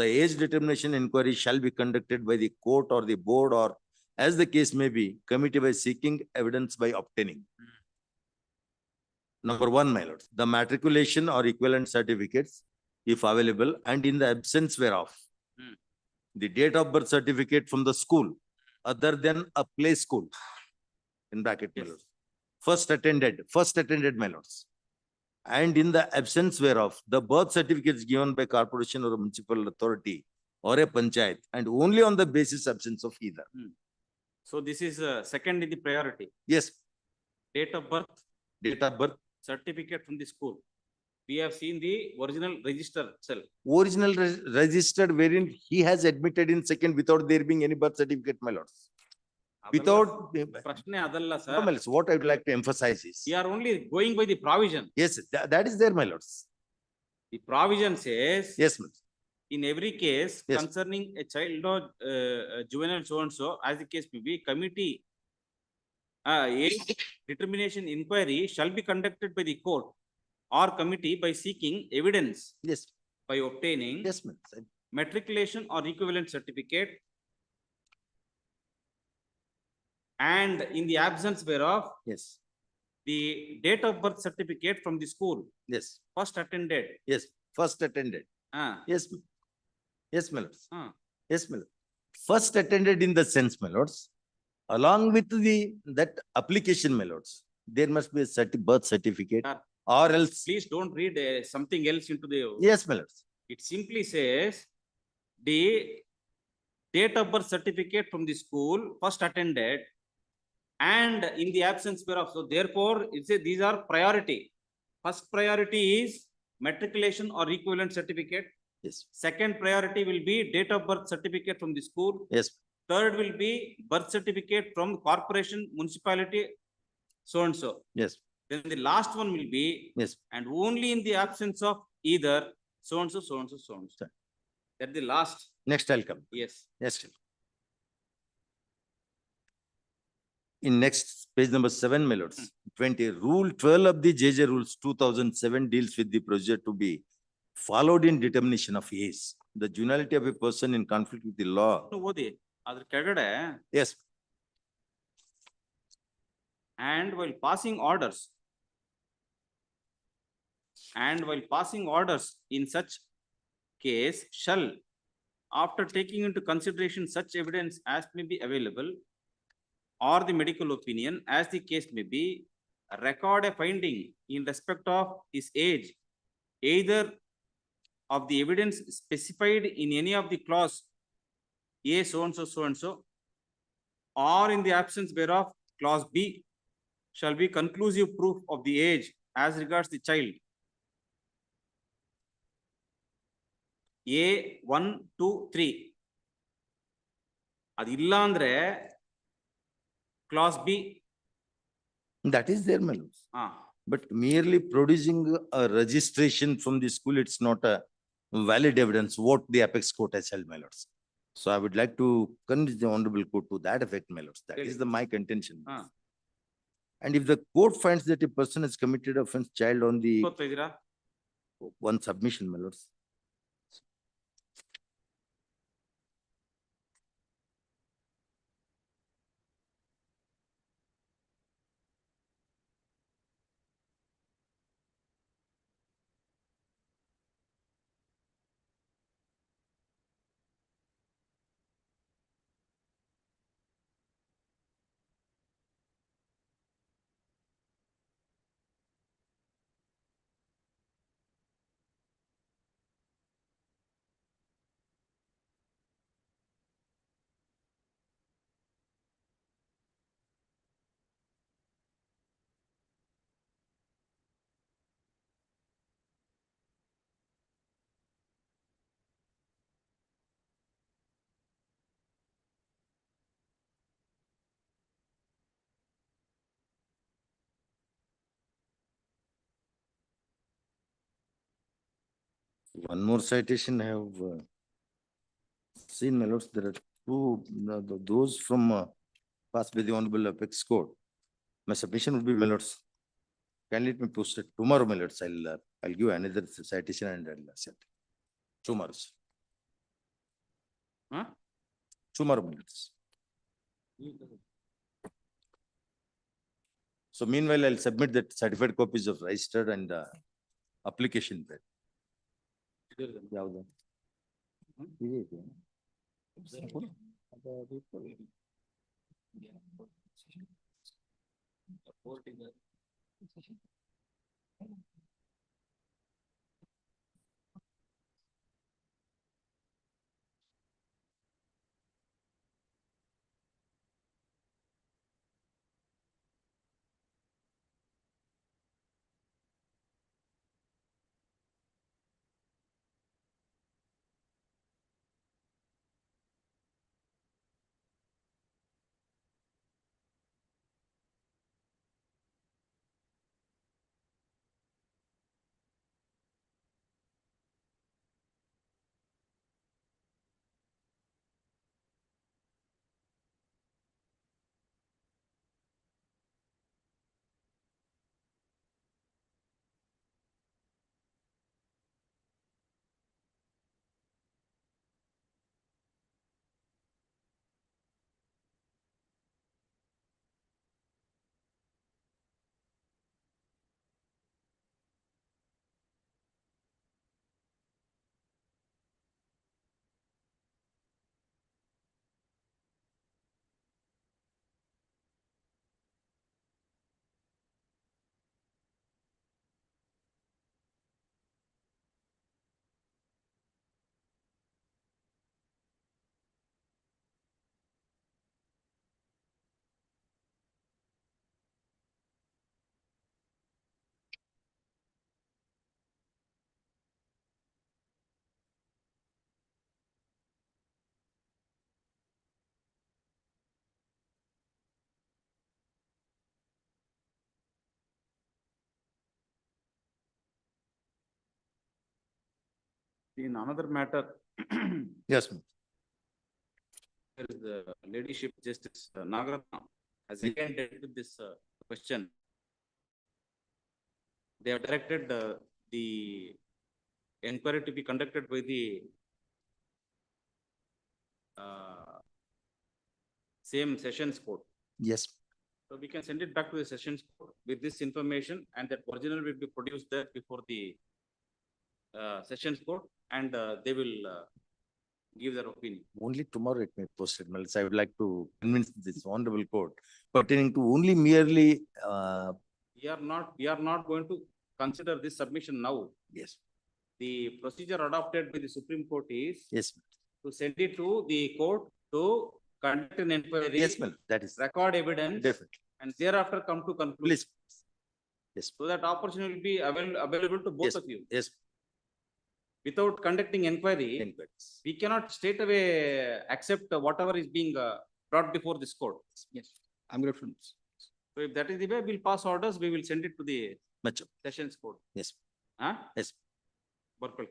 the age determination inquiry shall be conducted by the court or the board or as the case may be, committee by seeking evidence by obtaining. Number 1, my lords, the matriculation or equivalent certificates, if available, and in the absence whereof, the date of birth certificate from the school, other than a play school, in bracket, my lords, first attended, my lords. And in the absence whereof, the birth certificates given by corporation or a municipal authority or a panchayat, and only on the basis absence of either. So this is second in the priority. Yes. Date of birth. Date of birth. Certificate from the school. We have seen the original register itself. Original registered wherein he has admitted in second without there being any birth certificate, my lords. Without. Prashne adalla, sir. No, my lords, what I would like to emphasize is. We are only going by the provision. Yes, that is there, my lords. The provision says. Yes, my lords. In every case, Yes. concerning a child or juvenile so and so, as the case may be, committee age determination inquiry shall be conducted by the court or committee by seeking evidence. Yes. By obtaining. Yes, ma'am. Matriculation or equivalent certificate. And in the absence whereof. Yes. The date of birth certificate from the school. Yes. First attended. Yes, first attended. Yes, yes, my lords. Yes, my lord. First attended in the sense, my lords, along with that application, my lords, there must be a birth certificate or else. Please don't read something else into the. Yes, my lords. It simply says the date of birth certificate from the school first attended and in the absence whereof. So therefore, it says these are priority. First priority is matriculation or equivalent certificate. Yes. Second priority will be date of birth certificate from the school. Yes. Third will be birth certificate from corporation, municipality, so and so. Yes. Then the last one will be. Yes. And only in the absence of either so and so, so and so, so and so. That's the last. Next I'll come. Yes. Yes. In next page number 7, my lords, 20, rule 12 of the JJ rules 2007 deals with the procedure to be followed in determination of age. The juvenility of a person in conflict with the law. Yes. And while passing orders. And while passing orders in such case shall, after taking into consideration such evidence as may be available, or the medical opinion, as the case may be, record a finding in respect of his age, either of the evidence specified in any of the clause A so and so, or in the absence whereof clause B shall be conclusive proof of the age as regards the child. A 1, 2, 3. Adilla andre clause B. That is there, my lords. But merely producing a registration from the school, it's not a valid evidence what the apex court has held, my lords. So I would like to convince the honorable court to that effect, my lords. That is my contention. And if the court finds that a person has committed offense child on the one submission, my lords. One more citation I have seen, my lords. There are two, those from passed by the Honorable Apex Court. My submission would be, my lords, kindly let me post it tomorrow, my lords. I'll give another citation and I'll set tomorrow. Tomorrow, my lords. So meanwhile, I'll submit that certified copies of registered and application. ಯಾವುದು ಇದೆ In another matter, Yes, ma'am. there is the ladyship Justice Nagaratna has again dealt with this question. They have directed the inquiry to be conducted by the same sessions court. Yes. So we can send it back to the sessions court with this information, and that original will be produced there before the sessions court, and they will give their opinion. Only tomorrow it may posted. I would like to convince this honorable court pertaining to only merely, We are not going to consider this submission now. yes, The procedure adopted by the Supreme Court is yes, to send it to the court to conduct an inquiry. yes, ma'am, that is Record evidence. definitely. And thereafter come to conclusion. Please. Yes, So that opportunity will be available to both yes, of you. yes. Without conducting inquiry, Inquiries. we cannot straight away accept whatever is being brought before this court. Yes, I'm grateful. So if that is the way, we'll pass orders, we will send it to the Macho. sessions court. Yes, Huh? yes. Purple.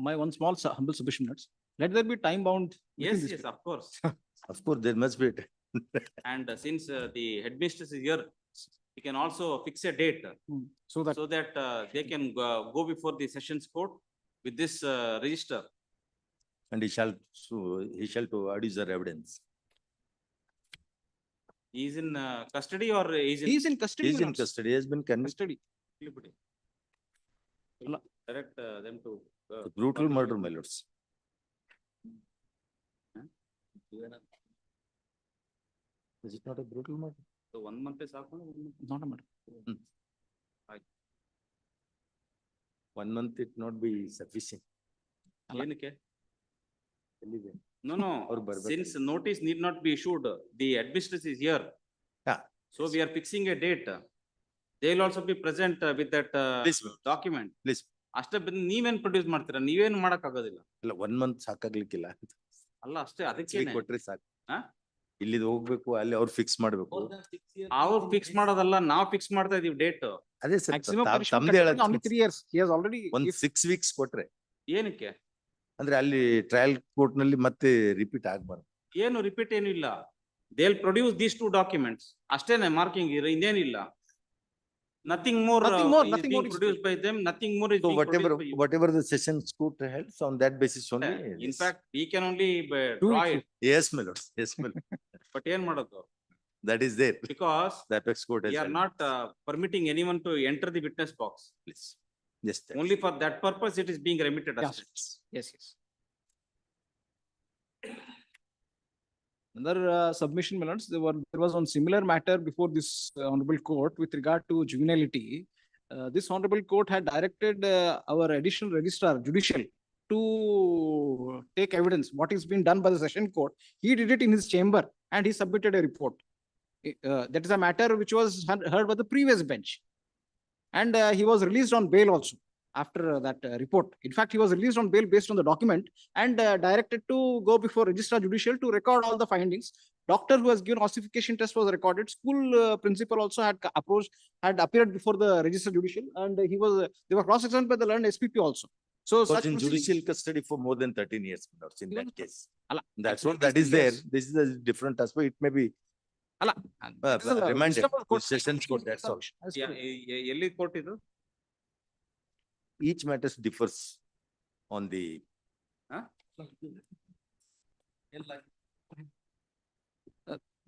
My one small humble submission minutes. Let there be time bound. Yes, yes, of course. Of course, there must be. And since the headmistress is here, we can also fix a date So that, they can go before the sessions court with this register. And he shall to adduce the evidence. He is in custody or is in? he is in custody. He is in minutes. custody, he has been convicted. Custody. We'll direct them to. Brutal murder, my lords. Is it not a brutal murder? So 1 month is happened. Not a matter. 1 month it not be sufficient. ಏನಕ್ಕೆ? ಎಲ್ಲಿದೆ? No, no, ಅವ್ರು ಬರ್ಬೇಕು. since notice need not be issued, the administrator is here. Yeah. So we are fixing a date. They will also be present with that Please, ma'am. document. Please. ಅಷ್ಟೇ ನೀವೇನ್ produce ಮಾಡ್ತೀರಾ? ನೀವೇನ್ ಮಾಡಕ್ ಆಗೋದಿಲ್ಲ. ಇಲ್ಲ 1 month ಸಾಕಾಗ್ಲಿಕ್ಕಿಲ್ಲ. ಅಲ್ಲ ಅಷ್ಟೇ ಅದಕ್ಕೆ ಕೊಟ್ರೆ ಸಾಕು. ಹಾ? ಇಲ್ಲಿದ್ ಹೋಗ್ಬೇಕು, ಅಲ್ಲಿ ಅವ್ರು ಫಿಕ್ಸ್ ಮಾಡ್ಬೇಕು. ಅವ್ರು ಫಿಕ್ಸ್ ಮಾಡೋದಲ್ಲ, ನಾವು ಫಿಕ್ಸ್ ಮಾಡ್ತಾ ಇದೀವಿ ಡೇಟ್. ಅದೇ sir, Maximum punishment ತಮ್ದೇ condition only 3 years. He has already. ಒಂದ್ 6 weeks ಕೊಟ್ರೆ ಏನಕ್ಕೆ? ಅಂದ್ರೆ ಅಲ್ಲಿ ಟ್ರಯಲ್ ಕೋರ್ಟ್ ನಲ್ಲಿ ಮತ್ತೆ ರಿಪೀಟ್ ಆಗ್ಬಾರ್ದು. ಏನು ರಿಪೀಟ್ ಏನು ಇಲ್ಲ. They will produce these 2 documents. ಅಷ್ಟೇನೆ ಮಾರ್ಕಿಂಗ್ ಇನ್ನೇನಿಲ್ಲ. Nothing more is being produced by them, nothing more is So being produced by you. whatever the sessions court helps on that basis only. In yes. fact, we can only draw it, Yes, my lord. Yes, my lord. but ಏನ್ ಮಾಡೋದು? That is there. Because The apex court has we are held. not permitting anyone to enter the witness box. Please. Yes, that Only for that purpose it is being remitted. Yes, yes, yes. Another submission, my lords, there was one similar matter before this honorable court with regard to juvenility. This honorable court had directed our additional registrar judicial to take evidence what is being done by the session court. He did it in his chamber and he submitted a report. That is a matter which was heard by the previous bench. And he was released on bail also after that report. In fact, he was released on bail based on the document and directed to go before registrar judicial to record all the findings. Doctor who has given ossification test was recorded. School principal also had appeared before the registrar judicial, and they were cross-examined by the learned SPP also. So was such in proceedings- judicial custody for more than 13 years, my lords, in He that was- case. Alla, That's what, actually that is there. yes. This is a different aspect. It may be Alla, that is a remanded wisdom of to court. sessions court, that's all. ಎಲ್ಲಿ court ಇದು? Each matter differs on the,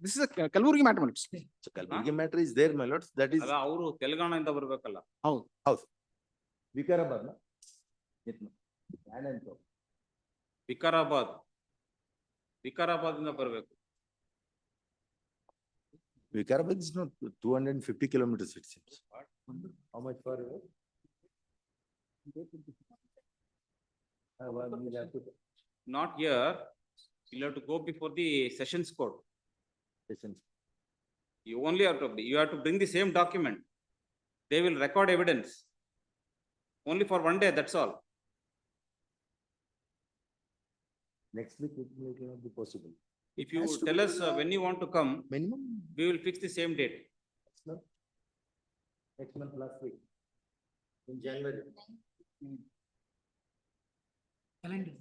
This is a Kalaburagi matter, my lords. so Kalaburagi matter is there, my lords, that is. ಅಲ್ಲ ಅವರು ತೆಲಂಗಾಣದಿಂದ ಬರ್ಬೇಕಲ್ಲ. House. Vikarabad, na? Vikarabad ಇಂದ ಬರ್ಬೇಕು. Vikarabad is not 250 kilometers, it seems. How much far away? Not here, you have to go before the sessions court. Sessions. You only have to bring the same document. They will record evidence. Only for 1 day, that's all. Next week it may not be possible. If you tell us when you want to come, Minimum we will fix the same date. next month, last week. In January. Calendar.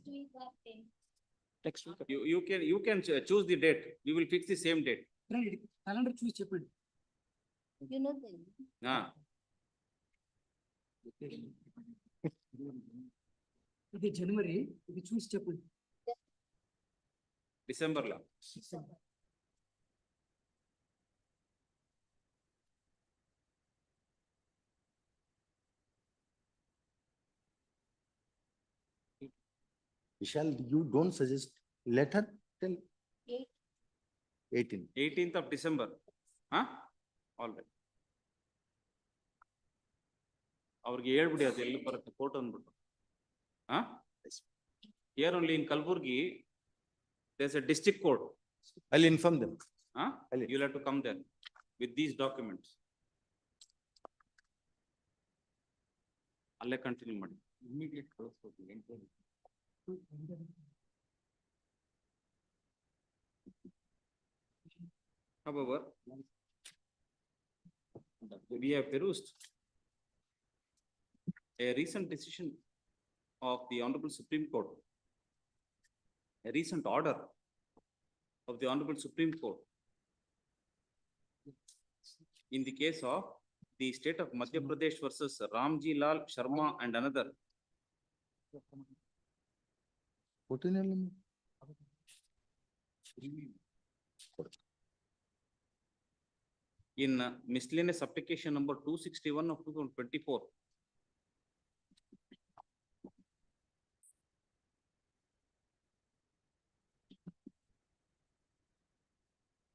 Next week. You can choose the date. We will fix the same date. Calendar choose చెప్పండి. ఇది జనవరి, ఇది చూసి చెప్పండి. December లో. Vishal, you don't suggest, let her tell. 18. 18th of December. All right. ಅವ್ರಿಗೆ ಹೇಳ್ಬಿಡಿ ಅದು ಎಲ್ಲಿ ಬರುತ್ತೆ ಫೋಟೋ ಅಂದ್ಬಿಟ್ಟು. Here only in Kalaburagi, there's a district court. I'll inform them. You'll have to come there with these documents. ಅಲ್ಲೇ continue ಮಾಡಿ. Immediate ಕಳಿಸ್ಬೇಕು. However, we have perused a recent decision of the Honorable Supreme Court, a recent order of the Honorable Supreme Court in the case of the state of Madhya Pradesh versus Ramji Lal Sharma and another. In miscellaneous application number 261 of 2024.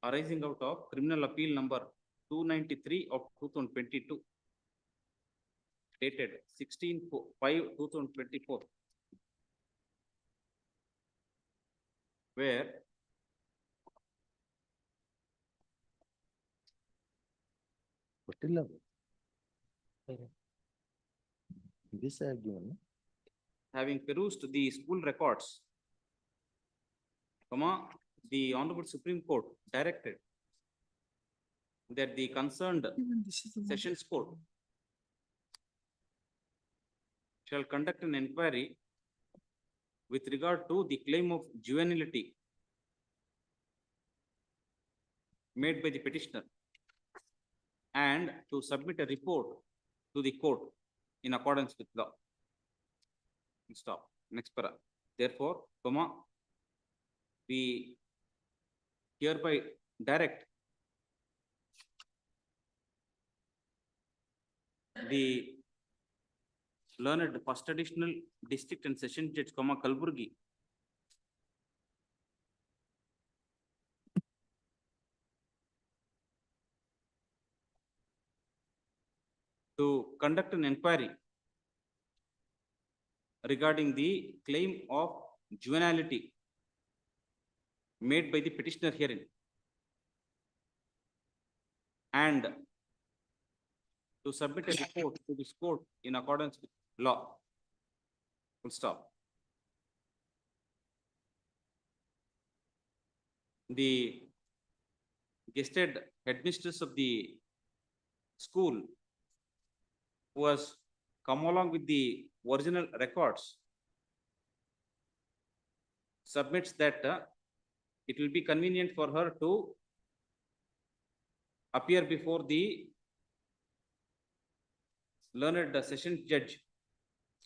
Arising out of criminal appeal number 293 of 2022. Dated 16/5/2024. Where This I have given. having perused the school records, the Honorable Supreme Court directed that the concerned Sessions Court shall conduct an inquiry with regard to the claim of juvenility made by the petitioner and to submit a report to the court in accordance with law. Stop. Next para. Therefore, we hereby direct the learned first additional district and session judge, Kalaburagi, to conduct an inquiry regarding the claim of juvenility made by the petitioner herein, and to submit a report to this court in accordance with law. Full stop. The guested headmistress of the school, who has come along with the original records, submits that it will be convenient for her to appear before the learned session judge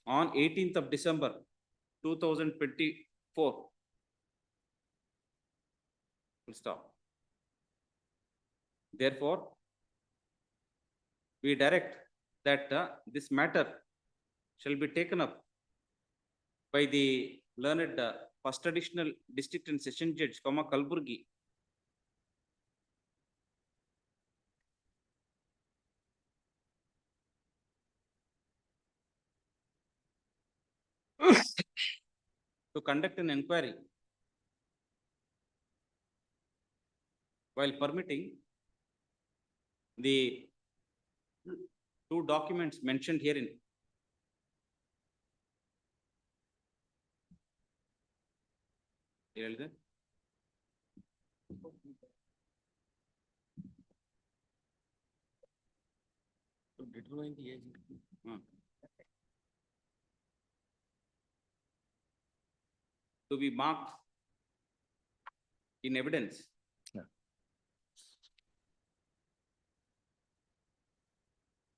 on 18th of December 2024. Full stop. Therefore, we direct that this matter shall be taken up by the learned first additional district and session judge, Kalaburagi, to conduct an inquiry while permitting the two documents mentioned herein. ಹೇಳಿದೆ to be marked in evidence.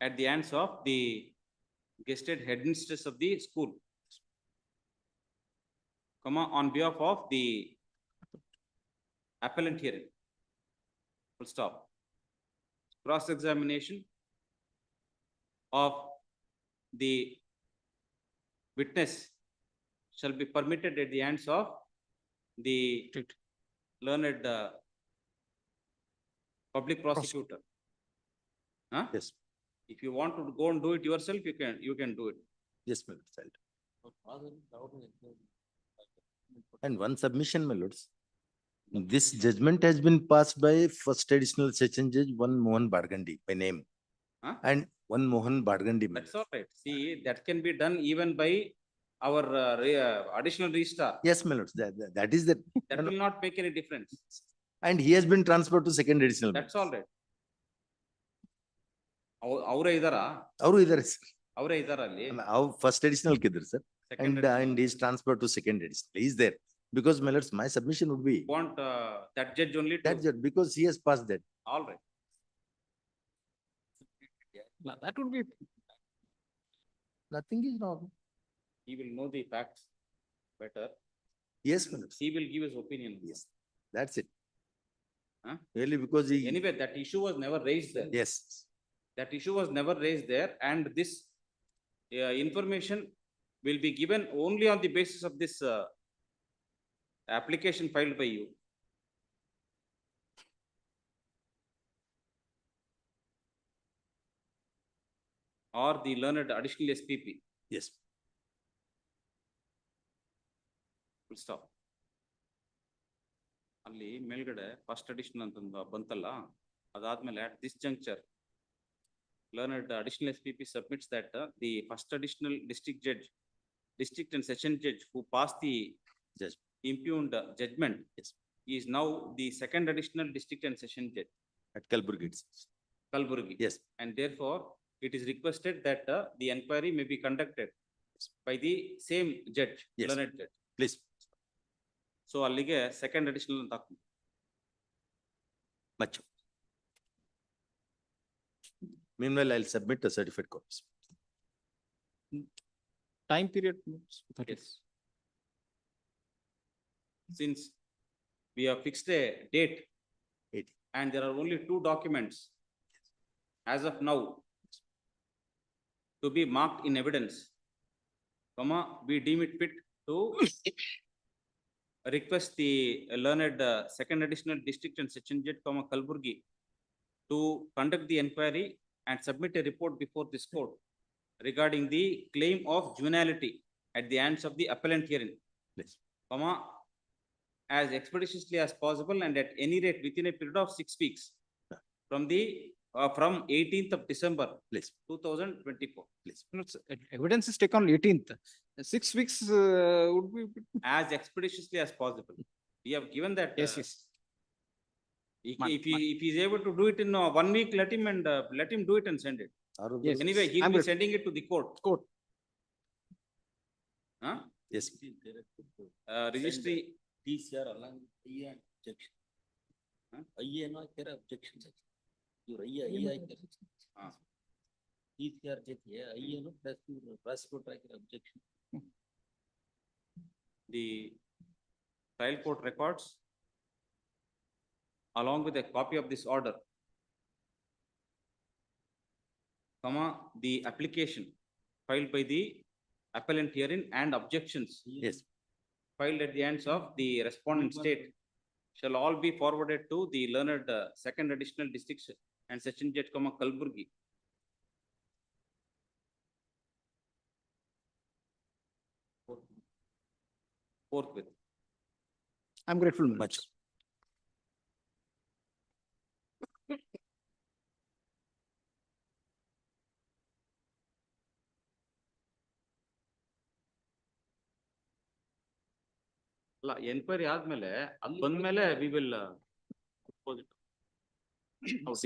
At the hands of the guested headmistress of the school, on behalf of the appellant hearing. Full stop. Cross-examination of the witness shall be permitted at the hands of the learned public prosecutor. Huh? Yes. If you want to go and do it yourself, you can do it. Yes, my lord. And one submission, my lords. This judgment has been passed by first additional session judge, one Mohan Bargandi by name. Huh? And one Mohan Bargandi. my That's all right. See, that can be done even by our additional registrar. Yes, my lords, that is the. That will not make any difference. And he has been transferred to second additional. That's all right. ಅವರೇ ಇದಾರಾ? ಅವರು ಇದಾರೆ sir. ಅವರೇ ಇದಾರ ಅಲ್ಲಿ? First additional kiddar sir. And he is transferred to second additional. He is there. Because my lords, my submission would be. Want that judge only? That judge, because he has passed that. All right. That would be. Nothing is wrong. He will know the facts better. Yes, my lords. He will give his opinion. Yes, that's it. Huh? Really, because he. Anyway, that issue was never raised there. Yes. That issue was never raised there, and this information will be given only on the basis of this application filed by you. Or the learned additional SPP. Yes. Full stop. ಅಲ್ಲಿ ಮೇಲ್ಗಡೆ first addition ಅಂತ ಬಂತಲ್ಲ, ಅದಾದ್ಮೇಲೆ at this juncture learned additional SPP submits that the first additional district and session judge who passed the impugned judgment is now the second additional district and session judge At Kalaburagi. Kalaburagi. Yes. And therefore, it is requested that the inquiry may be conducted by the same judge, Yes. learned judge. Please. So ಅಲ್ಲಿಗೆ second additional ಅಂತ ಹಾಕ್ತೀನಿ. Much. Meanwhile, I'll submit the certificate copies. Time period. Yes. Since we have fixed a date 80. and there are only 2 documents as of now to be marked in evidence, we deem it fit to request the learned second additional district and session judge, Kalaburagi, to conduct the inquiry and submit a report before this court regarding the claim of juvenility at the hands of the appellant herein. Please. As expeditiously as possible and at any rate within a period of 6 weeks from 18th of December, Please. 2024. Please. Evidence is taken on 18th. 6 weeks would be. As expeditiously as possible. We have given that. Yes, yes. If he is able to do it in 1 week, let him do it and send it. Yes. Anyway, he I'm will be good. sending it to the court. Huh? Yes. Registry. TCR along IA objection. IA no kera objection. You IA TCR jeti hai IA no prosecutor objection. The trial court records along with a copy of this order, the application filed by the appellant herein and objections. Yes. Filed at the hands of the respondent state shall all be forwarded to the learned second additional district and session judge, Kalaburagi. Forthwith. I'm grateful. Much. ಅಲ್ಲ enquiry ಆದ್ಮೇಲೆ ಅಲ್ಲಿ ಬಂದ್ಮೇಲೆ we will dispose it.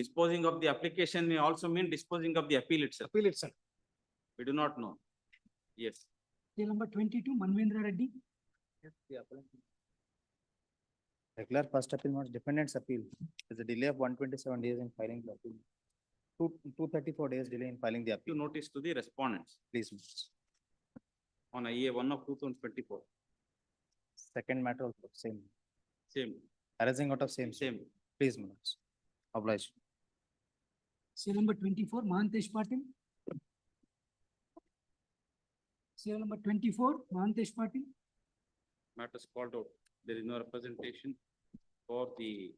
Disposing of the application may also mean disposing of the appeal itself. Appeal itself. We do not know. Yes. Number 22, Manvendra Reddy. Regular first appeal not defendant's appeal. There's a delay of 127 days in filing the appeal. 234 days delay in filing the appeal. You notice to the respondents Please. on IA1 of 2024. Second matter also same. Same. Arising out of same. Same. Please, Manoj. Obliged. Serial number 24, Mahantesh Patil. Serial number 24, Mahantesh Patil. Matters called out. There is no representation for the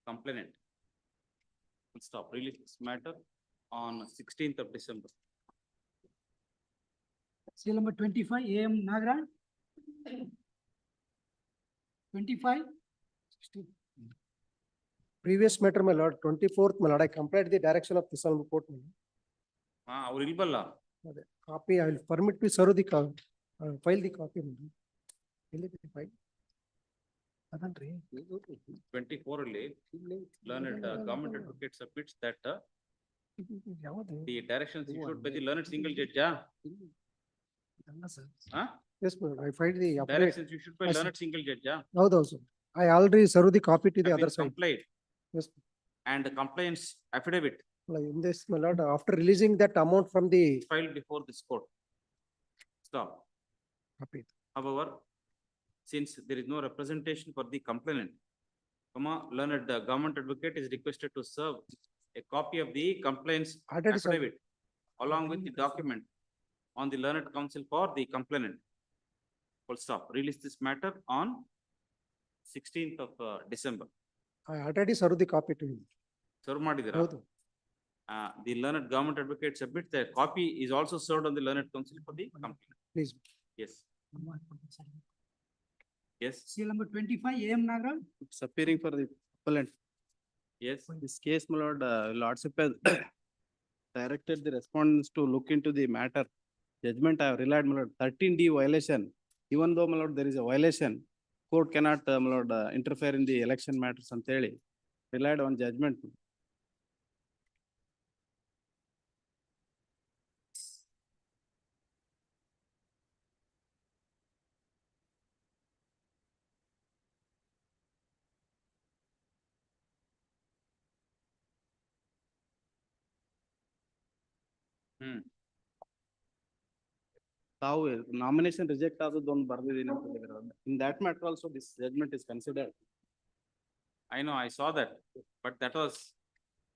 complainant. We'll stop. Release this matter on 16th of December. Serial number 25, AM Nagaraj. 25. Previous matter, my lord, 24th, my lord, I complied the direction of this honorable court. ಅವ್ರು ಇಲ್ಬಲ್ಲ. Copy, I will permit to serve the file the copy. File. ಅದನ್ರಿ 24 ಅಲ್ಲಿ learned government advocate submits that ಯಾವುದು? the directions issued by the learned single judge. ಅಲ್ಲ sir. Huh? Yes, my lord, I filed the. Directions issued by Yes, sir. learned single judge. ಹೌದು sir. I already served the copy to the Have other been side. complied. Yes. And compliance affidavit Like in this, my lord, after releasing that amount from the. filed before this court. Stop. Copy. However, since there is no representation for the complainant, learned government advocate is requested to serve a copy of the complaints Already served. affidavit along with the document on the learned counsel for the complainant. Full stop. Release this matter on 16th of December. I already served the copy to him. Serve ಮಾಡಿದಿರಾ? ಹೌದು. The learned government advocate submits the copy is also served on the learned counsel for the complainant. Please. Yes. Yes. Serial number 25, AM Nagaraj. It's appearing for the appellant. Yes. This case, my lord, lordship has directed the respondents to look into the matter. Judgment I have relied, my lord, 13D violation. Even though, my lord, there is a violation, court cannot, my lord, interfere in the election matters ಅಂತ ಹೇಳಿ relied on judgment. ತಾವು nomination reject ಆದದ್ದು ಒಂದು ಬರ್ದಿದ್ದೀನಿ ಅಂತ ಹೇಳಿದ್ರು. In that matter also this judgment is considered. I know, I saw that, but that was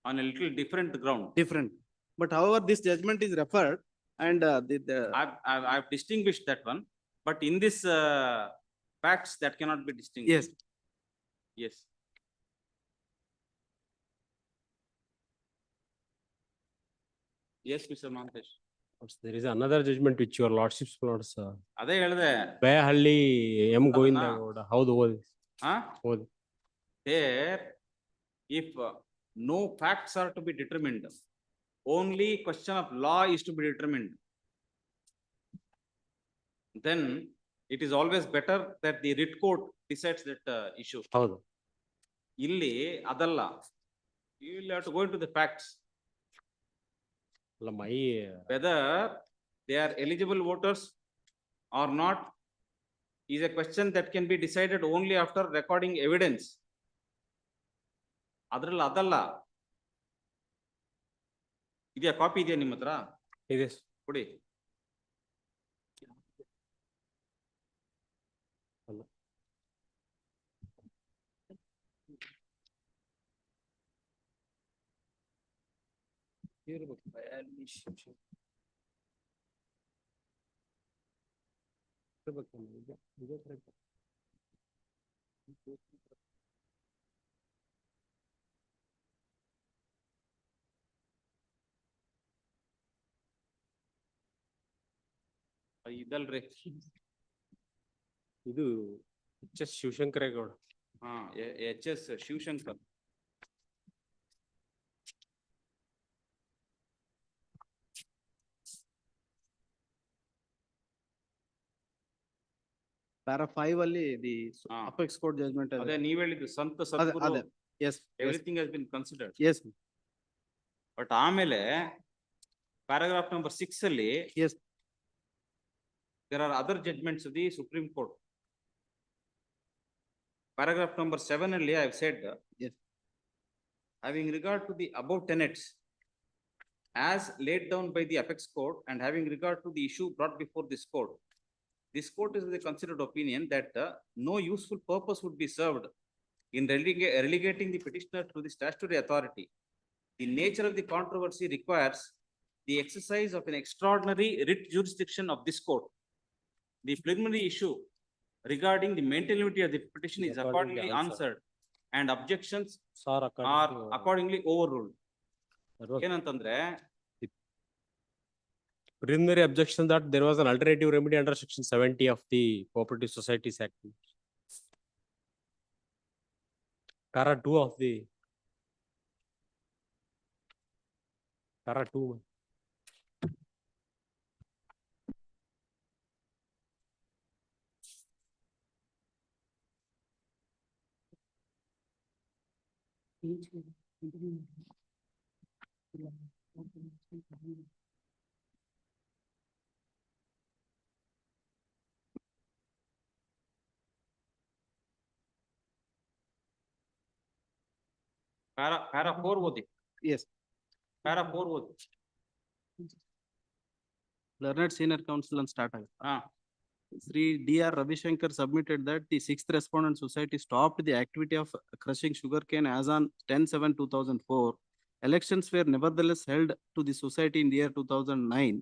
on a little different ground. Different. But however, this judgment is referred and I've distinguished that one, but in this facts that cannot be distinguished. Yes. Yes. Yes, Mr. Mantesh. There is another judgment which your lordships lords. ಅದೇ ಹೇಳಿದೆ. ಬೇಹಳ್ಳಿ M Govinda Gowda ಹೌದು ಓದಿ. ಓದಿ. There, if no facts are to be determined, only question of law is to be determined, then it is always better that the writ court decides that issue. ಹೌದು. ಇಲ್ಲಿ ಅದಲ್ಲ. You will have to go into the facts. Whether they are eligible voters or not is a question that can be decided only after recording evidence. ಅದ್ರಲ್ಲಿ ಅದಲ್ಲ. ಇದೆಯಾ copy ಇದೆಯಾ ನಿಮ್ಮ ಹತ್ರ? ಇದೆ ಕೊಡಿ. ಇದಲ್ರಿ ಇದು ಎಚ್.ಎಸ್. ಶಿವಶಂಕರೇಗೌಡ. ಎಚ್.ಎಸ್. ಶಿವಶಂಕರ್. Para 5 ಅಲ್ಲಿ the apex court judgment. ಅದೇ ನೀವ್ ಹೇಳಿದ್ದು ಸಂತ ಸದ್ಗುರು. Yes. Everything has been considered. Yes. But ಆಮೇಲೆ paragraph number 6 ಅಲ್ಲಿ yes, there are other judgments of the Supreme Court. paragraph number 7 only I have said. Yes. Having regard to the above tenets as laid down by the apex court and having regard to the issue brought before this court is of the considered opinion that no useful purpose would be served in relegating the petitioner to the statutory authority. The nature of the controversy requires the exercise of an extraordinary writ jurisdiction of this court. The preliminary issue regarding the maintainability of the petition is accordingly answered and objections are accordingly overruled. ಏನಂತಂದ್ರೆ preliminary objection that there was an alternative remedy under section 70 of the Cooperative Societies Act. Para 2 of the Para 2. para 4 ಓದಿ. Yes. Para 4 ಓದಿ. Learned Senior Counsel and start. Sri D.R. Ravishankar submitted that the sixth respondent society stopped the activity of crushing sugarcane as on 10/7/2004. Elections were nevertheless held to the society in the year 2009,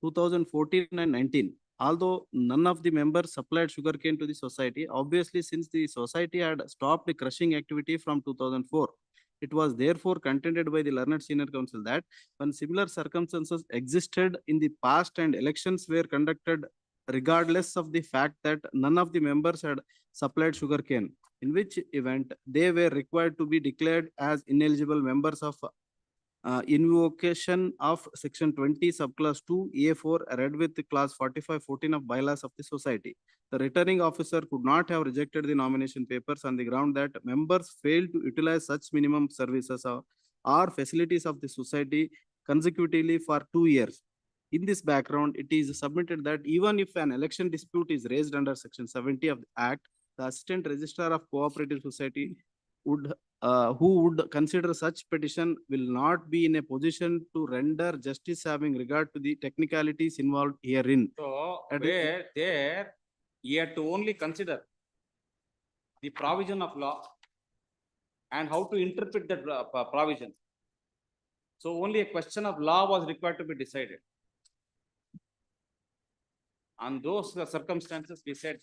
2014 and 19. Although none of the members supplied sugarcane to the society, obviously since the society had stopped the crushing activity from 2004, it was therefore contended by the Learned Senior Counsel that when similar circumstances existed in the past and elections were conducted regardless of the fact that none of the members had supplied sugarcane, in which event they were required to be declared as ineligible members of invocation of section 20 subclass 2 A4 read with class 4514 of bylaws of the society. The returning officer could not have rejected the nomination papers on the ground that members failed to utilize such minimum services or facilities of the society consecutively for 2 years. In this background, it is submitted that even if an election dispute is raised under section 70 of the Act, the Assistant Registrar of Cooperative Society who would consider such petition will not be in a position to render justice having regard to the technicalities involved herein. So where there you have to only consider the provision of law and how to interpret that provision. So only a question of law was required to be decided. On those circumstances, we said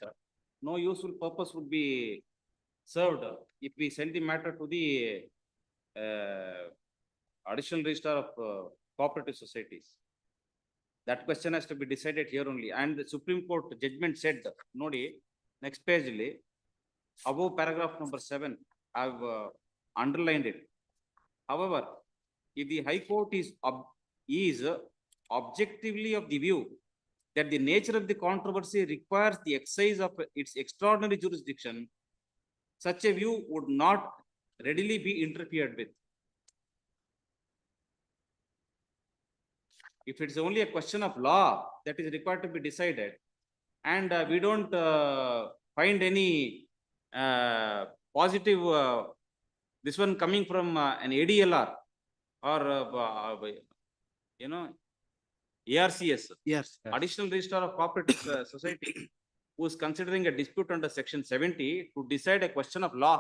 no useful purpose would be served if we send the matter to the additional registrar of cooperative societies. That question has to be decided here only. And the Supreme Court judgment said, Nodi, next page, above paragraph number 7, I've underlined it. However, if the High Court is objectively of the view that the nature of the controversy requires the exercise of its extraordinary jurisdiction, such a view would not readily be interfered with. If it's only a question of law that is required to be decided, and we don't find any positive, this one coming from an ADLR or, ARCS, Yes. Additional Registrar of Cooperative Society, who is considering a dispute under section 70 to decide a question of law,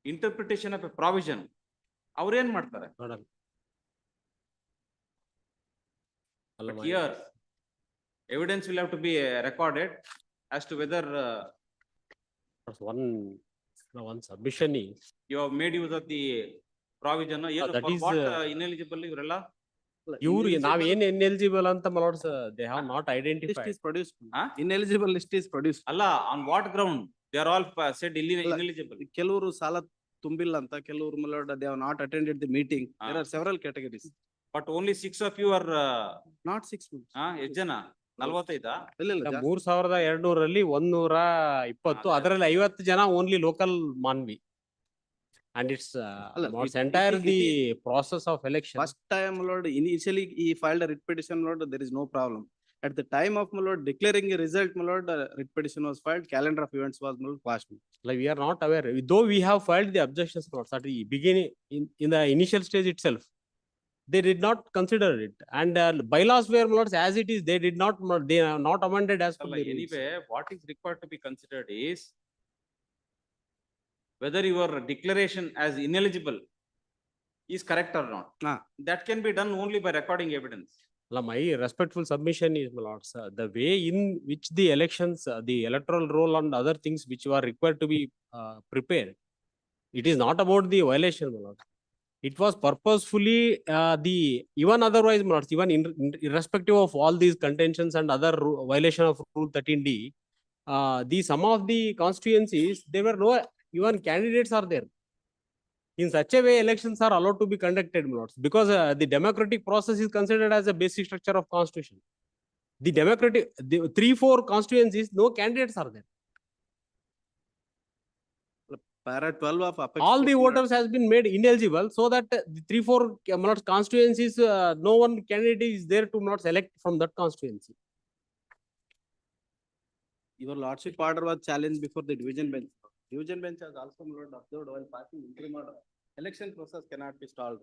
interpretation of a provision, ಅವ್ರು ಏನ್ ಮಾಡ್ತಾರೆ? But here, evidence will have to be recorded as to whether one submission is you have made use of the provision. that is ineligible ಇವರೆಲ್ಲ ಇವ್ರು ನಾವ್ ಏನ್ ineligible ಅಂತ malords they have not List identified. is produced. Ineligible list is produced. ಅಲ್ಲ, on what ground they are all said ineligible? ಕೆಲವರು ಸಾಲ ತುಂಬಿಲ್ಲ ಅಂತ, ಕೆಲವರು ಮಲೋಡ್ they have not attended the meeting. There are several categories. But only 6 of you are Not 6 months. ಎಷ್ಟು ಜನ? 45? ಇಲ್ಲ 3200 120 ಅದರಲ್ಲಿ 50 ಜನ only local Manvi. And it's entire the process of election. First time, Lord, initially he filed a writ petition, Lord, there is no problem. At the time of my lord declaring a result, my lord, writ petition was filed, calendar of events was my lord passed. Like we are not aware, though we have filed the objections my lords, at the beginning, in the initial stage itself. They did not consider it, and bylaws were my lords as it is. They did not. They are not amended as per the rules. Anyway, what is required to be considered is whether your declaration as ineligible is correct or not. That can be done only by recording evidence. My respectful submission is, my lords, the way in which the elections, the electoral roll and other things which were required to be prepared, it is not about the violation, my lord. It was purposefully even otherwise, my lords, even irrespective of all these contentions and other violation of Rule 13D, some of the constituencies, there were no even candidates are there. In such a way, elections are allowed to be conducted, my lords, because the democratic process is considered as a basic structure of constitution. The 3-4 constituencies, no candidates are there. Para 12 of Apex All the Court, voters has been made ineligible, so that the 3-4 my lords, constituencies, no one candidate is there to not select from that constituency. Your lordship order was challenged before the division bench. Division bench has also my lord observed while passing interim order. Election process cannot be stalled.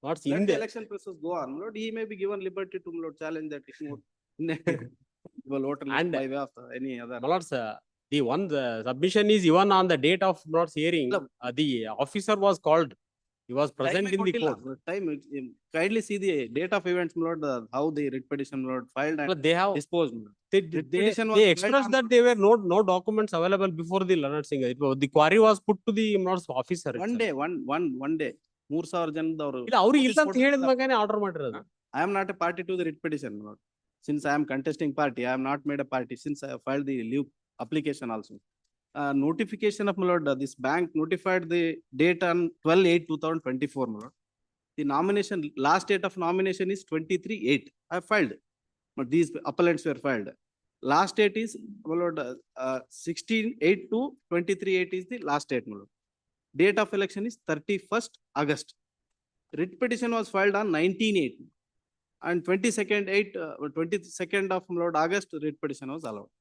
What's Let in the the election process go on. My lord, he may be given liberty to my lord challenge that voter list And by way of any other. my lords, the submission is even on the date of my lords hearing. The officer was called. He was present in the court. Kindly see the date of events, my lord, how the writ petition, my lord, filed and They have disposed. They petition was they filed expressed on- that there were no documents available before the learned singer. The query was put to the my lords officer. One day, one day. 3,000 ಜನದವರು ಇಲ್ಲ ಅವ್ರಿಗೆ ಇಲ್ಲ ಅಂತ ಹೇಳಿದ ಮಗನೇ order ಮಾಡಿರೋದು. I am not a party to the writ petition, my lord. Since I am contesting party, I am not made a party since I have filed the leave application also. Notification of my lord, this bank notified the date on 12/8/2024, my lord. The nomination, last date of nomination is 23/8. I filed, but these appellants were filed. Last date is, my lord, 16/8 to 23/8 is the last date, my lord. Date of election is 31st August. Writ petition was filed on 19/8 and 22nd of my lord August, writ petition was allowed.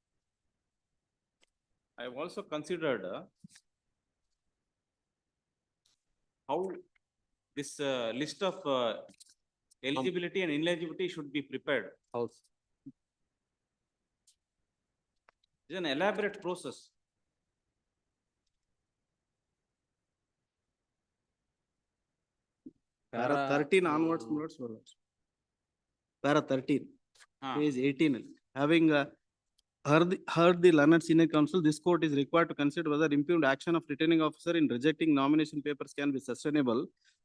I have also considered how this list of eligibility and ineligibility should be prepared. It's an elaborate process. Para 13 onwards, my lords, my lords. Para 13, page 18. Having heard the learned senior counsel, this court is required to consider whether impugned action of returning officer in rejecting nomination papers can be sustainable.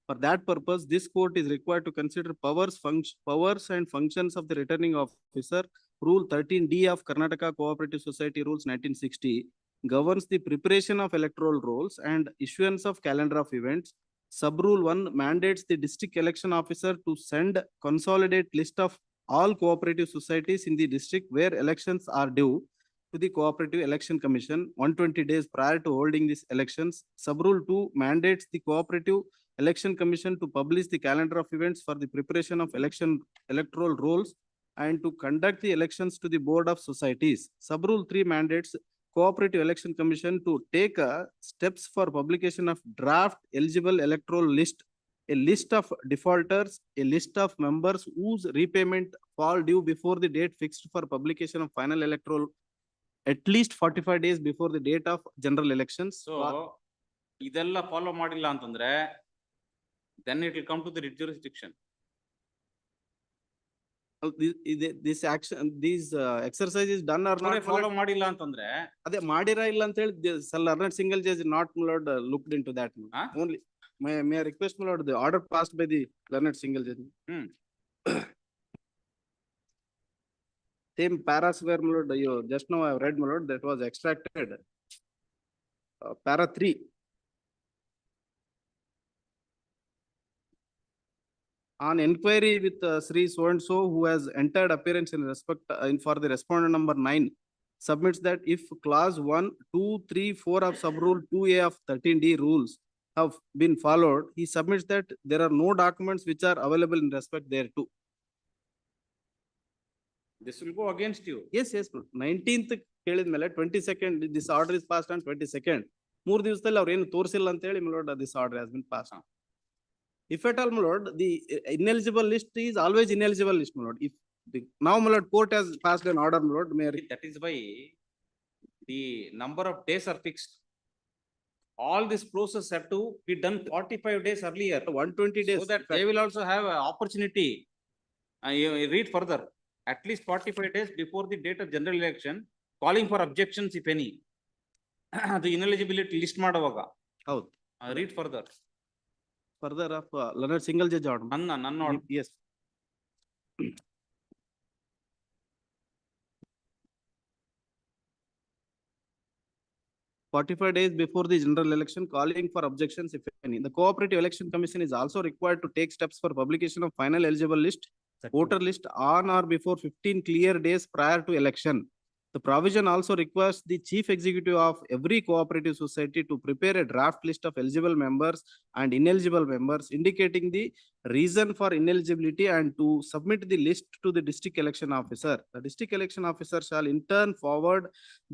For that purpose, this court is required to consider powers and functions of the returning officer. Rule 13D of Karnataka Cooperative Society Rules 1960 governs the preparation of electoral rolls and issuance of calendar of events. Sub-rule 1 mandates the district election officer to send consolidate list of all cooperative societies in the district where elections are due to the Cooperative Election Commission 120 days prior to holding these elections. Sub-rule 2 mandates the Cooperative Election Commission to publish the calendar of events for the preparation of electoral rolls and to conduct the elections to the Board of Societies. Sub-rule 3 mandates Cooperative Election Commission to take steps for publication of draft eligible electoral list, a list of defaulters, a list of members whose repayment fall due before the date fixed for publication of final electoral at least 45 days before the date of general elections. So, ಇದೆಲ್ಲ follow ಮಾಡಿಲ್ಲ ಅಂತಂದ್ರೆ, then it will come to the writ jurisdiction. This action, these exercise is done or not. Follow ಮಾಡಿಲ್ಲ ಅಂತಂದ್ರೆ, ಅದೇ ಮಾಡಿರ ಇಲ್ಲ ಅಂತ ಹೇಳಿ learned single judge not my lord looked into that. Only may I request my lord the order passed by the learned single judge. Same paras where my lord you just now I have read my lord that was extracted. Para 3. On inquiry with Sri so-and-so who has entered appearance in respect for the respondent number 9 submits that if clause 1, 2, 3, 4 of sub-rule 2A of 13D rules have been followed, he submits that there are no documents which are available in respect thereto. This will go against you. Yes, yes, 19th ಕೇಳಿದ್ಮೇಲೆ 22nd, this order is passed on 22nd. 3 ದಿವಸದಲ್ಲಿ ಅವ್ರು ಏನು ತೋರಿಸಿಲ್ಲ ಅಂತ ಹೇಳಿ my lord, this order has been passed. If at all, my lord, the ineligible list is always ineligible list, my lord. If now, my lord, court has passed an order, my lord, That is why the number of days are fixed. All this process have to be done 45 days earlier. 120 days. So that they will also have an opportunity. You read further, at least 45 days before the date of general election, calling for objections if any. The ineligibility list ಮಾಡುವಾಗ. ಹೌದು. Read further. Further of Leonard single judge order. None order. Yes. Forty-five days before the general election, calling for objections if any. The Cooperative Election Commission is also required to take steps for publication of final eligible list, voter list on or before 15 clear days prior to election. The provision also requires the chief executive of every cooperative society to prepare a draft list of eligible members and ineligible members, indicating the reason for ineligibility, and to submit the list to the district election officer. The district election officer shall in turn forward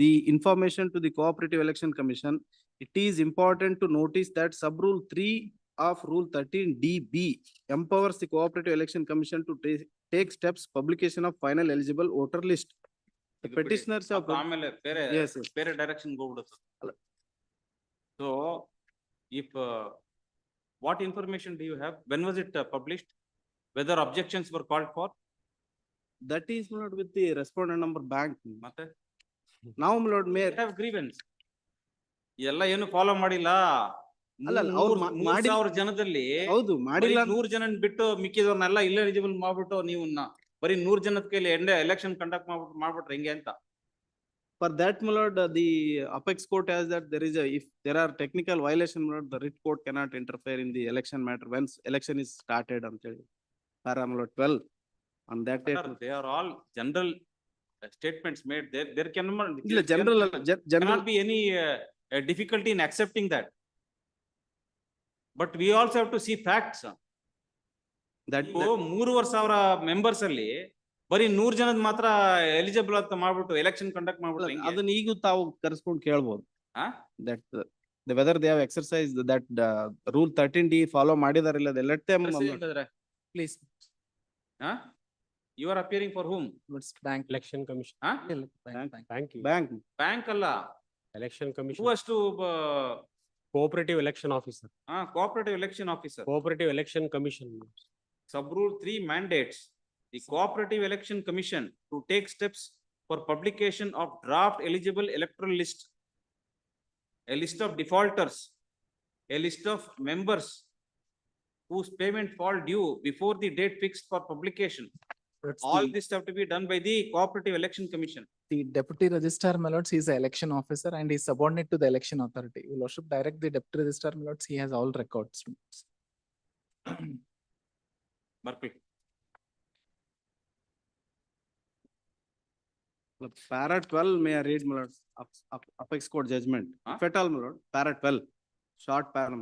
the information to the Cooperative Election Commission. It is important to notice that sub rule 3 of rule 13DB empowers the Cooperative Election Commission to take steps publication of final eligible voter list. The petitioners have. ಆಮೇಲೆ ಬೇರೆ Yes, yes. ಬೇರೆ direction ಹೋಗ್ಬಿಡುತ್ತೆ. So if what information do you have? When was it published? Whether objections were called for? That is not with the respondent number bank. ಮತ್ತೆ Now, my lord, mayor. have grievance. ಎಲ್ಲ ಏನು follow ಮಾಡಿಲ್ಲ. ಅಲ್ಲ, ಅವ್ರು ಮಾಡಿ 3000 ಜನದಲ್ಲಿ ಹೌದು ಮಾಡಿಲ್ಲ. 100 ಜನ ಬಿಟ್ಟು ಮಿಕ್ಕಿದವ್ರನ್ನೆಲ್ಲ ಇಲ್ಲ ಎಲಿಜಿಬಲ್ ಮಾಡ್ಬಿಟ್ಟು ನೀವು ಬರೀ 100 ಜನದ ಕೈಲಿ ಎಲೆಕ್ಷನ್ ಕಂಡಕ್ಟ್ ಮಾಡ್ಬಿಟ್ರೆ ಹೆಂಗೆ ಅಂತ. For that, my lord, the apex court has that there is a, if there are technical violation, my lord, the writ court cannot interfere in the election matter once election is started. Para, my lord, 12 on that date. They are all general statements made. There cannot be any difficulty in accepting that. But we also have to see facts. That 3,500 members ಅಲ್ಲಿ ಬರೀ 100 ಜನದ ಮಾತ್ರ eligible ಅಂತ ಮಾಡ್ಬಿಟ್ಟು election conduct ಮಾಡ್ಬಿಟ್ಟು ಅದನ್ನ ಈಗ ತಾವು ಕರೆಸ್ಕೊಂಡು ಕೇಳಬಹುದು. That whether they have exercised that rule 13D follow ಮಾಡಿದಾರಿಲ್ಲ, let them. Please. You are appearing for whom? Bank election commission. Bank ಅಲ್ಲ. Election commission. Who has to Cooperative election officer. Cooperative election officer. Cooperative election commission. Sub rule 3 mandates the Cooperative Election Commission to take steps for publication of draft eligible electoral list, a list of defaulters, a list of members whose payment fall due before the date fixed for publication. All this have to be done by the Cooperative Election Commission. The deputy registrar, my lords, he is an election officer and he is subordinate to the election authority. Your lordship direct the deputy registrar, my lords, he has all records. Para 12 may I read, my lord, apex court judgment. If at all, my lord, para 12, short para.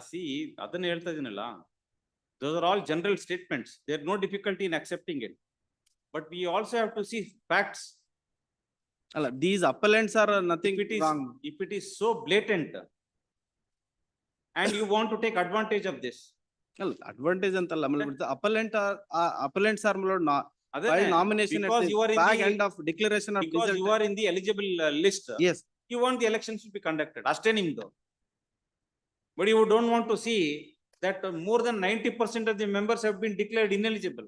See, ಅದನ್ನ ಹೇಳ್ತಾ ಇದೀನಲ್ಲ. Those are all general statements. There is no difficulty in accepting it. But we also have to see facts. These appellants are nothing wrong. If it is so blatant and you want to take advantage of this. Advantage antalla, appellants are, my lord, file nomination at the back end of declaration of because result. You are in the eligible list. Yes. You want the elections to be conducted. Aಷ್ಟೇ ನಿಮ್ದು. But you don't want to see that more than 90% of the members have been declared ineligible.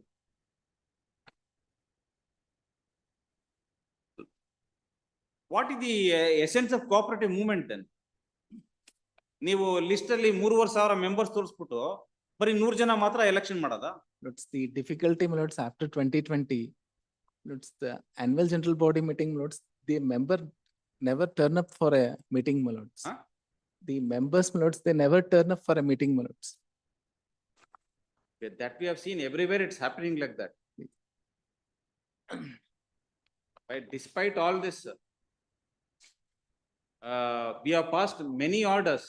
What is the essence of cooperative movement then? ನೀವು list ಅಲ್ಲಿ 3,500 members ತೋರಿಸ್ಬಿಟ್ಟು ಬರೀ 100 ಜನ ಮಾತ್ರ election ಮಾಡೋದಾ? That's the difficulty, my lords, after 2020. Lords, the annual general body meeting, my lords, the member never turn up for a meeting, my lords. The members, my lords, they never turn up for a meeting, my lords. That we have seen everywhere, it's happening like that. Right? Despite all this, we have passed many orders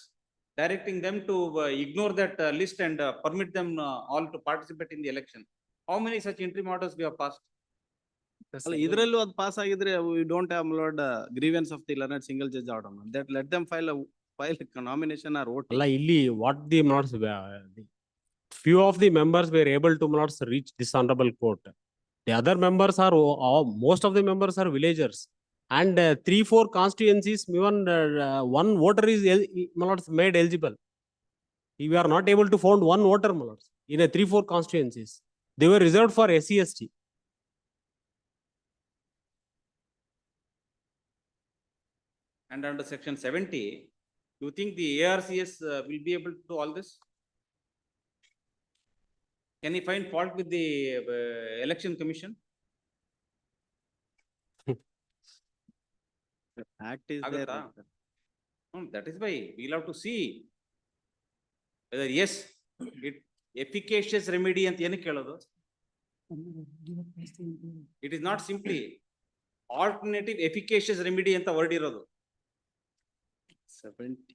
directing them to ignore that list and permit them all to participate in the election. How many such interim orders we have passed? ಅಲ್ಲ ಇದ್ರಲ್ಲೂ ಅದು pass ಆಗಿದ್ರೆ we don't have lord grievance of the learned single judge order. That let them file nomination or voting. ಅಲ್ಲ ಇಲ್ಲಿ what the notes few of the members were able to not reach this honorable court. The other members are most of the members are villagers, and 3-4 constituencies even one voter is made eligible. We are not able to found one voter in a 3-4 constituencies. They were reserved for SC/ST. And under section 70, you think the ARCS will be able to do all this? Can he find fault with the election commission? The act is there. Agata? No, that is why we'll have to see whether yes, it efficacious remedy ಅಂತ ಏನಕ್ಕೆ ಹೇಳೋದು? It is not simply alternative efficacious remedy ಅಂತ word ಇರೋದು. 70.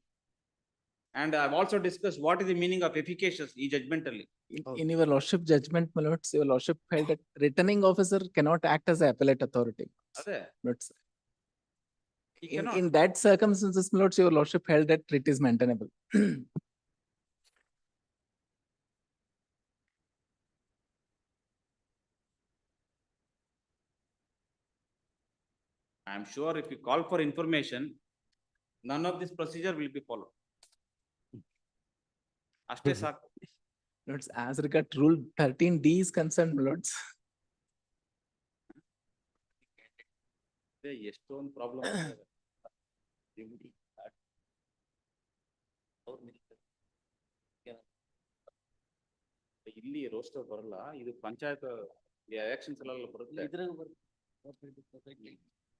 And I've also discussed what is the meaning of efficacious ಈ judgment ಅಲ್ಲಿ. In your lordship judgment, my lords, your lordship felt that returning officer cannot act as an appellate authority. ಅದೇ. But He cannot. in that circumstances, my lords, your lordship held that it is maintainable. I am sure if you call for information, none of this procedure will be followed. ಅಷ್ಟೇ ಸಾಕು. Lords, as regard rule 13D is concerned, my lords. ಎಷ್ಟೊಂದು problem ಇಲ್ಲಿ roster ಬರಲ್ಲ, ಇದು panchayat elections ಎಲ್ಲ ಬರುತ್ತೆ.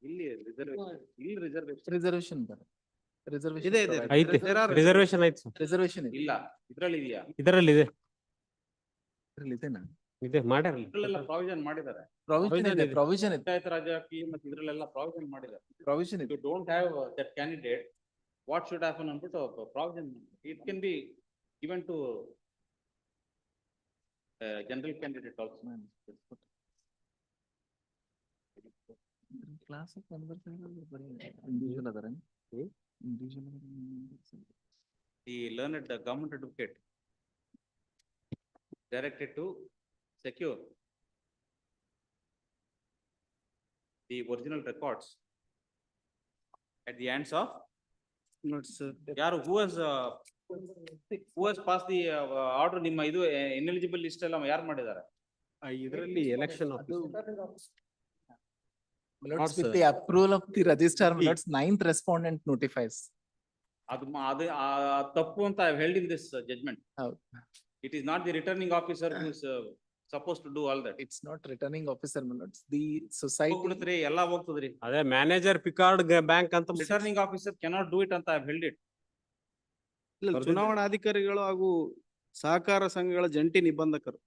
ಇಲ್ಲಿ Reservation. Reservation. ಇದೆ, ಇದೆ. ಐತೆ ರಿಸರ್ವೇಶನ್ ಐತೆ Reservation ಇಲ್ಲ, ಇದ್ರಲ್ಲಿ ಇದೆಯಾ? ಇದರಲ್ಲಿ ಇದೆ ಇದೆನಾ? ಇದೆ ಮಾಡ್ಯಾರಲ್ಲ ಇದ್ರಲ್ಲೆಲ್ಲ ಪ್ರಾವಿಷನ್ ಮಾಡಿದ್ದಾರೆ. Provision ಇದೆ, provision ಇದೆ. ಪಂಚಾಯತ್ ರಾಜ್ ಆಕ್ಟ್ ಮತ್ತೆ ಇದ್ರಲ್ಲೆಲ್ಲ ಪ್ರಾವಿಷನ್ ಮಾಡಿದ್ದಾರೆ. Provision If ಇದೆ. you don't have that candidate, what should happen ಅಂದ್ಬಿಟ್ಟು provision, it can be given to general candidate also. Class of members individual ಅದರ individual The learned government advocate directed to secure the original records at the hands of ಯಾರು who has passed the order. ನಿಮ್ಮ ಇದು ineligible list ಎಲ್ಲ ಯಾರು ಮಾಡಿದ್ದಾರೆ? ಇದರಲ್ಲಿ election Lords, with the approval of the registrar, lords, 9th respondent notifies. ಅದು ತಪ್ಪು ಅಂತ I have held in this judgment. It is not the returning officer who is supposed to do all that. It's not returning officer, my lords. The society. ಹೋಗ್ಬಿಡ್ತ್ರಿ, ಎಲ್ಲ ಹೋಗ್ತದ್ರಿ. ಅದೇ manager PCARD bank ಅಂತ Returning officer cannot do it ಅಂತ I have held it. ಇಲ್ಲ, ಚುನಾವಣಾಧಿಕಾರಿಗಳು ಹಾಗೂ ಸಹಕಾರ ಸಂಘಗಳ ಜಂಟಿ ನಿಬಂಧಕರು,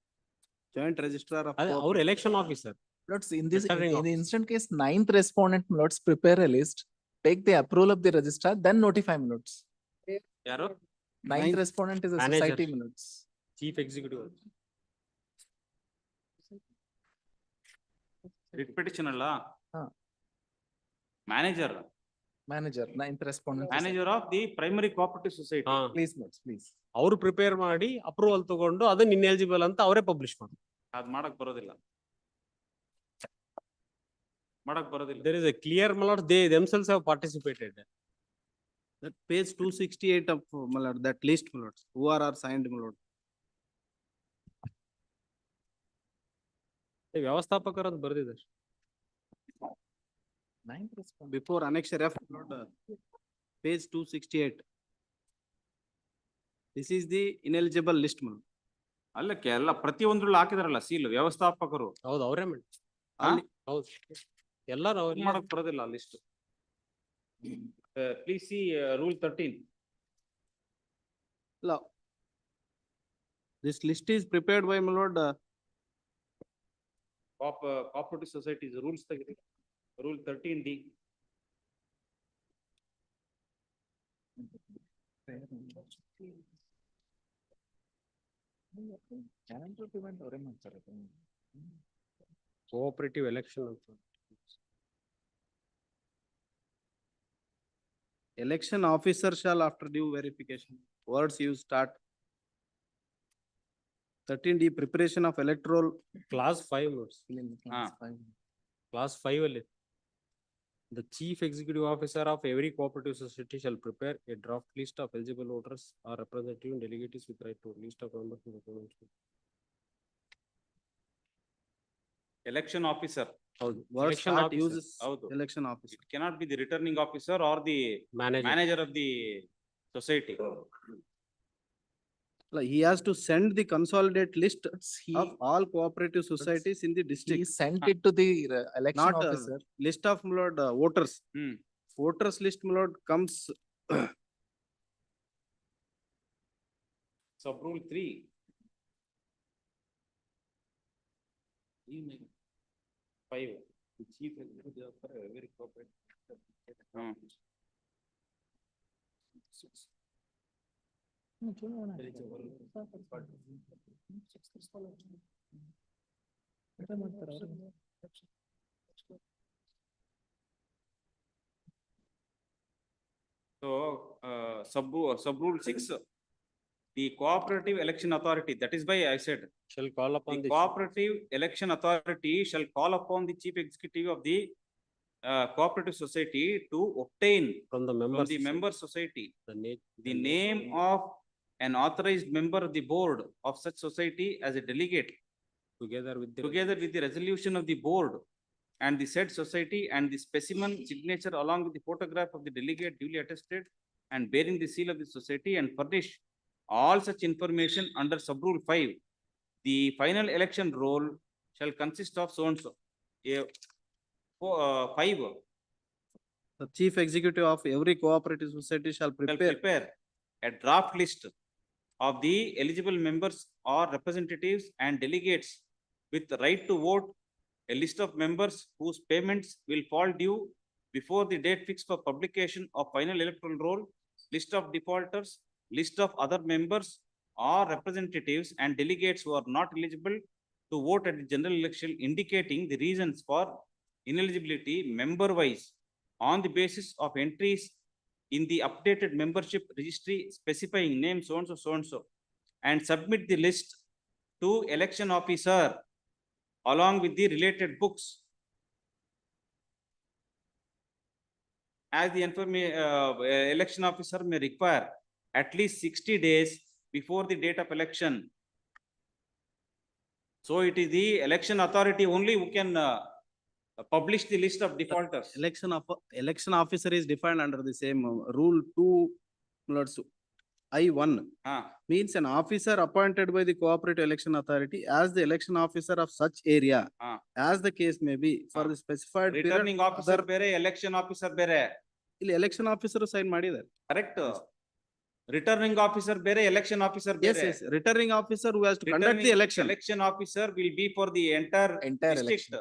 ಜಾಯಿಂಟ್ ರಿಜಿಸ್ಟ್ರಾರ್ ಆಫ್ ಅವ್ರ election officer. Lords, in this, Returning in the instant case, 9th respondent, my lords, prepare a list, take the approval of the registrar, then notify, my lords. ಯಾರು? 9th respondent is a Manager. society, my lords. Chief executive. Writ petition ಅಲ್ಲ, ಹಾ. Manager, Manager, 9th respondent. Manager of the primary cooperative society. Please, lords, please. ಅವ್ರು prepare ಮಾಡಿ approval ತಗೊಂಡು ಅದನ್ನ ineligible ಅಂತ ಅವರೇ publish ಮಾಡ್ತಾರೆ. ಅದ್ ಮಾಡಕ್ ಬರೋದಿಲ್ಲ. There is a clear, my lord, they themselves have participated. That page 268 of my lord, that list, my lords, who are signed, my lord. ವ್ಯವಸ್ಥಾಪಕರು ಅಂತ ಬರ್ದಿದ್ದಾರೆ. 9th respondent. Before annexure F, my lord, page 268. This is the ineligible list, my lord. ಅಲ್ಲಕ್ಕೆ ಎಲ್ಲ ಪ್ರತಿಯೊಂದ್ರಲ್ಲೂ ಹಾಕಿದಾರಲ್ಲ seal, ವ್ಯವಸ್ಥಾಪಕರು. ಹೌದು ಅವರೇ ಮಾಡಿ. ಹೌದು ಎಲ್ಲರೂ ಅವ್ರು ಮಾಡಕ್ ಬರೋದಿಲ್ಲ list. Please see rule 13. No. This list is prepared by my lord. Cooperative societies rules ತೆಗೆದು rule 13D. Calendar event ಅವರೇ ಮಾಡ್ತಾರೆ. Cooperative election. Authority. Election officer shall after due verification. Words you start. 13D, preparation of electoral. Class 5 notes. Class 5 ಅಲ್ಲಿ. The chief executive officer of every cooperative society shall prepare a draft list of eligible voters or representative and delegates with right to list of members. Election officer. Word Election start officer. uses ಹೌದು. election officer. It cannot be the returning officer or the manager of the society. Like, he has to send the consolidated list He, of all cooperative societies in the he district. sent it to the election Not officer. list of my lord voters. Voters list my lord comes Sub rule 3. Five. The chief executive officer of every cooperative. So, sub rule 6, the cooperative election authority, that is why I said, Shall call upon the cooperative election authority shall call upon the chief executive of the cooperative society to obtain from the member society the name of an authorized member of the board of such society as a delegate, together with the resolution of the board and the said society and the specimen signature along with the photograph of the delegate duly attested and bearing the seal of the society, and furnish all such information under sub rule 5. The final election roll shall consist of so and so. 5. the chief executive of every cooperative society shall Shall prepare prepare a draft list of the eligible members or representatives and delegates with the right to vote, a list of members whose payments will fall due before the date fixed for publication of final electoral roll, list of defaulters, list of other members or representatives and delegates who are not eligible to vote at the general election, indicating the reasons for ineligibility member-wise on the basis of entries in the updated membership registry specifying name so and so, and submit the list to election officer along with the related books. As the election officer may require at least 60 days before the date of election. So it is the election authority only who can publish the list of defaulters. election officer is defined under the same rule 2 lords I1 means an officer appointed by the cooperative election authority as the election officer of such area as the case may be for the specified Returning period. officer bere, election officer bere. ಇಲ್ಲಿ election officer sign ಮಾಡಿದ್ದಾರೆ. Correct. Returning officer bere, election officer bere. Yes, returning officer who has to conduct the election. Election officer will be for the entire district.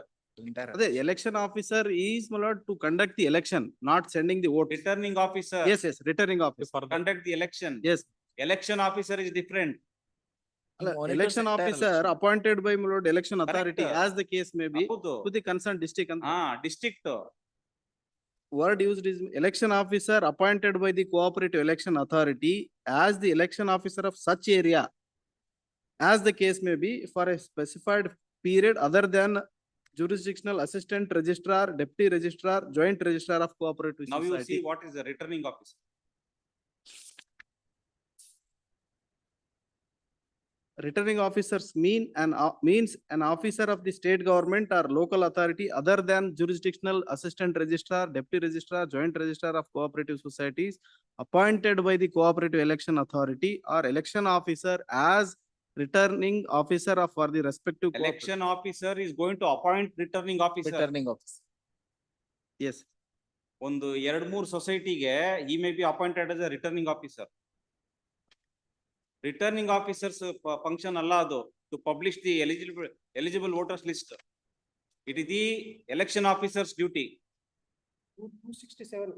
The election officer is my lord to conduct the election, not sending the vote. Returning officer. Yes, returning officer. For conduct the election. Yes. Election officer is different. Election officer appointed by my lord election authority as the case may be ಹೌದು. to the concerned district. District. Word used is election officer appointed by the cooperative election authority as the election officer of such area as the case may be for a specified period other than jurisdictional assistant registrar, deputy registrar, joint registrar of cooperative Now society. you see what is the returning officer. Returning officers means an officer of the state government or local authority other than jurisdictional assistant registrar, deputy registrar, joint registrar of cooperative societies appointed by the cooperative election authority or election officer as returning officer of for the respective Election officer is going to appoint returning officer. Returning officer. Yes. ಒಂದು 2-3 ಸೊಸೈಟಿಗೆ he may be appointed as a returning officer. Returning officers function ಅಲ್ಲ ಅದು to publish the eligible voters list. It is the election officer's duty. 267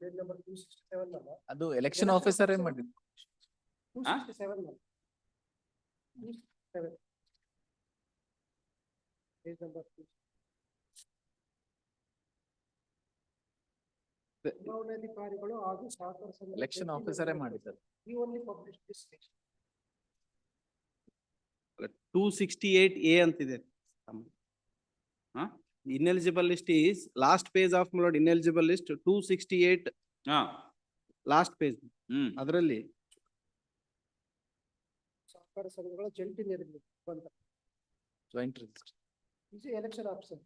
page number 267 ಅಲ್ಲ ಅದು election officer ಏನ್ ಮಾಡಿದ್ರು 267 ಅಲ್ಲ 267 page number 267 ಚುನಾವಣಾಧಿಕಾರಿಗಳು ಹಾಗೂ ಸಹಕಾರ ಸಂಘದ Election ಜಂಟಿ officer ನಿರ್ದೇಶಕರು. ಮಾಡಿದ್ದಾರೆ. We only publish this list. 268A ಅಂತಿದೆ. Ineligible list is last page of my lord ineligible list 268 last page. ಅದರಲ್ಲಿ ಸಹಕಾರ ಸಂಘಗಳ ಜಂಟಿ ನಿರ್ದೇಶಕ Joint register. is the election officer.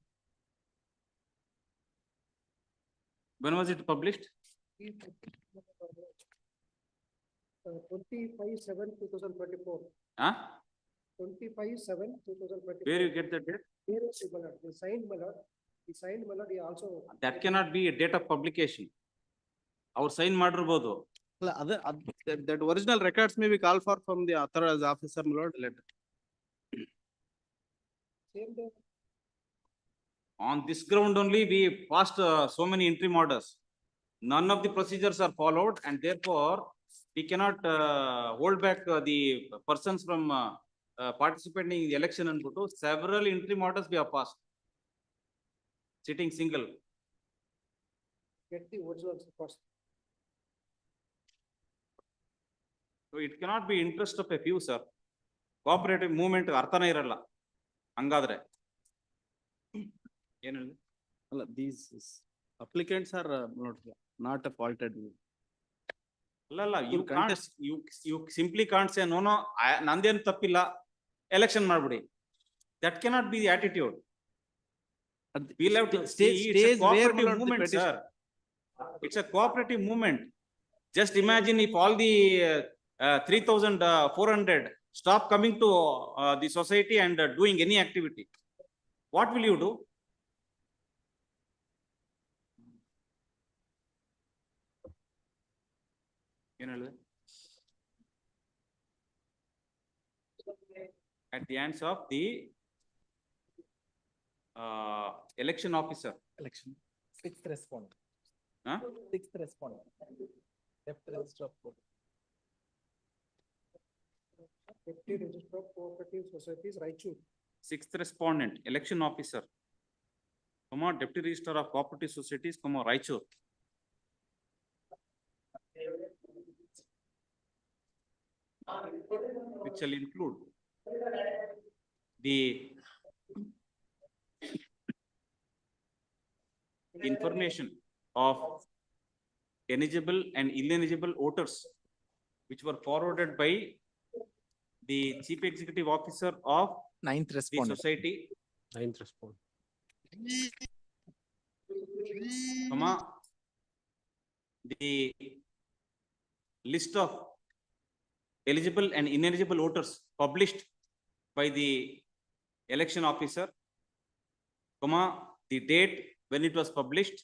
When was it published? 25/7/2024. 25/7/2024. Where you get the date? Here is my lord. They signed my lord. He signed my lord. He also. That cannot be a date of publication. Our sign ಮಾಡಿರ್ಬೋದು. ಅಲ್ಲ that original records may be called for from the authorized officer my lord letter. Same day. On this ground only, we passed so many interim orders. None of the procedures are followed, and therefore we cannot hold back the persons from participating in the election and photo. Several interim orders we have passed. Sitting single. Get the originals first. So it cannot be interest of a few, sir. Cooperative movement ಅರ್ಥನೇ ಇರಲ್ಲ ಹಂಗಾದ್ರೆ. ಏನು ಹೇಳಿ? ಅಲ್ಲ these applicants are not a faulted. ಅಲ್ಲ you simply can't say no ನಂದೇನು ತಪ್ಪಿಲ್ಲ election ಮಾಡ್ಬಿಡಿ. That cannot be the attitude. We'll have to see it's a cooperative movement, sir. It's a cooperative movement. Just imagine if all the 3,400 stop coming to the society and doing any activity. What will you do? At the hands of the election officer. Election. Sixth respondent. Huh? Sixth respondent. Left register of vote. Deputy Registrar of Cooperative Societies, Raichur. Sixth respondent, election officer. Deputy Registrar of Cooperative Societies, Raichur. Which shall include the information of eligible and ineligible voters which were forwarded by the chief executive officer of Ninth the respondent. society, Ninth respondent. the list of eligible and ineligible voters published by the election officer, the date when it was published,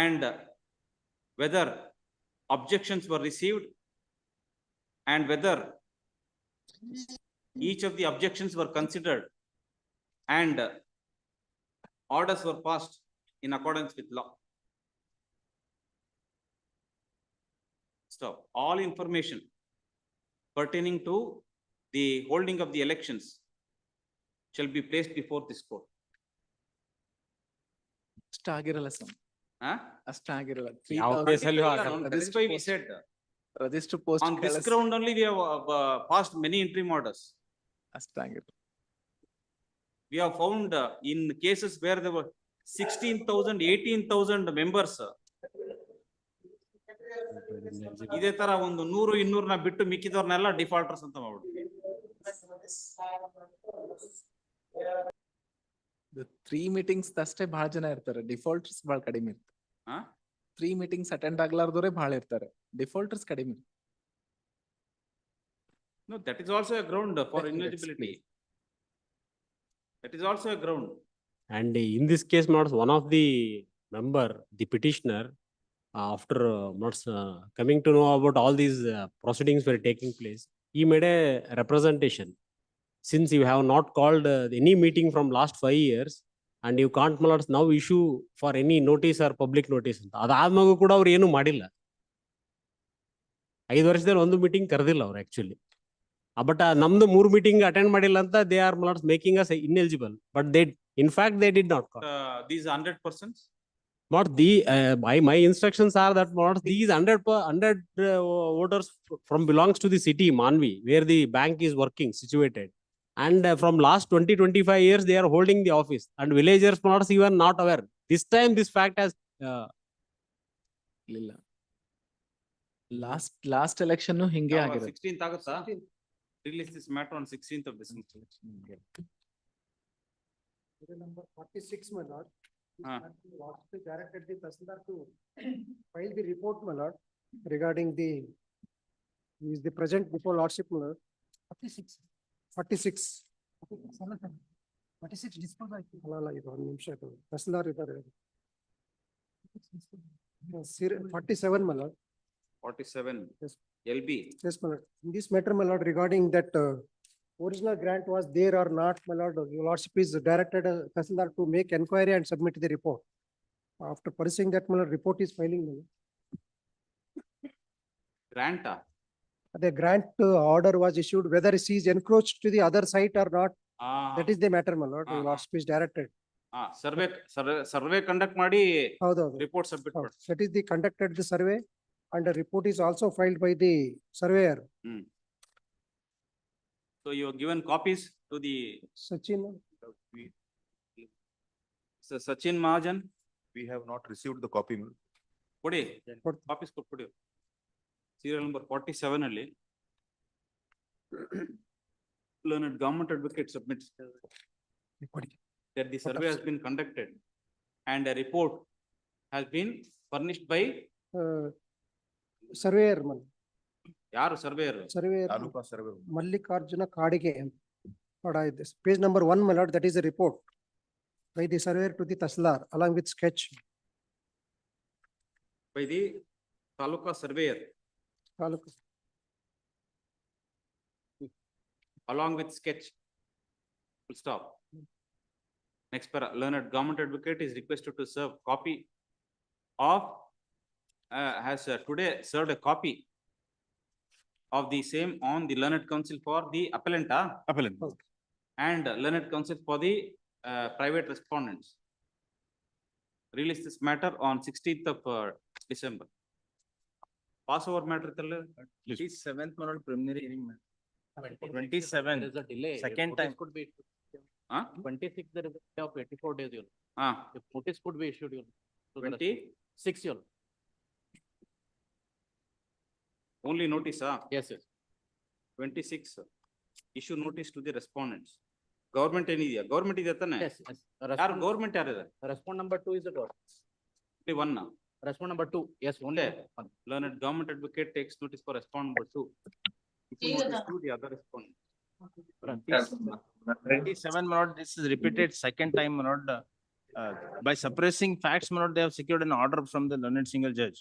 and whether objections were received and whether each of the objections were considered and orders were passed in accordance with law. So all information pertaining to the holding of the elections shall be placed before this court. ಅಷ್ಟಾಗಿರಲ್ಲ sir. ಅಷ್ಟಾಗಿರಲ್ಲ. ಯಾವ ಕೇಸಲ್ಲಿ That's why we said Register post. on this ground only we have passed many interim orders. ಅಷ್ಟಾಗಿರಲ್ಲ. We have found in cases where there were 16,000, 18,000 members. ಇದೇ ತರ ಒಂದು 100-200 ಬಿಟ್ಟು ಮಿಕ್ಕಿದವ್ರನ್ನೆಲ್ಲ defaulters ಅಂತ ಮಾಡ್ಬಿಡ್ತೀವಿ. Three meetings ಅಷ್ಟೇ ಬಹಳ ಜನ ಇರ್ತಾರೆ, ಡಿಫಾಲ್ಟರ್ಸ್ ಬಹಳ ಕಡಿಮೆ ಇರ್ತಾರೆ. 3 meetings ಅಟೆಂಡ್ ಆಗ್ಲಾರ್ದವ್ರೆ ಬಹಳ ಇರ್ತಾರೆ, ಡಿಫಾಲ್ಟರ್ಸ್ ಕಡಿಮೆ. No, that is also a ground for ineligibility. That is also a ground. And in this case, one of the member, the petitioner, after coming to know about all these proceedings were taking place, he made a representation. Since you have not called any meeting from last 5 years, and you can't now issue for any notice or public notice. ಅದಾದ್ಮೇಲೆ ಕೂಡ ಅವ್ರು ಏನು ಮಾಡಿಲ್ಲ. 5 ವರ್ಷದಲ್ಲಿ ಒಂದು meeting ಕರೆದಿಲ್ಲ ಅವ್ರು actually. But ನಮ್ದು 3 meeting attend ಮಾಡಿಲ್ಲ ಅಂತ they are making us ineligible. But they, in fact, they did not call. These 100 persons? Not the, my instructions are that not these 100 voters from belongs to the city, Manvi, where the bank is working, situated. And from last 25 years, they are holding the office and villagers not even not aware. This time, this fact has, Lilla. Last election ಹಿಂಗೆ ಆಗಿರೋದು. 16th ಆಗುತ್ತಾ? Release this matter on 16th of December. Number 46, my lord. Ah. Directed the Tahsildar to file the report, my lord, regarding the, is the present before lordship, my lord. 46. 46. 46 dispose ಆಯ್ತು. ಅಲ್ಲ, ಇದು ಒಂದು ನಿಮಿಷ ಇದು. ತಹಸೀಲ್ದಾರ್ ಇದ್ದಾರೆ. 47, my lord. 47. Yes. LB. Yes, my lord. In this matter, my lord, regarding that original grant was there or not, my lord, your lordship is directed Tahsildar to make enquiry and submit the report. After pursuing that, my lord, report is filing, my lord. Grant. The grant order was issued, whether she is encroached to the other site or not, that is the matter, my lord, your lordship is directed. Survey conduct ಮಾಡಿ ಹೌದು. report submit ಮಾಡಿ. That is the conducted the survey and the report is also filed by the surveyor. So you have given copies to the Sachin. So Sachin Mahajan. We have not received the copy. ಕೊಡಿ copies ಕೊಡಿ. Serial number 47 ಅಲ್ಲಿ learned government advocate submits that the survey has been conducted and a report has been furnished by Surveyor, man. ಯಾರು surveyor? Surveyor. Taluka surveyor. Mallikarjuna Kadige. Page number 1, my lord, that is a report by the surveyor to the Tahsildar along with sketch. By the Taluka surveyor Taluka. along with sketch. Full stop. Next para, learned government advocate is requested to serve copy of, has today served a copy of the same on the learned counsel for the appellant, Appellant. and learned counsel for the private respondents. Release this matter on 16th of December. Pass over matter. 27th, my lord, preliminary hearing. 27. There is a delay. Second Notice time. could be. 26, there is a delay of 84 days. If notice could be issued. 26. Only notice, Yes, yes. 26. Issue notice to the respondents. Government ಏನಿದೆಯಾ? Government ಇದೆ ತಾನೆ? Yes, yes. ಯಾರು government ಯಾರಿದೆ? Respond number 2 is the God. Only one. Respond number 2. Yes, only. Learned government advocate takes notice for respond number 2. Issue notice to the other respondent. 27, my lord, this is repeated second time, my lord. By suppressing facts, my lord, they have secured an order from the learned single judge.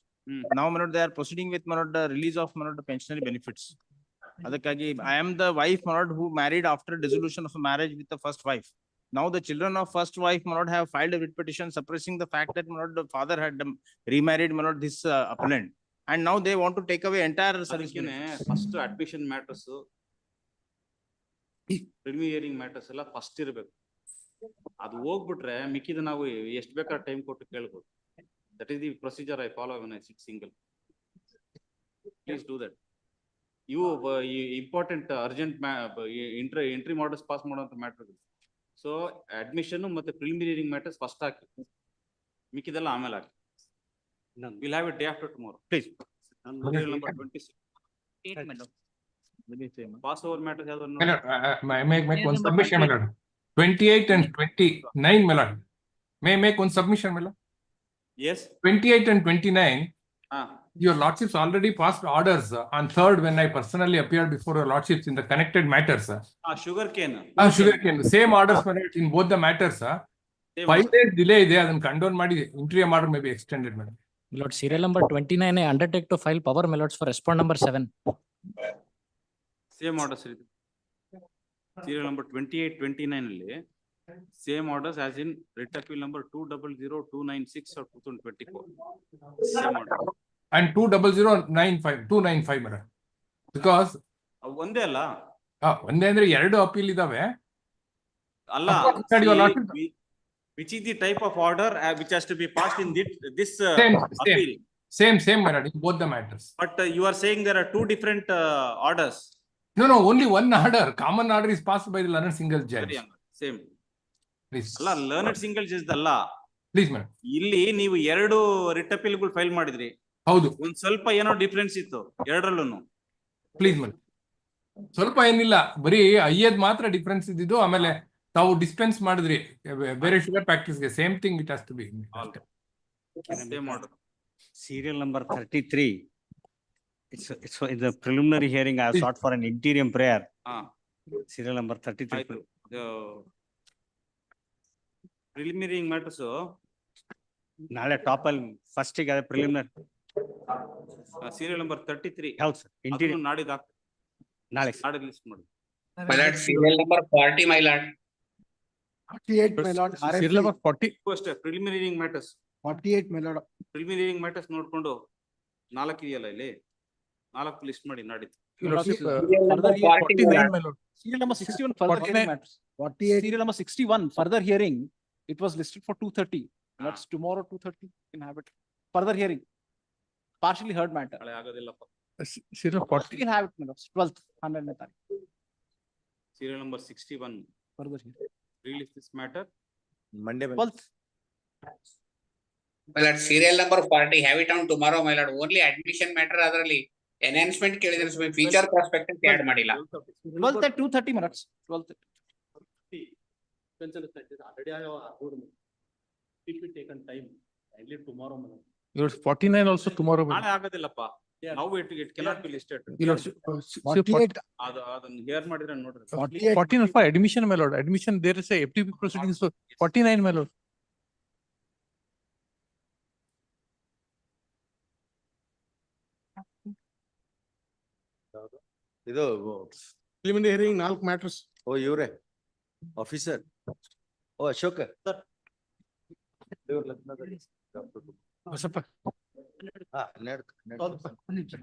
Now, my lord, they are proceeding with, my lord, the release of, my lord, the pensionary benefits. Adakagi, I am the wife, my lord, who married after dissolution of a marriage with the first wife. Now the children of first wife, my lord, have filed a writ petition suppressing the fact that, my lord, the father had remarried, my lord, this appellant. And now they want to take away entire service. First admission matters, preliminary matters ಎಲ್ಲ first ಇರಬೇಕು. ಅದು ಹೋಗ್ಬಿಟ್ರೆ ಮಿಕ್ಕಿದ ನಾವು ಎಷ್ಟು ಬೇಕಾದ್ರೆ time ಕೊಟ್ಟು ಕೇಳ್ಬೋದು. That is the procedure I follow when I sit single. Please do that. You important urgent entry models pass ಮಾಡುವಂತ ಮ್ಯಾಟರ್. ಸೊ ಅಡ್ಮಿಷನ್ ಮತ್ತೆ ಪ್ರಿಲಿಮಿನರಿ ಮ್ಯಾಟರ್ಸ್ ಫಸ್ಟ್ ಹಾಕಿ, ಮಿಕ್ಕಿದೆಲ್ಲ ಆಮೇಲೆ ಹಾಕಿ. We'll have it day after tomorrow. Please. Number 26. Pass over matters. May I make one submission, my lord? 28 and 29, my lord. May I make one submission, my lord? Yes. 28 and 29. Your lordships already passed orders on 3rd when I personally appeared before your lordships in the connected matters. Sugar cane. Sugar cane. Same orders, my lord, in both the matters. 5 days delay ಇದೆ, ಅದನ್ನು ಕಂಡೋನ್ ಮಾಡಿ interim order may be extended, madam. My lord, serial number 29, I undertake to file power, my lords, for respond number 7. Same orders. Serial number 28, 29 ಅಲ್ಲಿ same orders as in writ appeal number 2000296 or 2024. Same order. And 20095, madam. Because ಒಂದೇ ಅಲ್ಲ, ಒಂದೇ ಅಂದ್ರೆ ಎರಡು appeal ಇದಾವೆ. ಅಲ್ಲ, Which is the type of order which has to be passed in this Same, appeal? same, my lord, in both the matters. But you are saying there are two different orders. No, only one order. Common order is passed by the learned single judge. Very young. Same. Please. ಅಲ್ಲ learned single judge ಅಲ್ಲ. Please, madam. ಇಲ್ಲಿ ನೀವು ಎರಡು writ ಅಪೀಲ್ಗಳು file ಮಾಡಿದ್ರಿ. ಹೌದು. ಒಂದ್ ಸ್ವಲ್ಪ ಏನೋ ಡಿಫರೆನ್ಸ್ ಇತ್ತು ಎರಡರಲ್ಲೂ. Please madam. ಸ್ವಲ್ಪ ಏನಿಲ್ಲ, ಬರೀ ಐಯದ್ ಮಾತ್ರ ಡಿಫರೆನ್ಸ್ ಇದ್ದಿದ್ದು. ಆಮೇಲೆ ತಾವು ಡಿಸ್ಪೆನ್ಸ್ ಮಾಡಿದ್ರಿ ಬೇರೆ ಶುಗರ್ ಫ್ಯಾಕ್ಟರೀಸ್ಗೆ. Same thing it has to be. Serial number 33. It's in the preliminary hearing. I have sought for an interim prayer. Serial number 33. Preliminary matters. ನಾಳೆ ಟಾಪ್ ಅಲ್ಲಿ ಫಸ್ಟ್ ಗೆ ಪ್ರಿಲಿಮಿನರಿ. Serial number 33. ಹೌದು sir. Interior ನಾಡಿದ್ದು ನಾಳೆ list ಮಾಡಿ. My lord, serial number 40, my lord. 48, my lord. Serial number 40. First preliminary matters. 48, my lord. Preliminary matters ನೋಡ್ಕೊಂಡು 4 ಇದೆಯಲ್ಲ ಇಲ್ಲಿ 4 ಲಿಸ್ಟ್ ಮಾಡಿ ನಾಡಿದ್ದು. Further hearing 49, my lord. Serial number 61 further 49. hearing matters. 48. Serial number 61 further hearing. It was listed for 2:30. That's tomorrow 2:30 in habit. Further hearing. Partially heard matter. ನಾಳೆ ಆಗೋದಿಲ್ಲಪ್ಪ. Serial 40. You can have it, my lord. 12th, 100th ತಾರೀಕು. Serial number 61. Further hearing. Release this matter. Monday. 12th. My lord, serial number 40, have it on tomorrow, my lord. Only admission matter ಅದರಲ್ಲಿ enhancement ಕೇಳಿದ್ರೆ ಸುಮ್ಮನೆ feature prospectus add ಮಾಡಿಲ್ಲ. 12th at 2:30 minutes. 12th. Already I have it will take time. Kindly tomorrow. Yours 49 also tomorrow. ನಾಳೆ ಆಗೋದಿಲ್ಲಪ್ಪ. Now it cannot be listed. 48. ಅದನ್ನ hair ಮಾಡಿದ್ರೆ ನೋಡ್ರಿ. 14 for admission, my lord. Admission, there is a FTP proceedings. So 49, my lord. ಇದು Preliminary hearing 4 matters. ಓ ಇವ್ರೆ officer. ಓ ಅಶೋಕ. ಬಸಪ್ಪ. ಹಾ, 12.